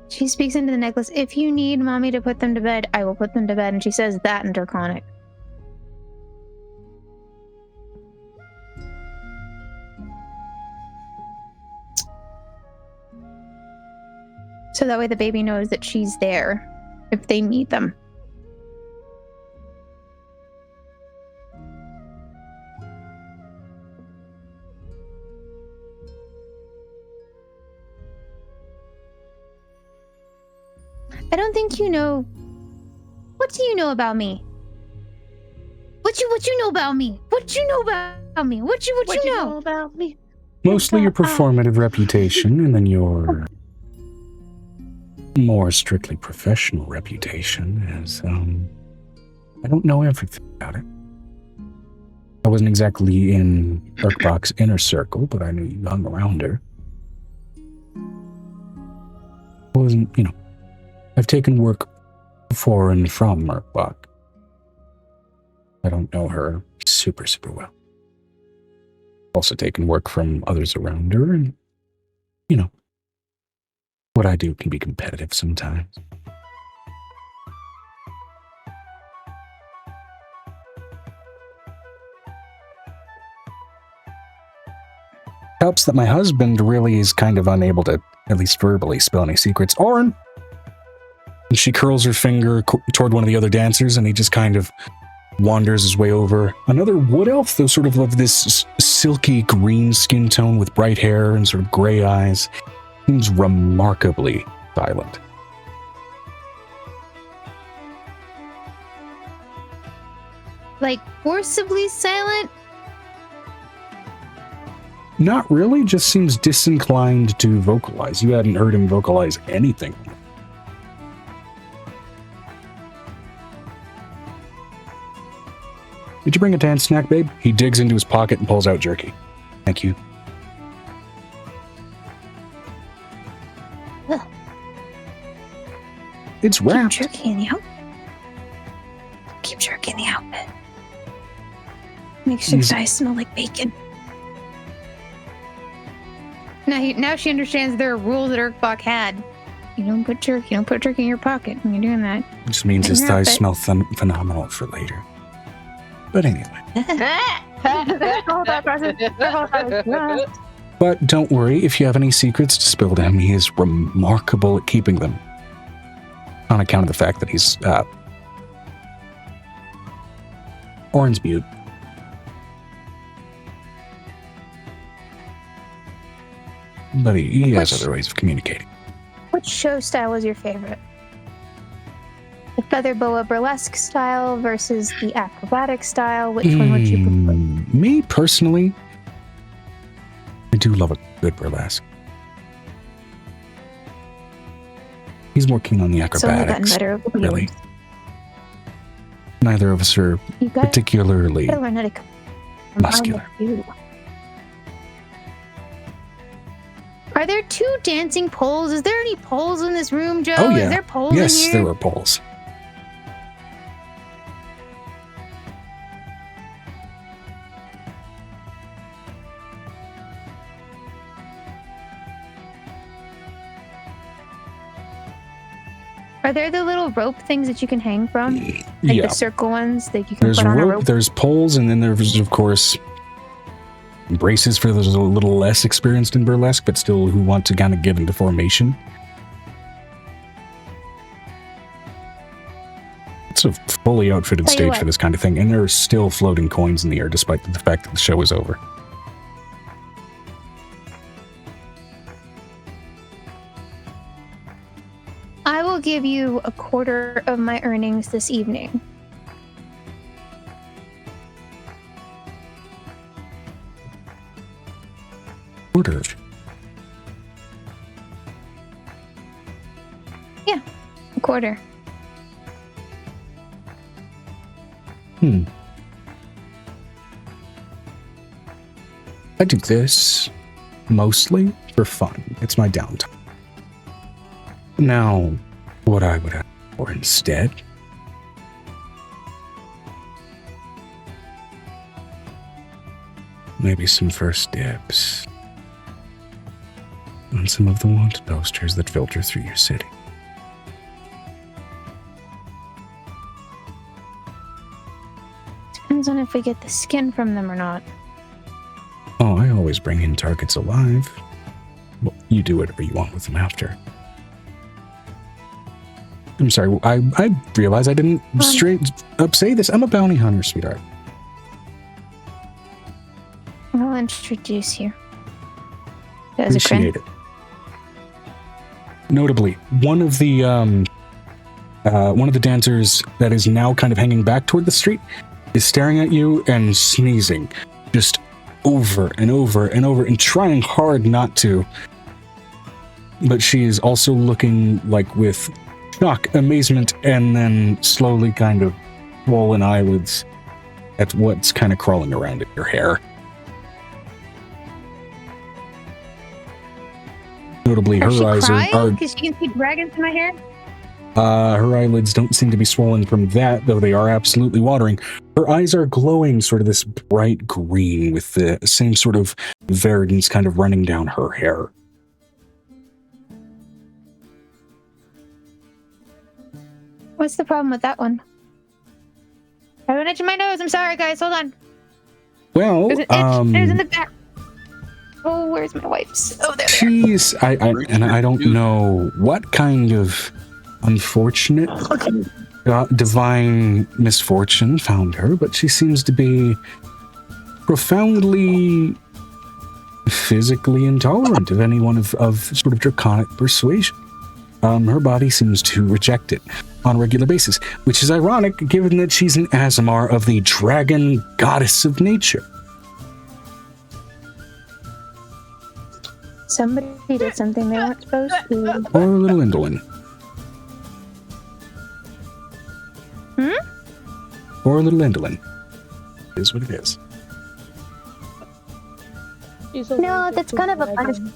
She speaks into the necklace. If you need mommy to put them to bed, I will put them to bed. And she says that in Draconic. So that way the baby knows that she's there if they need them. I don't think you know. What do you know about me? What you know about me? What you know about me? What you know about me? Mostly your performative reputation, and then your more strictly professional reputation as, I don't know everything about it. I wasn't exactly in Urkbach's inner circle, but I knew you hung around her. I wasn't, I've taken work for and from Urkbach. I don't know her super well. Also taken work from others around her, and, what I do can be competitive sometimes. Helps that my husband really is kind of unable to, at least verbally, spill any secrets. Orin! And she curls her finger toward one of the other dancers, and he just kind of wanders his way over. Another wood elf, though sort of this silky green skin tone with bright hair and sort of gray eyes. Seems remarkably silent. Like forcibly silent? Not really, just seems disinclined to vocalize. You hadn't heard him vocalize anything. Did you bring a dance snack, babe? He digs into his pocket and pulls out jerky. Thank you. Ugh. It's wrapped. Keep jerky in the outfit. Keep jerky in the outfit. Makes your thighs smell like bacon. Now she understands there are rules that Urkbach had. You don't put jerky in your pocket when you're doing that. It just means his thighs smell phenomenal for later. But anyway. But don't worry, if you have any secrets to spill to him, he is remarkable at keeping them. On account of the fact that he's, Orin's mute. But he has other ways of communicating. Which show style was your favorite? The feather boa burlesque style versus the acrobatic style? Which one would you prefer? Me, personally, I do love a good burlesque. He's more keen on the It's only gotten acrobatics. better over the Really. years. Neither of us are You guys particularly gotta learn how to come muscular. you. Are there 2 dancing poles? Is there any poles in this room, Joe? Oh, yeah. Is there poles in Yes, here? there are poles. Are there the little rope things that you can hang from? Like Yeah. the circle ones that you can There's put on a rope, rope? there's poles, and then there's, of course, braces for those a little less experienced in burlesque, but still who want to kind of get into formation. It's a fully outfitted Tell you stage what. for this kind of thing, and there are still floating coins in the air despite the fact that the show is over. I will give you a quarter of my earnings this evening. Order. A quarter. I do this mostly for fun. It's my downtime. Now, what I would ask for instead maybe some first dibs on some of the wanted posters that filter through your city. Depends on if we get the skin from them or not. Oh, I always bring in targets alive. Well, you do whatever you want with them after. I'm sorry, I realize I didn't straight up say this. I'm a bounty hunter, sweetheart. I'll introduce you. Does it grin? Appreciate it. Notably, one of the dancers that is now kind of hanging back toward the street is staring at you and sneezing, just over and over and over, and trying hard not to. But she is also looking like with shock, amazement, and then slowly kind of swollen eyelids at what's kind of crawling around in your hair. Notably, Does she her eyes cry? are Because she can see dragons in my hair? her eyelids don't seem to be swollen from that, though they are absolutely watering. Her eyes are glowing sort of this bright green with the same sort of verdance kind of running down her hair. What's the problem with that one? I have an itch in my nose. I'm sorry, guys. Hold on. Well, There's an itch. There's in the back. Oh, where's my wipes? Oh, there they are. she's I don't know what kind of unfortunate divine misfortune found her, but she seems to be profoundly physically intolerant of anyone of sort of draconic persuasion. Her body seems to reject it on a regular basis, which is ironic given that she's an Azamar of the dragon goddess of nature. Somebody did something they weren't supposed to. Or a little indolent. Or a little indolent. It is what it is. No, that's kind of a punishment.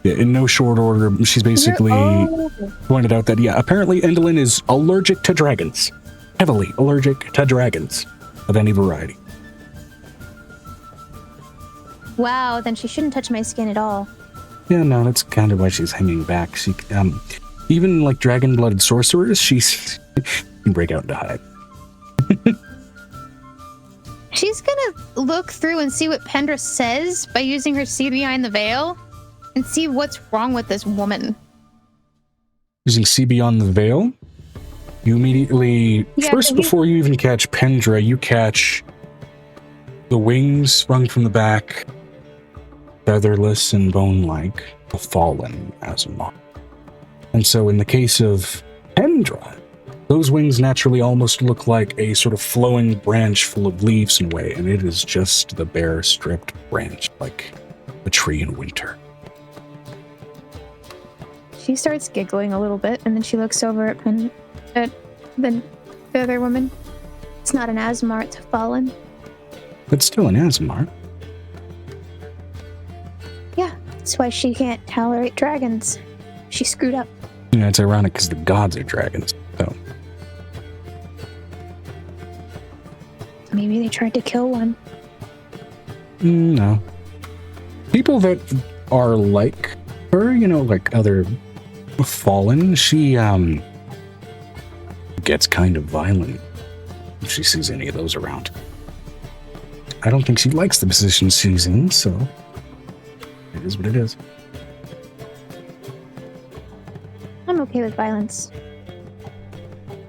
Yeah, in no short order, she's basically pointed out that, yeah, apparently Endolin is allergic to dragons. Heavily allergic to dragons of any variety. Wow, then she shouldn't touch my skin at all. Yeah, no, that's kind of why she's hanging back. She, even like dragon-blooded sorcerers, she's can break out into hide. She's gonna look through and see what Pendra says by using her see behind the veil and see what's wrong with this woman. Using See Beyond the Veil, you immediately, first before you even catch Pendra, you catch the wings sprung from the back, featherless and bone-like, a fallen Azamar. And so in the case of Pendra, those wings naturally almost look like a sort of flowing branch full of leaves in a way, and it is just the bare, stripped branch, like a tree in winter. She starts giggling a little bit, and then she looks over at the other woman. It's not an Asmar, it's a Fallen. But still an Asmar. Yeah, that's why she can't tolerate dragons. She screwed up. You know, it's ironic because the gods are dragons, so. Maybe they tried to kill one. No. People that are like her, you know, like other Fallen, she gets kind of violent if she sees any of those around. I don't think she likes the position she's in, so it is what it is. I'm okay with violence.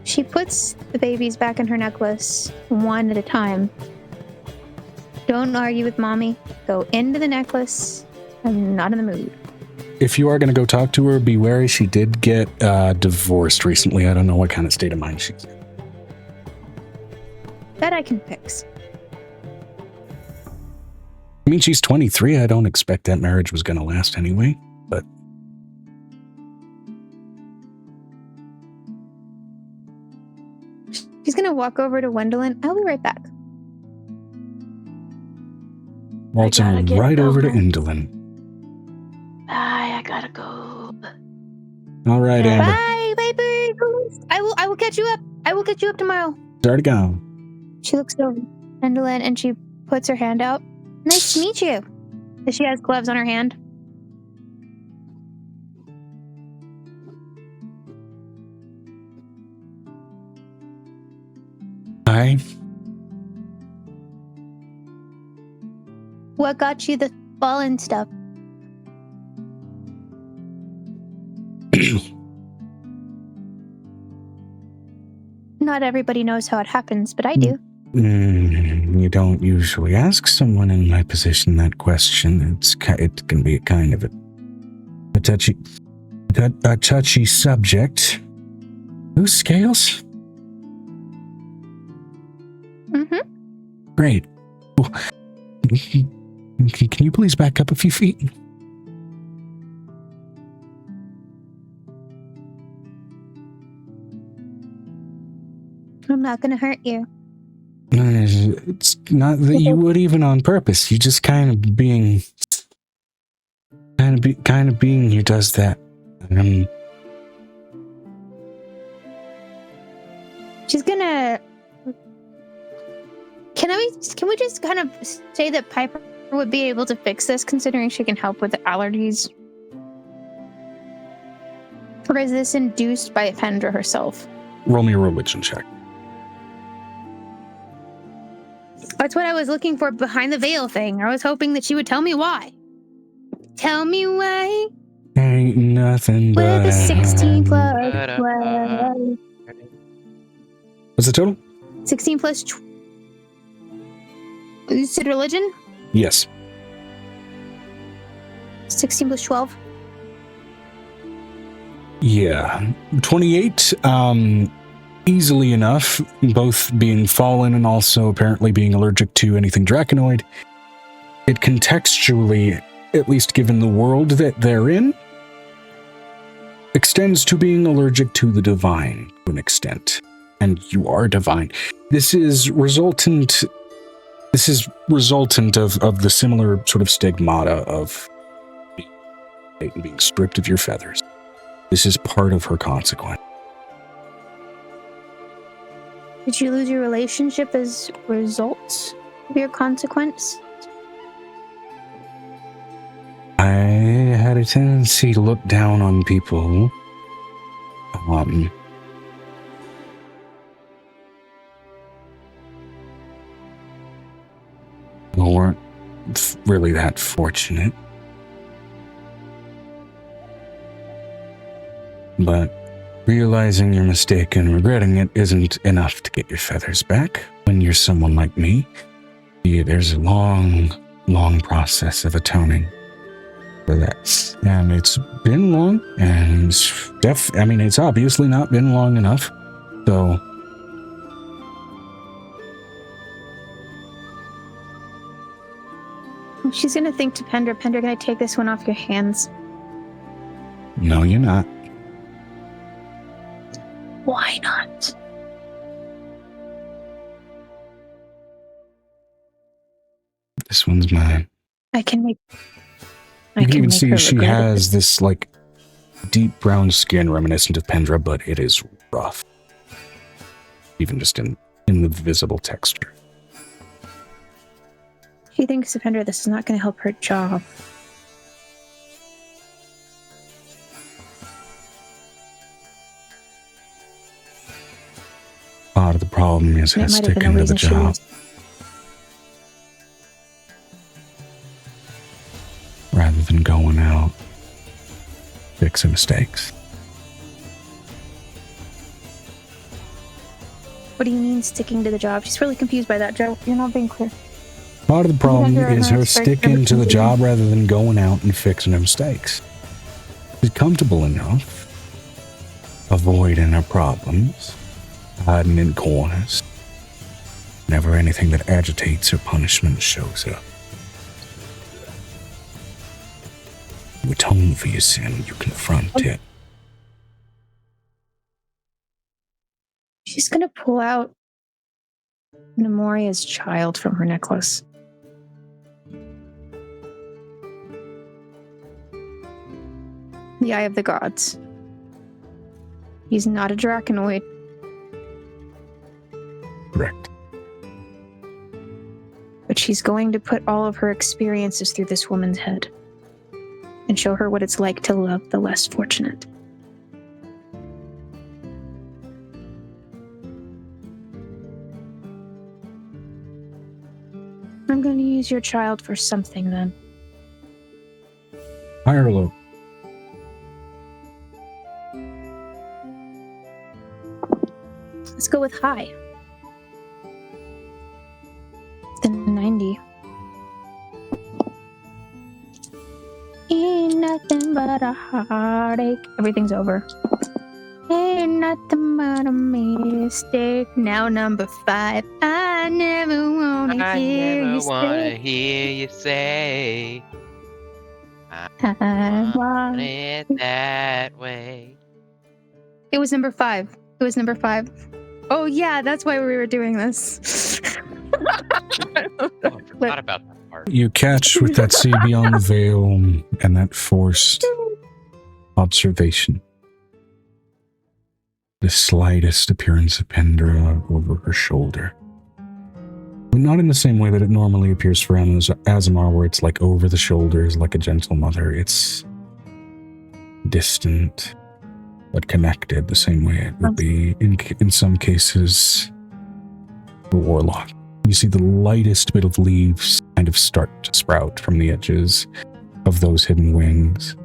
She puts the babies back in her necklace, one at a time. Don't argue with mommy. Go into the necklace. I'm not in the mood. If you are going to go talk to her, be wary. She did get divorced recently. I don't know what kind of state of mind she's in. That I can fix. I mean, she's 23. I don't expect that marriage was going to last anyway, but... She's going to walk over to Wendelin. I'll be right back. Waltzing right over to Indolin. Bye, I gotta go. All right, Amber. Bye, baby. I will catch you up. I will catch you up tomorrow. Start to go. She looks over at Wendelin and she puts her hand out. Nice to meet you. She has gloves on her hand. Hi. What got you the Fallen stuff? Not everybody knows how it happens, but I do. You don't usually ask someone in my position that question. It can be kind of a touchy subject. Whose scales? Mm-hmm. Great. Well, can you please back up a few feet? I'm not gonna hurt you. It's not that you would even on purpose. You just kind of being who does that. She's gonna. Can we just kind of say that Piper would be able to fix this, considering she can help with the allergies? Or is this induced by Pendra herself? Roll me a religion check. That's what I was looking for behind the veil thing. I was hoping that she would tell me why. Tell me why. Ain't nothing but... With a 16 plus 12. What's the total? 16 plus... You said religion? Yes. 16 plus 12. Yeah. 28, easily enough, both being fallen and also apparently being allergic to anything draconiid. It contextually, at least given the world that they're in, extends to being allergic to the divine to an extent. And you are divine. This is resultant of the similar sort of stigmata of being stripped of your feathers. This is part of her consequence. Did you lose your relationship as a result of your consequence? I had a tendency to look down on people. Who weren't really that fortunate. But realizing your mistake and regretting it isn't enough to get your feathers back. When you're someone like me, there's a long, long process of atoning for that. And it's been long, and it's obviously not been long enough. So she's gonna think to Pendra, can I take this one off your hands? No, you're not. Why not? This one's mine. I can make. You can even make see her she regret it. has this, like, deep brown skin reminiscent of Pendra, but it is rough. Even just in the visible texture. She thinks, Defender, this is not going to help her job. Part of the problem is her It might have been sticking a to the reason she job. was. Rather than going out, fixing mistakes. What do you mean sticking to the job? She's really confused by that, Joe. You're not being clear. Part of the problem Defender is and her it's very sticking to the confusing. job rather than going out and fixing her mistakes. She's comfortable enough avoiding her problems, hiding in corners. Whenever anything that agitates her punishment shows up. You atone for your sin, you confront it. She's going to pull out Nemoria's child from her necklace. The Eye of the Gods. He's not a Draconoid. Correct. But she's going to put all of her experiences through this woman's head and show her what it's like to love the less fortunate. I'm going to use your child for something then. High or low? Let's go with high. The 90. Ain't nothing but a heartache. Everything's over. Ain't nothing but a mistake. Now number 5. I never wanna hear you say. Hear you say I want it that way. It was number 5. It was number 5. Oh yeah, that's why we were doing this. Oh, I forgot about that part. You catch with that sea beyond the veil and that forced observation the slightest appearance of Pendra over her shoulder. But not in the same way that it normally appears for Azamar, where it's like over the shoulders, like a gentle mother. It's distant, but connected the same way it would be in some cases a warlock. You see the lightest bit of leaves kind of start to sprout from the edges of those hidden wings.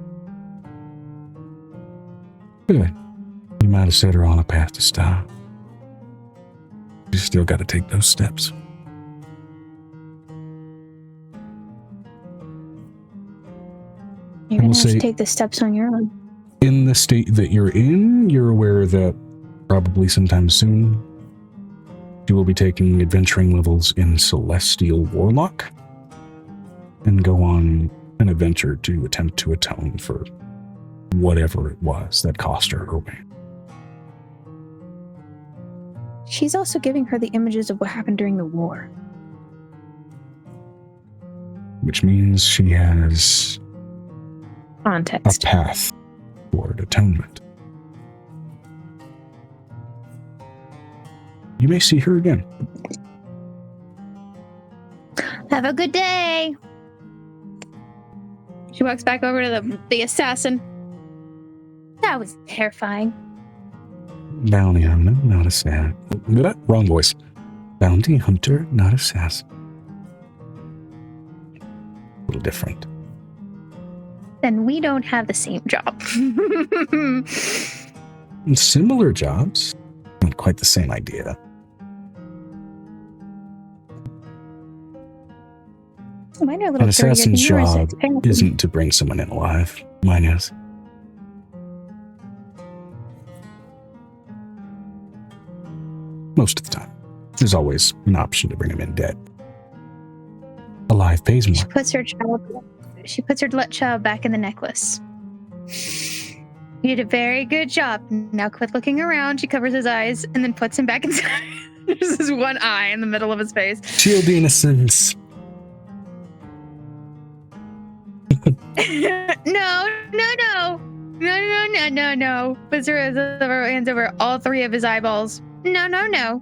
Good. You might have set her on a path to stop. You still got to take those steps. You're I will going to have say- to take the steps on your own. In the state that you're in, you're aware that probably sometime soon you will be taking adventuring levels in Celestial Warlock and go on an adventure to attempt to atone for whatever it was that cost her her way. She's also giving her the images of what happened during the war. Which means she has a Context. path toward atonement. You may see her again. Have a good day. She walks back over to the assassin. That was terrifying. Bounty hunter, not assassin. Wrong voice. Bounty hunter, not assassin. A little different. Then we don't have the same job. Similar jobs, not quite the same idea. Mine are a little An dirtier assassin's than yours, job apparently. isn't to bring someone in alive. Mine is. Most of the time. There's always an option to bring him in dead. Alive pays more. She puts her child back in the necklace. You did a very good job. Now quit looking around. She covers his eyes and then puts him back inside. There's this one eye in the middle of his face. Shield innocence. No. Puts her hands over all three of his eyeballs. No.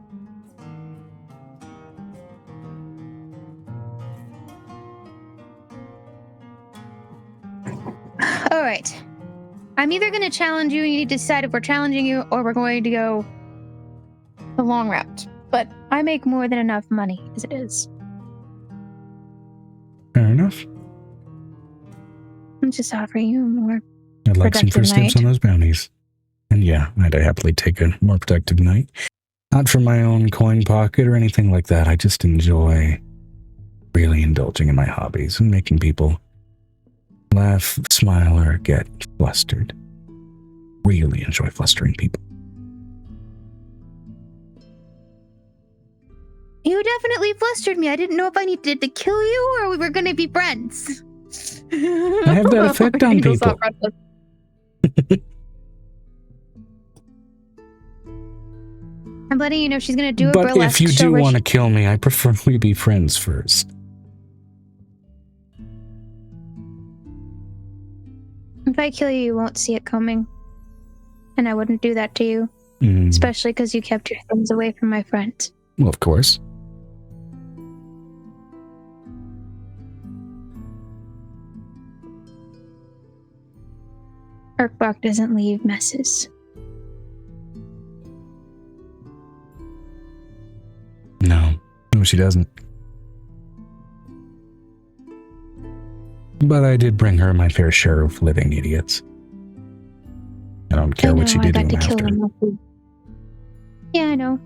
All right. I'm either going to challenge you, and you need to decide if we're challenging you, or we're going to go the long route. But I make more than enough money as it is. Fair enough. I'm just offering you more. I'd like some first steps night. on those bounties. And yeah, I'd happily take a more productive night. Not for my own coin pocket or anything like that. I just enjoy really indulging in my hobbies and making people laugh, smile, or get flustered. Really enjoy flustering people. You definitely flustered me. I didn't know if I needed to kill you or we were going to be friends. I have that effect on people. I'm letting you know she's going to do a But burlesque if you show do where want to kill me, I prefer we be friends first. If I kill you, you won't see it coming. And I wouldn't do that to you. Especially because you kept your things away from my friend. Well, of course. Urkbach doesn't leave messes. No, she doesn't. But I did bring her my fair share of living idiots. I don't care what she did to him after. Yeah, I know.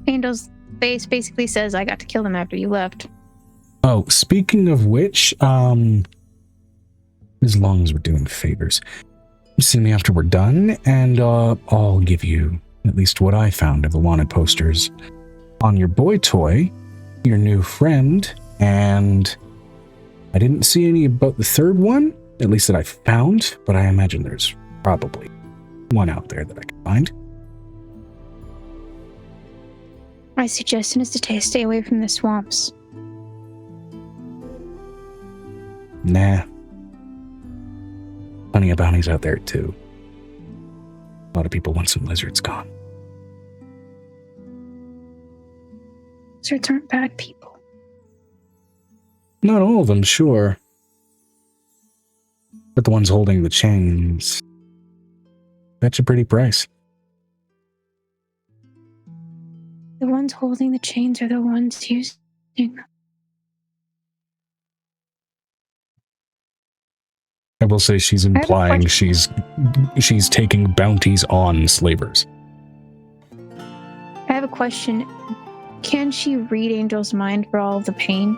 Angel's face basically says I got to kill them after you left. Oh, speaking of which, as long as we're doing favors, you see me after we're done, and I'll give you at least what I found of the wanted posters on your boy toy, your new friend, and I didn't see any about the third one, at least that I found, but I imagine there's probably one out there that I can find. My suggestion is to stay away from the swamps. Nah. Plenty of bounties out there, too. A lot of people want some lizards gone. Lizards aren't bad people. Not all of them, sure. But the ones holding the chains, that's a pretty price. The ones holding the chains are the ones using them. I will say she's implying she's taking bounties on slavers. I have a question. Can she read Angel's mind for all of the pain?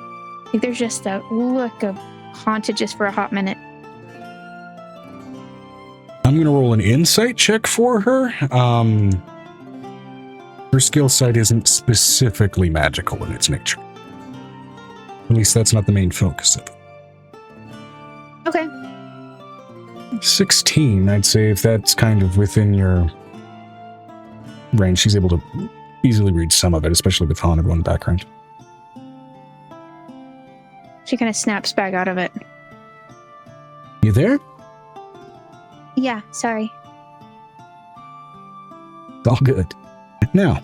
Like there's just a look of haunted just for a hot minute. I'm going to roll an insight check for her. Her skill set isn't specifically magical in its nature. At least that's not the main focus of it. Okay. 16, I'd say, if that's kind of within your range. She's able to easily read some of it, especially with Haunted One background. She kind of snaps back out of it. You there? Yeah, sorry. It's all good. Now,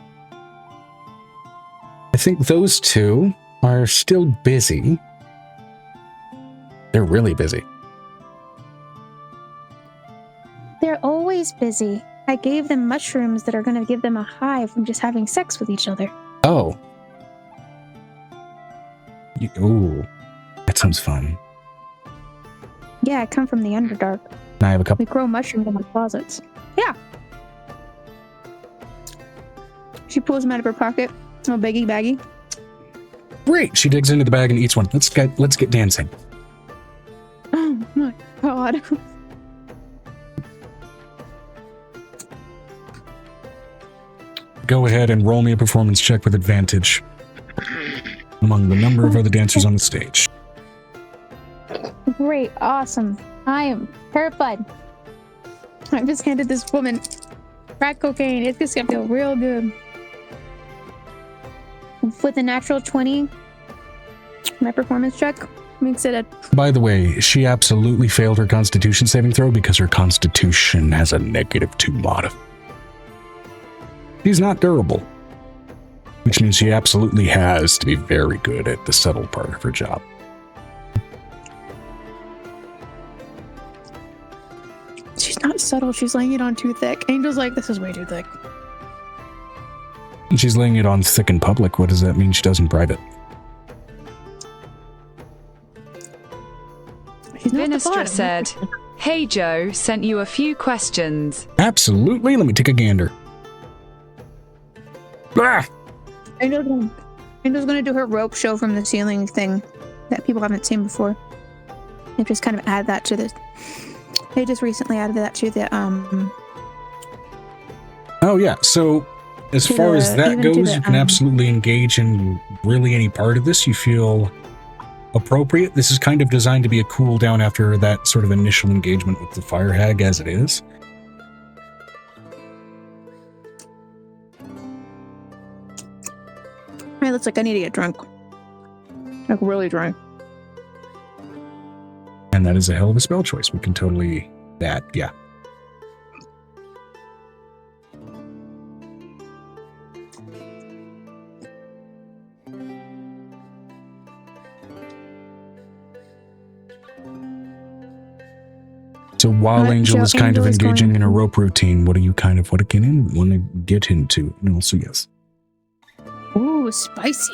I think those two are still busy. They're really busy. They're always busy. I gave them mushrooms that are going to give them a high from just having sex with each other. Oh. Ooh. That sounds fun. Yeah, I come from the Underdark. And I have a couple. We grow mushrooms in my closets. Yeah. She pulls them out of her pocket. Oh, baggy. Great. She digs into the bag and eats one. Let's get dancing. Oh my god. Go ahead and roll me a performance check with advantage among the number of other dancers on the stage. Great, awesome. I am terrified. I just handed this woman crack cocaine. It's just gonna feel real good. With a natural 20, my performance check makes it a... By the way, she absolutely failed her Constitution saving throw because her Constitution has a -2 mod. She's not durable, which means she absolutely has to be very good at the subtle part of her job. She's not subtle. She's laying it on too thick. Angel's like, this is way too thick. She's laying it on thick in public. What does that mean she does in private? Vinestra said, "Hey Joe, sent you a few questions." Absolutely. Let me take a gander. Ah! Angel's gonna do her rope show from the ceiling thing that people haven't seen before. They just kind of add that to this. They just recently added that to the Oh yeah, so as far as that goes, you can absolutely engage in really any part of this you feel appropriate. This is kind of designed to be a cool down after that sort of initial engagement with the fire hag as it is. It looks like I need to get drunk. Like really drunk. And that is a hell of a spell choice. We can totally... that, yeah. So while Angel is kind of engaging in a rope routine, what do you kind of want to get into? And also, yes. Ooh, spicy.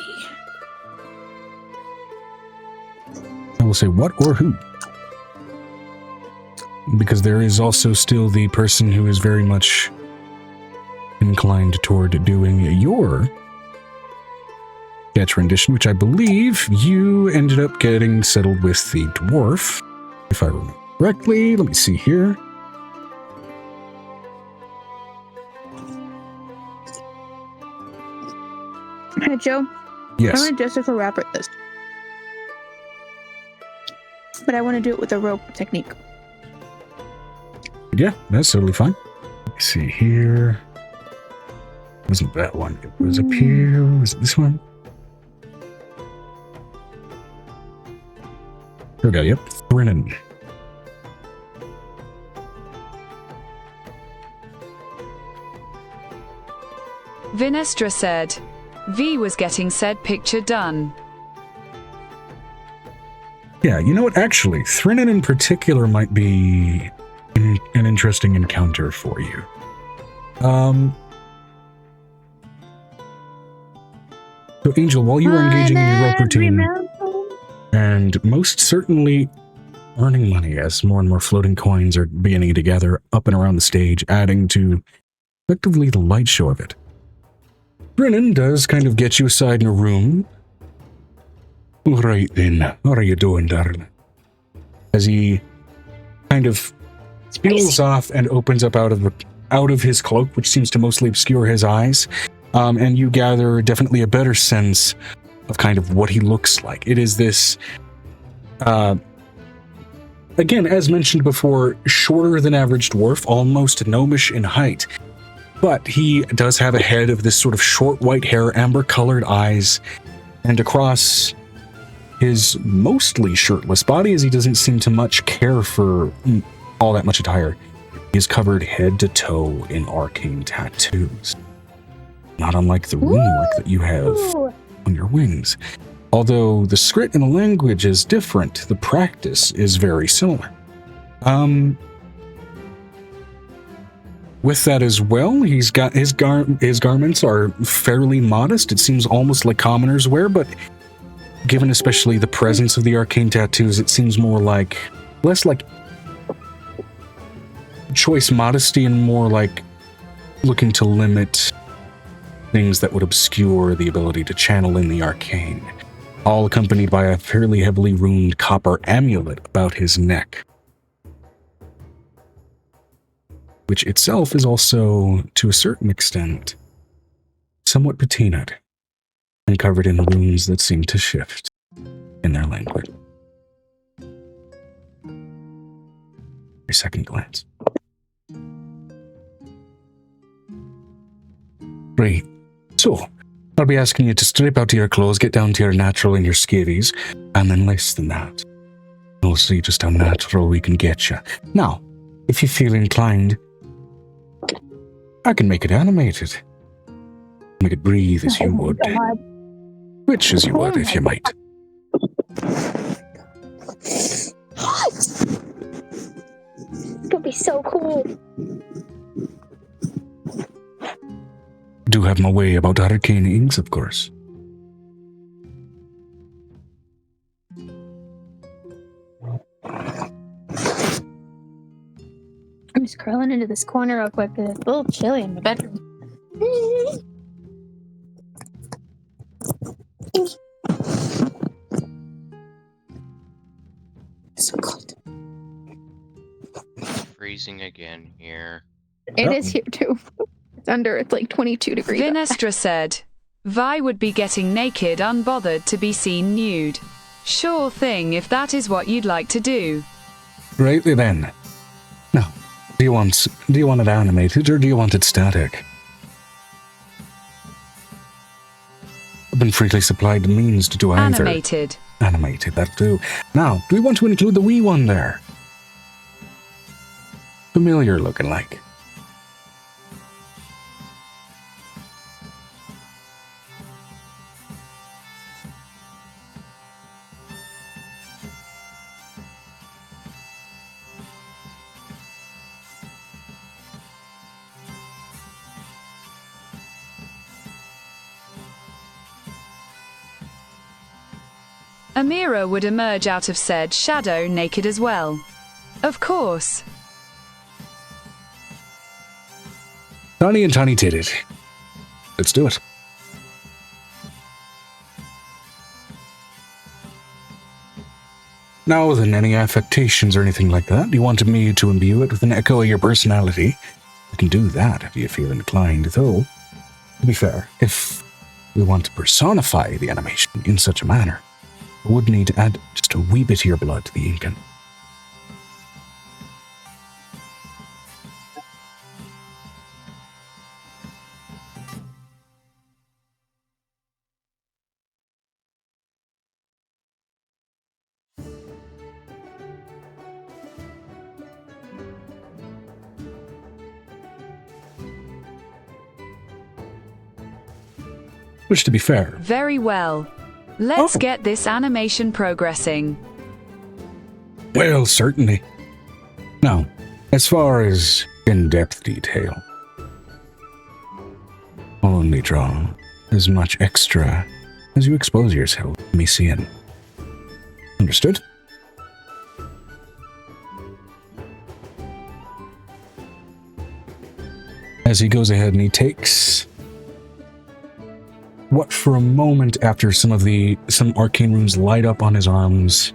I will say what or who. Because there is also still the person who is very much inclined toward doing your sketch rendition, which I believe you ended up getting settled with the dwarf, if I remember correctly. Let me see here. Hey, Joe. Yes. I want to Jessica Rabbit this. But I want to do it with a rope technique. Yeah, that's totally fine. Let me see here. It wasn't that one. It was up here. Was it this one? Here we go. Yep. Brennan. Vinestra said, V was getting said picture done. Yeah, you know what? Actually, Thrinnan in particular might be an interesting encounter for you. So, Angel, while you were engaging in your rope routine, and most certainly earning money as more and more floating coins are beginning to gather up and around the stage, adding to effectively the light show of it, Brennan does kind of get you aside in a room. All right then, what are you doing, darling? As he kind of peels off and opens up out of his cloak, which seems to mostly obscure his eyes, and you gather definitely a better sense of kind of what he looks like. It is this, again, as mentioned before, shorter than average dwarf, almost gnomish in height. But he does have a head of this sort of short white hair, amber-colored eyes, and across his mostly shirtless body, as he doesn't seem to much care for all that much attire, he is covered head to toe in arcane tattoos. Not unlike the runework that you have on your wings. Although the script and the language is different, the practice is very similar. With that as well, he's got his garments are fairly modest. It seems almost like commoners wear, but given especially the presence of the arcane tattoos, it seems less like choice modesty and more like looking to limit things that would obscure the ability to channel in the arcane, all accompanied by a fairly heavily runed copper amulet about his neck, which itself is also, to a certain extent, somewhat patinaed and covered in runes that seem to shift in their language. A second glance. So, I'll be asking you to strip out your clothes, get down to your natural and your skaties, and then less than that. We'll see just how natural we can get you. Now, if you feel inclined, I can make it animated. Make it breathe as you would. God. Twitch as you would, if you might. It's gonna be so cool. Do have my way about arcane inks, of course. I'm just curling into this corner real quick because it's a little chilly in my bedroom. So cold. Freezing again here. It is here too. It's like 22 degrees. Vinestra said, Vi would be getting naked unbothered to be seen nude. Sure thing if that is what you'd like to do. Rightly then. Now, do you want it animated or do you want it static? I've been freely supplied the means to do either. Animated. Animated, that'll do. Now, do we want to include the wee one there? Familiar looking like. Amira would emerge out of said shadow naked as well. Of course. Tiny and Tiny did it. Let's do it. Now then, any affectations or anything like that? You wanted me to imbue it with an echo of your personality? I can do that if you feel inclined, though. To be fair, if we want to personify the animation in such a manner, I would need to add just a wee bit of your blood to the inking. Which, to be fair... Very well. Let's get this animation progressing. Well, certainly. Now, as far as in-depth detail, I'll only draw as much extra as you expose yourself to me seeing. Understood? As he goes ahead and he takes what for a moment after some arcane runes light up on his arms.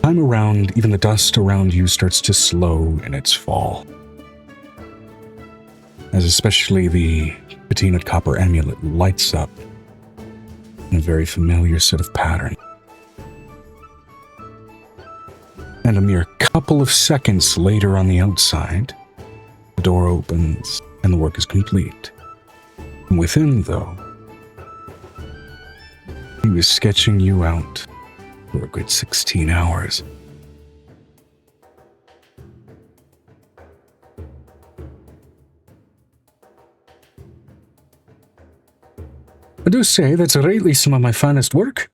Time around, even the dust around you starts to slow in its fall. As especially the patinaed copper amulet lights up in a very familiar set of pattern. And a mere couple of seconds later on the outside, the door opens and the work is complete. Within, though, he was sketching you out for a good 16 hours. I do say that's rightly some of my finest work.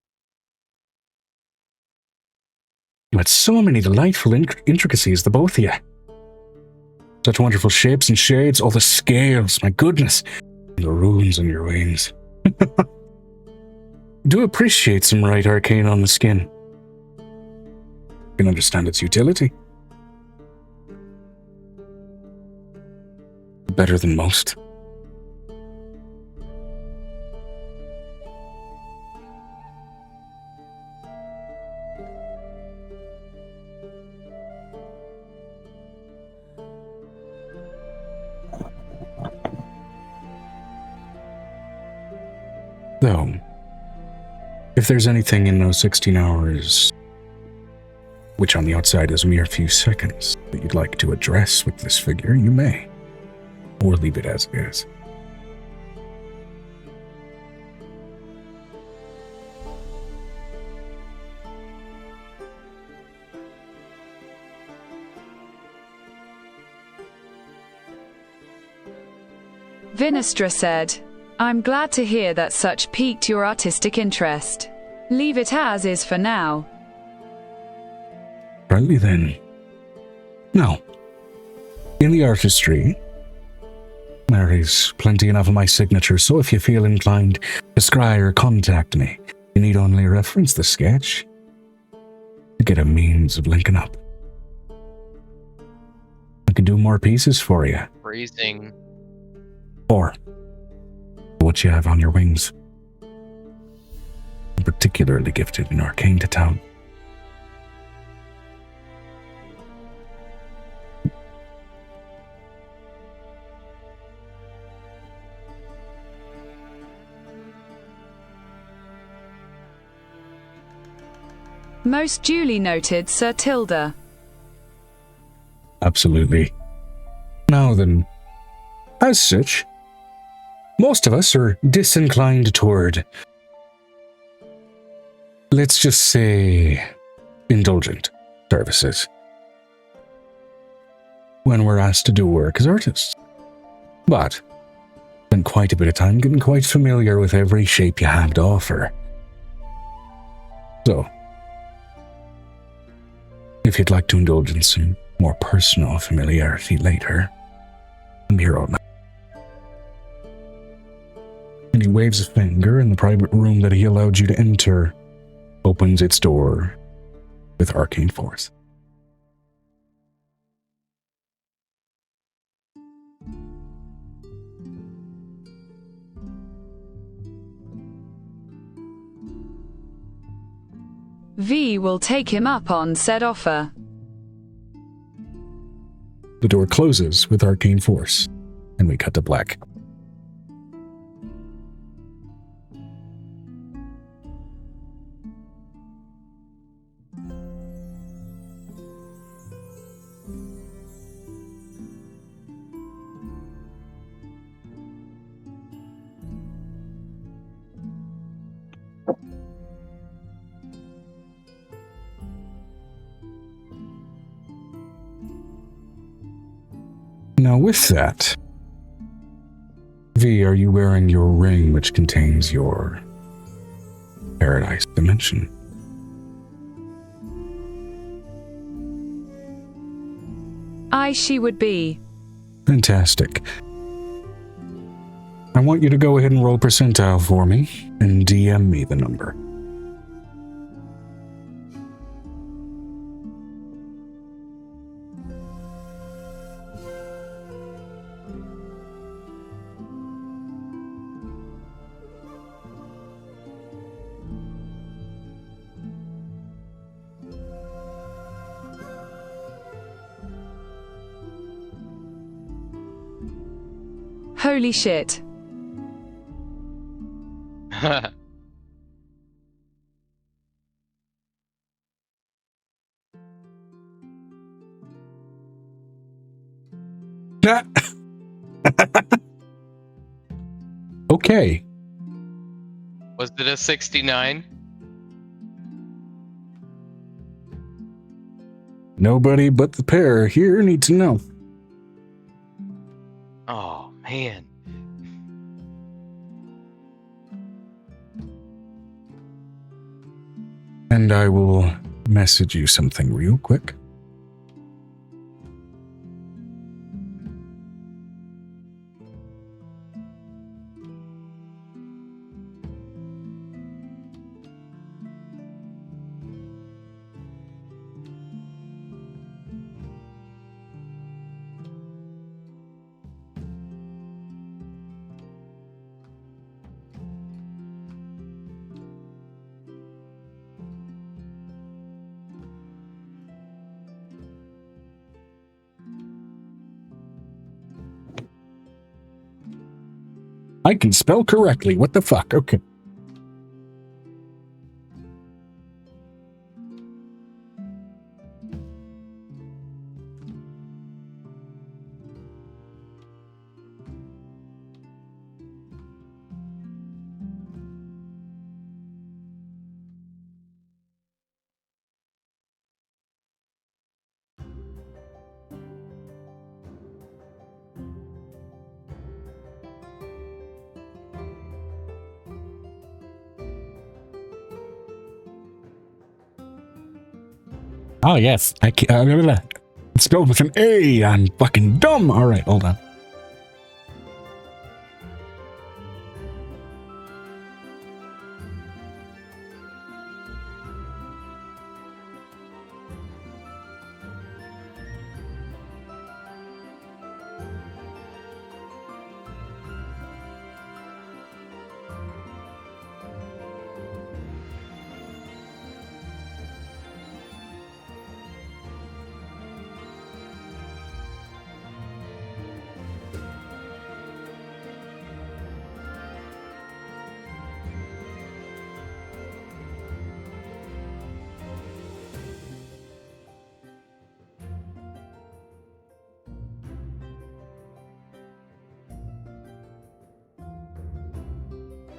You had so many delightful intricacies, the both of you. Such wonderful shapes and shades, all the scales, my goodness. The runes on your wings. Do appreciate some right arcane on the skin. Can understand its utility. Better than most. Though, if there's anything in those 16 hours, which on the outside is a mere few seconds, that you'd like to address with this figure, you may. Or leave it as is. Vinestra said, I'm glad to hear that such piqued your artistic interest. Leave it as is for now. Rightly then. Now, in the artistry, there is plenty enough of my signature, so if you feel inclined to scry or contact me, you need only reference the sketch to get a means of linking up. I can do more pieces for you. Phrasing. Or what you have on your wings. I'm particularly gifted in arcane to town. Most duly noted, Sir Tilda. Absolutely. Now then, as such, most of us are disinclined toward, let's just say, indulgent services when we're asked to do work as artists. But spent quite a bit of time getting quite familiar with every shape you have to offer. So, if you'd like to indulge in some more personal familiarity later, I'm here all night. And he waves a finger, and the private room that he allowed you to enter opens its door with arcane force. V will take him up on said offer. The door closes with arcane force, and we cut to black. Now with that, V, are you wearing your ring which contains your paradise dimension? She would be. Fantastic. I want you to go ahead and roll percentile for me and DM me the number. Holy shit. Okay. Was it a 69? Nobody but the pair here need to know. Oh, man. And I will message you something real quick. I can spell correctly. What the fuck? Okay. Oh, yes. It's spelled with an A. I'm fucking dumb. All right, hold on.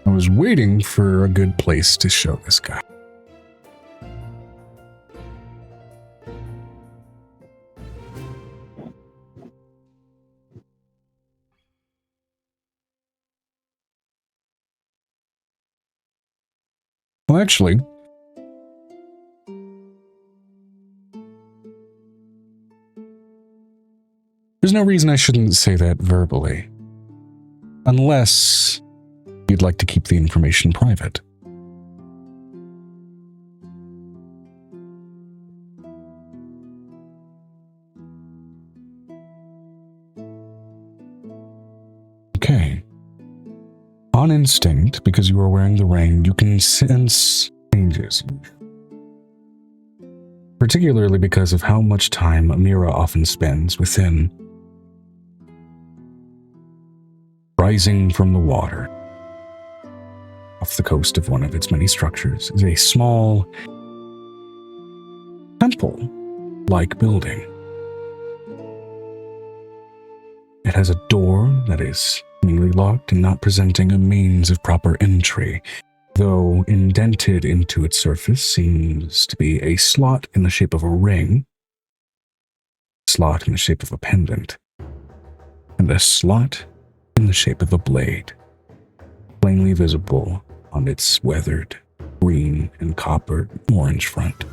I was waiting for a good place to show this guy. Well, actually, there's no reason I shouldn't say that verbally. Unless you'd like to keep the information private. Okay. On instinct, because you are wearing the ring, you can sense changes. Particularly because of how much time Amira often spends within. Rising from the water. Off the coast of one of its many structures is a small temple-like building. It has a door that is seemingly locked and not presenting a means of proper entry, though indented into its surface seems to be a slot in the shape of a ring, a slot in the shape of a pendant, and a slot in the shape of a blade, plainly visible on its weathered green and copper orange front.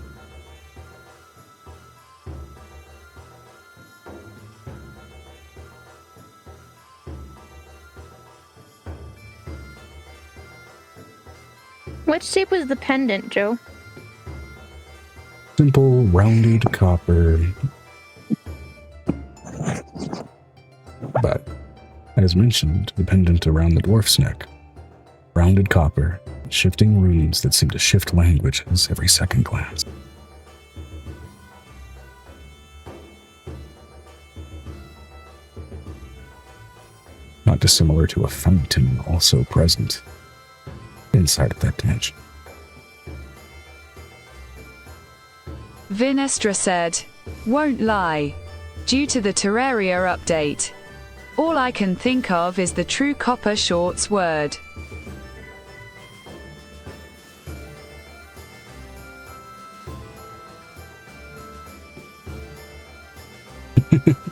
What shape was the pendant, Joe? Simple, rounded copper. But, as mentioned, the pendant around the dwarf's neck. Rounded copper, shifting runes that seem to shift languages every second glance. Not dissimilar to a fountain also present inside of that dimension. Vinestra said, "Won't lie. Due to the Terraria update, all I can think of is the true copper shorts word."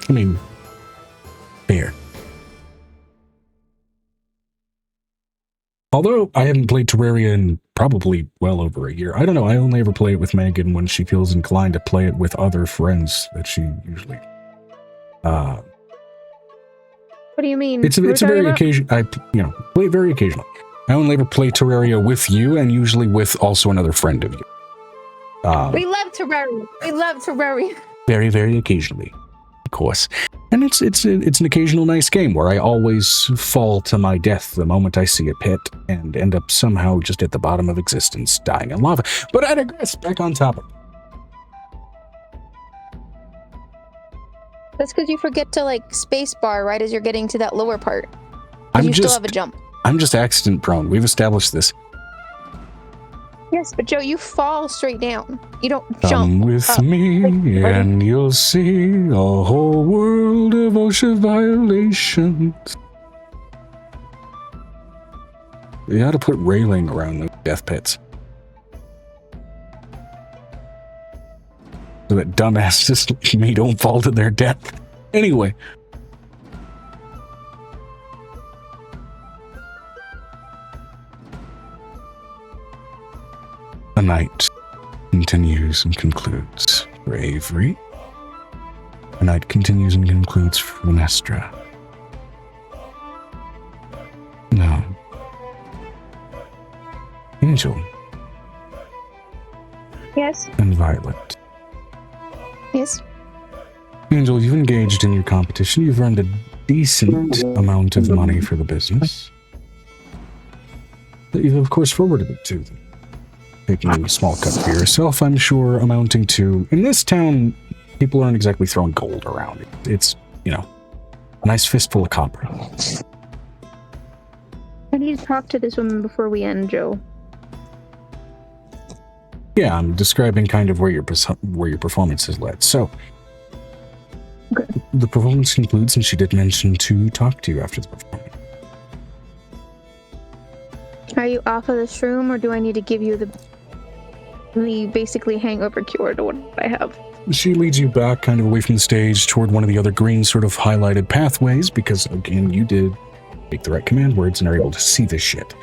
I mean, fair. Although I haven't played Terraria in probably well over a year. I don't know, I only ever play it with Megan when she feels inclined to play it with other friends that she usually... What do you mean? It's a very occasional... I play it very occasionally. I only ever play Terraria with you and usually with also another friend of you. We love Terraria. We love Terraria. Very, very occasionally, of course. And it's an occasional nice game where I always fall to my death the moment I see a pit and end up somehow just at the bottom of existence, dying in lava. But I digress, back on topic. That's because you forget to space bar right as you're getting to that lower part. You still have a jump. I'm just accident prone. We've established this. Yes, but Joe, you fall straight down. You don't jump. Come with up. me and you'll see a whole world of OSHA violations. You ought to put railing around the death pits. So that dumbasses like me don't fall to their death. Anyway. The night continues and concludes bravery. The night continues and concludes for Nestra. Now, Angel Yes. and Violet. Yes. Angel, you've engaged in your competition. You've earned a decent amount of money for the business. But you've, of course, forwarded it to them. Taking a small cut for yourself, I'm sure, amounting to... In this town, people aren't exactly throwing gold around. It's, a nice fistful of copper. I need to talk to this woman before we end, Joe. Yeah, I'm describing kind of where your performance has led. So, okay. The performance concludes, and she did mention to talk to you after the performance. Are you off of this room, or do I need to give you the basically hangover cure to what I have? She leads you back kind of away from the stage toward one of the other green sort of highlighted pathways, because, again, you did make the right command words and are able to see this shit.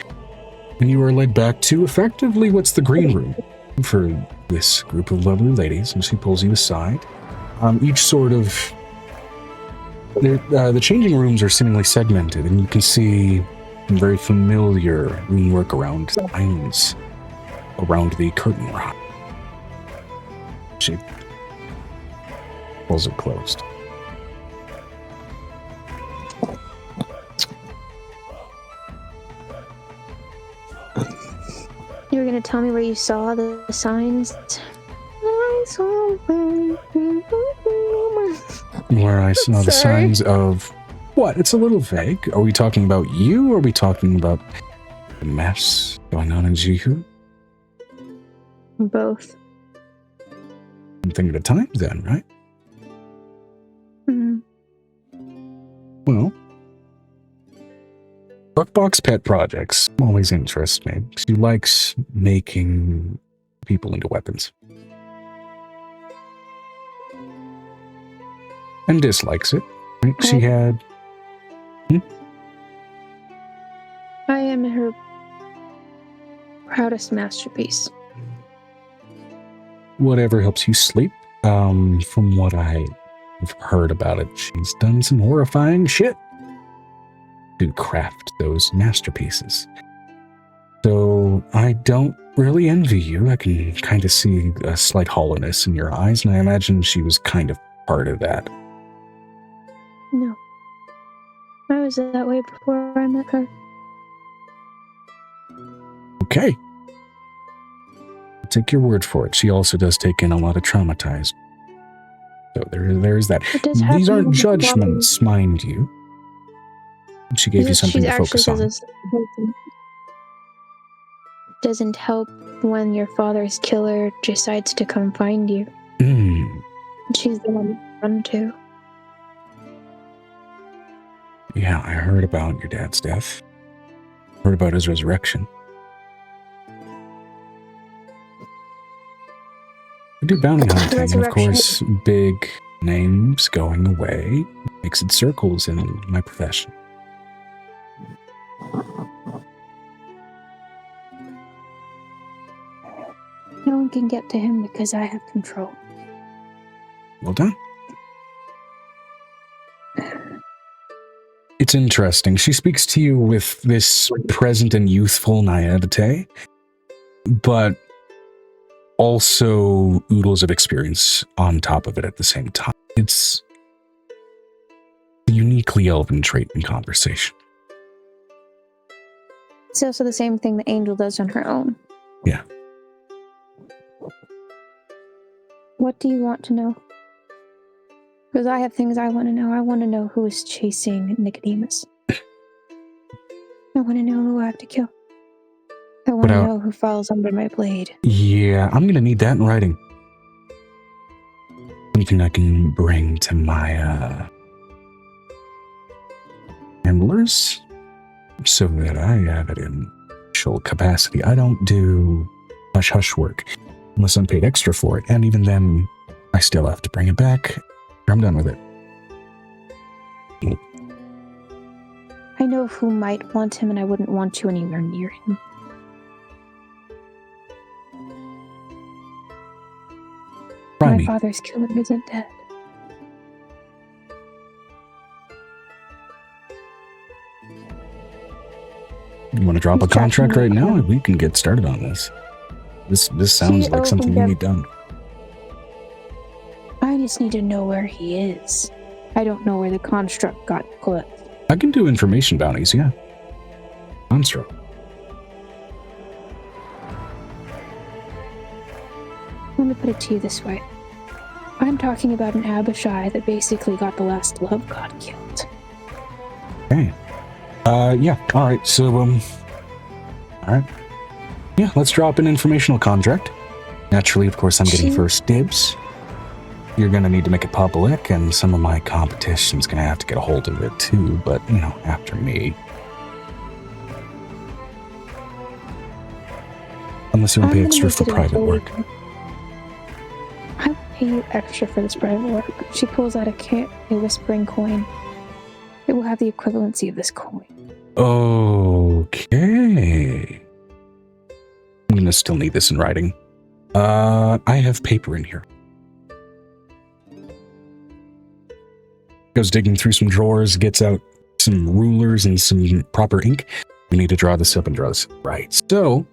And you are led back to, effectively, what's the green room for this group of lovely ladies, and she pulls you aside. Each sort of... the changing rooms are seemingly segmented, and you can see some very familiar work around signs around the curtain rod. She pulls it closed. You were going to tell me where you saw the signs? Where I saw the signs of... What? It's a little vague. Are we talking about you, or are we talking about the mess going on in Jihu? Both. One thing at a time, then, right? Mm-hmm. Well, Buckbox pet projects always interest me. She likes making people into weapons. And dislikes it. Right? She had... I am her proudest masterpiece. Whatever helps you sleep. From what I've heard about it, she's done some horrifying shit to craft those masterpieces. So I don't really envy you. I can kind of see a slight hollowness in your eyes, and I imagine she was kind of part of that. No. I was that way before I met her. Okay. I'll take your word for it. She also does take in a lot of traumatized. So there's that. These aren't judgments, mind you. She gave you something to focus on. Doesn't help when your father's killer decides to come find you. She's the one to run to. Yeah, I heard about your dad's death. Heard about his resurrection. I do bounty hunting, and of course, big names going away makes it circles in my profession. No one can get to him because I have control. Well done. It's interesting. She speaks to you with this present and youthful naivete, but also oodles of experience on top of it at the same time. It's a uniquely elven trait in conversation. It's also the same thing the angel does on her own. Yeah. What do you want to know? Because I have things I want to know. I want to know who is chasing Nicodemus. I want to know who I have to kill. I want to know who falls under my blade. Yeah, I'm going to need that in writing. Something I can bring to my handlers so that I have it in official capacity. I don't do hush-hush work unless I'm paid extra for it. And even then, I still have to bring it back. I'm done with it. I know who might want him, and I wouldn't want you anywhere near him. Try My me. father's killer isn't dead. You want to drop a He's trapped contract in right the now? cloud. We can get started on this. This sounds like something opened you up- need done. I just need to know where he is. I don't know where the construct got put. I can do information bounties, yeah. Construct. Let me put it to you this way. I'm talking about an Abishai that basically got the last love god killed. Okay. Yeah. All right. So, all right. Yeah, let's drop an informational contract. Naturally, of course, I'm getting first dibs. You're gonna need to make it public, and some of my competition's gonna have to get a hold of it too, but, you know, after me. Unless you want to pay I'm gonna extra make for it private illegal. work. I'll pay you extra for this private work. She pulls out a whispering coin. It will have the equivalency of this coin. Okay. I'm gonna still need this in writing. I have paper in here. Goes digging through some drawers, gets out some rulers and some proper ink. We need to draw this up and draw this. Right. So,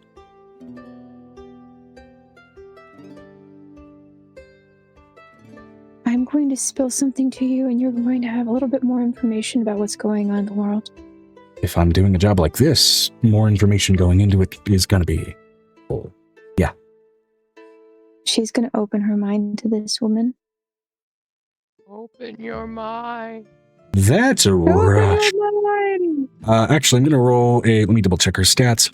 I'm going to spill something to you, and you're going to have a little bit more information about what's going on in the world. if I'm doing a job like this, more information going into it is gonna be full. Yeah. She's going to open her mind to this woman. Open your mind. That's a rush. Actually, I'm gonna roll a. Let me double check her stats.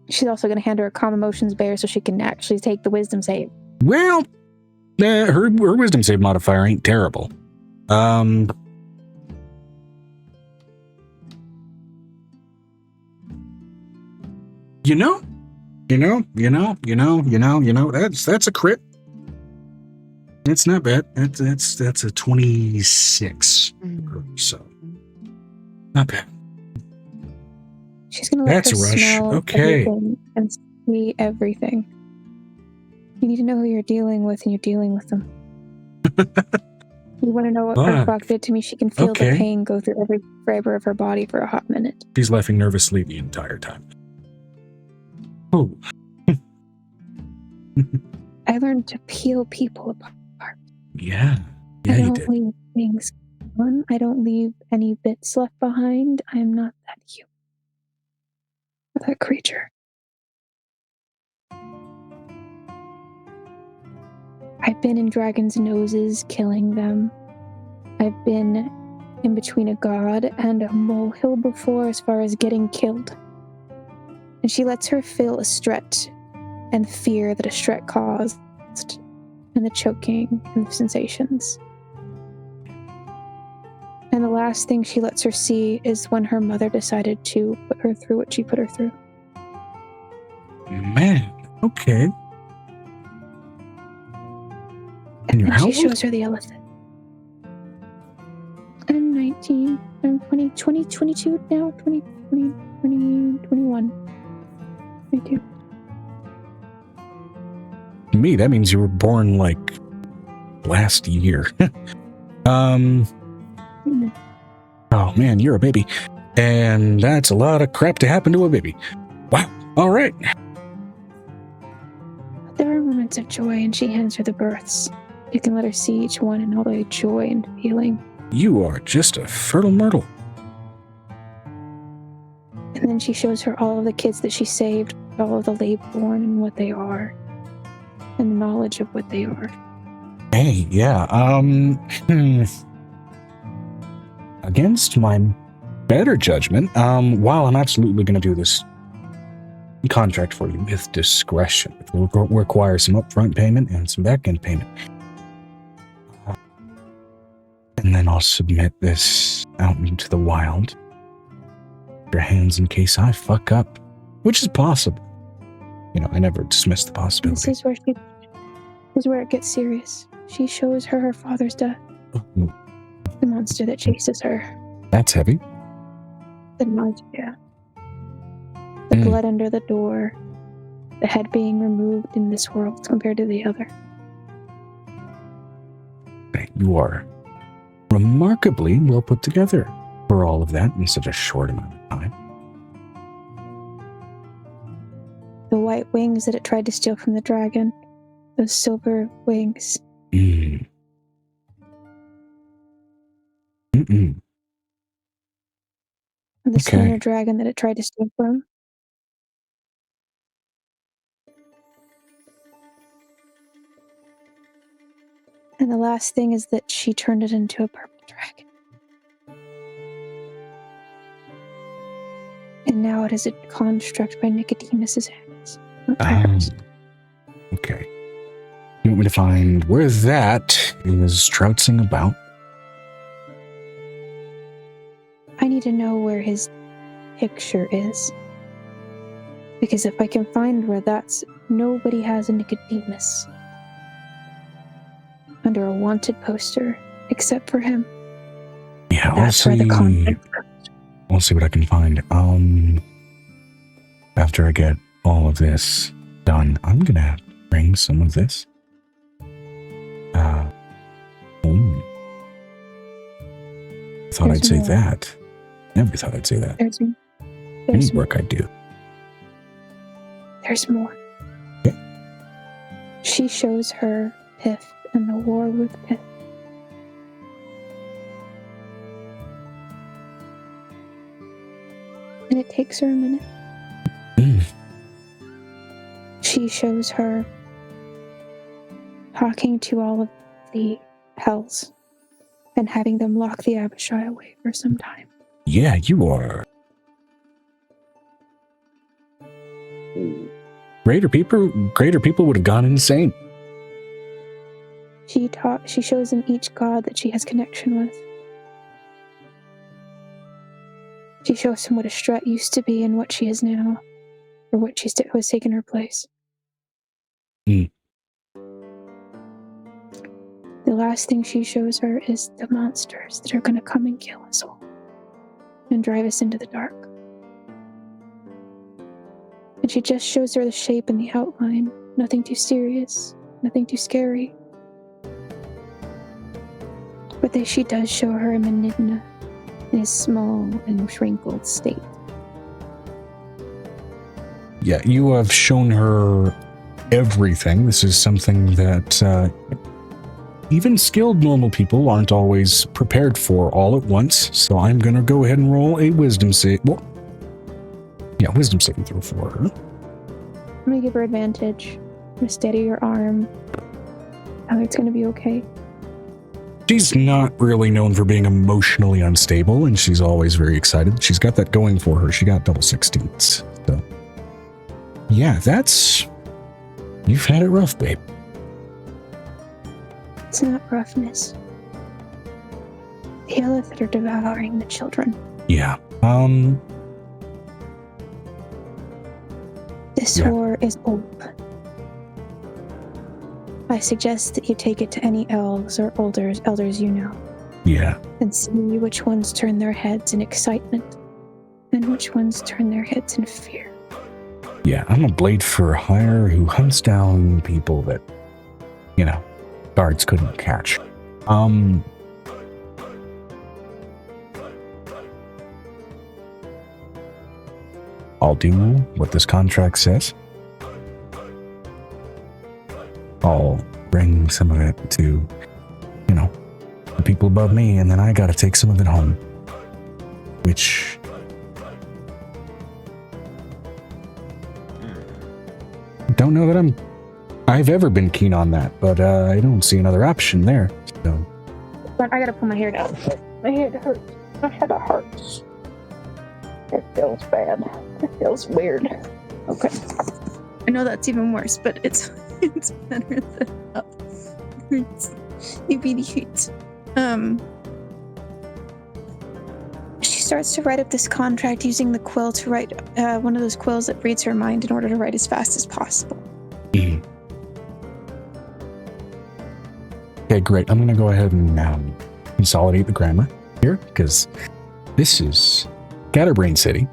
She's also going to hand her a calm emotions bear so she can actually take the wisdom save. Well, her wisdom save modifier ain't terrible. That's a crit. It's not bad. That's a 26. So, not bad. She's going to let That's her a rush. smell Okay. everything and see everything. You need to know who you're dealing with, and you're dealing with them. You want to know what her fuck did to me? She can feel Okay. the pain go through every fiber of her body for a hot minute. She's laughing nervously the entire time. Oh. I learned to peel people apart. Yeah. I Yeah, you don't did. leave things on. I don't leave any bits left behind. I am not that human. That creature. I've been in dragons' noses, killing them. I've been in between a god and a molehill before as far as getting killed. And she lets her feel a stret and fear that a stret caused, and the choking and the sensations. And the last thing she lets her see is when her mother decided to put her through what she put her through. Man, okay. And you're And how she old? shows her the elephant. I'm 19. I'm 20, 22 now. 20, 21. 22. To me, that means you were born like last year. Oh man, you're a baby. And that's a lot of crap to happen to a baby. Wow. All right. There are moments of joy, and she hands her the births. You can let her see each one and all the joy and feeling. You are just a fertile myrtle. And then she shows her all of the kids that she saved, all of the late-born and what they are, and the knowledge of what they are. Hey, yeah. Against my better judgment, while I'm absolutely going to do this contract for you with discretion, it will require some upfront payment and some back-end payment. And then I'll submit this out into the wild. Your hands in case I fuck up, which is possible. You know, I never dismiss the possibility. This is where it gets serious. She shows her father's death. Oh, The monster that chases her. that's heavy. The monster, yeah. The blood under the door, the head being removed in this world compared to the other. You are remarkably well put together for all of that in such a short amount of time. The white wings that it tried to steal from the dragon, those silver wings. Mm. Mm-mm. And the Okay. spinner dragon that it tried to steal from. And the last thing is that she turned it into a purple dragon. And now it is a construct by Nicodemus's hands. Not hers. Okay. You want me to find where that is trouncing about? I need to know where his picture is. Because if I can find where that's, nobody has a Nicodemus under a wanted poster except for him. Yeah, That's where the conflict. I'll see what I can find. After I get all of this done, I'm gonna bring some of this home. Thought There's I'd say more. that. Never thought I'd say that. There's Any work I do. There's more. Okay. She shows her Pith and the war with Pith. And it takes her a minute. She shows her talking to all of the hells and having them lock the Abishai away for some time. Yeah, you are. Greater people would have gone insane. She shows them each god that she has connection with. She shows him what Estret used to be and what she is now, or what who has taken her place. Mm. The last thing she shows her is the monsters that are going to come and kill us all and drive us into the dark. And she just shows her the shape and the outline. Nothing too serious, nothing too scary. But she does show her a Menidna in a small and wrinkled state. Yeah, you have shown her everything. This is something that even skilled normal people aren't always prepared for all at once. So I'm going to go ahead and roll a wisdom save. Well, yeah, wisdom saving throw for her. I'm going to give her advantage. I'm going to steady your arm. Tell her it's going to be okay. She's not really known for being emotionally unstable, and she's always very excited. She's got that going for her. She got double 16s. So, yeah, you've had it rough, babe. It's not roughness. The Elith are devouring the children. Yeah. This war is old. I suggest that you take it to any elves or elders you know. Yeah. And see which ones turn their heads in excitement and which ones turn their heads in fear. Yeah, I'm a blade for hire who hunts down people that, guards couldn't catch. I'll do what this contract says. I'll bring some of it to, the people above me, and then I gotta take some of it home. Which... don't know that I've ever been keen on that, but I don't see another option there, so... But I gotta pull my hair down. My head hurts. My head hurts. It feels bad. It feels weird. Okay. I know that's even worse, but it's better than up. It really hurts. She starts to write up this contract using the quill to write one of those quills that reads her mind in order to write as fast as possible. Okay, great. I'm gonna go ahead and consolidate the grammar here, because this is Scatterbrain City,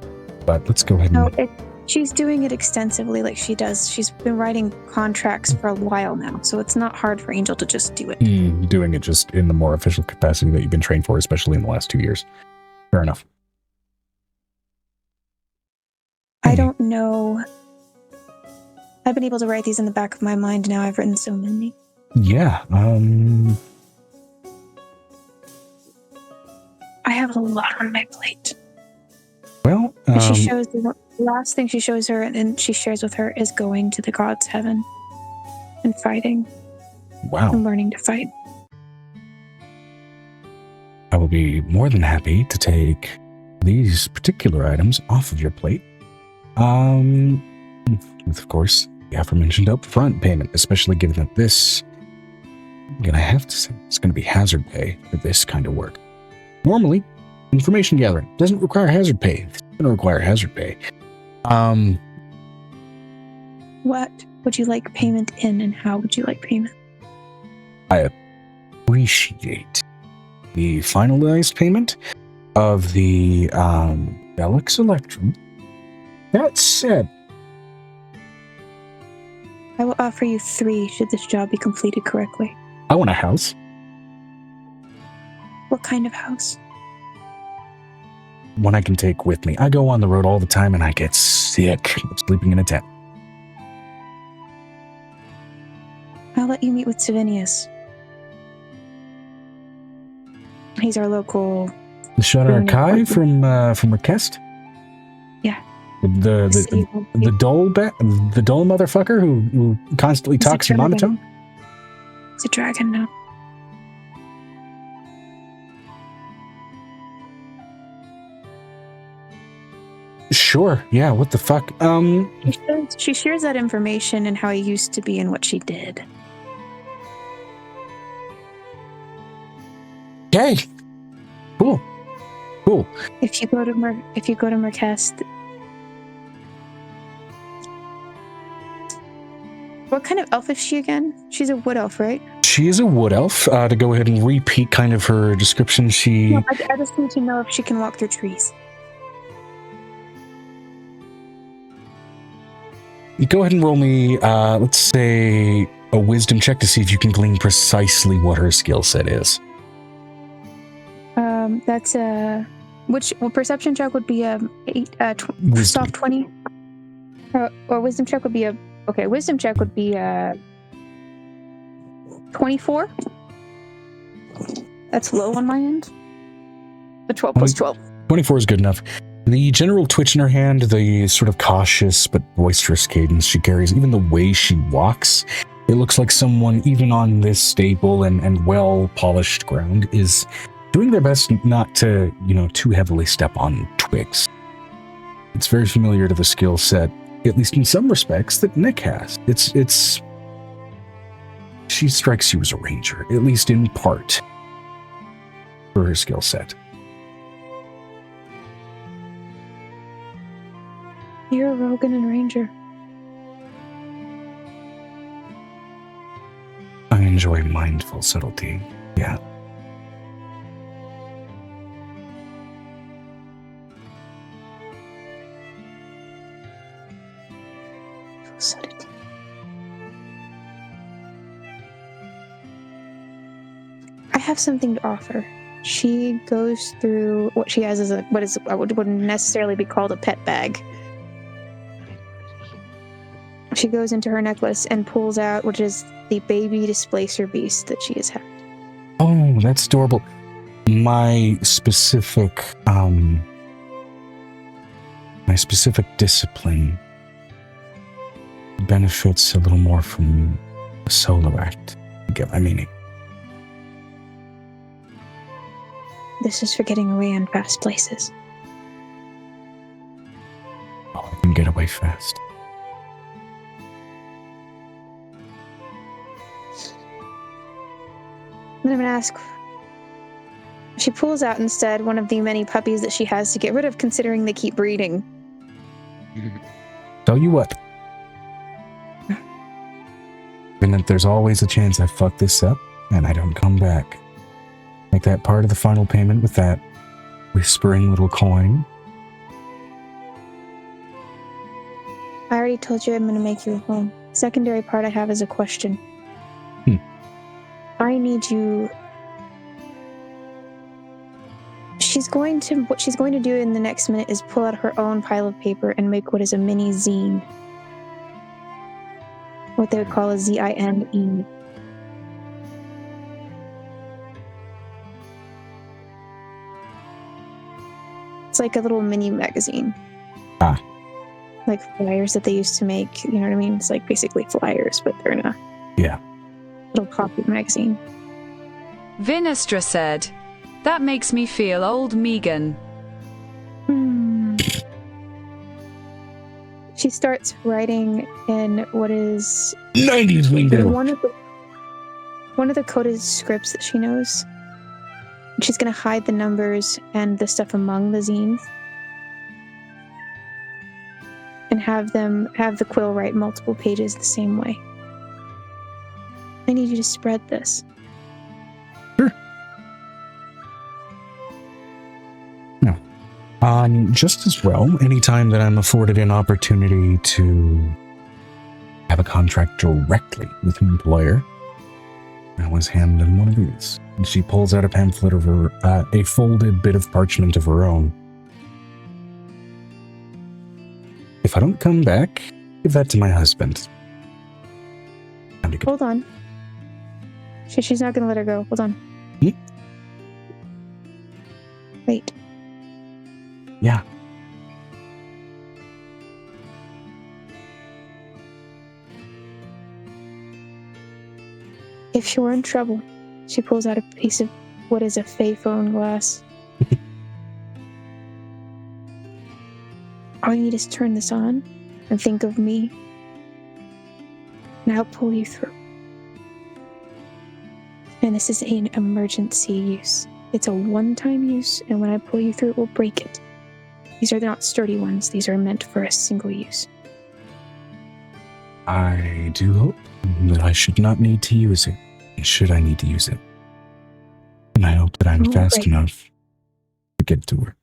but let's go ahead and... No, She's doing it extensively like she does. She's been writing contracts for a while now, so it's not hard for Angel to just do it. Doing it just in the more official capacity that you've been trained for, especially in the last 2 years. Fair enough. I don't know. I've been able to write these in the back of my mind now. I've written so many. Yeah. I have a lot on my plate. Well, She shows the last thing she shows her and she shares with her is going to the God's Heaven and fighting. Wow. And learning to fight. I will be more than happy to take these particular items off of your plate. With, of course, the aforementioned upfront payment, especially given that this, I'm going to have to say, it's going to be hazard pay for this kind of work. Normally, information gathering doesn't require hazard pay. It's going to require hazard pay. What would you like payment in and how would you like payment? I appreciate the finalized payment of the Belix Electrum. That said, I will offer you 3 should this job be completed correctly. I want a house. What kind of house? One I can take with me. I go on the road all the time and I get sick of sleeping in a tent. I'll let you meet with Savinius. He's our local... The Shadar Kai from Request? Yeah. The dull motherfucker who constantly talks in monotone? He's a dragon now. Sure, yeah, what the fuck? She shares that information and how he used to be and what she did. Okay. Cool. If you go to Mercast, what kind of elf is she again? She's a wood elf, right? She is a wood elf. To go ahead and repeat kind of her description, No, I just need to know if she can walk through trees. You go ahead and roll me, let's say, a wisdom check to see if you can glean precisely what her skill set is. That's a... perception check would be a soft 20? Or wisdom check would be a... Okay, wisdom check would be a 24? That's low on my end. The 12 plus 12. 24 is good enough. The general twitch in her hand, the sort of cautious but boisterous cadence she carries, even the way she walks, it looks like someone, even on this stable and well-polished ground, is doing their best not to, too heavily step on twigs. It's very familiar to the skill set, at least in some respects, that Nick has. She strikes you as a ranger, at least in part, for her skill set. You're a Rogan and Ranger. I enjoy mindful subtlety, yeah. Subtlety. I have something to offer. She goes through what she has as what wouldn't necessarily be called a pet bag. She goes into her necklace and pulls out, which is the baby displacer beast that she has had. Oh, that's adorable. My specific discipline benefits a little more from a solo act. You get my meaning. This is for getting away in fast places. Oh, I can get away fast. Then I'm going to ask... She pulls out instead one of the many puppies that she has to get rid of, considering they keep breeding. Tell you what. And that there's always a chance I fuck this up and I don't come back. Make that part of the final payment with that whispering little coin. I already told you I'm going to make you a home. Secondary part I have is a question. I need you... What she's going to do in the next minute is pull out her own pile of paper and make what is a mini zine. What they would call a ZINE. It's like a little mini magazine. Like flyers that they used to make, you know what I mean? It's like basically flyers, but they're in a little pocket magazine. Vinestra said, "That makes me feel old Megan." She starts writing in what is 90s lingo. One of the coded scripts that she knows. She's gonna hide the numbers and the stuff among the zines. And have the quill write multiple pages the same way. I need you to spread this. Sure. No. Just as well, anytime that I'm afforded an opportunity to have a contract directly with an employer, I was handed one of these. And she pulls out a pamphlet of her, a folded bit of parchment of her own. If I don't come back, give that to my husband. Hold on. She's not gonna let her go. Hold on. Wait. Yeah. If you're in trouble, she pulls out a piece of what is a Fey phone glass. All you need is turn this on and think of me, and I'll pull you through. And this is an emergency use. It's a one-time use, and when I pull you through, it will break it. These are not sturdy ones. These are meant for a single use. I do hope that I should not need to use it, should I need to use it. And I hope that I'm fast enough to get to work.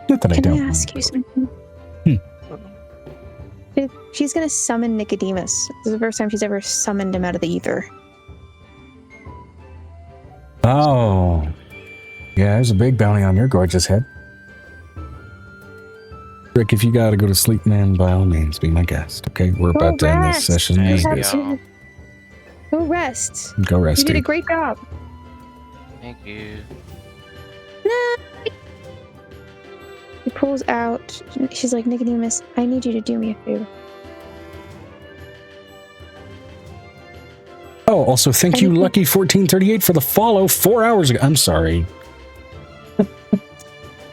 Not that I don't. Can I ask you something? She's gonna summon Nicodemus. This is the first time she's ever summoned him out of the ether. Oh. Yeah, there's a big bounty on your gorgeous head. Rick, if you gotta go to sleep, man, by all means, be my guest, okay? We're about to end this session. Go rest. Go rest. You did a great job. Thank you. No. She pulls out. She's like, Nicodemus, I need you to do me a favor. Oh, also, thank you, Lucky1438, for the follow 4 hours ago. I'm sorry.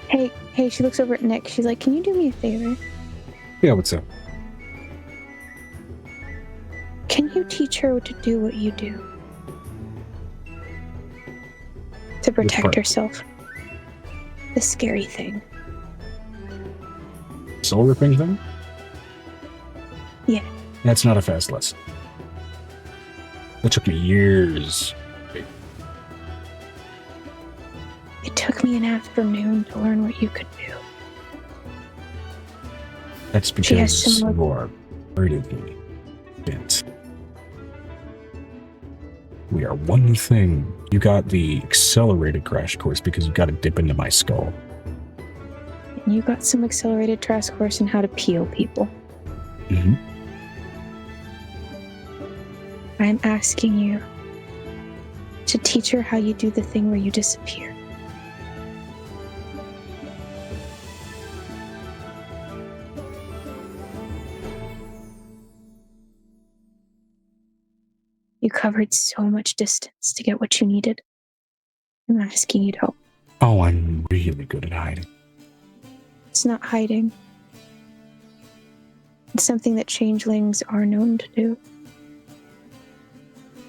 Hey, she looks over at Nick. She's like, can you do me a favor? Yeah, what's up? Can you teach her to do what you do? To protect herself. The scary thing. Soul ripping thing? Yeah. That's not a fast lesson. That took me years. It took me an afternoon to learn what you could do. That's because you are vertically bent. We are one thing. You got the accelerated crash course because you got to dip into my skull. And you got some accelerated crash course in how to peel people. Mm-hmm. I'm asking you to teach her how you do the thing where you disappear. You covered so much distance to get what you needed. I'm asking you to help. Oh, I'm really good at hiding. It's not hiding. It's something that changelings are known to do.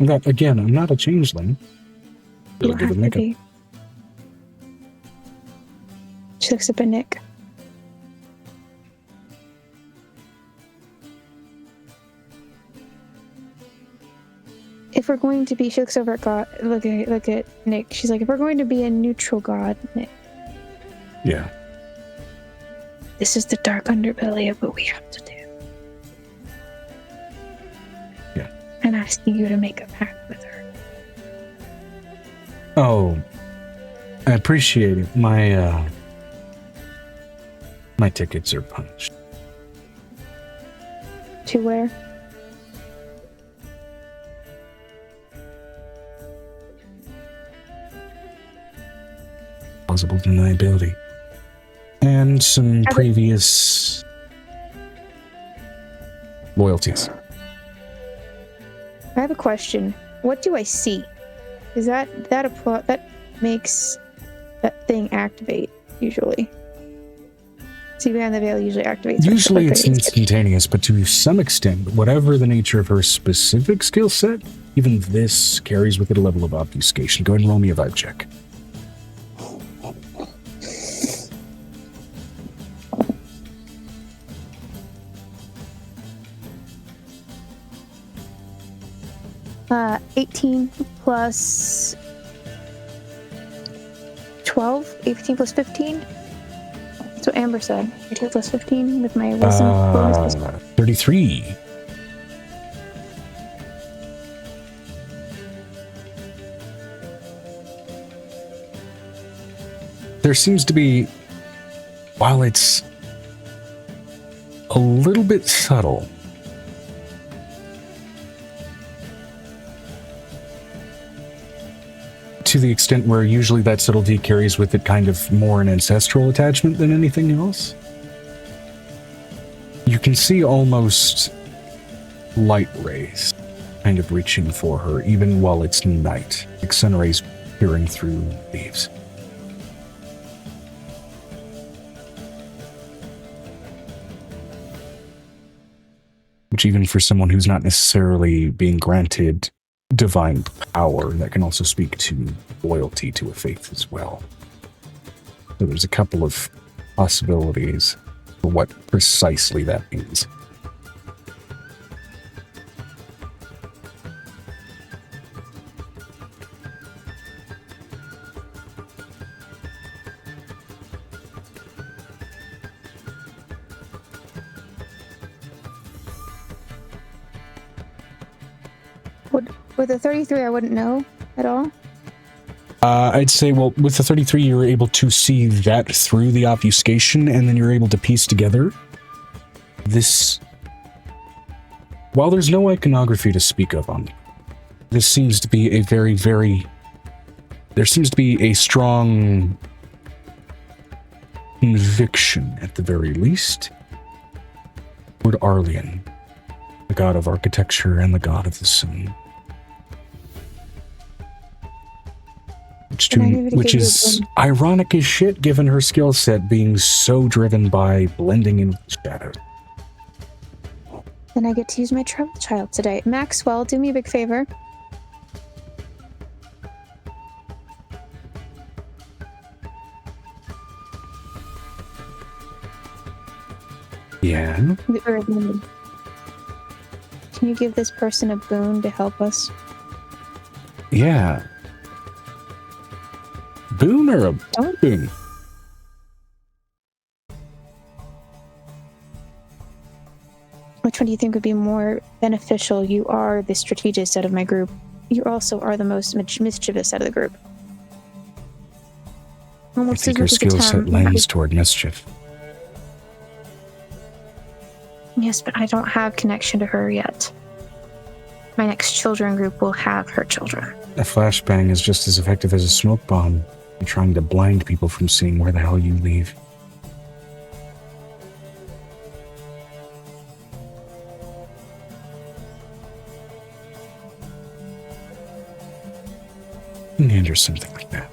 Again, I'm not a changeling. You don't have to be. She looks up at Nick. If we're going to be, she looks over at God. Look at Nick. She's like, if we're going to be a neutral god, Nick, Yeah. This is the dark underbelly of what we have to do. Yeah. I'm asking you to make a pact with her. Oh, I appreciate it. My tickets are punched. To where? Plausible deniability. And some previous loyalties. I have a question. What do I see? Is that makes that thing activate usually? See, behind the veil usually activates. Usually it's instantaneous, but to some extent, whatever the nature of her specific skill set, even this carries with it a level of obfuscation. Go ahead and roll me a vibe check. Uh, 18 plus 12, 18 plus 15. That's what Amber said. 18 plus 15 with my wisdom bonus. 33. There seems to be, while it's a little bit subtle, to the extent where usually that subtlety carries with it kind of more an ancestral attachment than anything else. You can see almost light rays kind of reaching for her, even while it's night, like sun rays peering through leaves. Which even for someone who's not necessarily being granted divine power, that can also speak to loyalty to a faith as well. So there's a couple of possibilities for what precisely that means. With a 33, I wouldn't know at all. I'd say, well, with the 33, you're able to see that through the obfuscation, and then you're able to piece together this. While there's no iconography to speak of on this, seems to be a very, very. There seems to be a strong conviction, at the very least, toward Arlian, the god of architecture and the god of the sun. Which is ironic as shit, given her skill set being so driven by blending in with shadows. Then I get to use my travel child today. Maxwell, do me a big favor. Yeah? Can you give this person a boon to help us? Yeah. Boon or a boon? Which one do you think would be more beneficial? You are the strategist out of my group. You also are the most mischievous out of the group. Almost I think your skill set lends toward mischief. Yes, but I don't have connection to her yet. My next children group will have her children. A flashbang is just as effective as a smoke bomb. You're trying to blind people from seeing where the hell you leave. And or something like that.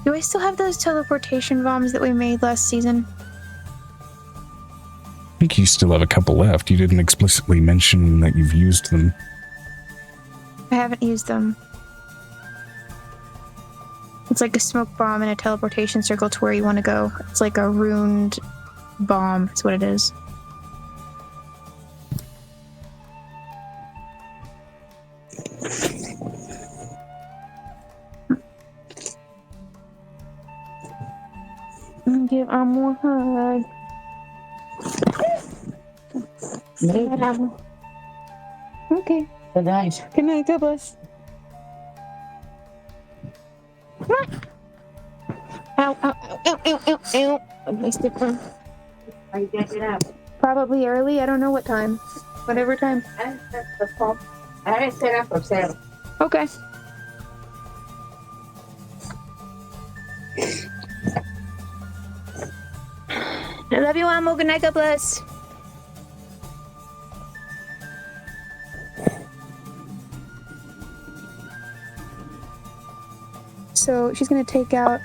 Do I still have those teleportation bombs that we made last season? I think you still have a couple left. You didn't explicitly mention that you've used them. I haven't used them. It's like a smoke bomb and a teleportation circle to where you want to go. It's like a runed bomb. That's what it is. more hug. Okay. Good night. Good night. God bless. Ow, ow, ow, ow, ow, ow, ow. My sticker. Are you gonna get up? Probably early. I don't know what time. Whatever time. I didn't set up for 7. Okay. I love you, Amo. Good night. God bless. So she's gonna take out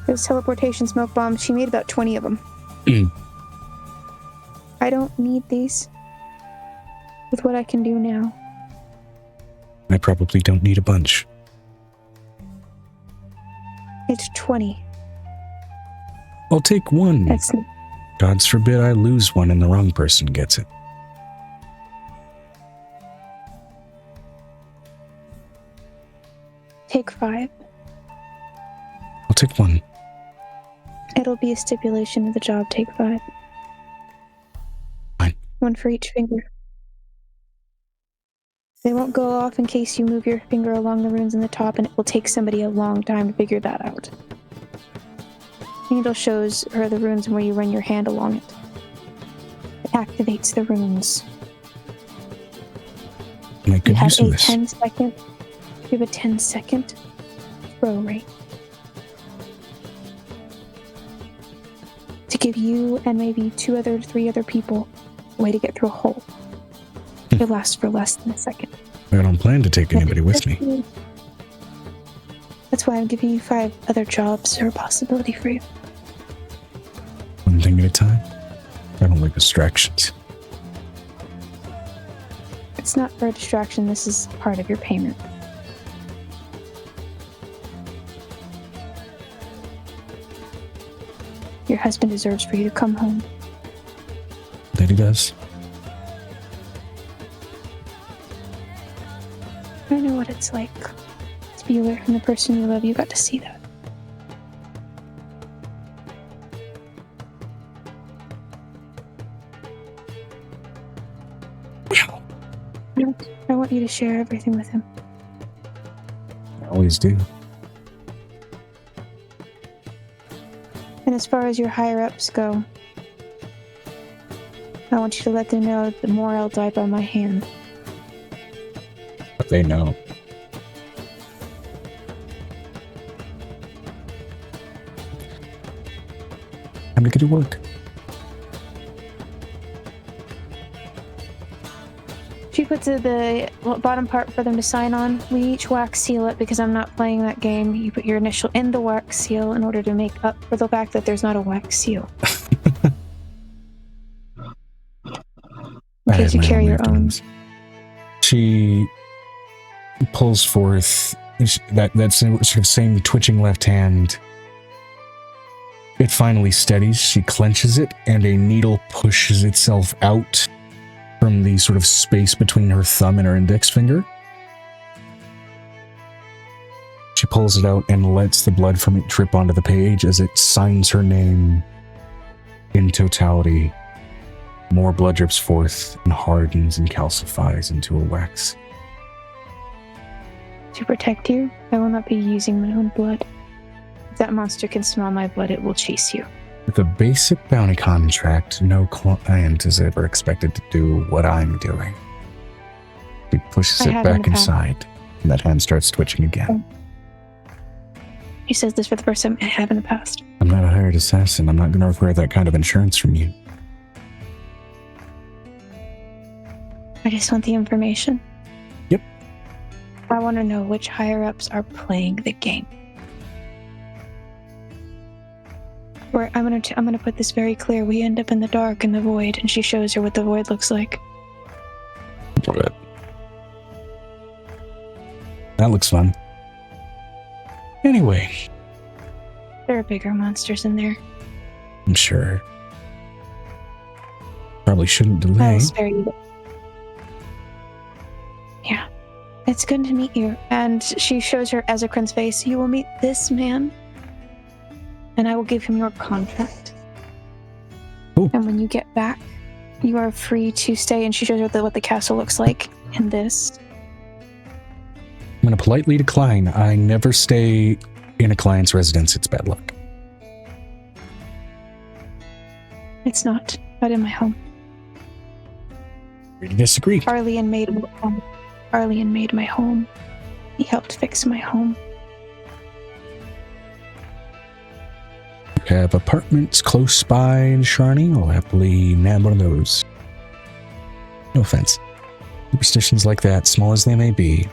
those teleportation smoke bombs. She made about 20 of them. I don't need these with what I can do now. I probably don't need a bunch. It's 20. I'll take one. That's God's forbid I lose one and the wrong person gets it. take 5. I'll take 1. It'll be a stipulation of the job. Take 5. Fine. 1 for each finger. They won't go off in case you move your finger along the runes in the top, and it will take somebody a long time to figure that out. Angel shows her the runes and where you run your hand along it. It activates the runes. Make good You have use of a this. 10-second. You have a 10-second throw rate to give you and maybe 3 other people a way to get through a hole. It lasts for less than a second. I don't plan to take anybody with me. That's why I'm giving you 5 other jobs or a possibility for you. One thing at a time. I don't like distractions. It's not for a distraction. This is part of your payment. Your husband deserves for you to come home. That he does. I know what it's like to be away from the person you love. You got to see that. I want you to share everything with him. I always do. And as far as your higher-ups go, I want you to let them know that Morel died by my hand. But they know. Time to get to work. She puts the bottom part for them to sign on. We each wax seal it because I'm not playing that game. You put your initial in the wax seal in order to make up for the fact that there's not a wax seal. In case you carry your own. She pulls forth that sort of same twitching left hand. It finally steadies. She clenches it, and a needle pushes itself out from the sort of space between her thumb and her index finger. She pulls it out and lets the blood from it drip onto the page as it signs her name in totality. More blood drips forth and hardens and calcifies into a wax. To protect you, I will not be using my own blood. If that monster can smell my blood, it will chase you. With a basic bounty contract, no client is ever expected to do what I'm doing. He pushes I it have in back the past. inside, and that hand starts twitching again. He says this for the first time. I have in the past. I'm not a hired assassin. I'm not going to require that kind of insurance from you. I just want the information. Yep. I want to know which higher-ups are playing the game. Where I'm gonna put this very clear. We end up in the dark in the void, and she shows her what the void looks like. Good. That looks fun. Anyway, There are bigger monsters in there. I'm sure. Probably shouldn't I delay. will spare you. Yeah. It's good to meet you. And she shows her Ezekrin's face. You will meet this man. and I will give him your contract. Cool. And when you get back, you are free to stay. And she shows her what the castle looks like in this. I'm going to politely decline. I never stay in a client's residence. It's bad luck. It's not in my home. We disagree. Arlian made my home. Arlian made my home. He helped fix my home. Have apartments close by in Sharney. I'll happily nab one of those. No offense. Superstitions like that, small as they may be,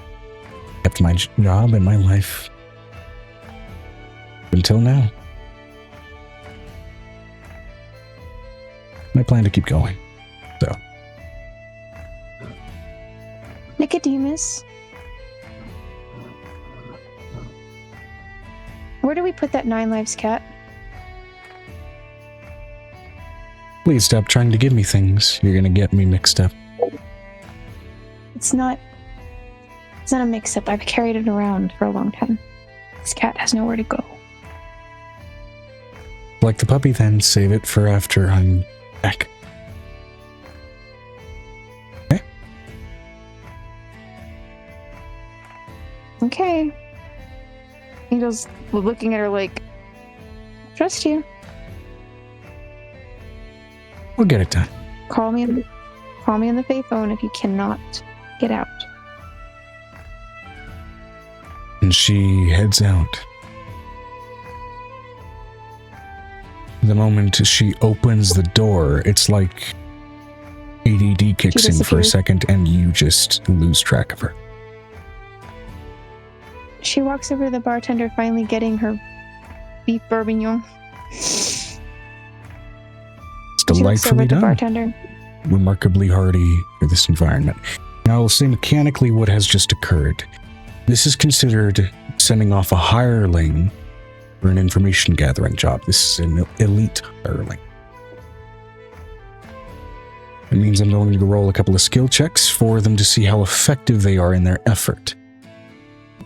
kept my job and my life until now. I plan to keep going. So. Nicodemus, where do we put that 9 lives cat? Please stop trying to give me things. You're gonna get me mixed up. It's not a mix-up. I've carried it around for a long time. This cat has nowhere to go. Like the puppy then, save it for after I'm back. Okay? Okay. Angel's looking at her like, trust you. We'll get it done. Call me on the payphone if you cannot get out. And she heads out. The moment she opens the door, it's like ADD kicks in for a second and you just lose track of her. She walks over to the bartender, finally getting her beef bourguignon. It's delightfully done. Bartender. Remarkably hearty for this environment. Now I'll say mechanically what has just occurred. This is considered sending off a hireling for an information gathering job. This is an elite hireling. It means I'm going to roll a couple of skill checks for them to see how effective they are in their effort.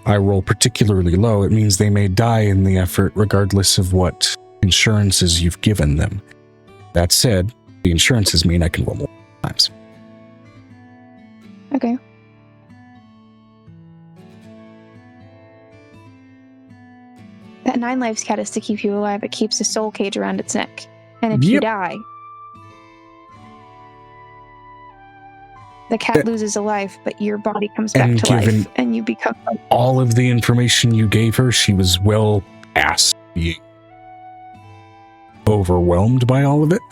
I roll particularly low. It means they may die in the effort regardless of what insurances you've given them. That said, the insurances mean I can roll more times. Okay. That 9 lives cat is to keep you alive. It keeps a soul cage around its neck. And if you die, the cat loses a life, but your body comes back to life and you become all of the information you gave her, she was well past being overwhelmed by all of it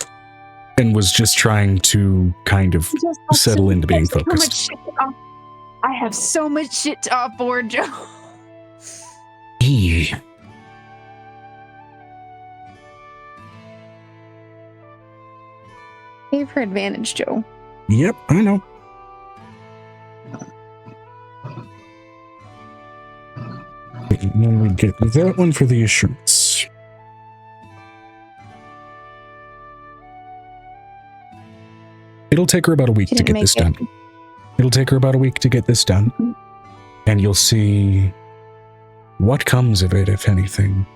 and was just trying to kind of settle into being focused. I have so much shit to offboard, Joe. Gave her advantage, Joe. Yep, I know. And then we get that one for the assurance. It'll take her about a week to get this done. It'll take her about a week to get this done. And you'll see what comes of it, if anything,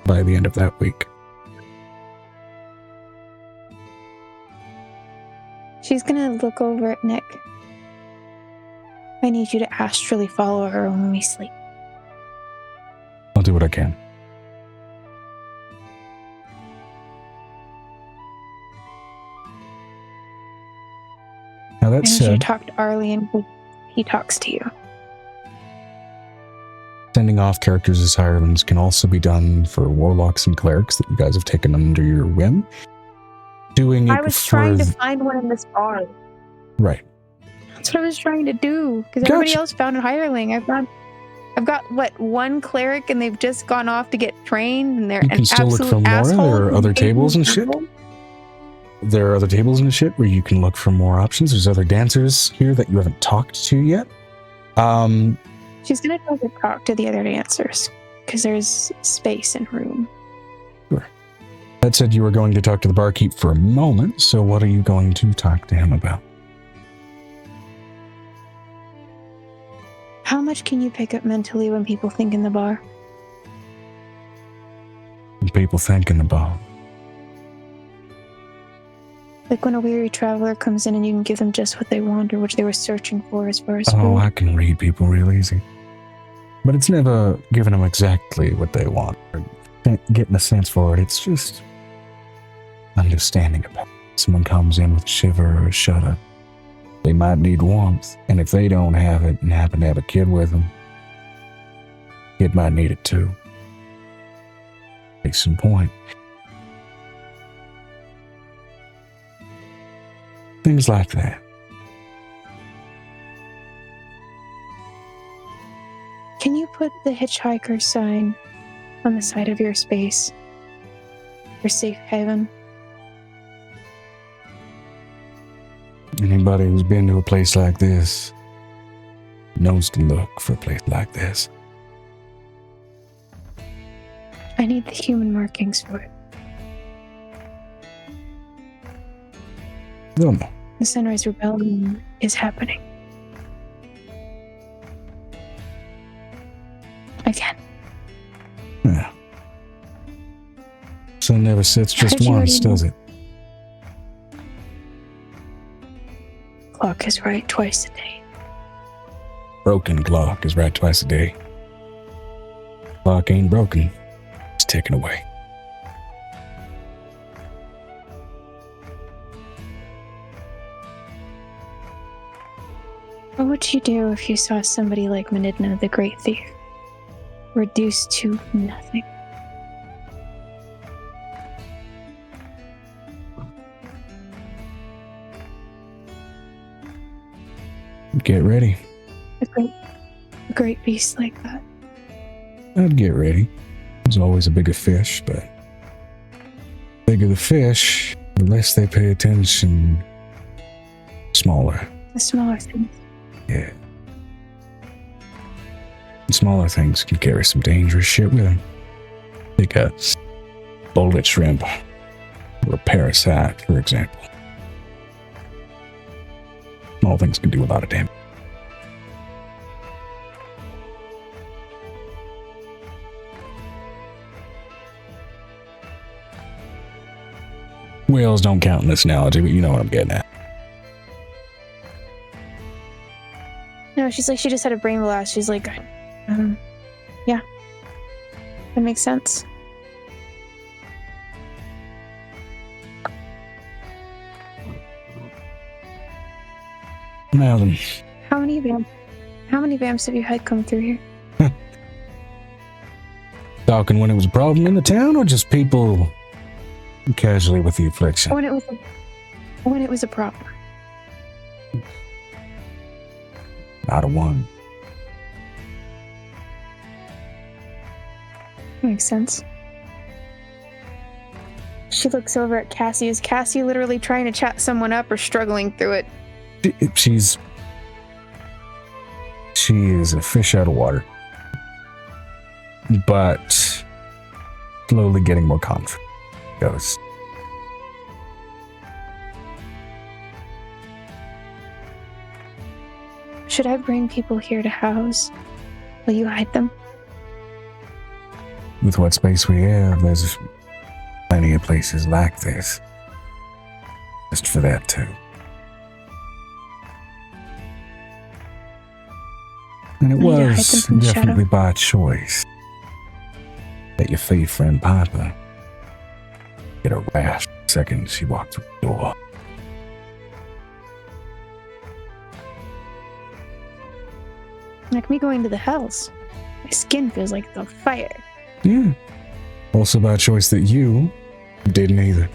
by the end of that week. She's gonna look over at Nick. I need you to astrally follow her when we sleep. I'll do what I can. Now that I need you to said, talk to Arlian when he talks to you. sending off characters as hirelings can also be done for warlocks and clerics that you guys have taken under your whim. Doing it I was trying to find one in this bar. Right. That's what I was trying to do, because everybody else found a hireling. I've got what, one cleric, and they've just gone off to get trained, and they're You can still look for more. There are other tables and shit. There are other tables and shit where you can look for more options. There's other dancers here that you haven't talked to yet. She's gonna try to talk to the other dancers because there's space and room. Sure. That said, you were going to talk to the barkeep for a moment. So what are you going to talk to him about? How much can you pick up mentally when people think in the bar? people thinking about? Like when a weary traveler comes in and you can give them just what they want or what they were searching for as far as Oh, food. I can read people real easy. But it's never giving them exactly what they want or getting a sense for it. It's just understanding about it. Someone comes in with a shiver or a shudder. They might need warmth, and if they don't have it and happen to have a kid with them, kid might need it too. Case in point. Things like that. Can you put the hitchhiker sign on the side of your space for safe haven? Anybody who's been to a place like this knows to look for a place like this. I need the human markings for it. They'll know. The Sunrise Rebellion is happening. Again. Yeah. Sun never sets just How'd you once, already know? does it? Clock is right twice a day. Broken clock is right twice a day. Clock ain't broken. It's taken away. What would you do if you saw somebody like Menidna, the Great Thief, reduced to nothing? Get ready. A great beast like that. I'd get ready. There's always a bigger fish, but the bigger the fish, the less they pay attention. Smaller. The smaller things. Yeah. And smaller things can carry some dangerous shit with them. Take a bullet shrimp or a parasite, for example. Small things can do a lot of damage. Whales don't count in this analogy, but you know what I'm getting at. No, she's like, she just had a brain blast. She's like, yeah. That makes sense. Now then, How many vamps have you had come through here? talking when it was a problem in the town or just people casually with the affliction? When it was a problem. Not a one. Makes sense. She looks over at Cassie. Is Cassie literally trying to chat someone up or struggling through it? She is a fish out of water. But slowly getting more confident. Goes. Should I bring people here to house? Will you hide them? With what space we have, there's plenty of places like this. Just for that too. And it I need to hide them was from the shadow. definitely by choice that your fake friend Piper get a rash the second she walked through the door. Like me going to the hells. My skin feels like it's on fire. Yeah. Also by choice that you didn't either.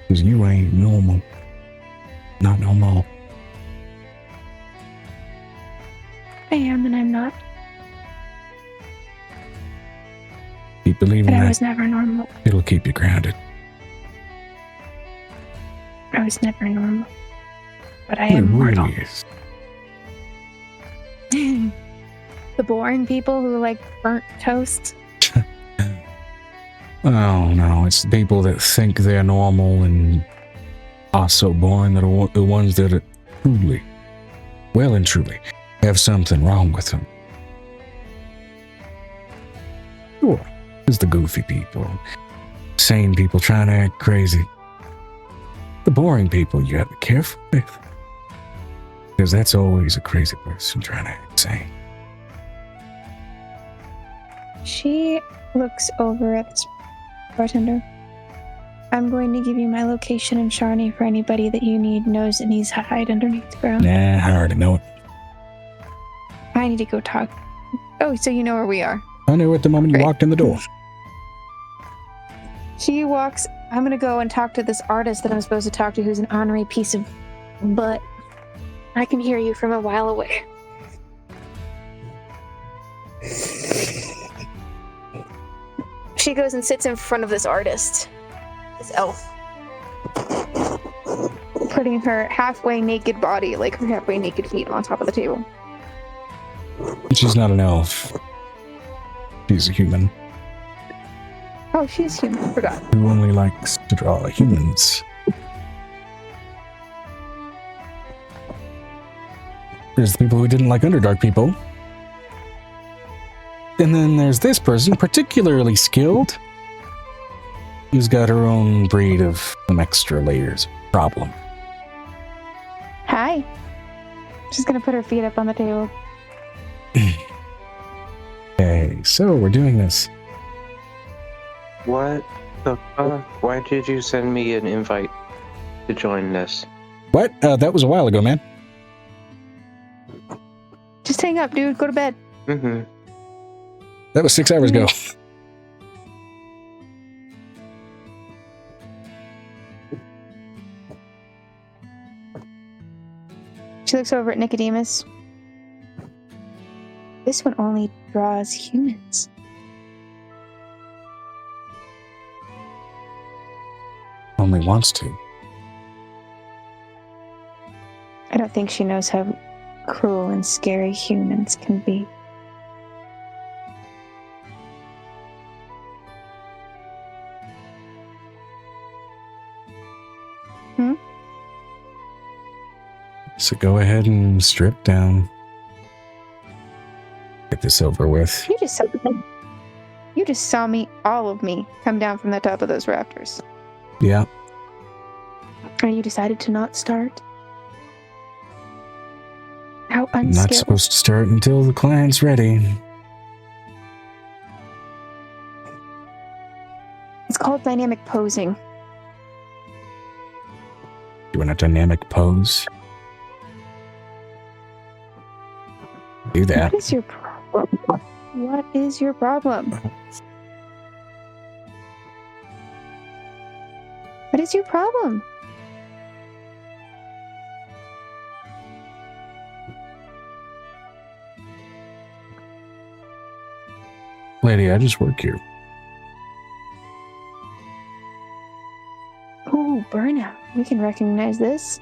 Because you ain't normal. Not no more. I am and I'm not. Keep believing But I that. was never normal. It'll keep you grounded. I was never normal. But I It am mortal. really is. The boring people who like burnt toast. Oh no, it's the people that think they're normal and are so boring that are the ones that are truly, well and truly, have something wrong with them. Sure, There's the goofy people. Sane people trying to act crazy. The boring people you have to be careful with. Because that's always a crazy person trying to act sane. She looks over at this bartender. I'm going to give you my location in Sharney for anybody that you knows that needs to hide underneath the ground. Nah, I already know it. I need to go talk. Oh, so you know where we are. I knew it the moment you Great. walked in the door. She walks. I'm going to go and talk to this artist that I'm supposed to talk to who's an ornery piece of butt. I can hear you from a while away. She goes and sits in front of this artist, this elf, putting her halfway naked body, like her halfway naked feet, on top of the table. She's not an elf. She's a human Oh, she's human. I forgot. who only likes to draw humans. There's the people who didn't like Underdark people. And then there's this person, particularly skilled, who's got her own breed of some extra layers. Problem. Hi. She's gonna put her feet up on the table. Okay, so we're doing this. What the fuck? Why did you send me an invite to join this? What? That was a while ago, man. Just hang up, dude. Go to bed. Mm-hmm. That was 6 hours ago. She looks over at Nicodemus. This one only draws humans. Only wants to. I don't think she knows how cruel and scary humans can be. So go ahead and strip down. Get this over with. You just saw me, all of me, come down from the top of those rafters. Yeah. And you decided to not start? How Not unskilled. supposed to start until the client's ready. It's called dynamic posing. Doing a dynamic pose. Do that. What is your problem? What is your problem? What is your problem? Lady, I just work here. Ooh, burnout. We can recognize this.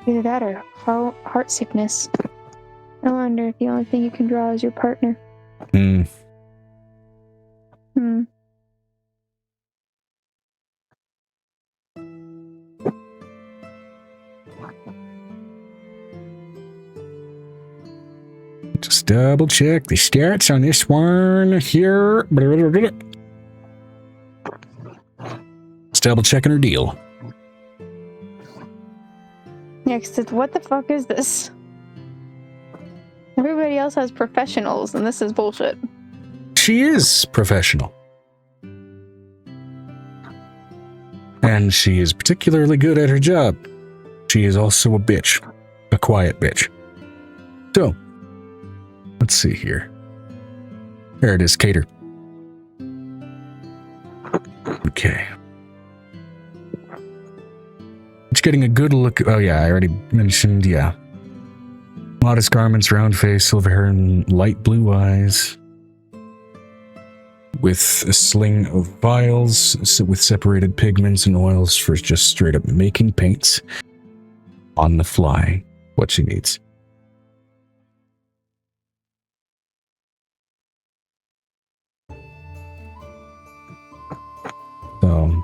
Either that or heart sickness. I wonder if the only thing you can draw is your partner. Hmm. Just double check the stats on this one here. Just double checking her deal. Next, what the fuck is this? Everybody else has professionals, and this is bullshit. She is professional. And she is particularly good at her job. She is also a bitch. A quiet bitch. So, let's see here. There it is, cater. Okay. It's getting a good look. Oh yeah, I already mentioned, yeah. Modest garments, round face, silver hair, and light blue eyes. With a sling of vials with separated pigments and oils for just straight up making paints on the fly. What she needs. So,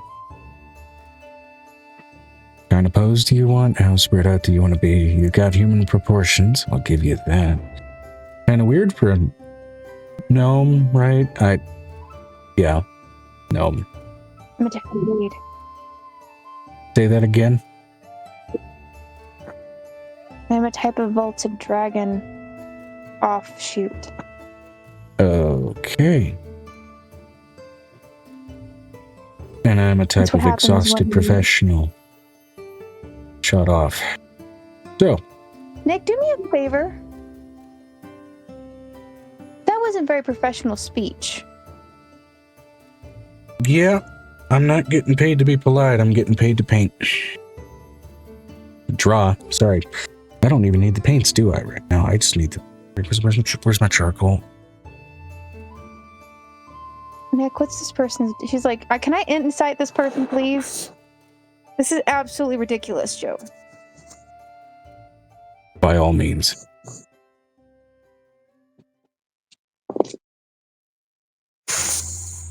kind of composed do you want? How spread out do you want to be? You got human proportions. I'll give you that. Kind of weird for a gnome, right? Yeah, gnome. I'm a type of read. Say that again. I'm a type of vaulted dragon offshoot. Okay. And I'm a type of exhausted professional. Shut off. So. Nick, do me a favor. That wasn't very professional speech. Yeah, I'm not getting paid to be polite. I'm getting paid to paint. Draw. Sorry. I don't even need the paints, do I, right now? I just need the... Where's my charcoal? Nick, what's this person's... She's like, can I insight this person, please? This is absolutely ridiculous, Joe. By all means.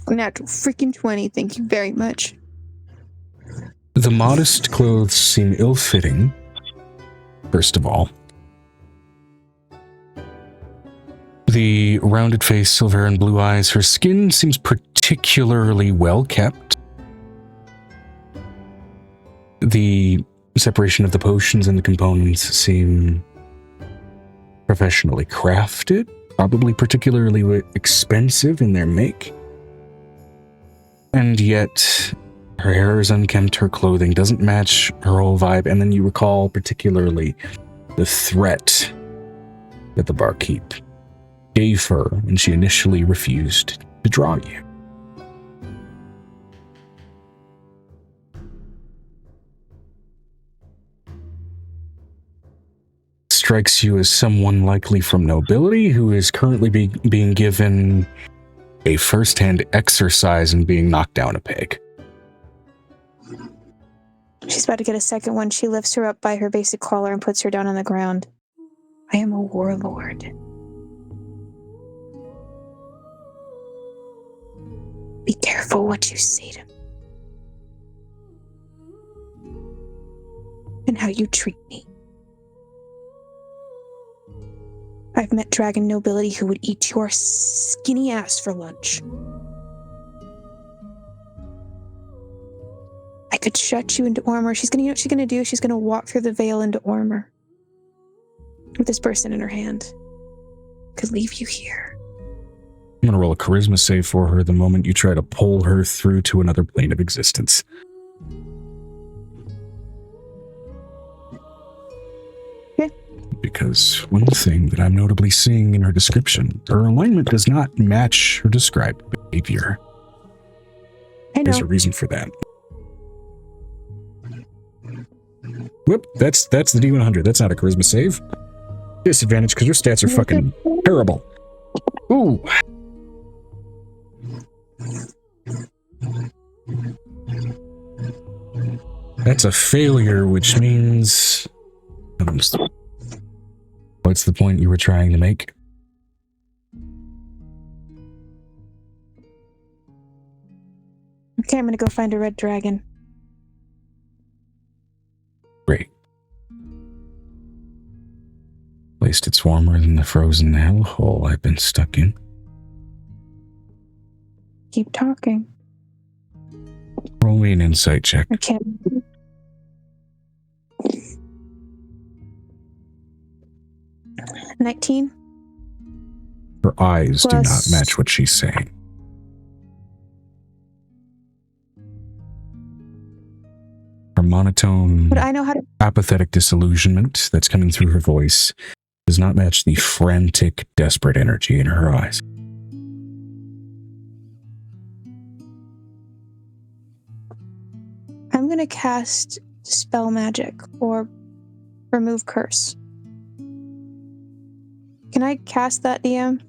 Natural freaking 20, thank you very much. The modest clothes seem ill-fitting, first of all. The rounded face, silver and blue eyes, her skin seems particularly well kept. The separation of the potions and the components seem professionally crafted, probably particularly expensive in their make. And yet, her hair is unkempt, her clothing doesn't match her whole vibe, and then you recall particularly the threat that the barkeep gave her when she initially refused to draw you. Strikes you as someone likely from nobility who is currently being given a first-hand exercise in being knocked down a peg. She's about to get a second one. She lifts her up by her basic collar and puts her down on the ground. I am a warlord. Be careful what you say to me. And how you treat me. I've met dragon nobility who would eat your skinny ass for lunch. I could shut you into armor. You know what she's gonna do? She's gonna walk through the veil into armor. With this person in her hand. Could leave you here. I'm gonna roll a charisma save for her the moment you try to pull her through to another plane of existence. Okay. Because one thing that I'm notably seeing in her description, her alignment does not match her described behavior. I know. There's a reason for that. Whoop, that's the D100. That's not a charisma save. Disadvantage because your stats are fucking terrible. Ooh. That's a failure, which means... What's the point you were trying to make? Okay, I'm gonna go find a red dragon. Great. Placed it's warmer than the frozen hellhole I've been stuck in. Keep talking. Roll me an insight check. I can't. $19. Her eyes do not Plus- match what she's saying. Her monotone, But I know how to. apathetic disillusionment that's coming through her voice does not match the frantic, desperate energy in her eyes. I'm gonna cast Spell Magic or Remove Curse. Can I cast that, DM?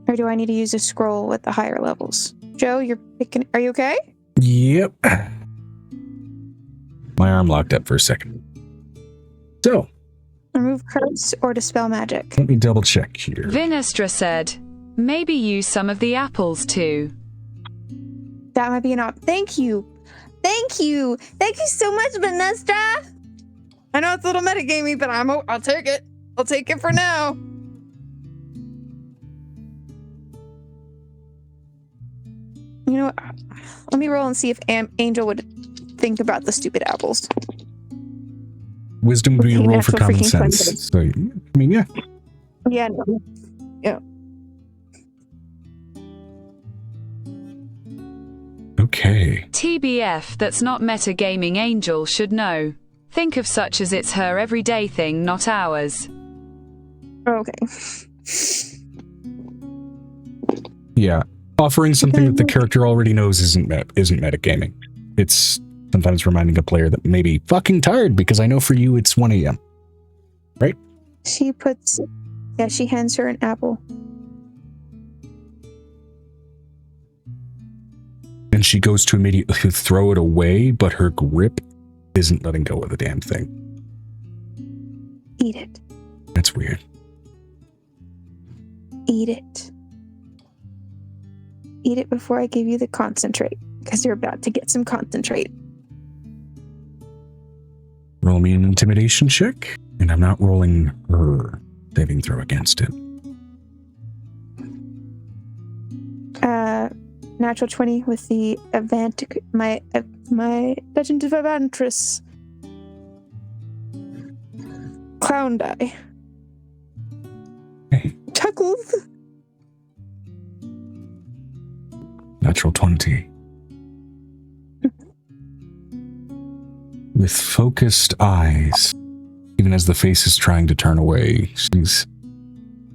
Or do I need to use a scroll with the higher levels? Joe, you're picking. Are you okay? Yep. My arm locked up for a second. So, Remove Curse or Dispel Magic? let me double check here. Vinestra said, maybe use some of the apples too. That might be an op. Thank you. Thank you. Thank you so much, Vanessa. I know it's a little metagamey, but I'll take it. I'll take it for now. You know what? Let me roll and see if Angel would think about the stupid apples. Wisdom would be a Okay, roll for natural common freaking sense. So, I mean, yeah. Yeah, no. Yeah. Okay. TBF, that's not metagaming. Angel should know. Think of such as it's her everyday thing, not ours. Okay. Yeah. Offering something that the character already knows isn't metagaming. It's sometimes reminding a player that may be fucking tired because I know for you it's 1 a.m. Right? She hands her an apple. And she goes to immediately throw it away, but her grip isn't letting go of the damn thing. Eat it. That's weird. Eat it. Eat it before I give you the concentrate, because you're about to get some concentrate. Roll me an intimidation check, and I'm not rolling her saving throw against it. Natural 20 with the advantage, my Legend of Adventress clown die. Hey. Chuckles. Natural 20. With focused eyes, even as the face is trying to turn away, she's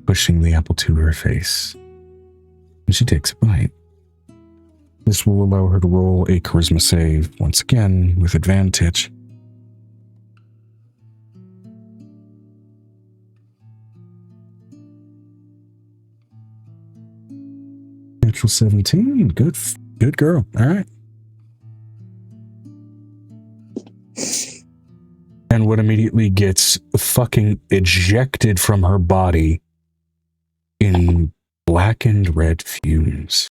pushing the apple to her face. And she takes a bite. This will allow her to roll a charisma save, once again, with advantage. Natural 17. Good girl. All right. And what immediately gets fucking ejected from her body in blackened red fumes.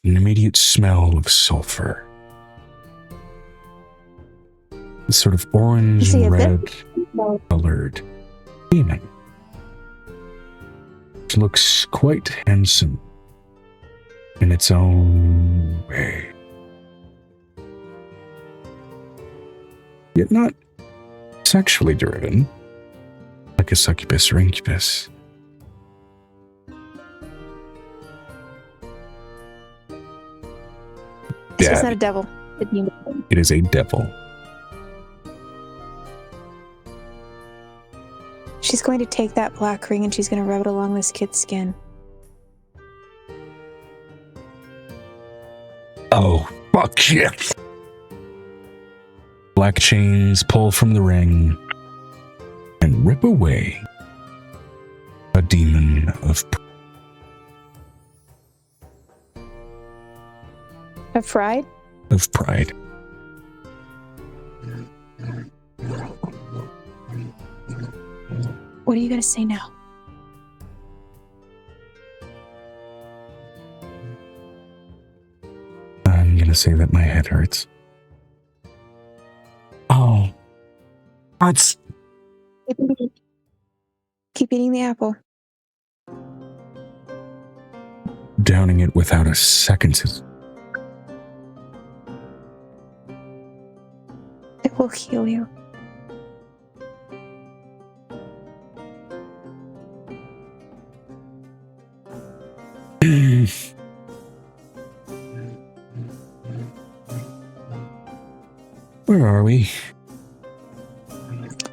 An immediate smell of sulfur. This sort of orange and red colored demon. Which looks quite handsome in its own way. Yet not sexually driven, like a succubus or incubus. It's just not a devil. It is a devil. She's going to take that black ring and she's going to rub it along this kid's skin. Oh, fuck yes. Black chains pull from the ring and rip away a demon of pride. Of pride. What are you going to say now? I'm going to say that my head hurts. Oh. Hurts. Keep eating the apple. Downing it without a second's. It will heal you. Where are we?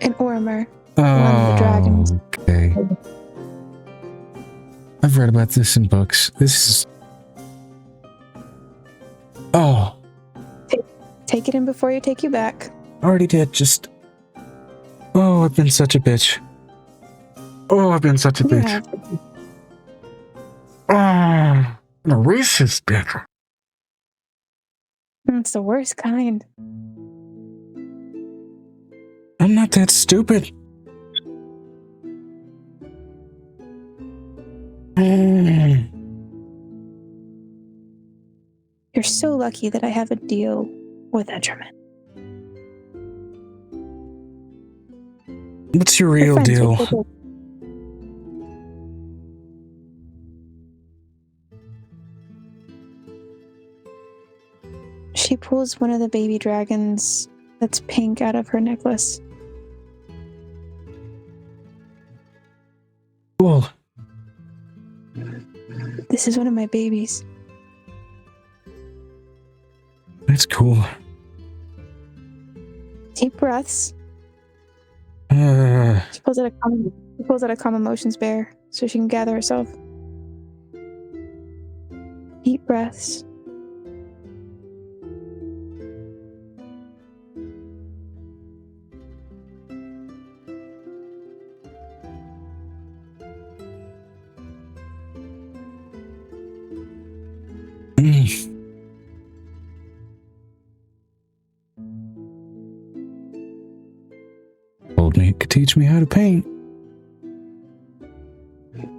In Ormer. Oh, One of the dragons. Okay. I've read about this in books. This is... Oh. Take it in before you take you back. Already did, just... Oh, I've been such a bitch. Oh, I've been such a bitch. Ah, I'm a racist bitch. It's the worst kind. I'm not that stupid. You're lucky that I have a deal with Edgerman. What's your We're real friends, deal? okay, good. She pulls one of the baby dragons that's pink out of her necklace. Cool. This is one of my babies. That's cool. Deep breaths. Uh, She pulls out a calm emotions bear so she can gather herself. Deep breaths. Told me it could teach me how to paint.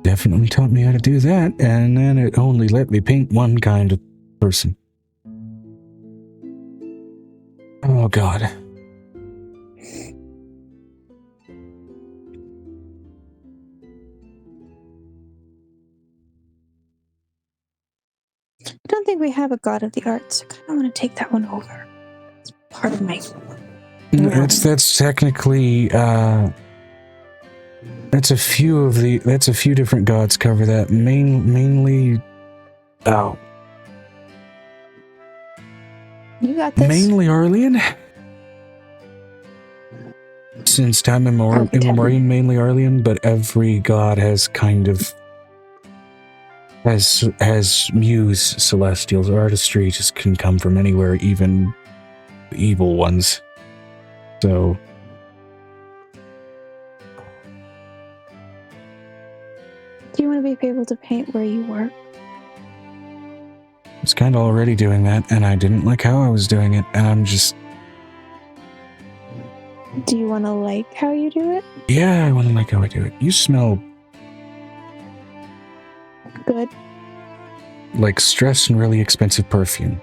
Definitely taught me how to do that, and then it only let me paint one kind of person. Oh, God. I don't think we have a god of the arts. I kind of want to take that one over. It's part of my. That's technically that's a few different gods cover that. Mainly You got this. mainly Arlian. Since time immemorial, mainly Arlian, but every god has kind of has muse celestials. Artistry just can come from anywhere, even the evil ones. So Do you want to be able to paint where you work? I was kind of already doing that, and I didn't like how I was doing it, and I'm just... Do you want to like how you do it? Yeah, I want to like how I do it. You smell Good. like stress and really expensive perfume.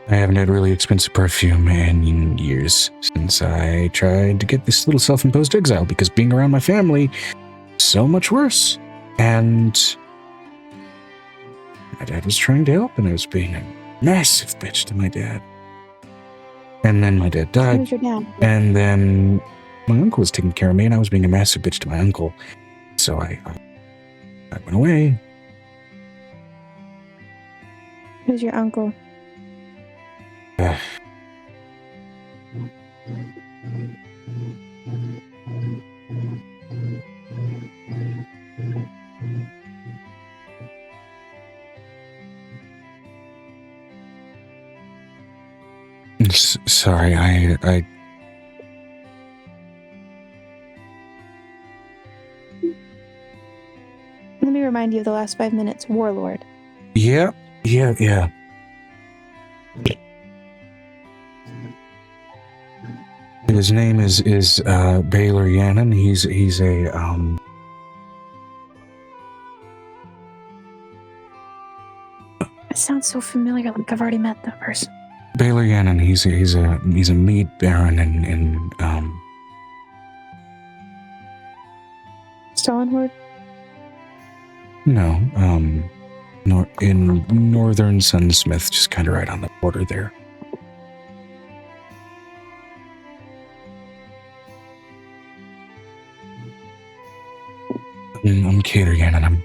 I haven't had really expensive perfume in years since I tried to get this little self-imposed exile because being around my family is so much worse. And my dad was trying to help, and I was being a massive bitch to my dad. And then my dad died. Who's your dad? And then my uncle was taking care of me, and I was being a massive bitch to my uncle. So I went away. Who's your uncle? Sorry, I Let me remind you of the last 5 minutes. Warlord. Yeah. His name is Baylor Yannon. He's a It sounds so familiar, like I've already met that person. Baylor Yannon. He's a meat baron in Stalinhorde? No, in northern Sunsmith, just kind of right on the border there. I'm Cater Yannon.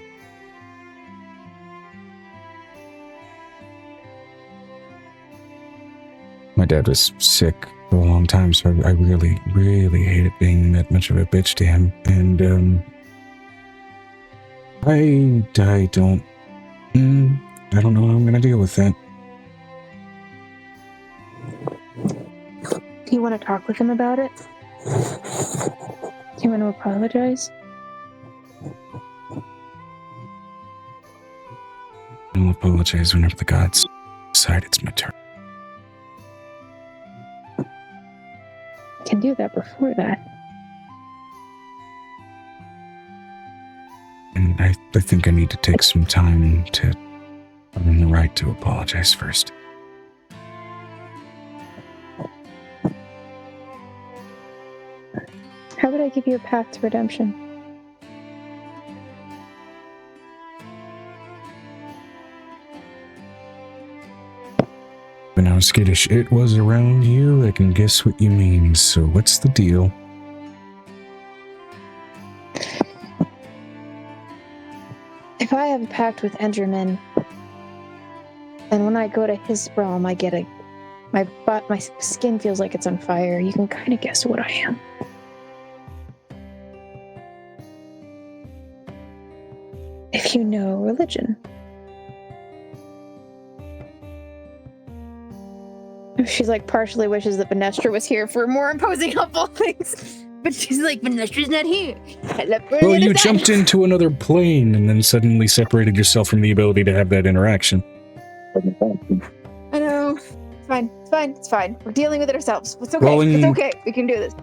My dad was sick for a long time, so I really, really hated being that much of a bitch to him. And I don't know how I'm gonna deal with that. Do you want to talk with him about it? Do you want to apologize? I'll apologize whenever the gods decide it's my turn. Can do that before that. And I think I need to take some time to earn the right to apologize first. How would I give you a path to redemption? When I was skittish, it was around you. I can guess what you mean. So what's the deal? If I have a pact with Enderman, and when I go to his realm, I get my skin feels like it's on fire. You can kind of guess what I am. If you know religion. She's like partially wishes that Venestra was here for more imposing helpful things. But she's like, Venestra's not here. Well, you jumped into another plane and then suddenly separated yourself from the ability to have that interaction. I know. It's fine. It's fine. It's fine. We're dealing with it ourselves. It's okay. It's okay. We can do this.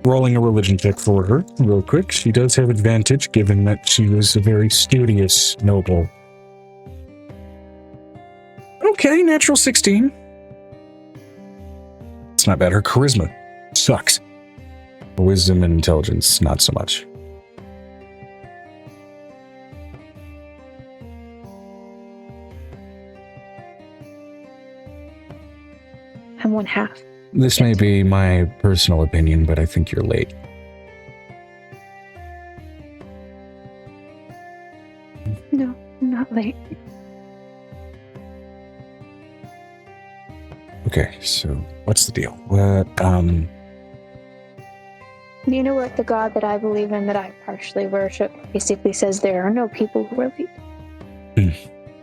Rolling a religion check for her, real quick. She does have advantage, given that she was a very studious noble. Okay, natural 16. It's not bad. Her charisma sucks. Wisdom and intelligence, not so much. I'm 1/2. This may be my personal opinion, but I think you're late. No, I'm not late. Okay, so what's the deal? You know what? The God that I believe in, that I partially worship, basically says there are no people who are late.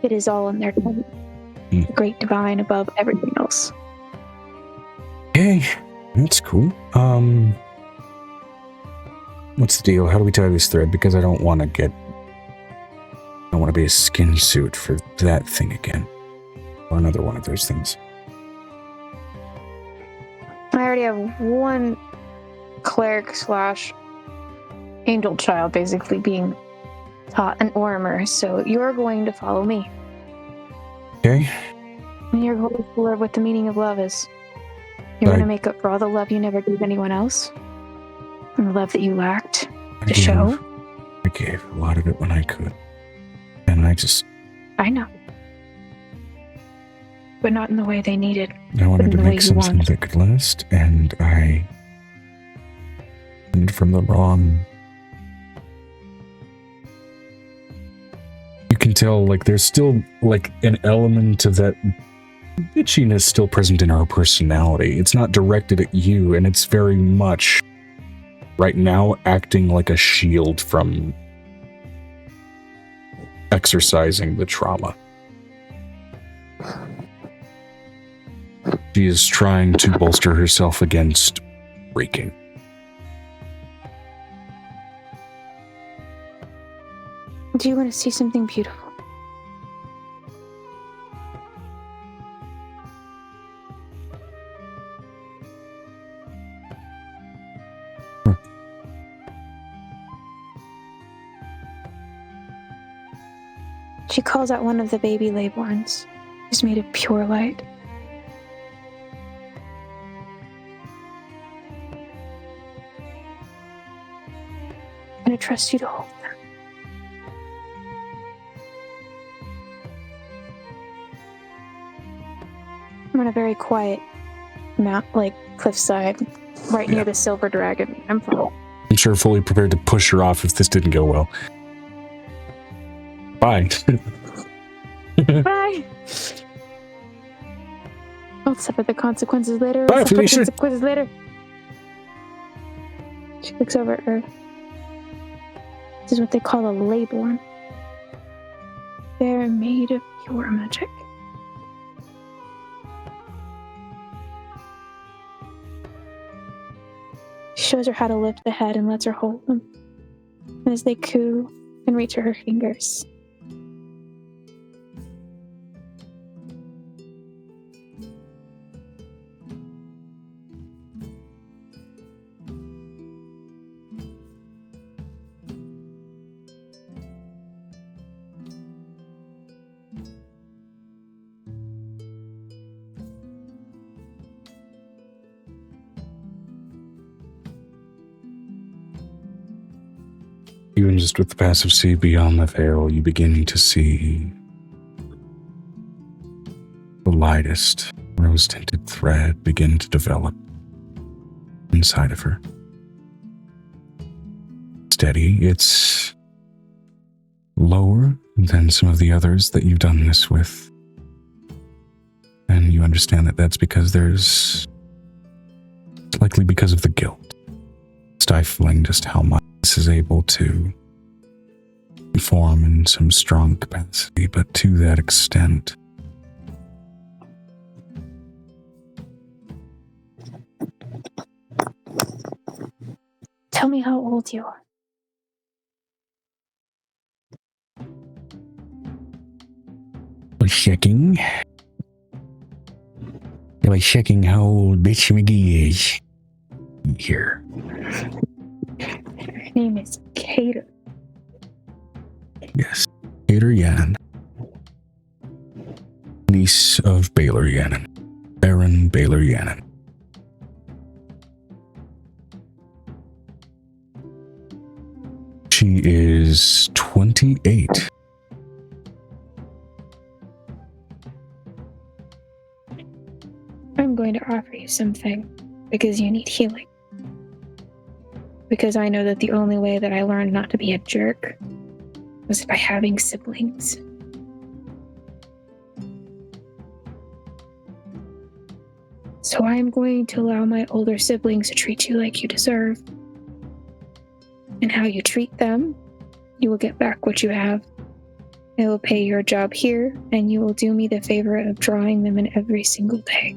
It is all in their time. The great divine above everything else. Okay, that's cool. What's the deal? How do we tie this thread? Because I don't want to be a skin suit for that thing again. Or another one of those things. I already have one cleric / angel child basically being taught an Ormer, so you're going to follow me. Okay. And you're going to learn what the meaning of love is. You're going to make up for all the love you never gave anyone else. And the love that you lacked to show. I gave a lot of it when I could. And I know. But not in the way they needed. I wanted to make something that could last, and I went from the wrong. You can tell, like, there's still, like, an element of that bitchiness still present in her personality. It's not directed at you, and it's very much, right now, acting like a shield from exercising the trauma. She is trying to bolster herself against breaking. Do you want to see something beautiful? She calls out one of the baby Leyborns. He's made of pure light. I'm going to trust you to hold them. I'm on a very quiet mount, like cliffside, right near the silver dragon. I'm sure fully prepared to push her off if this didn't go well. Bye. Bye. I'll suffer the consequences later. Bye, Felicia. Consequences later. She looks over at her. This is what they call a Leyborn. They're made of pure magic. She shows her how to lift the head and lets her hold them. And as they coo and reach her fingers. Even just with the passive see beyond the veil, you begin to see the lightest rose-tinted thread begin to develop inside of her. Steady, it's lower than some of the others that you've done this with. And you understand that that's because it's likely because of the guilt, stifling just how much this is able to form in some strong capacity, but to that extent, Tell me how old you are. Checking. Am I checking how old Bitch McGee is? Here. Her name is Cater. yes, Hader Yannon, niece of Baylor Yannon, Baron Baylor Yannon. She is 28. I'm going to offer you something because you need healing. Because I know that the only way that I learned not to be a jerk was by having siblings. So I'm going to allow my older siblings to treat you like you deserve. And how you treat them, you will get back what you have. I will pay your job here, and you will do me the favor of drawing them in every single day.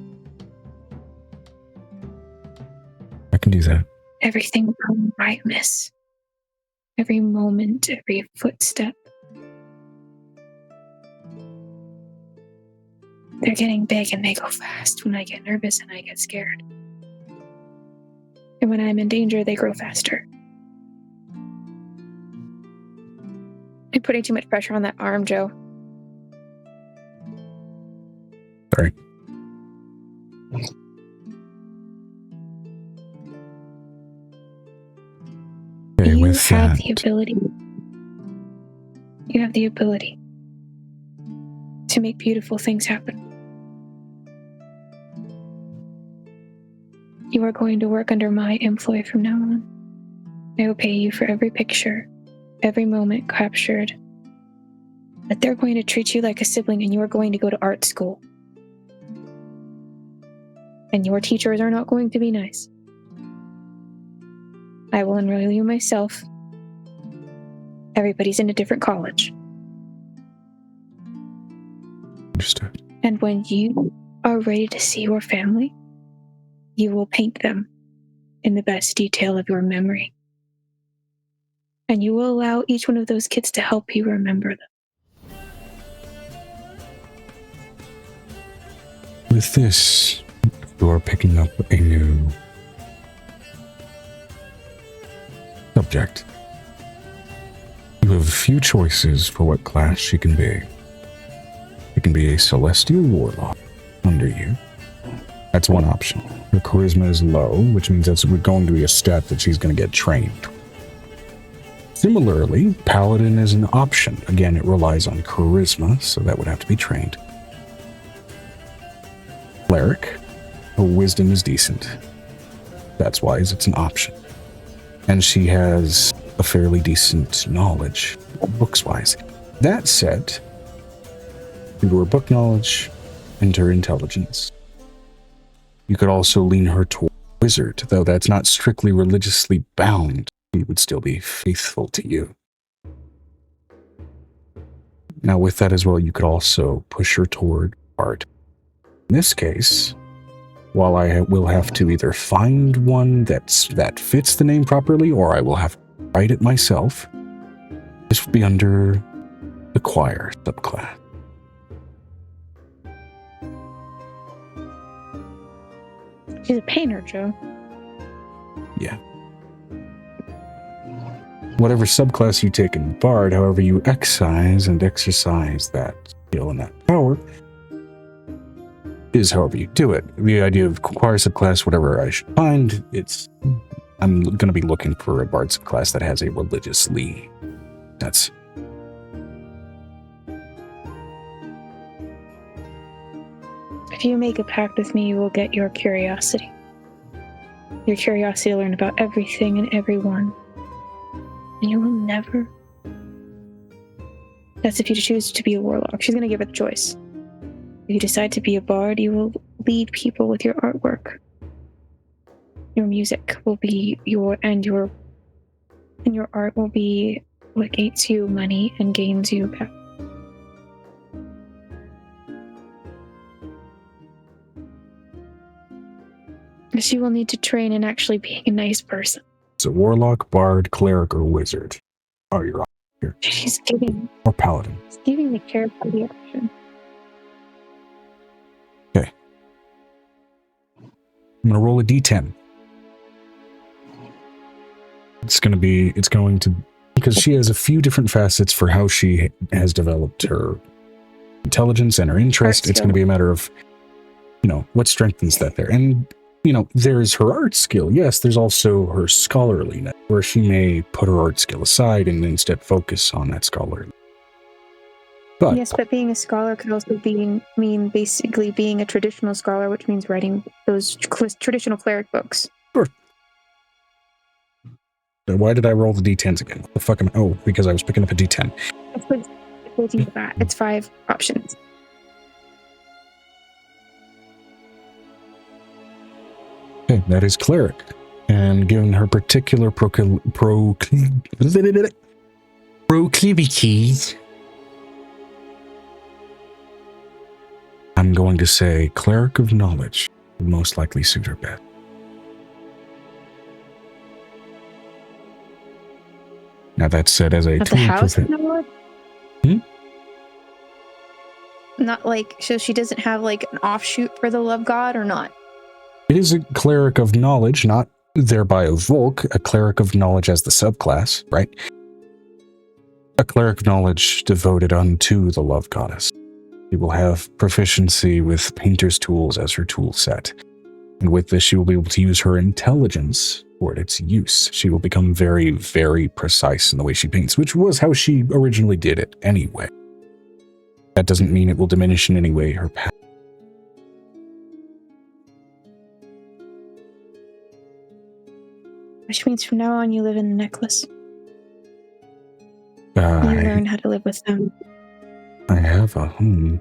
I can do that. Everything will come right, miss. Every moment, every footstep. They're getting big and they go fast when I get nervous and I get scared. And when I'm in danger, they grow faster. I'm putting too much pressure on that arm, Joe. Sorry. Okay, You with have that, the ability. You have the ability to make beautiful things happen. You are going to work under my employ from now on. I will pay you for every picture, every moment captured. But they're going to treat you like a sibling, and you are going to go to art school. And your teachers are not going to be nice. I will enroll you myself. Everybody's in a different college. understood. And when you are ready to see your family, you will paint them in the best detail of your memory. And you will allow each one of those kids to help you remember them. With this, you are picking up a new subject. You have a few choices for what class she can be. She can be a celestial warlock under you. That's one option. Her charisma is low, which means that's going to be a stat that she's going to get trained. Similarly, paladin is an option. Again, it relies on charisma, so that would have to be trained. Cleric, her wisdom is decent. That's why it's an option. And she has a fairly decent knowledge, books-wise. That said, into her book knowledge and her intelligence, you could also lean her toward wizard, though that's not strictly religiously bound. He would still be faithful to you. Now, with that as well, you could also push her toward art. In this case, while I will have to either find one that fits the name properly, or I will have to write it myself, this would be under the choir subclass. She's a painter, Joe. Yeah. Whatever subclass you take in Bard, however you excise and exercise that skill and that power, is however you do it. The idea of choir subclass, whatever I should find, it's I'm going to be looking for a bard subclass that has a religious lean. That's... If you make a pact with me, you will get your curiosity. Your curiosity to learn about everything and everyone. And you will never... That's if you choose to be a warlock. She's going to give it the choice. If you decide to be a bard, you will lead people with your artwork. Your music will be your art will be what gains you money and gains you power. Because you will need to train in actually being a nice person. It's a warlock, bard, cleric, or wizard. Oh, you're here. She's giving... Or paladin. She's giving the character the option. Okay. I'm going to roll a d10. It's going to... Because she has a few different facets for how she has developed her intelligence and her interest. It's going to be a matter of, what strengthens that there. And... there's her art skill. Yes, there's also her scholarliness, where she may put her art skill aside and instead focus on that scholarliness. But yes, but being a scholar could also mean basically being a traditional scholar, which means writing those traditional cleric books. Sure. So why did I roll the d10s again? What the fuck am I? Oh, because I was picking up a d10. It's 5 options. Okay, that is cleric. And given her particular proclivities, I'm going to say cleric of knowledge would most likely suit her best. Now that said, as a At the house of knowledge? Not so she doesn't have an offshoot for the love god or not? It is a cleric of knowledge, not thereby a Volk, a cleric of knowledge as the subclass, right? A cleric of knowledge devoted unto the love goddess. She will have proficiency with painter's tools as her tool set. And with this, she will be able to use her intelligence for its use. She will become very, very precise in the way she paints, which was how she originally did it anyway. That doesn't mean it will diminish in any way her path. Which means from now on you live in the necklace. You learn how to live with them. I have a home.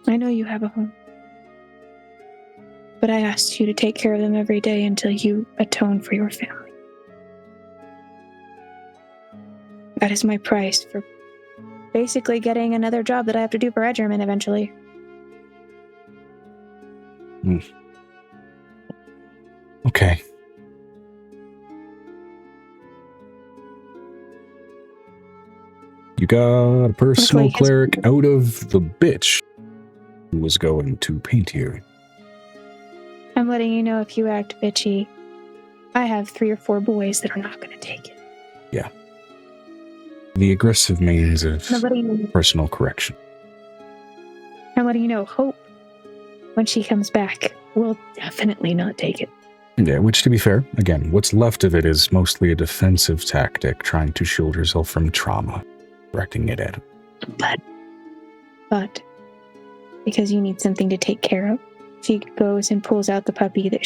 I know you have a home. But I asked you to take care of them every day until you atone for your family. That is my price for basically getting another job that I have to do for Edgerman eventually. Okay. You got a personal cleric out of the bitch who was going to paint you. I'm letting you know if you act bitchy, I have 3 or 4 boys that are not going to take it. Yeah. The aggressive means of personal correction. I'm letting you know, Hope, when she comes back, will definitely not take it. Yeah, which to be fair, again, what's left of it is mostly a defensive tactic, trying to shield herself from trauma. Directing it at him. But because you need something to take care of, she goes and pulls out the puppy that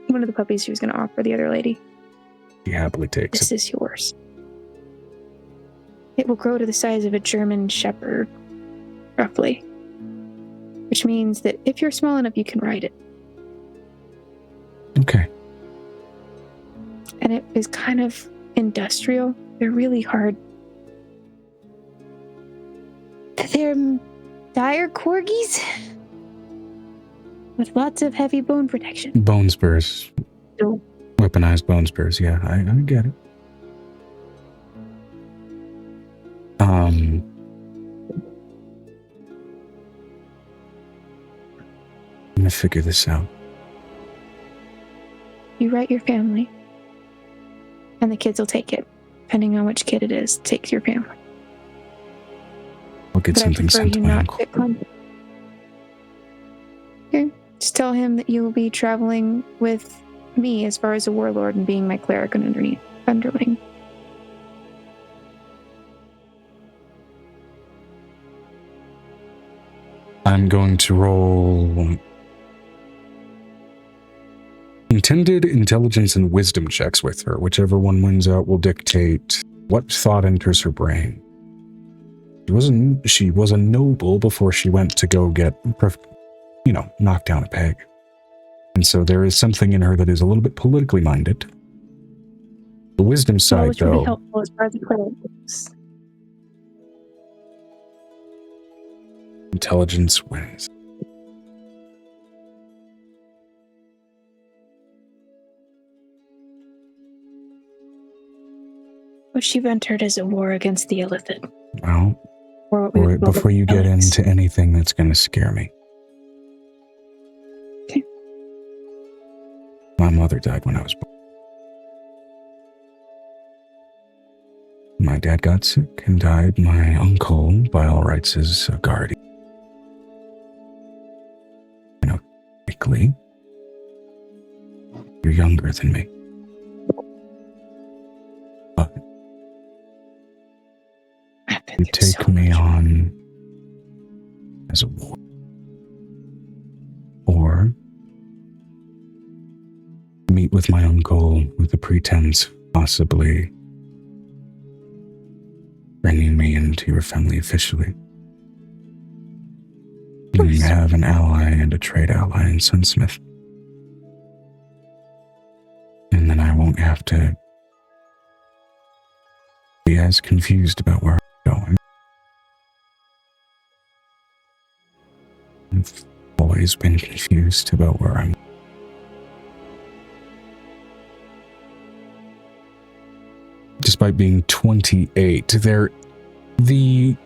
one of the puppies she was going to offer the other lady. She happily takes This is yours. It will grow to the size of a German shepherd, roughly. Which means that if you're small enough, you can ride it. Okay. And it is kind of industrial. They're really hard. They're dire corgis with lots of heavy bone protection. Bone spurs. So, Weaponized bone spurs, yeah, I get it. Let me figure this out. You write your family, and the kids will take it. Depending on which kid it is, take your family. I'll get something sent to my uncle. Okay. Just tell him that you will be traveling with me as far as a warlord and being my cleric and underling. I'm going to roll intended intelligence and wisdom checks with her. Whichever one wins out will dictate what thought enters her brain. She was a noble before she went to go get, knock down a peg. And so there is something in her that is a little bit politically minded. The wisdom side, which would though, be helpful as far as the cleric goes. intelligence wins. What she entered as a war against the Illithid. Well, Or what we would call before you get Alex. into anything that's going to scare me. Okay. My mother died when I was born. My dad got sick and died. My uncle, by all rights, is a guardian. Quickly, you're younger than me. But you take me on as a war. Or meet with my uncle with the pretense of possibly bringing me into your family officially. You have an ally and a trade ally in Sunsmith. And then I won't have to be as confused about where I'm going. I've always been confused about where I'm going. Despite being 28, the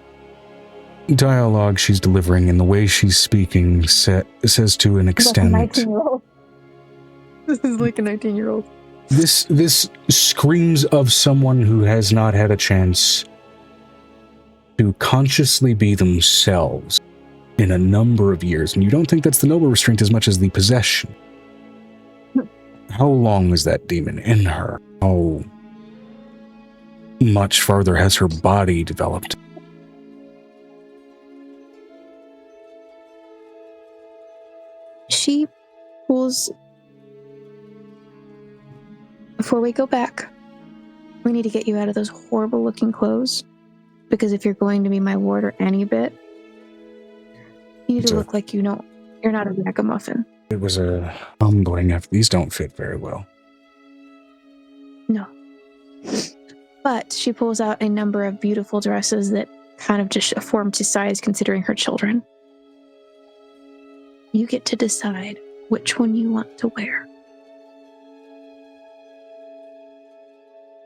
dialogue she's delivering and the way she's speaking says to an extent. Like a 19-year-old. This is like a 19-year-old. This screams of someone who has not had a chance to consciously be themselves in a number of years. And you don't think that's the noble restraint as much as the possession. How long is that demon in her? How much farther has her body developed? She pulls. Before we go back, we need to get you out of those horrible looking clothes. Because if you're going to be my warder any bit, you need to look like you're not a ragamuffin. It was a humbling. These don't fit very well. No. But she pulls out a number of beautiful dresses that kind of just form to size considering her children. You get to decide which one you want to wear.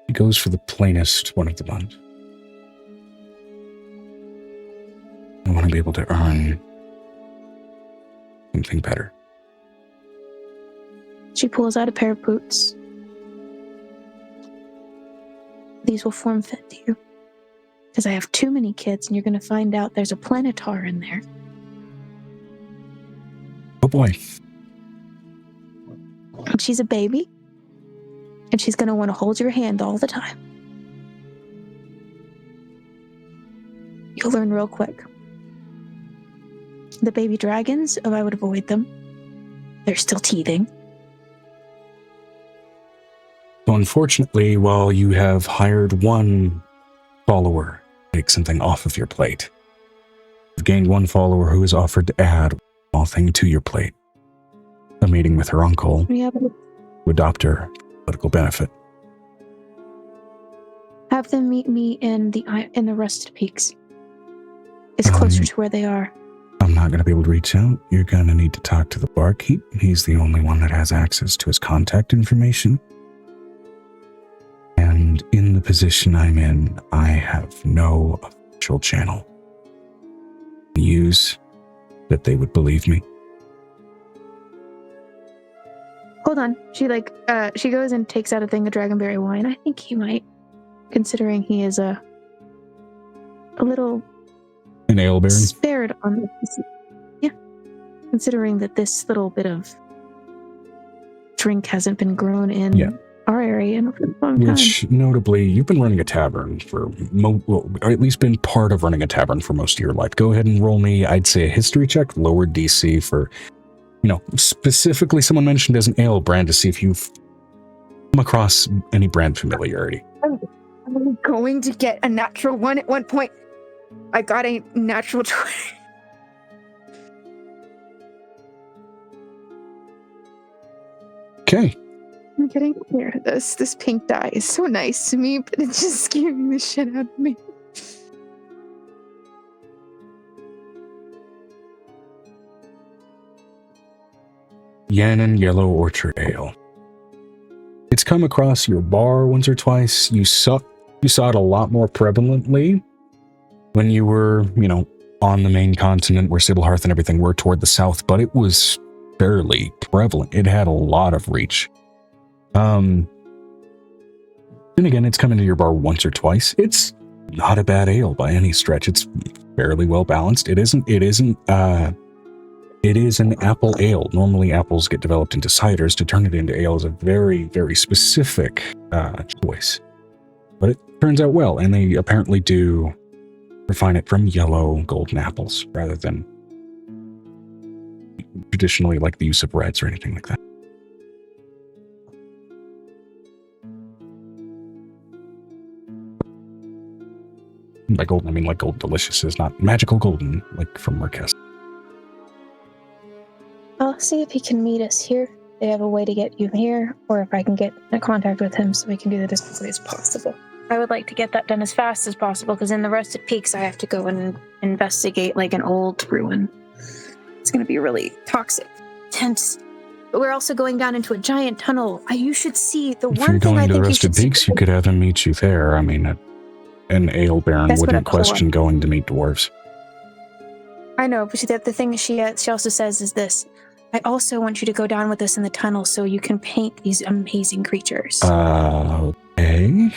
He goes for the plainest one of the bunch. I want to be able to earn something better. She pulls out a pair of boots. These will form fit to you. Because I have too many kids and you're going to find out there's a planetar in there. Oh boy. And she's a baby. And she's going to want to hold your hand all the time. You'll learn real quick. The baby dragons, I would avoid them. They're still teething. So unfortunately, while you have hired one follower to take something off of your plate, you've gained one follower who has offered to add a small thing to your plate. A meeting with her uncle to adopt her political benefit. Have them meet me in the Rusted Peaks. It's closer to where they are. I'm not going to be able to reach out. You're going to need to talk to the barkeep. He's the only one that has access to his contact information. And in the position I'm in, I have no official channel to use that they would believe me. Hold on. She goes and takes out a thing of dragonberry wine. I think he might, considering he is a little an ale baron? Spared on this. Yeah. Considering that this little bit of drink hasn't been grown in our area in a long time. Which, notably, you've been running a tavern for, or at least been part of running a tavern for most of your life. Go ahead and roll me, I'd say, a history check, lower DC for, specifically someone mentioned as an ale brand to see if you've come across any brand familiarity. I'm going to get a natural 1 at one point. I got a natural 20. Okay. I'm getting clear of this. This pink dye is so nice to me, but it's just scaring the shit out of me. Yannon Yellow Orchard Ale. It's come across your bar once or twice. You saw it a lot more prevalently when you were, on the main continent where Sibylhearth and everything were toward the south, but it was fairly prevalent. It had a lot of reach. Then again, it's come into your bar once or twice. It's not a bad ale by any stretch. It's fairly well balanced. It is an apple ale. Normally apples get developed into ciders. To turn it into ale is a very, very specific choice. But it turns out well, and they apparently do refine it from yellow golden apples rather than traditionally like the use of reds or anything like that. By golden, I mean like Gold Delicious is not magical golden, like from Marquess. I'll see if he can meet us here. They have a way to get you here, or if I can get in contact with him so we can do that as quickly as possible. I would like to get that done as fast as possible, because in the Rusted Peaks, I have to go and investigate like an old ruin. It's going to be really toxic, tense. But we're also going down into a giant tunnel. You should see the If one you're thing going I to the think you Rusted should Peaks, see. you could have him meet you there. I mean, an ale baron That's what wouldn't I call question it. going to meet dwarves. I know, but the thing she also says is this. I also want you to go down with us in the tunnel so you can paint these amazing creatures. Okay.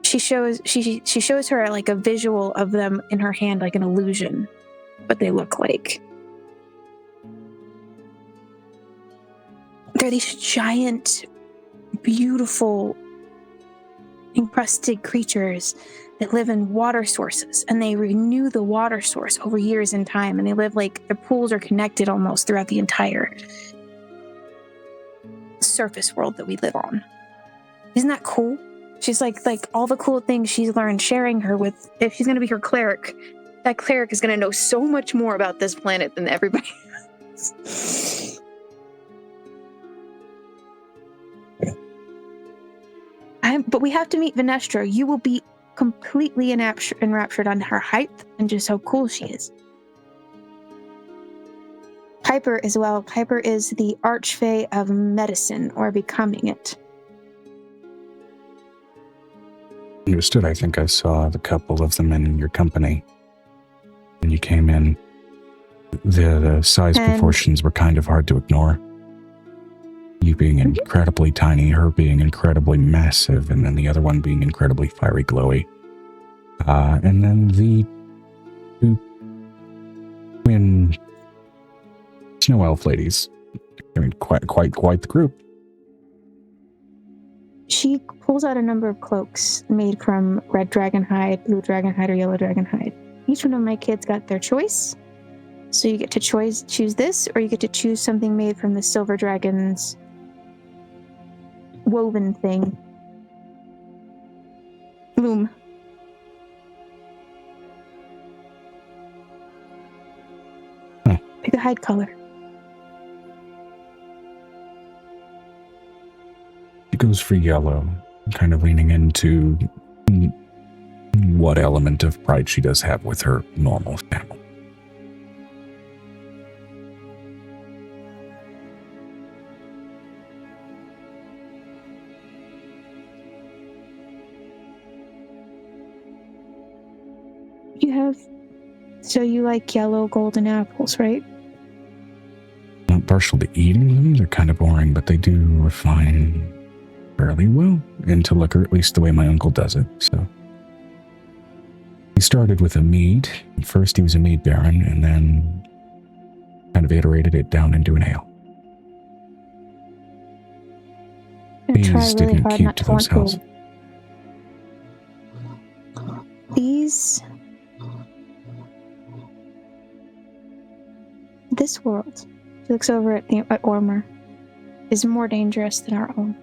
She shows her like a visual of them in her hand, like an illusion, what they look like. They're these giant, beautiful, encrusted creatures that live in water sources, and they renew the water source over years in time, and they live like the pools are connected almost throughout the entire surface world that we live on. Isn't that cool? She's like all the cool things she's learned, sharing her with. If she's going to be her cleric, that cleric is going to know so much more about this planet than everybody else. But we have to meet Venestra. You will be completely enraptured on her height and just how cool she is. Piper as well. Piper is the archfey of medicine, or becoming it. Understood. I think I saw the couple of them in your company when you came in. The size proportions were kind of hard to ignore. You being incredibly tiny, her being incredibly massive, and then the other one being incredibly fiery glowy. And then the two twin snow elf ladies. I mean, quite the group. She pulls out a number of cloaks made from red dragon hide, blue dragon hide, or yellow dragon hide. Each one of my kids got their choice. So you get to choose this, or you get to choose something made from the silver dragon's woven thing. Loom. Pick a hide color. She goes for yellow, kind of leaning into what element of pride she does have with her normal family. So you like yellow golden apples, right? Not partial to eating them, they're kind of boring, but they do refine fairly well into liquor, at least the way my uncle does it. So he started with a mead. First he was a mead baron, and then kind of iterated it down into an ale. gonna try Bees really didn't hard keep not to to want themselves. to. This world, she looks over at Ormer, is more dangerous than our own.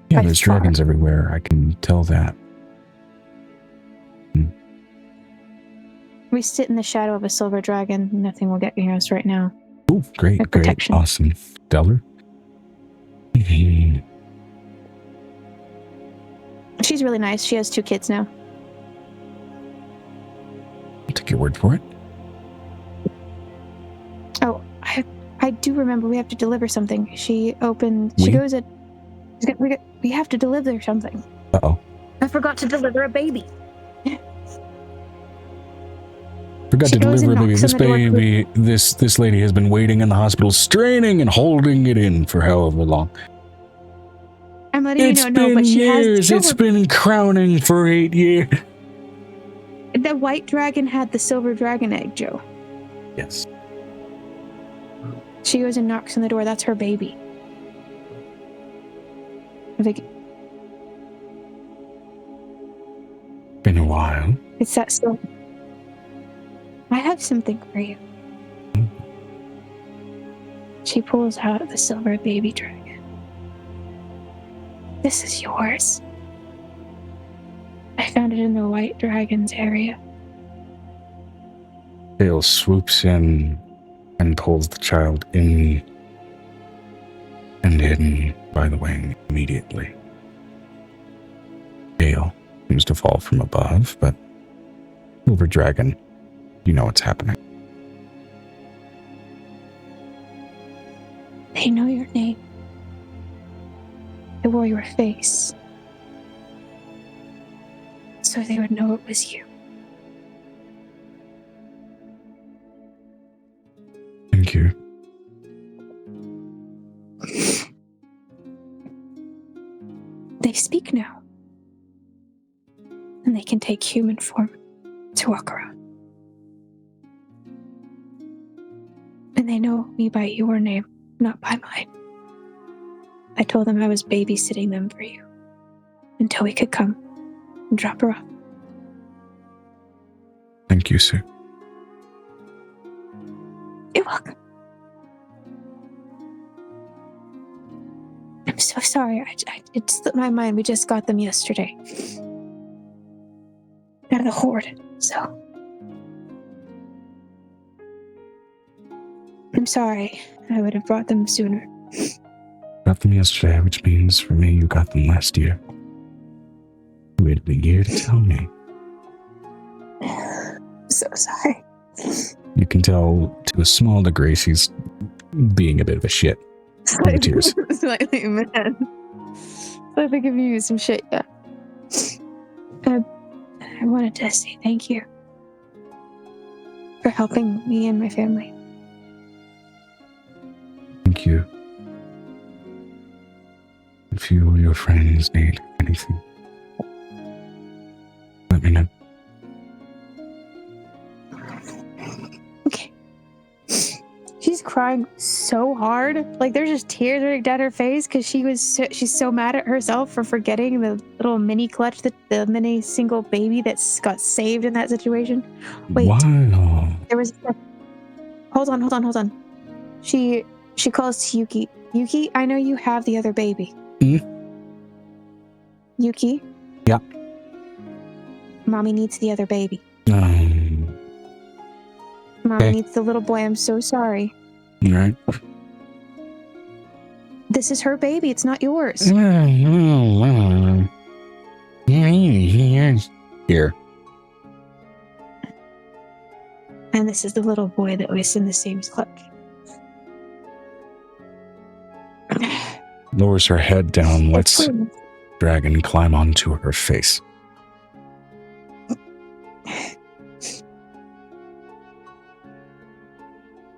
Yeah, By there's far. dragons everywhere. I can tell that. We sit in the shadow of a silver dragon. Nothing will get near us right now. Oh, great, With great, protection. awesome. Stellar. She's really nice. She has 2 kids now. I'll take your word for it. Oh, I do remember we have to deliver something. She We? goes at... We have to deliver something. Uh-oh. I forgot to deliver a baby. Forgot She to goes deliver a and baby. knocks This on the door. baby, this lady has been waiting in the hospital, straining and holding it in for however long. I'm letting It's you know, been but she years. has It's been crowning for 8 years. The white dragon had the silver dragon egg, Joe. Yes. She goes and knocks on the door. That's her baby. I think Been a while. it's that silver. I have something for you. She pulls out the silver baby dragon. This is yours. I found it in the white dragon's area. Dale swoops in and pulls the child in and hidden by the wing immediately. Dale seems to fall from above, but Silver Dragon, you know what's happening. They know your name. They wore your face. So they would know it was you. Thank you. They speak now. And they can take human form to walk around. And they know me by your name, not by mine. I told them I was babysitting them for you until we could come and drop her off. Thank you, Sue. You're welcome. I'm so sorry. It slipped my mind. We just got them yesterday. Out of the horde, so. I'm sorry. I would have brought them sooner. Got them yesterday, which means for me, you got them last year. You waited a year to tell me. I'm so sorry. You can tell to a small degree she's being a bit of a shit. The tears. Slightly mad. Slightly giving you some shit, yeah. I wanted to say thank you for helping me and my family. Thank you. If you or your friends need anything, let me know. Okay. She's crying so hard. Like, there's just tears running down her face because she's so mad at herself for forgetting the little mini clutch, the mini single baby that got saved in that situation. Wait. Wow. There was... Hold on. She calls to Yuki. Yuki, I know you have the other baby. Yuki? Yeah. Mommy needs the other baby. Okay. Mommy needs the little boy. I'm so sorry. All right. This is her baby. It's not yours. Here. And this is the little boy that was in the same clutch. Lowers her head down, lets Dragon climb onto her face.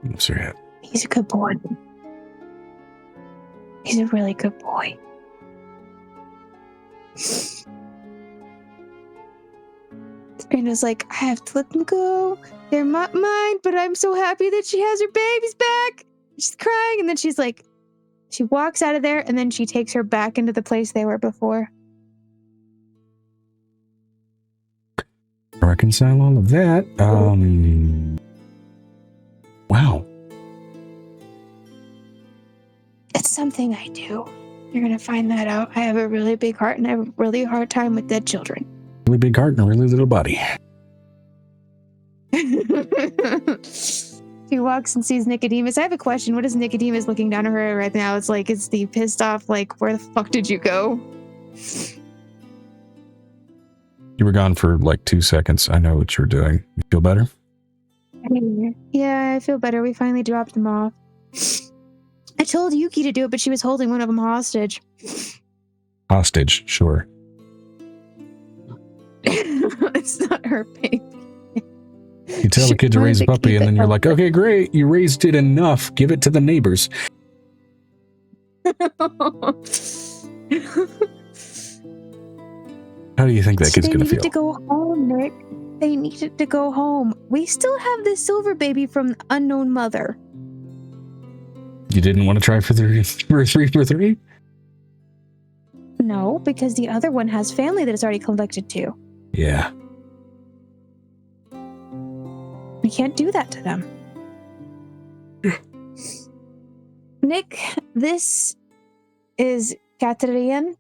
Moves her head. He's a good boy. He's a really good boy. Sabrina's like, I have to let them go. They're not mine, but I'm so happy that she has her babies back. She's crying, and then she's like, She walks out of there, and then she takes her back into the place they were before. Reconcile all of that. Wow. It's something I do. You're gonna find that out. I have a really big heart, and I have a really hard time with dead children. Really big heart and a really little body. She walks and sees Nicodemus. I have a question. What is Nicodemus looking down at her right now? It's like, is he pissed off? Like, where the fuck did you go? You were gone for like 2 seconds. I know what you're doing. You feel better? Yeah, I feel better. We finally dropped him off. I told Yuki to do it, but she was holding one of them hostage. Hostage, sure. It's not her baby. You tell the kid to raise a puppy, and then you're like, okay, great, you raised it enough. Give it to the neighbors. How do you think that kid's going to feel? They needed to go home, Nick. They needed to go home. We still have this silver baby from the unknown mother. You didn't want to try for 3 for 3? No, because the other one has family that is already collected too. Yeah. We can't do that to them. Nick, this is Katarina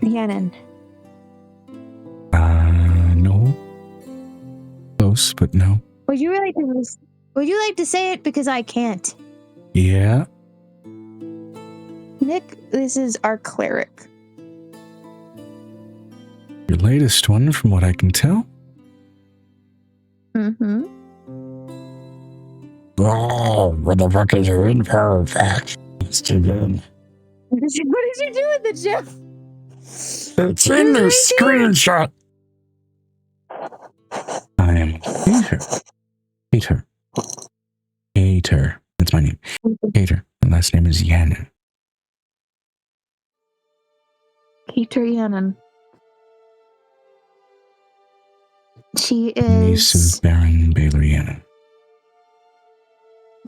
Yannon. No. Close, but no. Would you like to say it? Because I can't. Yeah. Nick, this is our cleric. Your latest one, from what I can tell. Mm-hmm. Oh, what the fuck is your info fact? It's too good. What did you do with it, Jeff? It's in the screenshot. I am Peter. Peter. That's my name. Peter. My last name is Yannon. Peter Yannon. She is niece of Baron Baylor Yannon.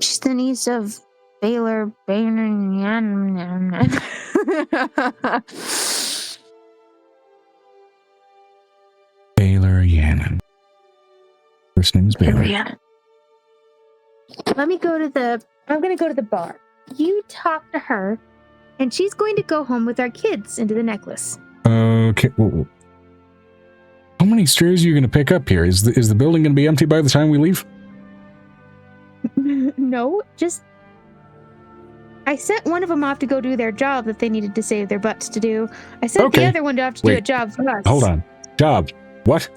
She's the niece of Baylor Yannon. Baylor Yannon. First name is Baylor. Yannon. I'm gonna go to the bar. You talk to her, and she's going to go home with our kids into the necklace. Okay. Well, how many strays are you going to pick up here? Is the building going to be empty by the time we leave? No, just... I sent one of them off to go do their job that they needed to save their butts to do. I sent the other one off to do a job for us. Hold on. Job. What?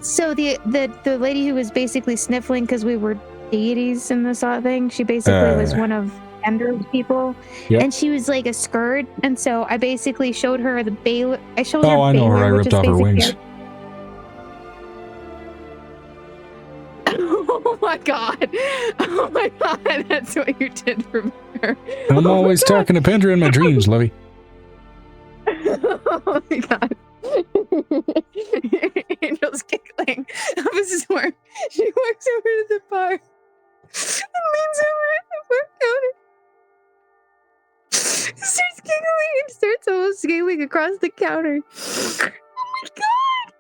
So the lady who was basically sniffling because we were deities in this thing, she basically was one of Ender's people, and she was like a scourge, and so I basically showed her the Baylor. I showed her. I know her. I ripped off her wings. Oh my god! Oh my god! That's what you did for her. I'm always talking to Pendra in my dreams, Lovey. Oh my god! Angel's giggling. This is where she walks over to the bar and leans over at the bar counter. Starts giggling and starts almost giggling across the counter. Oh my god!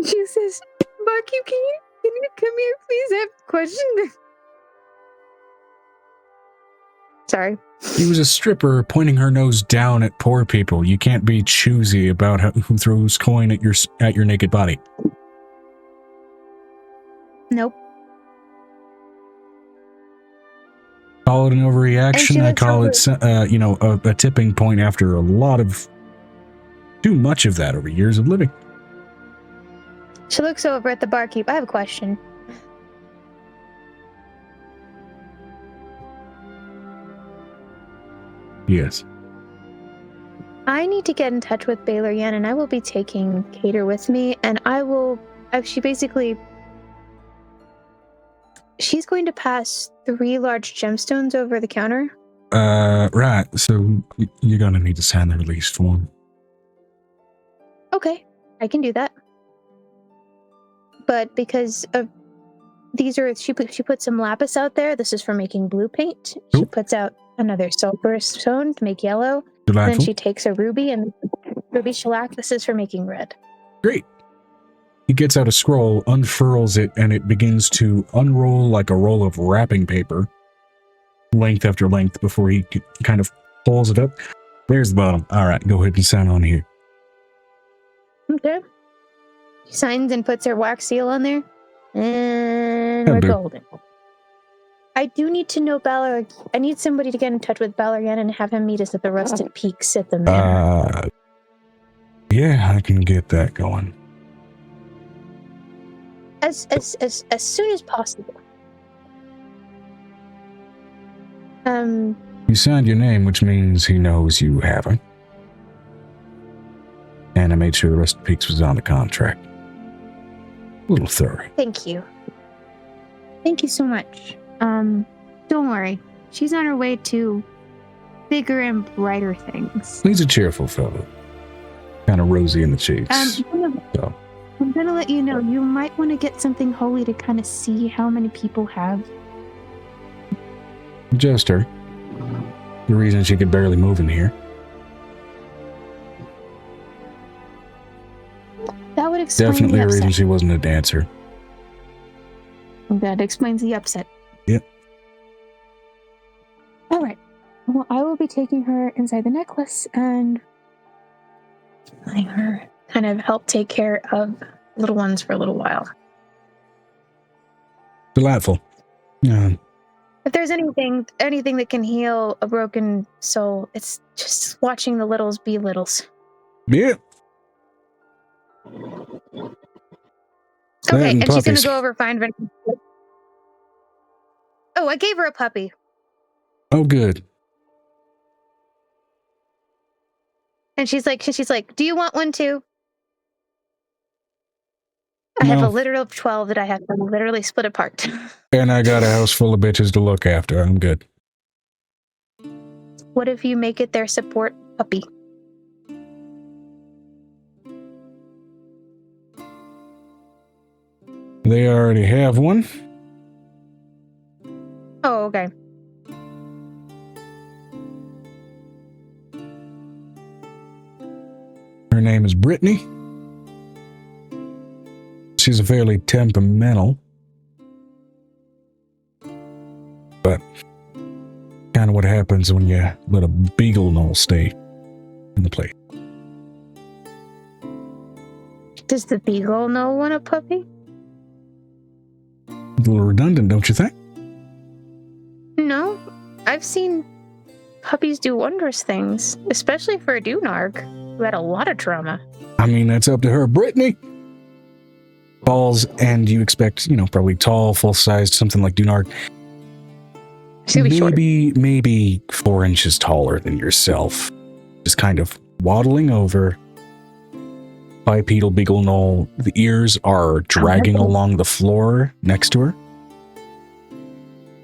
She says, "Barkeep, can you come here, please? I have a question." Sorry. He was a stripper pointing her nose down at poor people. You can't be choosy about who throws coin at your naked body. Nope. Call it an overreaction. I call it, a tipping point after too much of that over years of living. She looks over at the barkeep. I have a question. Yes. I need to get in touch with Baylor Yan, and I will be taking Cater with me, and she's going to pass 3 large gemstones over the counter. Right. So you're gonna need to sign the release form. Okay, I can do that. But because of these are she put some lapis out there. This is for making blue paint. She puts out another sulfur stone to make yellow. Delightful. Then she takes a ruby and ruby shellac. This is for making red. Great. He gets out a scroll, unfurls it, and it begins to unroll like a roll of wrapping paper, length after length, before he kind of pulls it up. There's the bottom. All right, go ahead and sign on here. Okay. She signs and puts her wax seal on there. And we're golden. I do need to know Balor. I need somebody to get in touch with Balor again and have him meet us at the Rusted Peaks at the manor. Yeah, I can get that going. As soon as possible. You signed your name, which means he knows you haven't. And I made sure the Rusted Peaks was on the contract. A little thorough. Thank you. Thank you so much. Don't worry. She's on her way to bigger and brighter things. He's a cheerful fellow. Kind of rosy in the cheeks. I'm gonna let you know, you might want to get something holy to kind of see how many people have. Just her. The reason she could barely move in here. That would explain Definitely the a upset. reason she wasn't a dancer. That explains the upset. Yep. All right. Well, I will be taking her inside the necklace and letting her kind of help take care of little ones for a little while. Delightful. Yeah. If there's anything that can heal a broken soul, it's just watching the littles be littles. Yeah. Okay, and she's gonna go over find Vanessa. Oh, I gave her a puppy. Oh, good. And she's like, do you want one too? I have a litter of 12 that I have to literally split apart. And I got a house full of bitches to look after. I'm good. What if you make it their support puppy? They already have one. Oh, okay. Her name is Brittany. She's a fairly temperamental, but kind of what happens when you let a beagle knoll stay in the place. Does the beagle know want a puppy? A little redundant, don't you think? No. I've seen puppies do wondrous things, especially for a Dunarg who had a lot of trauma. I mean, that's up to her. Brittany! Balls, and you expect, probably tall, full-sized, something like Dunarg. Maybe 4 inches taller than yourself. Just kind of waddling over. Bipedal beagle knoll. The ears are dragging along the floor next to her.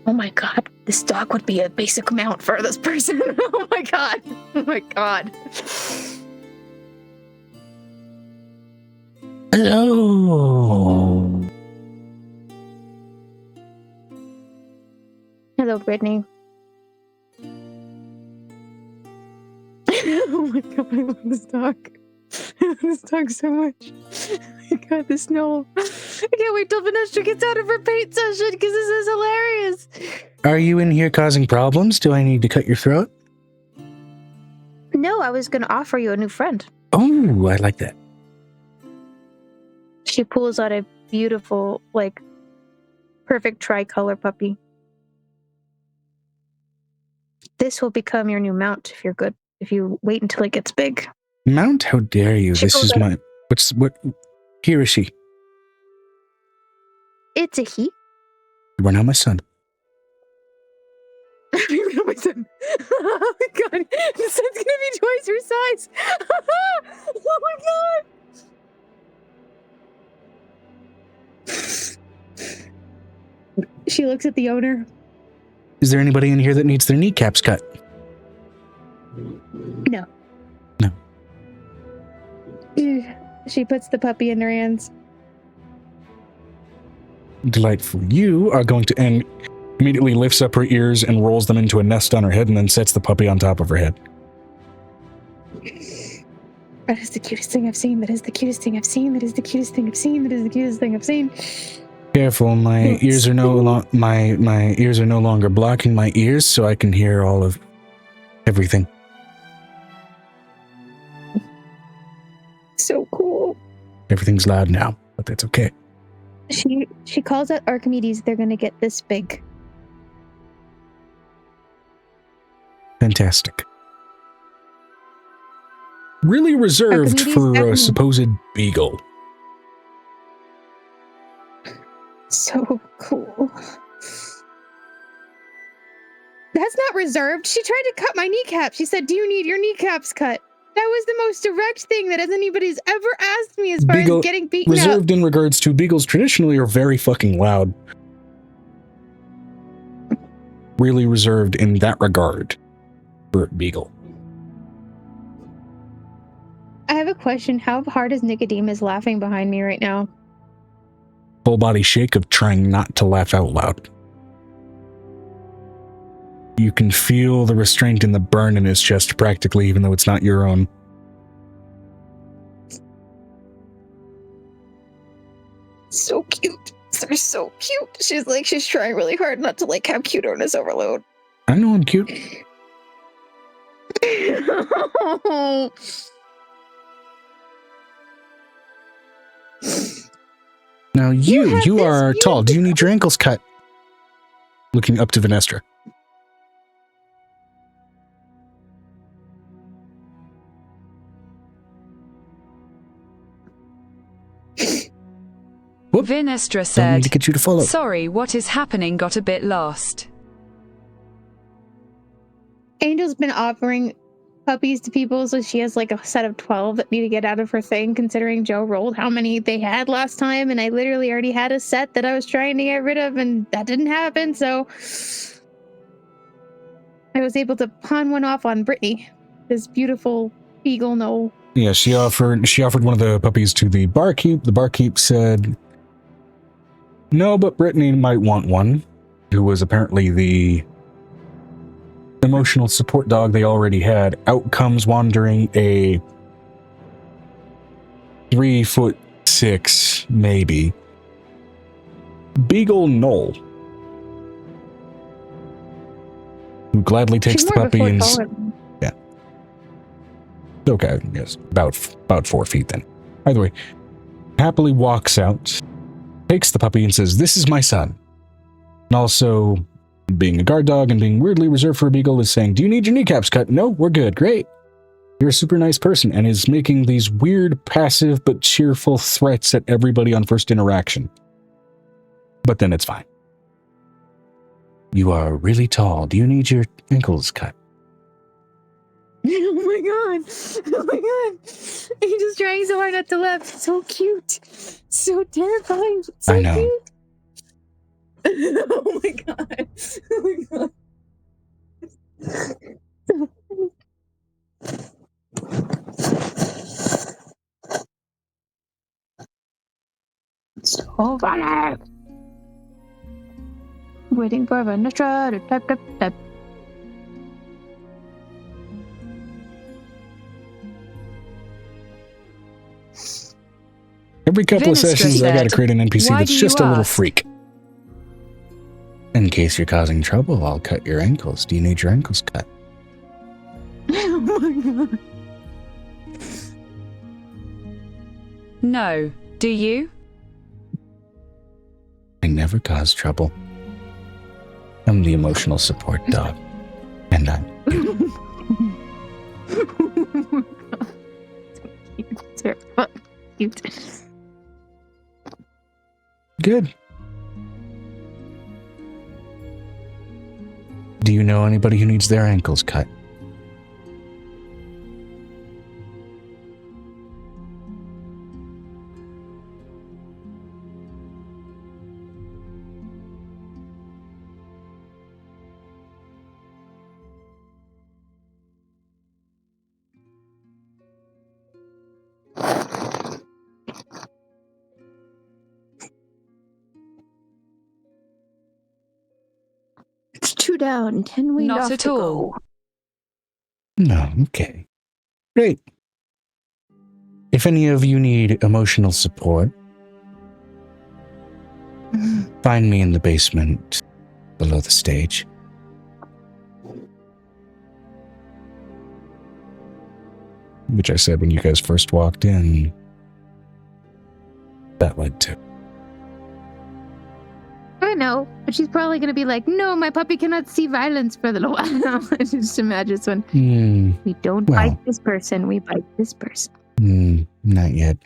Oh my god, this dog would be a basic mount for this person. Oh my god. Oh my god. Hello. Hello, Brittany. Oh my god, I love this dog. I love this dog so much. Oh my god, this Noel. I can't wait till Vanessa gets out of her paint session because this is hilarious. Are you in here causing problems? Do I need to cut your throat? No, I was going to offer you a new friend. Oh, I like that. She pulls out a beautiful, perfect tricolor puppy. This will become your new mount if you're good. If you wait until it gets big. Mount? How dare you? This is my... What? He or she? It's a he. You are not my son. You're not my son. Oh my god. The son's gonna be twice her size. Oh my god. She looks at the owner. Is there anybody in here that needs their kneecaps cut? No. No. She puts the puppy in her hands. Delightful. You are going to, and immediately lifts up her ears and rolls them into a nest on her head and then sets the puppy on top of her head. That is the cutest thing I've seen. That is the cutest thing I've seen. That is the cutest thing I've seen. That is the cutest thing I've seen. Careful, my ears are my ears are no longer blocking my ears, so I can hear all of everything. So cool. Everything's loud now, but that's okay. She calls out Archimedes. They're gonna get this big. Fantastic. Really reserved Archimedes, for a supposed beagle. So cool. That's not reserved. She tried to cut my kneecap. She said, "Do you need your kneecaps cut?" That was the most direct thing that anybody's ever asked me as far as getting beaten up. Reserved in regards to beagles traditionally are very fucking loud. Really reserved in that regard for a beagle. I have a question. How hard is Nicodemus laughing behind me right now? Full body shake of trying not to laugh out loud. You can feel the restraint and the burn in his chest practically, even though it's not your own. So cute. They're so cute. She's trying really hard not to have cuteness overload. I know I'm cute. Now you are tall. Do you need your ankles cut? Looking up to Venestra. Whoop. Vinestra Don't said, need to get you to follow. "Sorry, what is happening? Got a bit lost." Angel's been offering puppies to people, so she has a set of 12 that need to get out of her thing, considering Joe rolled how many they had last time, and I literally already had a set that I was trying to get rid of, and that didn't happen, so I was able to pawn one off on Brittany, this beautiful beagle Knoll. Yeah, she offered one of the puppies to the barkeep. The barkeep said, "No, but Brittany might want one," who was apparently the emotional support dog they already had. Out comes wandering a 3'6", maybe, beagle Knoll, who gladly takes the puppy and okay, yes, about 4 feet then. Either way, happily walks out, takes the puppy and says, "This is my son." And also, being a guard dog and being weirdly reserved for a beagle, is saying, "Do you need your kneecaps cut?" "No, we're good. Great. You're a super nice person," and is making these weird, passive, but cheerful threats at everybody on first interaction. But then it's fine. "You are really tall. Do you need your ankles cut?" Oh my god. Oh my god. Angel's trying so hard not to laugh. So cute. So terrifying. So I know. Cute. Oh my god. Oh my god. So funny. Waiting for Venestra to type. Every couple of Vinestra sessions, I said, gotta create an NPC "Why that's do just you a little ask?" freak. "In case you're causing trouble, I'll cut your ankles. Do you need your ankles cut?" Oh my god. No, do you? "I never cause trouble. I'm the emotional support dog. And I'm cute." Cute. Good. "Do you know anybody who needs their ankles cut?" down. 10 weed Not off at to all. go. No, okay. Great. If any of you need emotional support, find me in the basement below the stage. Which I said when you guys first walked in. That led to. I know, but she's probably going to be like, no, my puppy cannot see violence for a little while. I just imagine this one. We don't bite this person, we bite this person. Not yet.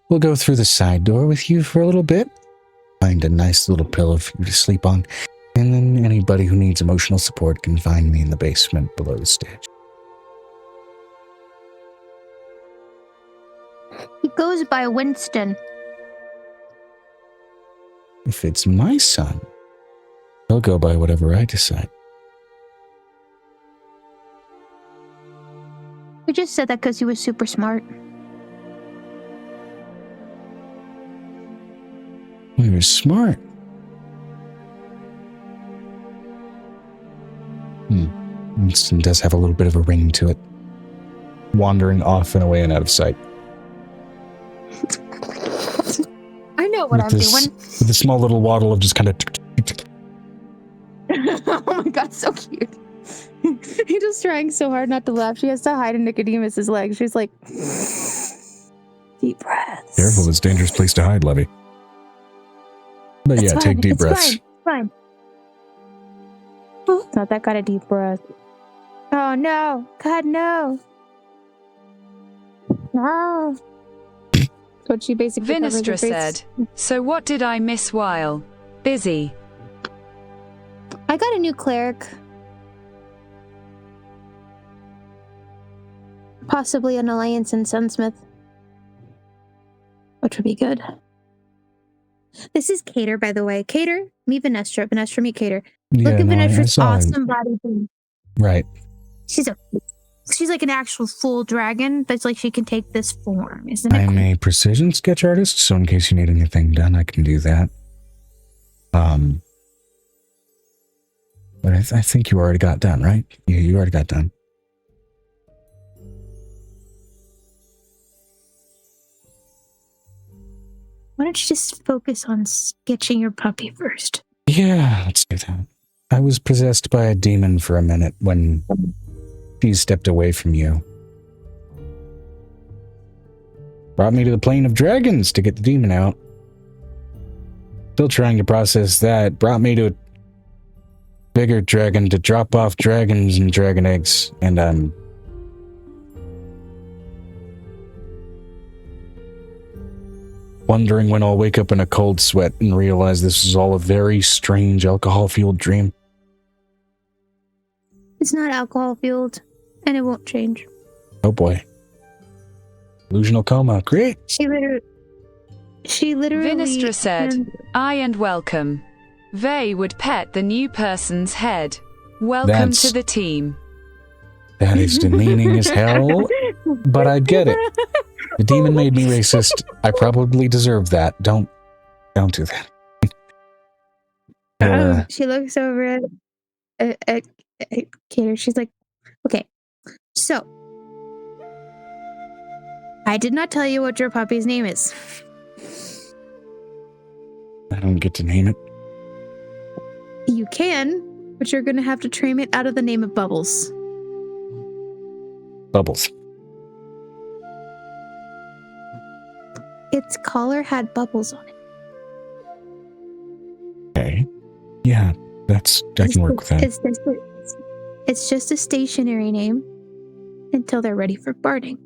We'll go through the side door with you for a little bit. Find a nice little pillow for you to sleep on. And then anybody who needs emotional support can find me in the basement below the stage. He goes by Winston. If it's my son, he'll go by whatever I decide. We just said that because he was super smart. He was smart. Winston does have a little bit of a ring to it. Wandering off and away and out of sight. I know what I'm doing. With a small little waddle of just kind of... Oh my god, so cute. He's just trying so hard not to laugh. She has to hide in Nicodemus's legs. She's like, deep breaths. Careful, it's a dangerous place to hide, Levy. But It's yeah, fine, take deep it's breaths. Fine. It's not that kind of deep breath. Oh no. God, no. No. What she basically covers her Vinestra face. said, so what did I miss while busy? I got a new cleric. Possibly an alliance in Sunsmith. Which would be good. This is Cater, by the way. Cater, meet Vinestra. Vinestra, meet Cater. Look at Vinestra's awesome body thing. Right. She's like an actual full dragon, but it's like she can take this form, isn't it? I'm a precision sketch artist, so in case you need anything done, I can do that. But I think you already got done, right? Yeah, you already got done. Why don't you just focus on sketching your puppy first? Yeah, let's do that. I was possessed by a demon for a minute when she stepped away from you. Brought me to the plane of dragons to get the demon out. Still trying to process that. Brought me to a bigger dragon to drop off dragons and dragon eggs. And I'm wondering when I'll wake up in a cold sweat and realize this is all a very strange alcohol-fueled dream. It's not alcohol fueled, and it won't change. Oh boy. Illusional coma. Great. She literally. Vinestra said, "I and welcome. Vey would pet the new person's head. Welcome to the team." That is demeaning as hell, but I get it. The demon made me racist. I probably deserve that. Don't do that. She looks over at Cater. She's like, okay, so I did not tell you what your puppy's name is. I don't get to name it. You can, but you're going to have to train it out of the name of Bubbles. Bubbles. Its collar had bubbles on it. Okay. Yeah, I can work with that. It's just a stationary name until they're ready for barding.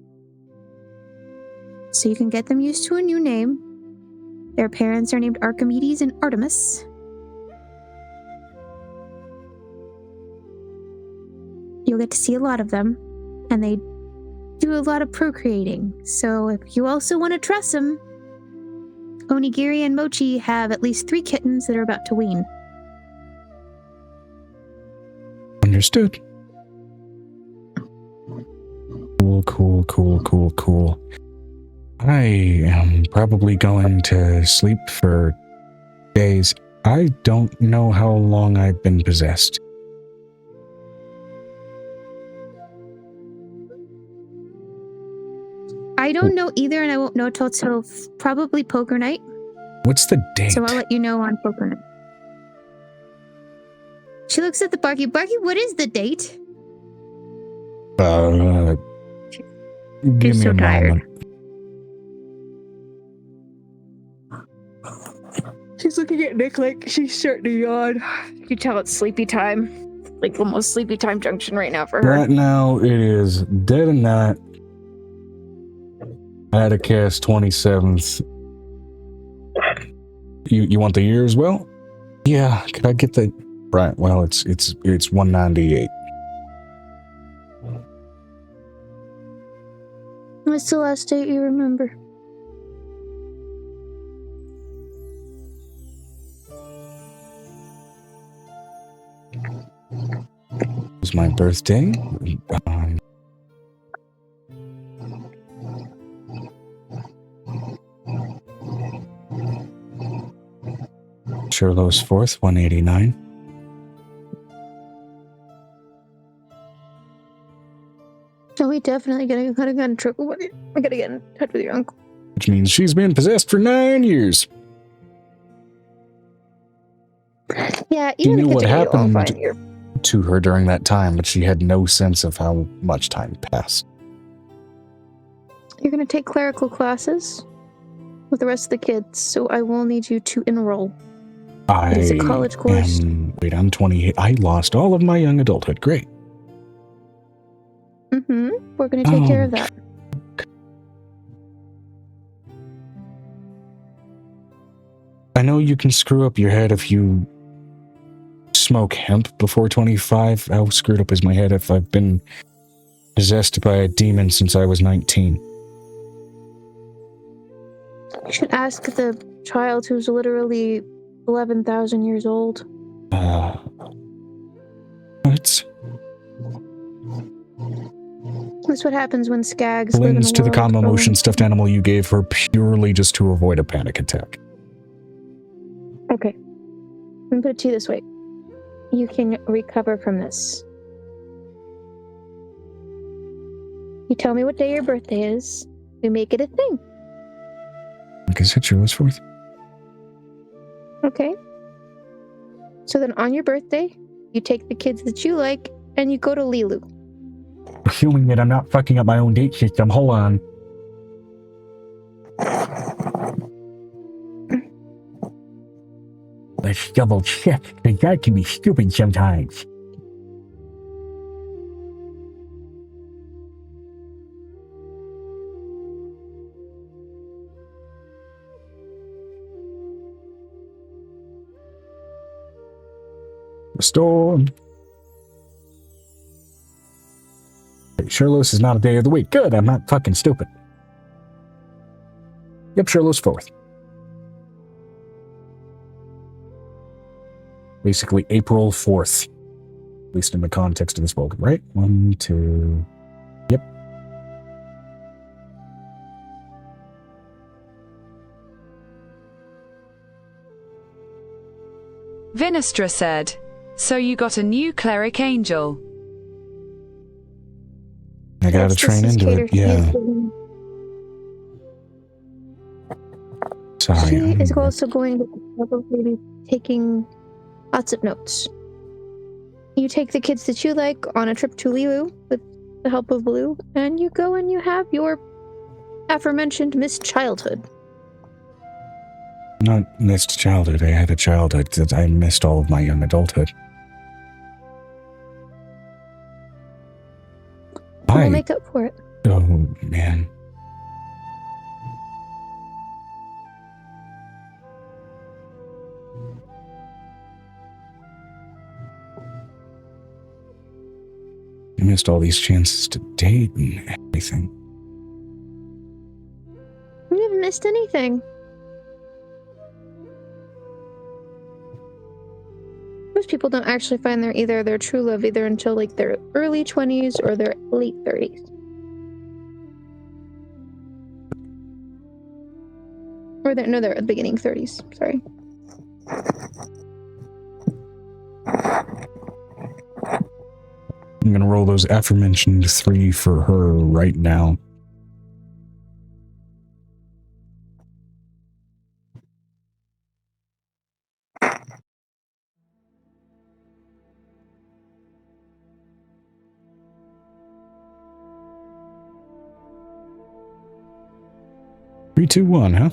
So you can get them used to a new name. Their parents are named Archimedes and Artemis. You'll get to see a lot of them, and they do a lot of procreating. So if you also want to trust them, Onigiri and Mochi have at least 3 kittens that are about to wean. Understood. Cool. I am probably going to sleep for days. I don't know how long I've been possessed. I don't know either, and I won't know till probably poker night. What's the date? So I'll let you know on poker night. She looks at the Barky. Barky, what is the date? Give me a moment. She's looking at Nick like she's starting to yawn. You can tell it's sleepy time. Like almost sleepy time junction right now for her. Right now, it is dead of night. I had a cast 27th. You want the year as well? Yeah, could I get the... Right, well, it's 198. What's the last date you remember? It was my birthday. Sherlow's 4th, 189. So we definitely gotta get in trouble with it. We gotta get in touch with your uncle. Which means she's been possessed for 9 years. Yeah, She even knew what happened your... to her during that time, but she had no sense of how much time passed. You're gonna take clerical classes with the rest of the kids, so I will need you to enroll. It is a college course. Wait, I'm 28. I lost all of my young adulthood. Great. We're gonna take care of that. I know you can screw up your head if you smoke hemp before 25. How screwed up is my head if I've been possessed by a demon since I was 19? You should ask the child who's literally 11,000 years old. What? That's what happens when skags live in Links the to the world. calm emotion stuffed animal you gave her purely just to avoid a panic attack. Okay. I'm gonna put it to you this way. You can recover from this. You tell me what day your birthday is. We make it a thing. Like I said, Sherlow's 4th. Okay. So then on your birthday, you take the kids that you like and you go to Lilu. Assuming that I'm not fucking up my own date system. Hold on. Let's double check, because that can be stupid sometimes. Restore. Sherlow's is not a day of the week. Good, I'm not fucking stupid. Yep, Sherlow's 4th. Basically, April 4th. At least in the context of this book, right? 1, 2... Yep. Vinestra said, "So you got a new cleric angel." I gotta train into it, yeah. Sorry. She is also going to probably be taking lots of notes. You take the kids that you like on a trip to Lilu with the help of Blue, and you go and you have your aforementioned missed childhood. Not missed childhood. I had a childhood that I missed all of my young adulthood. We'll make up for it. Oh, man. I missed all these chances to date and everything. You haven't missed anything. Most people don't actually find their true love either until like their early 20s or their late 30s. Or their beginning 30s, sorry. I'm gonna roll those aforementioned 3 for her right now. 3, 2, 1, huh?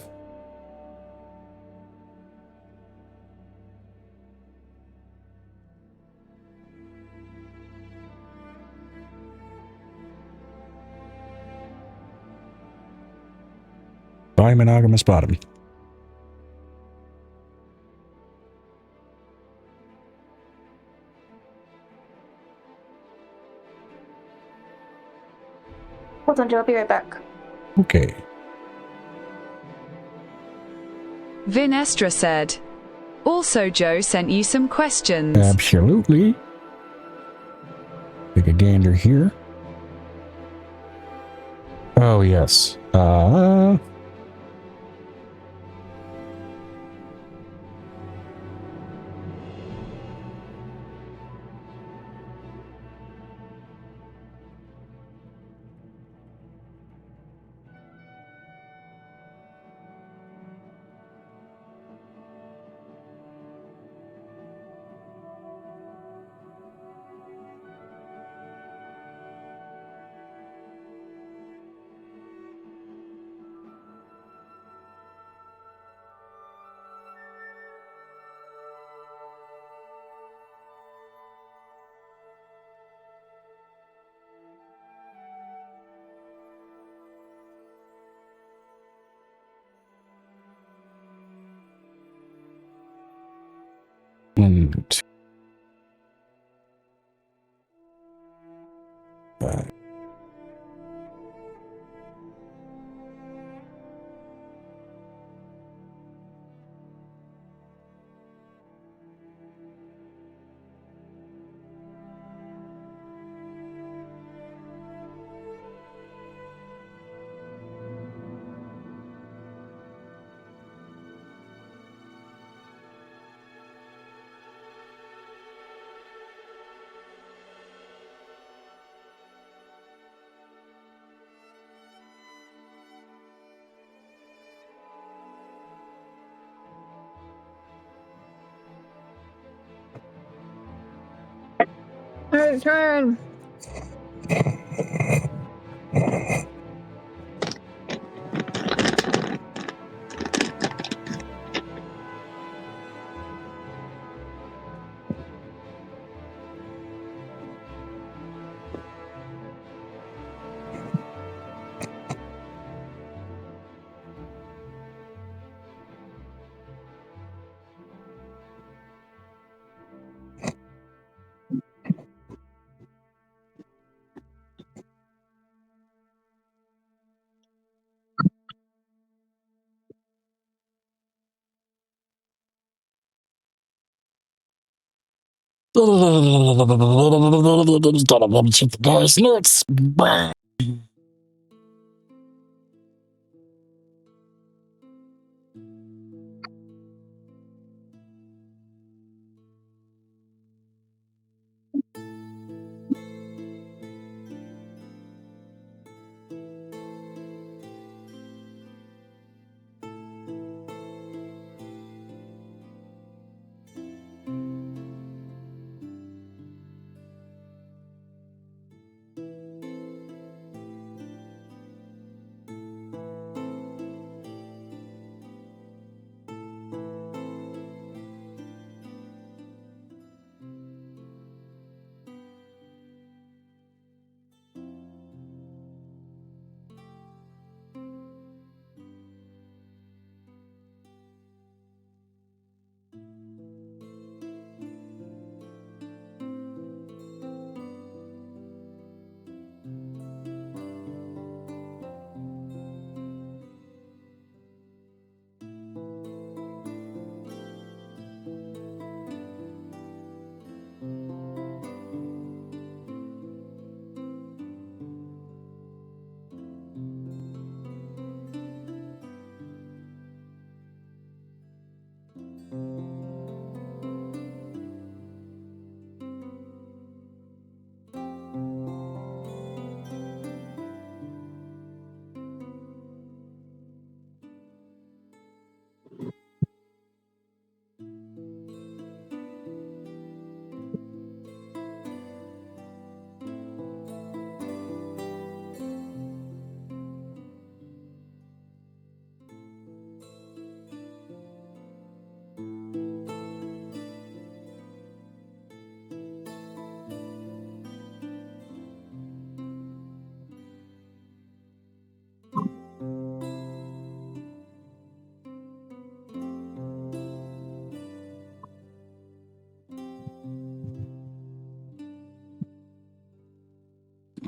Bye, monogamous bottom. Hold on, Joe. I'll be right back. Okay. Vinestra said. Also, Joe sent you some questions. Absolutely. Take a gander here. Oh, yes. One, two, 5. Turn.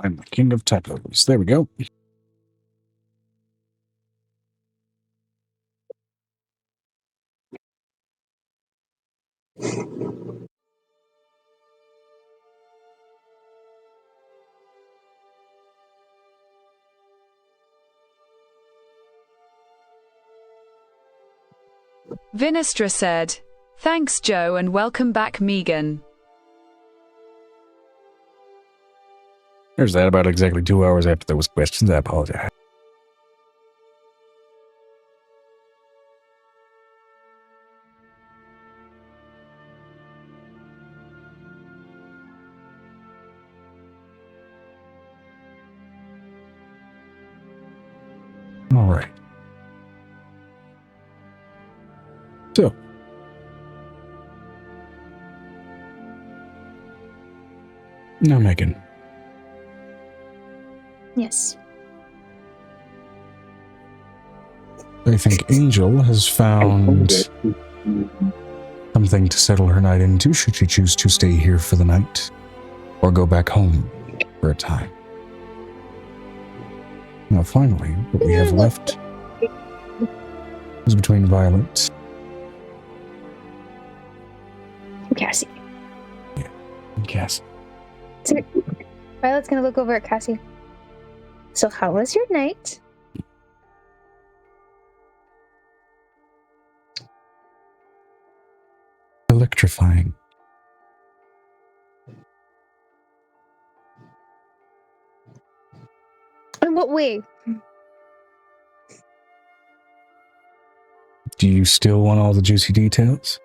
I'm the king of typos. There we go. Vinestra said, "Thanks, Joe, and welcome back, Megan." There's that about exactly 2 hours after those questions. I apologize. All right. So, now Megan, Yes. I think Angel has found something to settle her night into should she choose to stay here for the night or go back home for a time. Now finally, what we have left is between Violet Cassie. and Cassie. Violet's gonna look over at Cassie. So how was your night? Electrifying. In what way? Do you still want all the juicy details?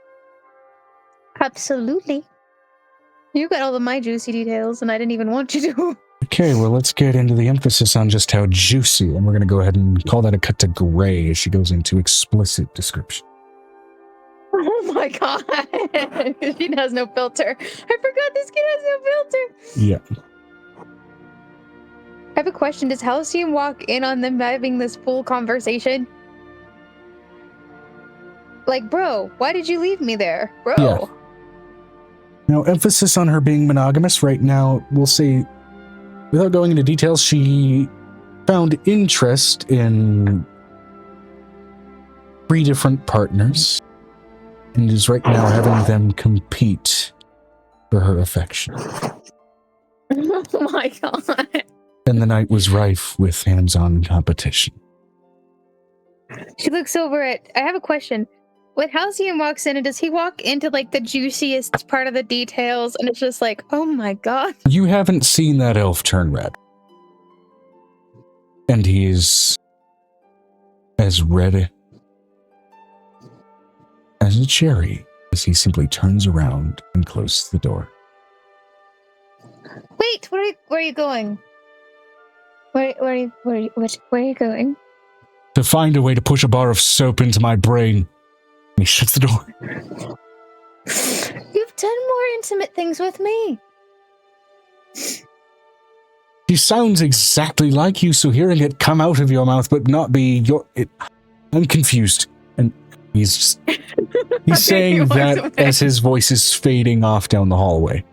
Absolutely. You got all of my juicy details, and I didn't even want you to. Okay, well, let's get into the emphasis on just how juicy, and we're going to go ahead and call that a cut to gray as she goes into explicit description. Oh my god! She has no filter. I forgot this kid has no filter. Yeah. I have a question. Does Halcyon walk in on them having this full conversation? Like, bro, why did you leave me there? Bro. Yeah. Now, emphasis on her being monogamous right now, we'll say, without going into details, she found interest in 3 different partners and is right now having them compete for her affection. Oh my god. And the night was rife with hands-on competition. She looks over at... I have a question. When Halcyon walks in, and does he walk into, like, the juiciest part of the details, and it's just like, oh my god. You haven't seen that elf turn red. And he is as red as a cherry as he simply turns around and closes the door. Wait, where are you going? Where are you going? To find a way to push a bar of soap into my brain. And he shuts the door. You've done more intimate things with me. She sounds exactly like you, so hearing it come out of your mouth but not be your... I'm confused. And he's saying that as his voice is fading off down the hallway.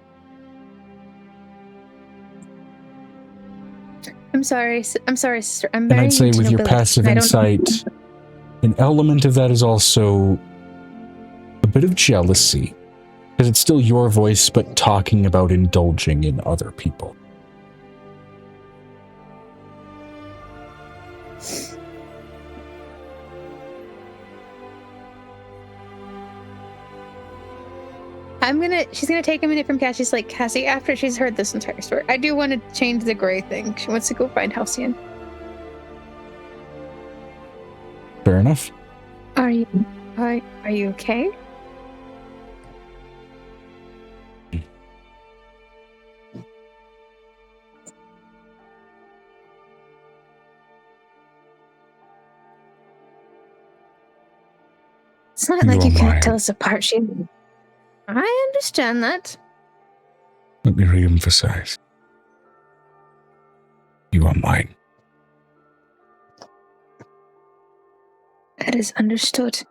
I'm sorry, sister. I'm And very I'd say into with your nobility. passive I don't- insight, an element of that is also a bit of jealousy. Because it's still your voice, but talking about indulging in other people. She's gonna take a minute from Cassie. She's like, Cassie, after she's heard this entire story, I do want to change the gray thing. She wants to go find Halcyon. Fair enough. Are you okay? It's not like you can't tell us apart, she. I understand that. Let me re-emphasize. You are mine. That is understood.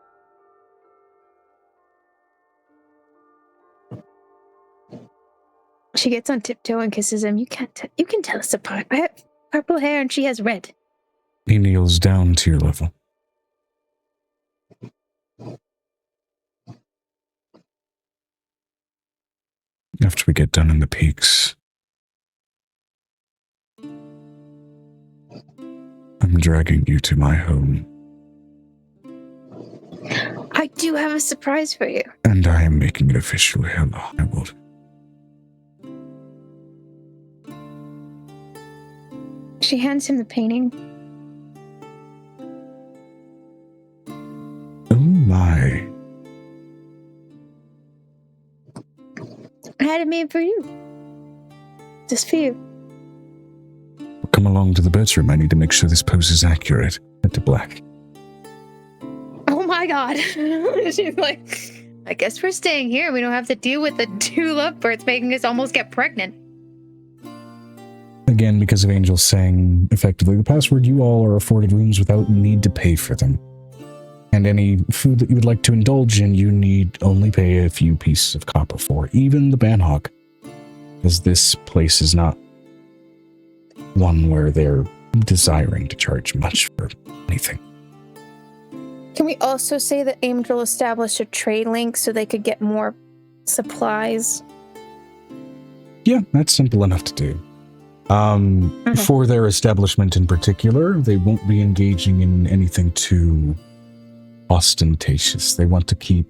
She gets on tiptoe and kisses him. You can tell us apart. I have purple hair and she has red. He kneels down to your level. After we get done in the peaks, I'm dragging you to my home. I do have a surprise for you. And I am making it official. Hello, I will. She hands him the painting. Oh my. I had it made for you. Just for you. Come along to the bedroom. I need to make sure this pose is accurate. Cut to black. Oh my god. She's like, I guess we're staying here. We don't have to deal with the two lovebirds making us almost get pregnant. Again, because of Angel saying effectively the password, you all are afforded rooms without need to pay for them. And any food that you would like to indulge in, you need only pay a few pieces of copper for, even the Banhawk. Because this place is not one where they're desiring to charge much for anything. Can we also say that Angel established a trade link so they could get more supplies? Yeah, that's simple enough to do. For their establishment in particular, they won't be engaging in anything too ostentatious. They want to keep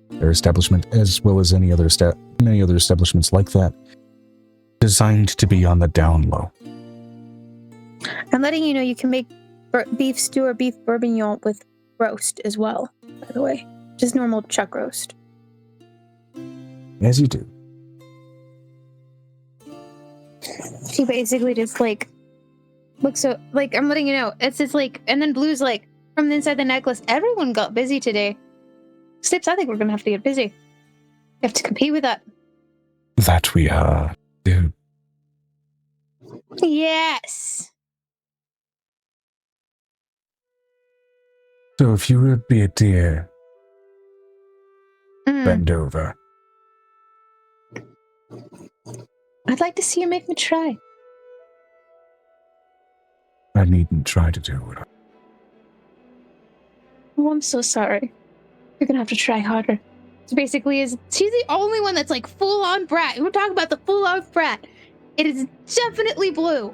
their establishment, as well as many other establishments like that, designed to be on the down low. I'm letting you know you can make beef stew or beef bourguignon with roast as well, by the way. Just normal chuck roast. As you do. She basically just like looks so like I'm letting you know. It's just like, and then Blue's like, from the inside the necklace, everyone got busy today. Slips, I think we're gonna have to get busy. We have to compete with that. That we do. Yes. So if you would be a dear, bend over. I'd like to see you make me try. I needn't try to do it. Oh, I'm so sorry. You're gonna have to try harder. So basically, she's the only one that's like full on brat. We're talking about the full on brat. It is definitely Blue.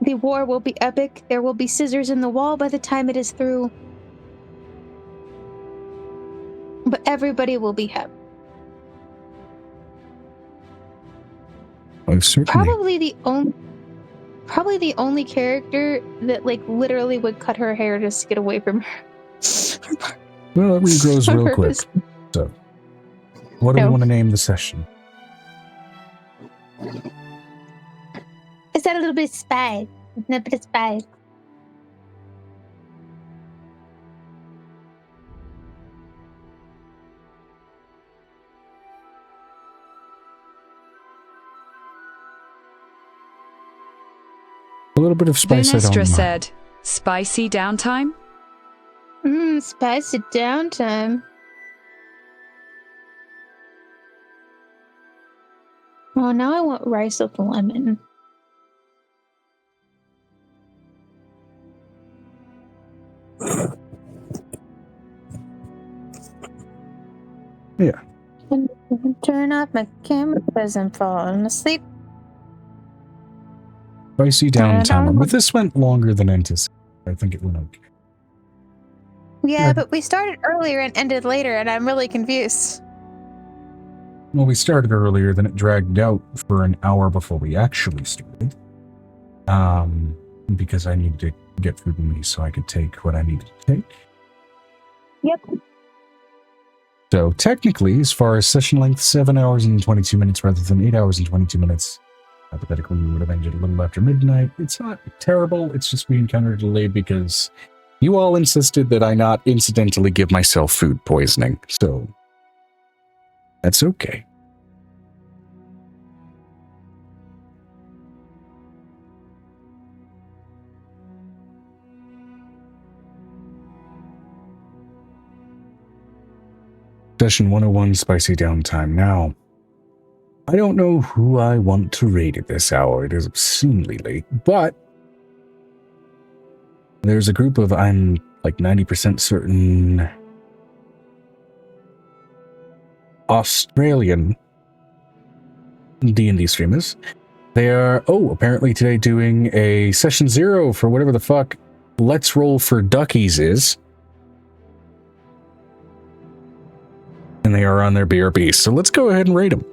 The war will be epic. There will be scissors in the wall by the time it is through. But everybody will be happy. Oh, certainly. Probably the only character that like literally would cut her hair just to get away from her. Well, it regrows real quick. So, what do we want to name the session? Is that a little bit of spice? A little bit of spice. A little bit of spice. Vinestra said, "Spicy downtime." Spicy downtime. Oh, now I want rice with lemon. Yeah. Turn off my camera because I'm falling asleep. Spicy downtime. But this went longer than anticipated. I think it went okay. Yeah, but we started earlier and ended later, and I'm really confused. Well, we started earlier, then it dragged out for an hour before we actually started. Because I needed to get food in me so I could take what I needed to take. Yep. So technically, as far as session length, 7 hours and 22 minutes rather than 8 hours and 22 minutes. Hypothetically, we would have ended a little after midnight. It's not terrible, it's just we encountered a delay because you all insisted that I not incidentally give myself food poisoning, so that's okay. Session 101 Spicy Downtime. Now, I don't know who I want to raid at this hour. It is obscenely late, but there's a group of, I'm like 90% certain, Australian D&D streamers. They are, apparently today doing a Session 0 for whatever the fuck Let's Roll for Duckies is. And they are on their BRB, so let's go ahead and raid them.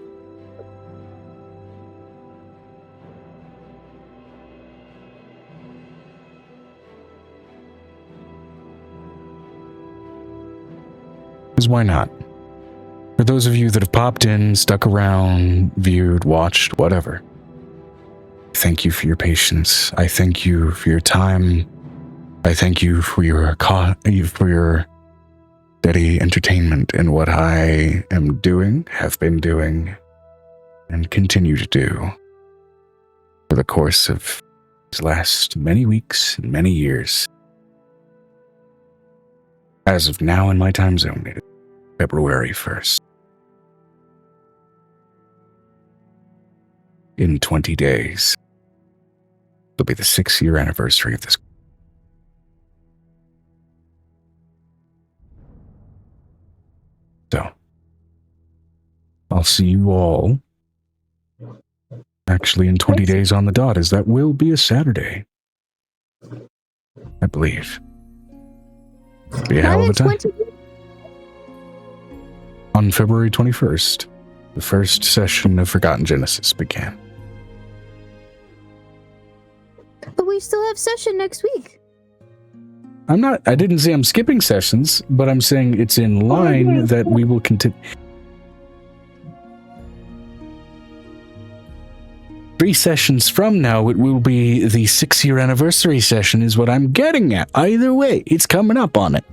Because why not? For those of you that have popped in, stuck around, viewed, watched, whatever, thank you for your patience. I thank you for your time. I thank you for your steady entertainment in what I am doing, have been doing, and continue to do for the course of these last many weeks and many years. As of now in my time zone, it is February 1st. In 20 days, it'll be the 6-year anniversary of this. So, I'll see you all actually in 20 days on the dot, as that will be a Saturday, I believe. Be a hell of a time. On February 21st, the first session of Forgotten Genesis began. But we still have session next week. I didn't say I'm skipping sessions, but I'm saying it's in line that we will continue. 3 sessions from now, it will be the 6-year anniversary session, is what I'm getting at. Either way, it's coming up on it.